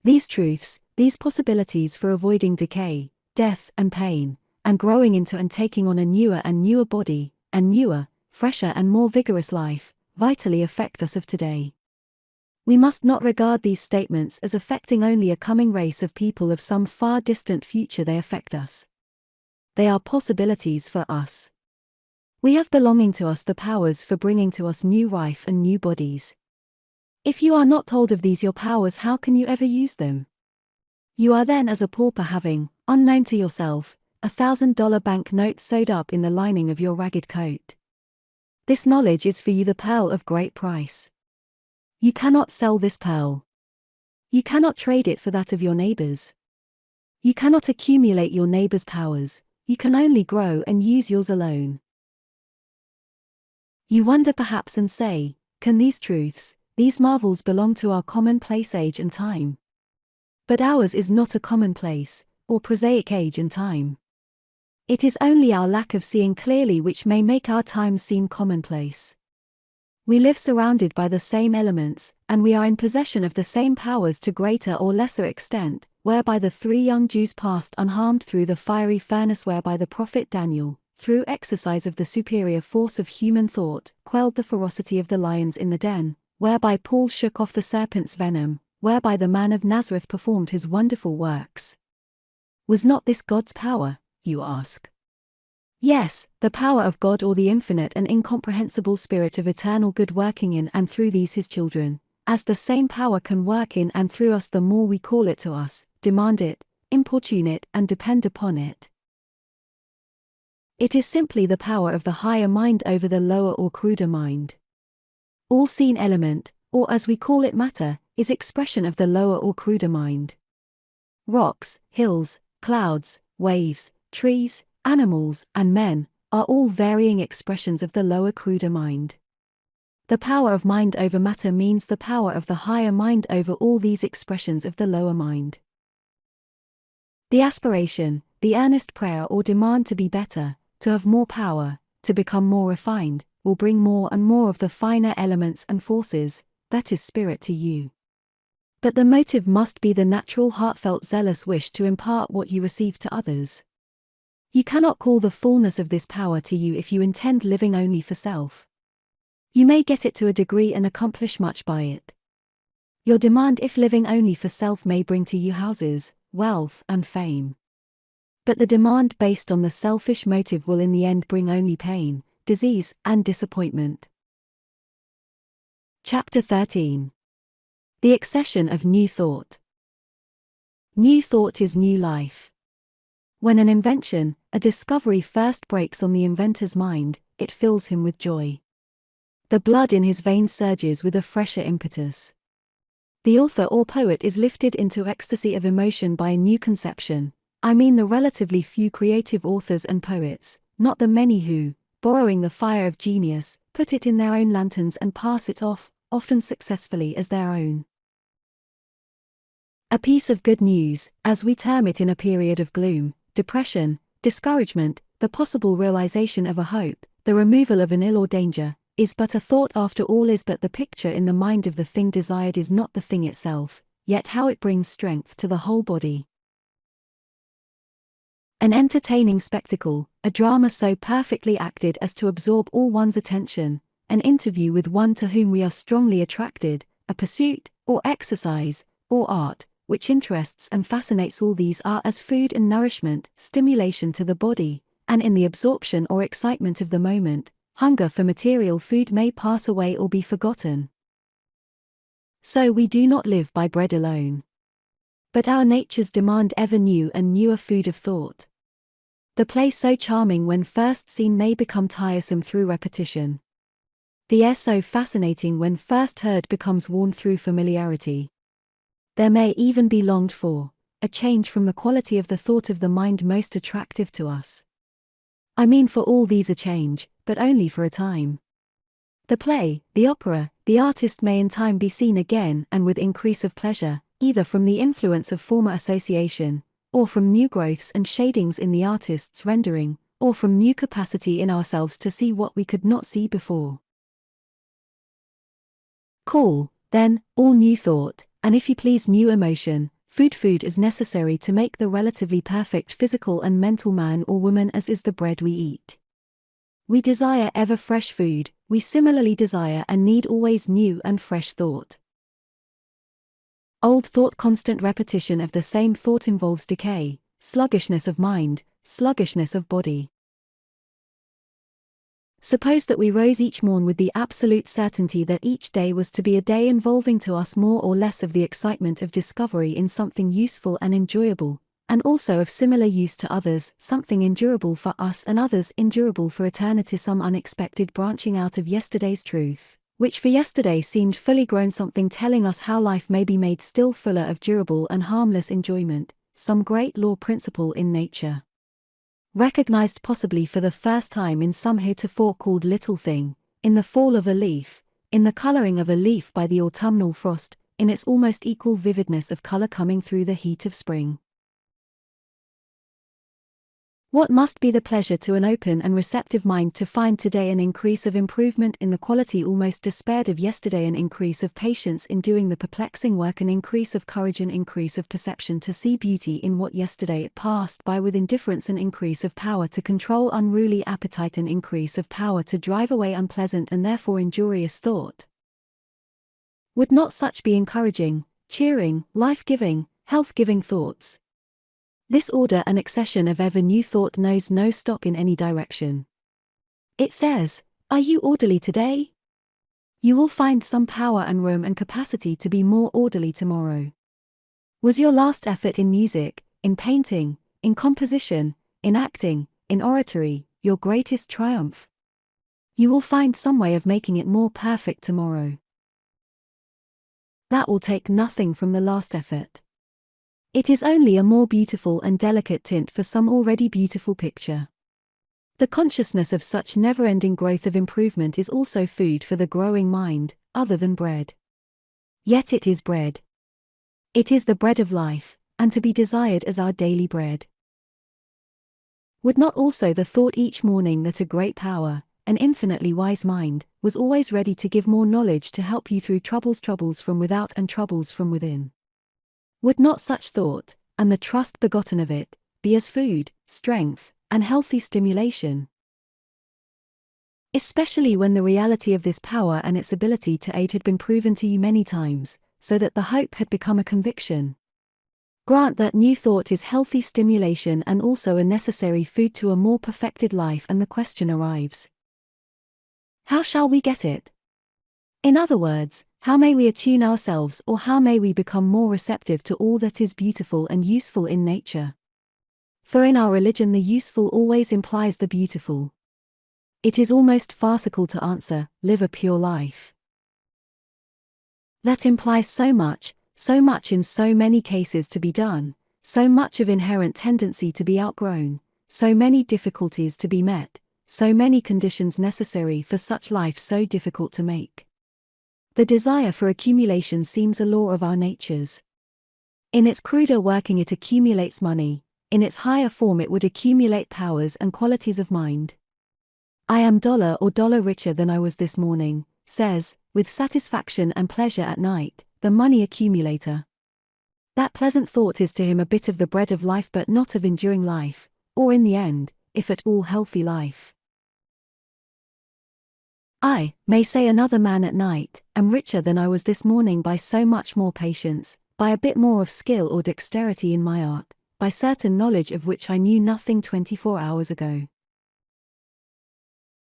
These truths, these possibilities for avoiding decay, death and pain, and growing into and taking on a newer and newer body, and newer, fresher and more vigorous life, vitally affect us of today. We must not regard these statements as affecting only a coming race of people of some far distant future. They affect us. They are possibilities for us. We have belonging to us the powers for bringing to us new life and new bodies. If you are not told of these your powers, how can you ever use them? You are then as a pauper having, unknown to yourself, $1,000 bank note sewed up in the lining of your ragged coat. This knowledge is for you the pearl of great price. You cannot sell this pearl. You cannot trade it for that of your neighbors. You cannot accumulate your neighbor's powers, you can only grow and use yours alone. You wonder perhaps and say, can these truths, these marvels belong to our commonplace age and time? But ours is not a commonplace, or prosaic age and time. It is only our lack of seeing clearly which may make our times seem commonplace. We live surrounded by the same elements, and we are in possession of the same powers to greater or lesser extent, whereby the 3 young Jews passed unharmed through the fiery furnace, whereby the prophet Daniel, through exercise of the superior force of human thought, quelled the ferocity of the lions in the den, whereby Paul shook off the serpent's venom, whereby the man of Nazareth performed his wonderful works. Was not this God's power, you ask? Yes, the power of God, or the infinite and incomprehensible Spirit of eternal good working in and through these His children, as the same power can work in and through us the more we call it to us, demand it, importune it and depend upon it. It is simply the power of the higher mind over the lower or cruder mind. All seen element, or as we call it matter, is expression of the lower or cruder mind. Rocks, hills, clouds, waves, trees, animals, and men, are all varying expressions of the lower cruder mind. The power of mind over matter means the power of the higher mind over all these expressions of the lower mind. The aspiration, the earnest prayer or demand to be better, to have more power, to become more refined, will bring more and more of the finer elements and forces, that is spirit, to you. But the motive must be the natural heartfelt zealous wish to impart what you receive to others. You cannot call the fullness of this power to you if you intend living only for self. You may get it to a degree and accomplish much by it. Your demand, if living only for self, may bring to you houses, wealth, and fame. But the demand based on the selfish motive will in the end bring only pain, disease, and disappointment. Chapter 13. The accession of new thought. New thought is new life. When an invention, a discovery first breaks on the inventor's mind, it fills him with joy. The blood in his veins surges with a fresher impetus. The author or poet is lifted into ecstasy of emotion by a new conception. I mean the relatively few creative authors and poets, not the many who, borrowing the fire of genius, put it in their own lanterns and pass it off, often successfully, as their own. A piece of good news, as we term it in a period of gloom, depression, discouragement, the possible realization of a hope, the removal of an ill or danger, is but a thought after all, is but the picture in the mind of the thing desired, is not the thing itself, yet how it brings strength to the whole body. An entertaining spectacle, a drama so perfectly acted as to absorb all one's attention, an interview with one to whom we are strongly attracted, a pursuit, or exercise, or art, which interests and fascinates, all these are as food and nourishment, stimulation to the body, and in the absorption or excitement of the moment, hunger for material food may pass away or be forgotten. So we do not live by bread alone. But our natures demand ever new and newer food of thought. The play so charming when first seen may become tiresome through repetition. The air so fascinating when first heard becomes worn through familiarity. There may even be longed for, a change from the quality of the thought of the mind most attractive to us. I mean for all these a change, but only for a time. The play, the opera, the artist may in time be seen again and with increase of pleasure, either from the influence of former association, or from new growths and shadings in the artist's rendering, or from new capacity in ourselves to see what we could not see before. Call, then, all new thought, and if you please new emotion, food is necessary to make the relatively perfect physical and mental man or woman, as is the bread we eat. We desire ever fresh food, we similarly desire and need always new and fresh thought. Old thought, constant repetition of the same thought involves decay, sluggishness of mind, sluggishness of body. Suppose that we rose each morn with the absolute certainty that each day was to be a day involving to us more or less of the excitement of discovery in something useful and enjoyable, and also of similar use to others, something endurable for us and others endurable for eternity, some unexpected branching out of yesterday's truth, which for yesterday seemed fully grown, something telling us how life may be made still fuller of durable and harmless enjoyment, some great law principle in nature, recognized possibly for the first time in some heretofore called little thing, in the fall of a leaf, in the coloring of a leaf by the autumnal frost, in its almost equal vividness of color coming through the heat of spring. What must be the pleasure to an open and receptive mind to find today an increase of improvement in the quality almost despaired of yesterday, an increase of patience in doing the perplexing work, an increase of courage, an increase of perception to see beauty in what yesterday it passed by with indifference, an increase of power to control unruly appetite, an increase of power to drive away unpleasant and therefore injurious thought. Would not such be encouraging, cheering, life-giving, health-giving thoughts? This order and accession of ever new thought knows no stop in any direction. It says, "Are you orderly today? You will find some power and room and capacity to be more orderly tomorrow. Was your last effort in music, in painting, in composition, in acting, in oratory, your greatest triumph? You will find some way of making it more perfect tomorrow. That will take nothing from the last effort. It is only a more beautiful and delicate tint for some already beautiful picture. The consciousness of such never-ending growth of improvement is also food for the growing mind, other than bread. Yet it is bread. It is the bread of life, and to be desired as our daily bread. Would not also the thought each morning that a great power, an infinitely wise mind, was always ready to give more knowledge to help you through troubles from without and troubles from within? Would not such thought, and the trust begotten of it, be as food, strength, and healthy stimulation? Especially when the reality of this power and its ability to aid had been proven to you many times, so that the hope had become a conviction. Grant that new thought is healthy stimulation and also a necessary food to a more perfected life, and the question arrives: how shall we get it? In other words, how may we attune ourselves, or how may we become more receptive to all that is beautiful and useful in nature? For in our religion the useful always implies the beautiful. It is almost farcical to answer, live a pure life. That implies so much in so many cases to be done, so much of inherent tendency to be outgrown, so many difficulties to be met, so many conditions necessary for such life so difficult to make. The desire for accumulation seems a law of our natures. In its cruder working it accumulates money, in its higher form it would accumulate powers and qualities of mind. I am $1 or $1 richer than I was this morning, says, with satisfaction and pleasure at night, the money accumulator. That pleasant thought is to him a bit of the bread of life but not of enduring life, or in the end, if at all healthy life. I, may say another man at night, am richer than I was this morning by so much more patience, by a bit more of skill or dexterity in my art, by certain knowledge of which I knew nothing 24 hours ago.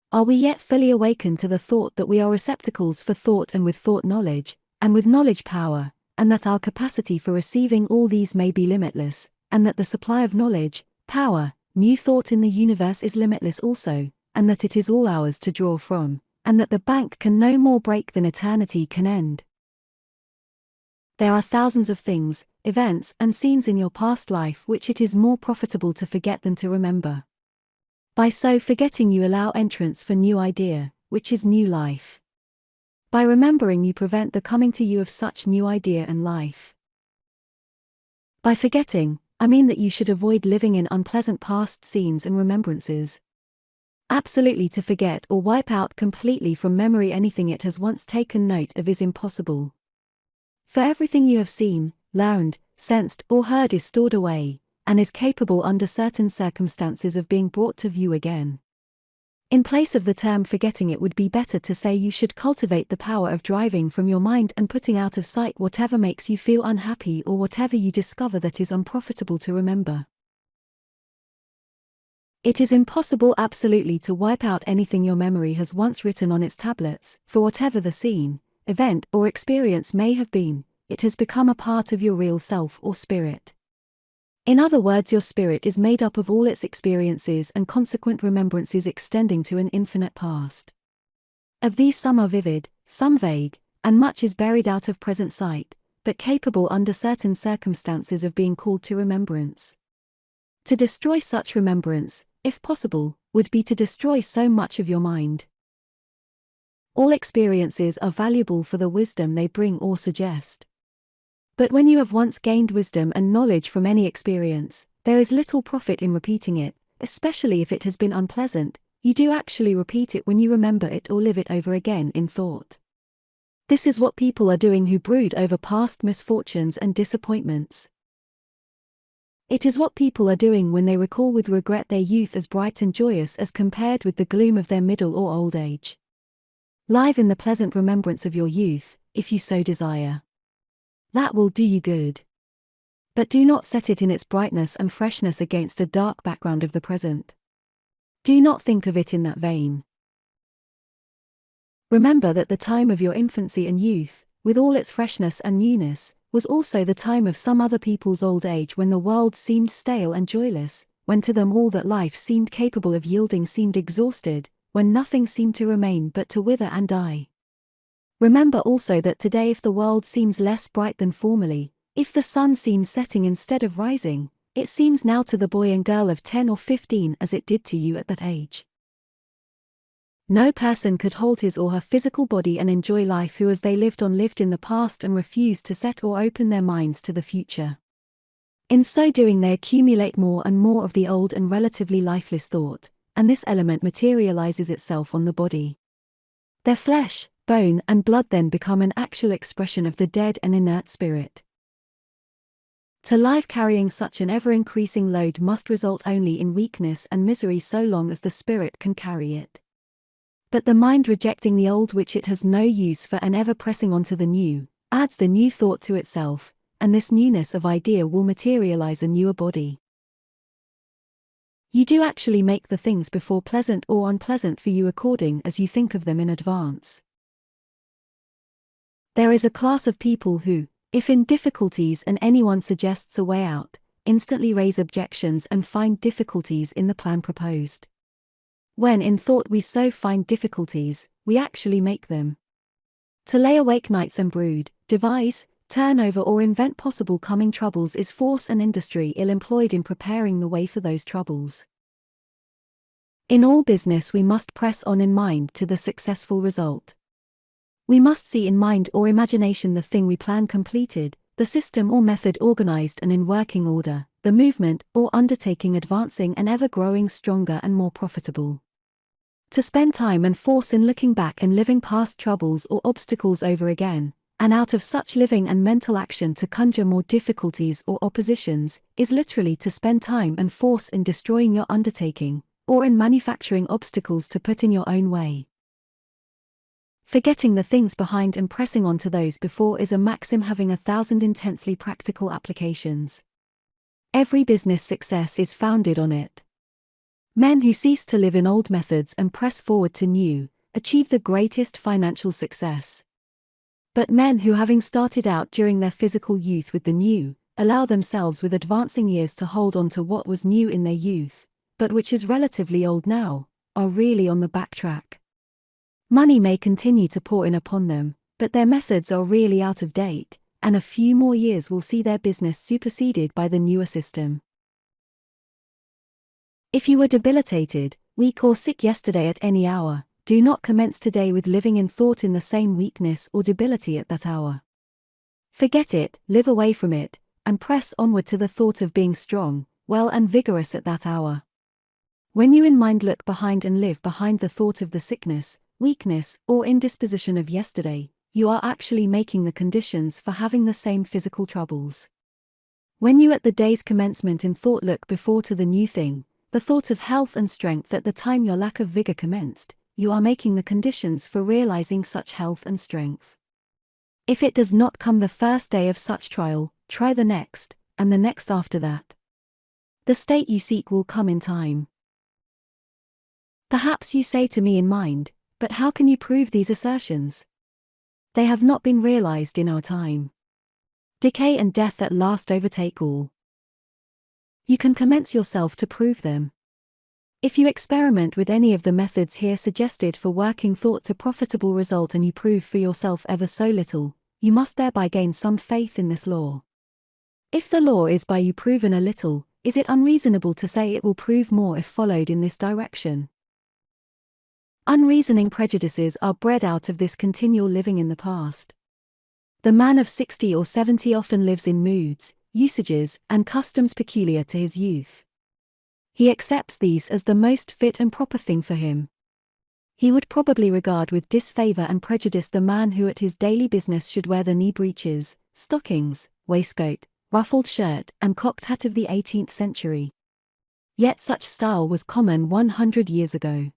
Are we yet fully awakened to the thought that we are receptacles for thought and with thought knowledge, and with knowledge power, and that our capacity for receiving all these may be limitless, and that the supply of knowledge, power, new thought in the universe is limitless also, and that it is all ours to draw from, and that the bank can no more break than eternity can end? There are thousands of things, events and scenes in your past life which it is more profitable to forget than to remember. By so forgetting you allow entrance for new idea, which is new life. By remembering you prevent the coming to you of such new idea and life. By forgetting, I mean that you should avoid living in unpleasant past scenes and remembrances. Absolutely to forget or wipe out completely from memory anything it has once taken note of is impossible. For everything you have seen, learned, sensed or heard is stored away, and is capable under certain circumstances of being brought to view again. In place of the term forgetting it would be better to say you should cultivate the power of driving from your mind and putting out of sight whatever makes you feel unhappy or whatever you discover that is unprofitable to remember. It is impossible absolutely to wipe out anything your memory has once written on its tablets, for whatever the scene, event or experience may have been, it has become a part of your real self or spirit. In other words, your spirit is made up of all its experiences and consequent remembrances extending to an infinite past. Of these some are vivid, some vague, and much is buried out of present sight, but capable under certain circumstances of being called to remembrance. To destroy such remembrance, if possible, would be to destroy so much of your mind. All experiences are valuable for the wisdom they bring or suggest. But when you have once gained wisdom and knowledge from any experience, there is little profit in repeating it, especially if it has been unpleasant. You do actually repeat it when you remember it or live it over again in thought. This is what people are doing who brood over past misfortunes and disappointments. It is what people are doing when they recall with regret their youth as bright and joyous as compared with the gloom of their middle or old age. Live in the pleasant remembrance of your youth, if you so desire. That will do you good. But do not set it in its brightness and freshness against a dark background of the present. Do not think of it in that vein. Remember that the time of your infancy and youth, with all its freshness and newness, was also the time of some other people's old age when the world seemed stale and joyless, when to them all that life seemed capable of yielding seemed exhausted, when nothing seemed to remain but to wither and die. Remember also that today if the world seems less bright than formerly, if the sun seems setting instead of rising, it seems now to the boy and girl of 10 or 15 as it did to you at that age. No person could hold his or her physical body and enjoy life who as they lived on lived in the past and refused to set or open their minds to the future. In so doing they accumulate more and more of the old and relatively lifeless thought, and this element materializes itself on the body. Their flesh, bone and blood then become an actual expression of the dead and inert spirit. To life carrying such an ever-increasing load must result only in weakness and misery so long as the spirit can carry it. But the mind rejecting the old which it has no use for and ever pressing on to the new, adds the new thought to itself, and this newness of idea will materialize a newer body. You do actually make the things before pleasant or unpleasant for you according as you think of them in advance. There is a class of people who, if in difficulties and anyone suggests a way out, instantly raise objections and find difficulties in the plan proposed. When in thought we so find difficulties, we actually make them. To lay awake nights and brood, devise, turn over or invent possible coming troubles is force and industry ill employed in preparing the way for those troubles. In all business we must press on in mind to the successful result. We must see in mind or imagination the thing we plan completed, the system or method organized and in working order, the movement or undertaking advancing and ever growing stronger and more profitable. To spend time and force in looking back and living past troubles or obstacles over again, and out of such living and mental action to conjure more difficulties or oppositions, is literally to spend time and force in destroying your undertaking, or in manufacturing obstacles to put in your own way. Forgetting the things behind and pressing on to those before is a maxim having 1,000 intensely practical applications. Every business success is founded on it. Men who cease to live in old methods and press forward to new, achieve the greatest financial success. But men who, having started out during their physical youth with the new, allow themselves with advancing years to hold on to what was new in their youth, but which is relatively old now, are really on the back track. Money may continue to pour in upon them, but their methods are really out of date, and a few more years will see their business superseded by the newer system. If you were debilitated, weak or sick yesterday at any hour, do not commence today with living in thought in the same weakness or debility at that hour. Forget it, live away from it, and press onward to the thought of being strong, well and vigorous at that hour. When you in mind look behind and live behind the thought of the sickness, weakness, or indisposition of yesterday, you are actually making the conditions for having the same physical troubles. When you at the day's commencement in thought look before to the new thing, the thought of health and strength at the time your lack of vigor commenced, you are making the conditions for realizing such health and strength. If it does not come the first day of such trial, try the next, and the next after that. The state you seek will come in time. Perhaps you say to me in mind, but how can you prove these assertions? They have not been realized in our time. Decay and death at last overtake all. You can commence yourself to prove them. If you experiment with any of the methods here suggested for working thought to profitable result and you prove for yourself ever so little, you must thereby gain some faith in this law. If the law is by you proven a little, is it unreasonable to say it will prove more if followed in this direction? Unreasoning prejudices are bred out of this continual living in the past. The man of 60 or 70 often lives in moods, usages, and customs peculiar to his youth. He accepts these as the most fit and proper thing for him. He would probably regard with disfavor and prejudice the man who at his daily business should wear the knee breeches, stockings, waistcoat, ruffled shirt, and cocked hat of the 18th century. Yet such style was common 100 years ago.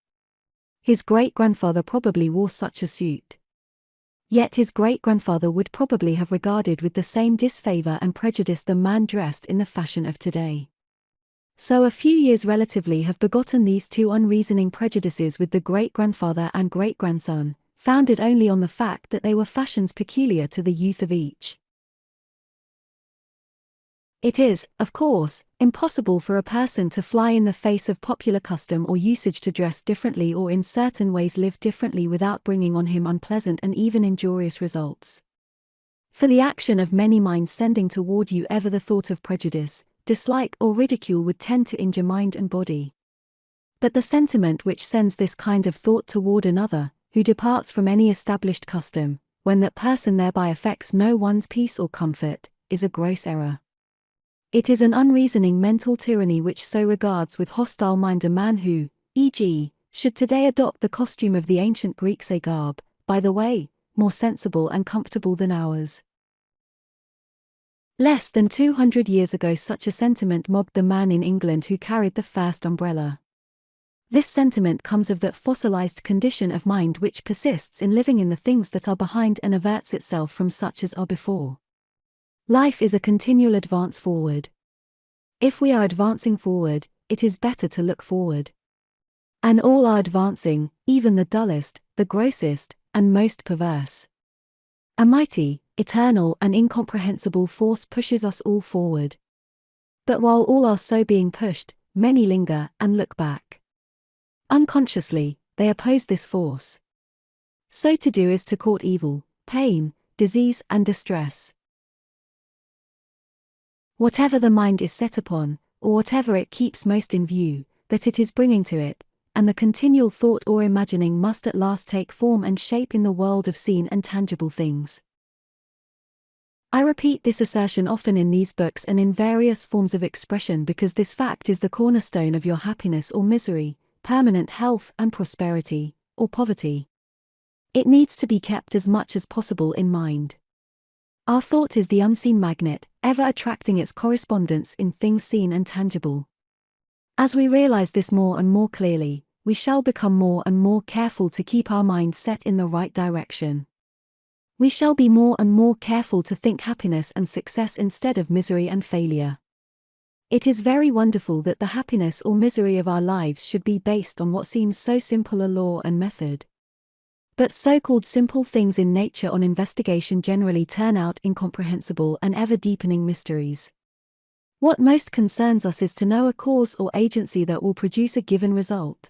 His great-grandfather probably wore such a suit. Yet his great-grandfather would probably have regarded with the same disfavor and prejudice the man dressed in the fashion of today. So a few years relatively have begotten these two unreasoning prejudices with the great-grandfather and great-grandson, founded only on the fact that they were fashions peculiar to the youth of each. It is, of course, impossible for a person to fly in the face of popular custom or usage to dress differently or in certain ways live differently without bringing on him unpleasant and even injurious results. For the action of many minds sending toward you ever the thought of prejudice, dislike or ridicule would tend to injure mind and body. But the sentiment which sends this kind of thought toward another, who departs from any established custom, when that person thereby affects no one's peace or comfort, is a gross error. It is an unreasoning mental tyranny which so regards with hostile mind a man who, e.g., should today adopt the costume of the ancient Greek Sag Harbor, by the way, more sensible and comfortable than ours. Less than 200 years ago such a sentiment mobbed the man in England who carried the first umbrella. This sentiment comes of that fossilized condition of mind which persists in living in the things that are behind and averts itself from such as are before. Life is a continual advance forward. If we are advancing forward, it is better to look forward. And all are advancing, even the dullest, the grossest, and most perverse. A mighty, eternal and incomprehensible force pushes us all forward. But while all are so being pushed, many linger and look back. Unconsciously, they oppose this force. So to do is to court evil, pain, disease and distress. Whatever the mind is set upon, or whatever it keeps most in view, that it is bringing to it, and the continual thought or imagining must at last take form and shape in the world of seen and tangible things. I repeat this assertion often in these books and in various forms of expression because this fact is the cornerstone of your happiness or misery, permanent health and prosperity, or poverty. It needs to be kept as much as possible in mind. Our thought is the unseen magnet, ever attracting its correspondence in things seen and tangible. As we realize this more and more clearly, we shall become more and more careful to keep our mind set in the right direction. We shall be more and more careful to think happiness and success instead of misery and failure. It is very wonderful that the happiness or misery of our lives should be based on what seems so simple a law and method. But so-called simple things in nature on investigation generally turn out incomprehensible and ever-deepening mysteries. What most concerns us is to know a cause or agency that will produce a given result.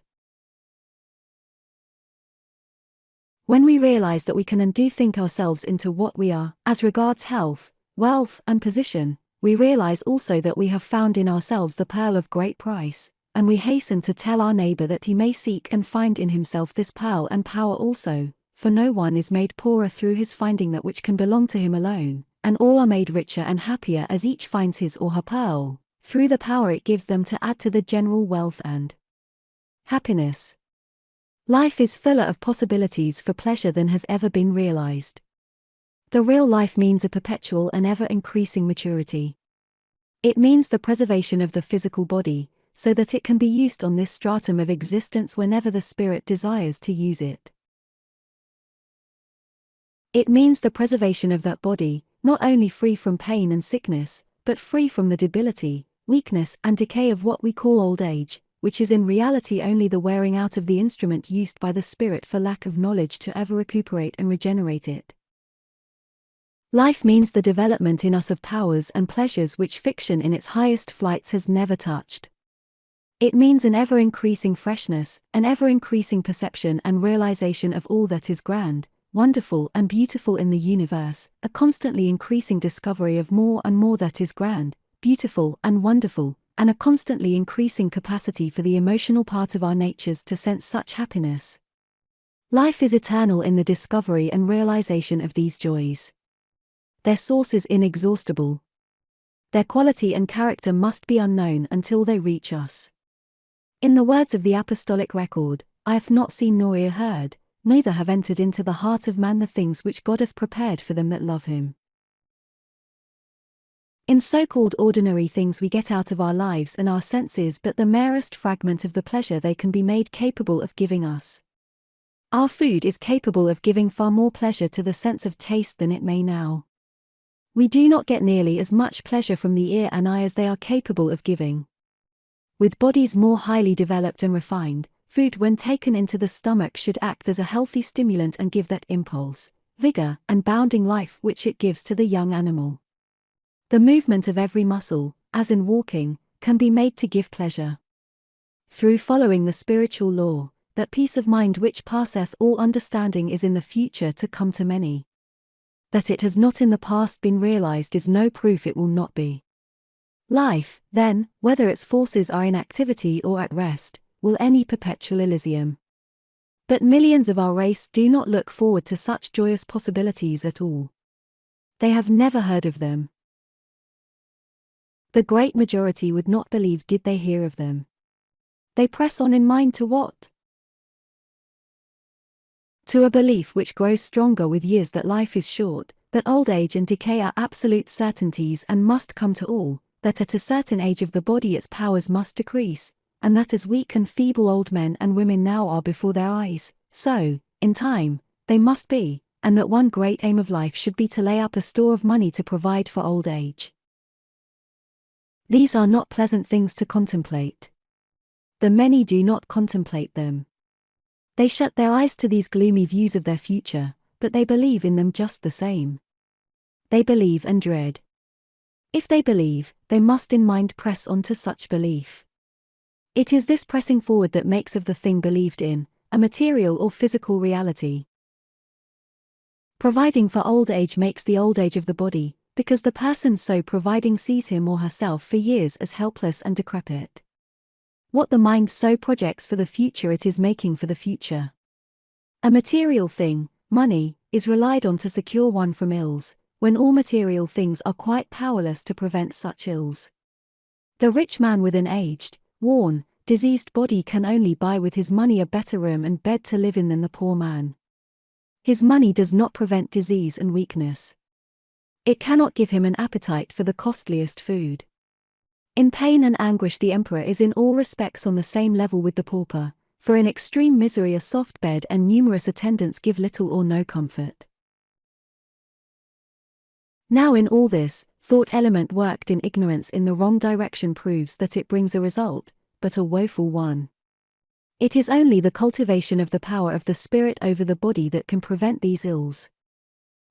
When we realize that we can and do think ourselves into what we are, as regards health, wealth, and position, we realize also that we have found in ourselves the pearl of great price, and we hasten to tell our neighbor that he may seek and find in himself this pearl and power also, for no one is made poorer through his finding that which can belong to him alone, and all are made richer and happier as each finds his or her pearl, through the power it gives them to add to the general wealth and happiness. Life is fuller of possibilities for pleasure than has ever been realized. The real life means a perpetual and ever-increasing maturity. It means the preservation of the physical body, so that it can be used on this stratum of existence whenever the spirit desires to use it. It means the preservation of that body, not only free from pain and sickness, but free from the debility, weakness and decay of what we call old age, which is in reality only the wearing out of the instrument used by the spirit for lack of knowledge to ever recuperate and regenerate it. Life means the development in us of powers and pleasures which fiction in its highest flights has never touched. It means an ever-increasing freshness, an ever-increasing perception and realization of all that is grand, wonderful and beautiful in the universe, a constantly increasing discovery of more and more that is grand, beautiful and wonderful, and a constantly increasing capacity for the emotional part of our natures to sense such happiness. Life is eternal in the discovery and realization of these joys. Their source is inexhaustible. Their quality and character must be unknown until they reach us. In the words of the apostolic record, I have not seen nor ear heard, neither have entered into the heart of man the things which God hath prepared for them that love him. In so-called ordinary things we get out of our lives and our senses but the merest fragment of the pleasure they can be made capable of giving us. Our food is capable of giving far more pleasure to the sense of taste than it may now. We do not get nearly as much pleasure from the ear and eye as they are capable of giving. With bodies more highly developed and refined, food when taken into the stomach should act as a healthy stimulant and give that impulse, vigor, and bounding life which it gives to the young animal. The movement of every muscle, as in walking, can be made to give pleasure. Through following the spiritual law, that peace of mind which passeth all understanding is in the future to come to many. That it has not in the past been realized is no proof it will not be. Life, then, whether its forces are in activity or at rest, will any perpetual Elysium. But millions of our race do not look forward to such joyous possibilities at all. They have never heard of them. The great majority would not believe did they hear of them. They press on in mind to what? To a belief which grows stronger with years that life is short, that old age and decay are absolute certainties and must come to all, that at a certain age of the body its powers must decrease, and that as weak and feeble old men and women now are before their eyes, so, in time, they must be, and that one great aim of life should be to lay up a store of money to provide for old age. These are not pleasant things to contemplate. The many do not contemplate them. They shut their eyes to these gloomy views of their future, but they believe in them just the same. They believe and dread. If they believe, they must in mind press on to such belief. It is this pressing forward that makes of the thing believed in a material or physical reality. Providing for old age makes the old age of the body, because the person so providing sees him or herself for years as helpless and decrepit. What the mind so projects for the future, it is making for the future. A material thing, money, is relied on to secure one from ills, when all material things are quite powerless to prevent such ills. The rich man with an aged, worn, diseased body can only buy with his money a better room and bed to live in than the poor man. His money does not prevent disease and weakness. It cannot give him an appetite for the costliest food. In pain and anguish the emperor is in all respects on the same level with the pauper, for in extreme misery a soft bed and numerous attendants give little or no comfort. Now in all this, thought element worked in ignorance in the wrong direction proves that it brings a result, but a woeful one. It is only the cultivation of the power of the spirit over the body that can prevent these ills.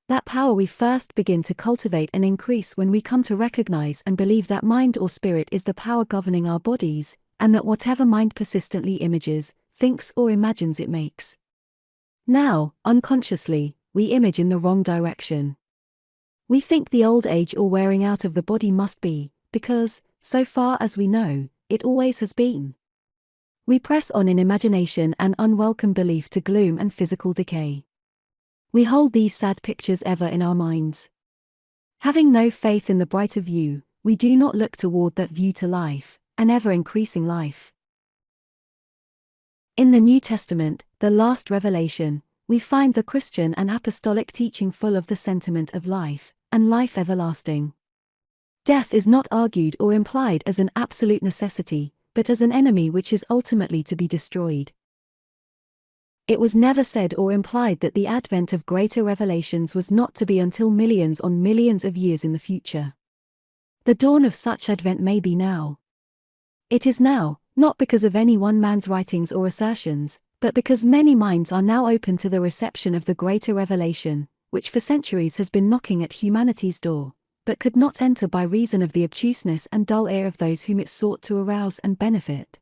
That power we first begin to cultivate and increase when we come to recognize and believe that mind or spirit is the power governing our bodies, and that whatever mind persistently images, thinks or imagines it makes. Now, unconsciously, we image in the wrong direction. We think the old age or wearing out of the body must be, because, so far as we know, it always has been. We press on in imagination and unwelcome belief to gloom and physical decay. We hold these sad pictures ever in our minds. Having no faith in the brighter view, we do not look toward that view to life, an ever-increasing life. In the New Testament, the last revelation, we find the Christian and apostolic teaching full of the sentiment of life, and life everlasting. Death is not argued or implied as an absolute necessity, but as an enemy which is ultimately to be destroyed. It was never said or implied that the advent of greater revelations was not to be until millions on millions of years in the future. The dawn of such advent may be now. It is now, not because of any one man's writings or assertions, but because many minds are now open to the reception of the greater revelation, which for centuries has been knocking at humanity's door, but could not enter by reason of the obtuseness and dull ear of those whom it sought to arouse and benefit.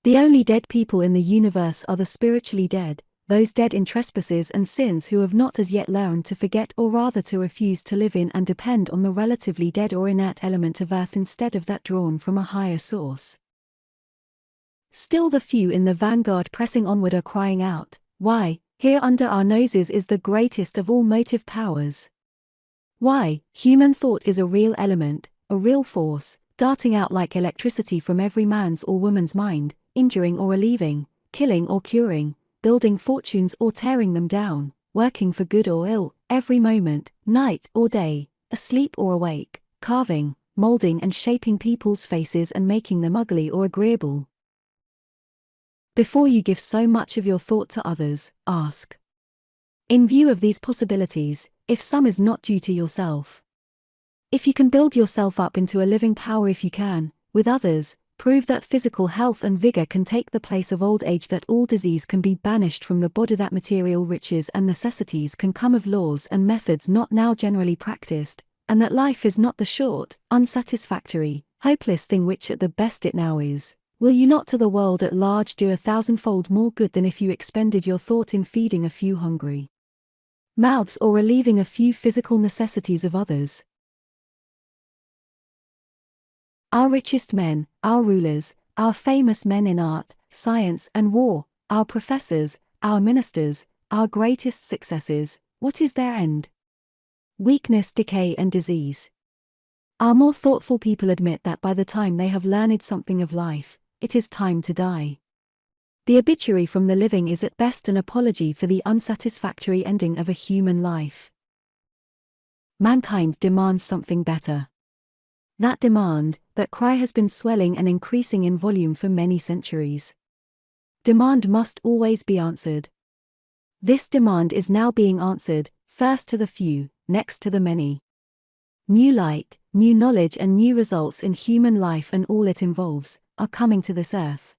The only dead people in the universe are the spiritually dead, those dead in trespasses and sins who have not as yet learned to forget or rather to refuse to live in and depend on the relatively dead or inert element of earth instead of that drawn from a higher source. Still the few in the vanguard pressing onward are crying out, "Why, here under our noses is the greatest of all motive powers. Why, human thought is a real element, a real force, darting out like electricity from every man's or woman's mind, injuring or relieving, killing or curing, building fortunes or tearing them down, working for good or ill, every moment, night or day, asleep or awake, carving, molding and shaping people's faces and making them ugly or agreeable." Before you give so much of your thought to others, ask. In view of these possibilities, if some is not due to yourself. If you can build yourself up into a living power, if you can, with others, prove that physical health and vigor can take the place of old age, that all disease can be banished from the body, that material riches and necessities can come of laws and methods not now generally practiced, and that life is not the short, unsatisfactory, hopeless thing which at the best it now is, will you not to the world at large do 1,000-fold more good than if you expended your thought in feeding a few hungry mouths or relieving a few physical necessities of others? Our richest men, our rulers, our famous men in art, science and war, our professors, our ministers, our greatest successes, what is their end? Weakness, decay and disease. Our more thoughtful people admit that by the time they have learned something of life, it is time to die. The obituary from the living is at best an apology for the unsatisfactory ending of a human life. Mankind demands something better. That demand, that cry has been swelling and increasing in volume for many centuries. Demand must always be answered. This demand is now being answered, first to the few, next to the many. New light, new knowledge and new results in human life and all it involves, are coming to this earth.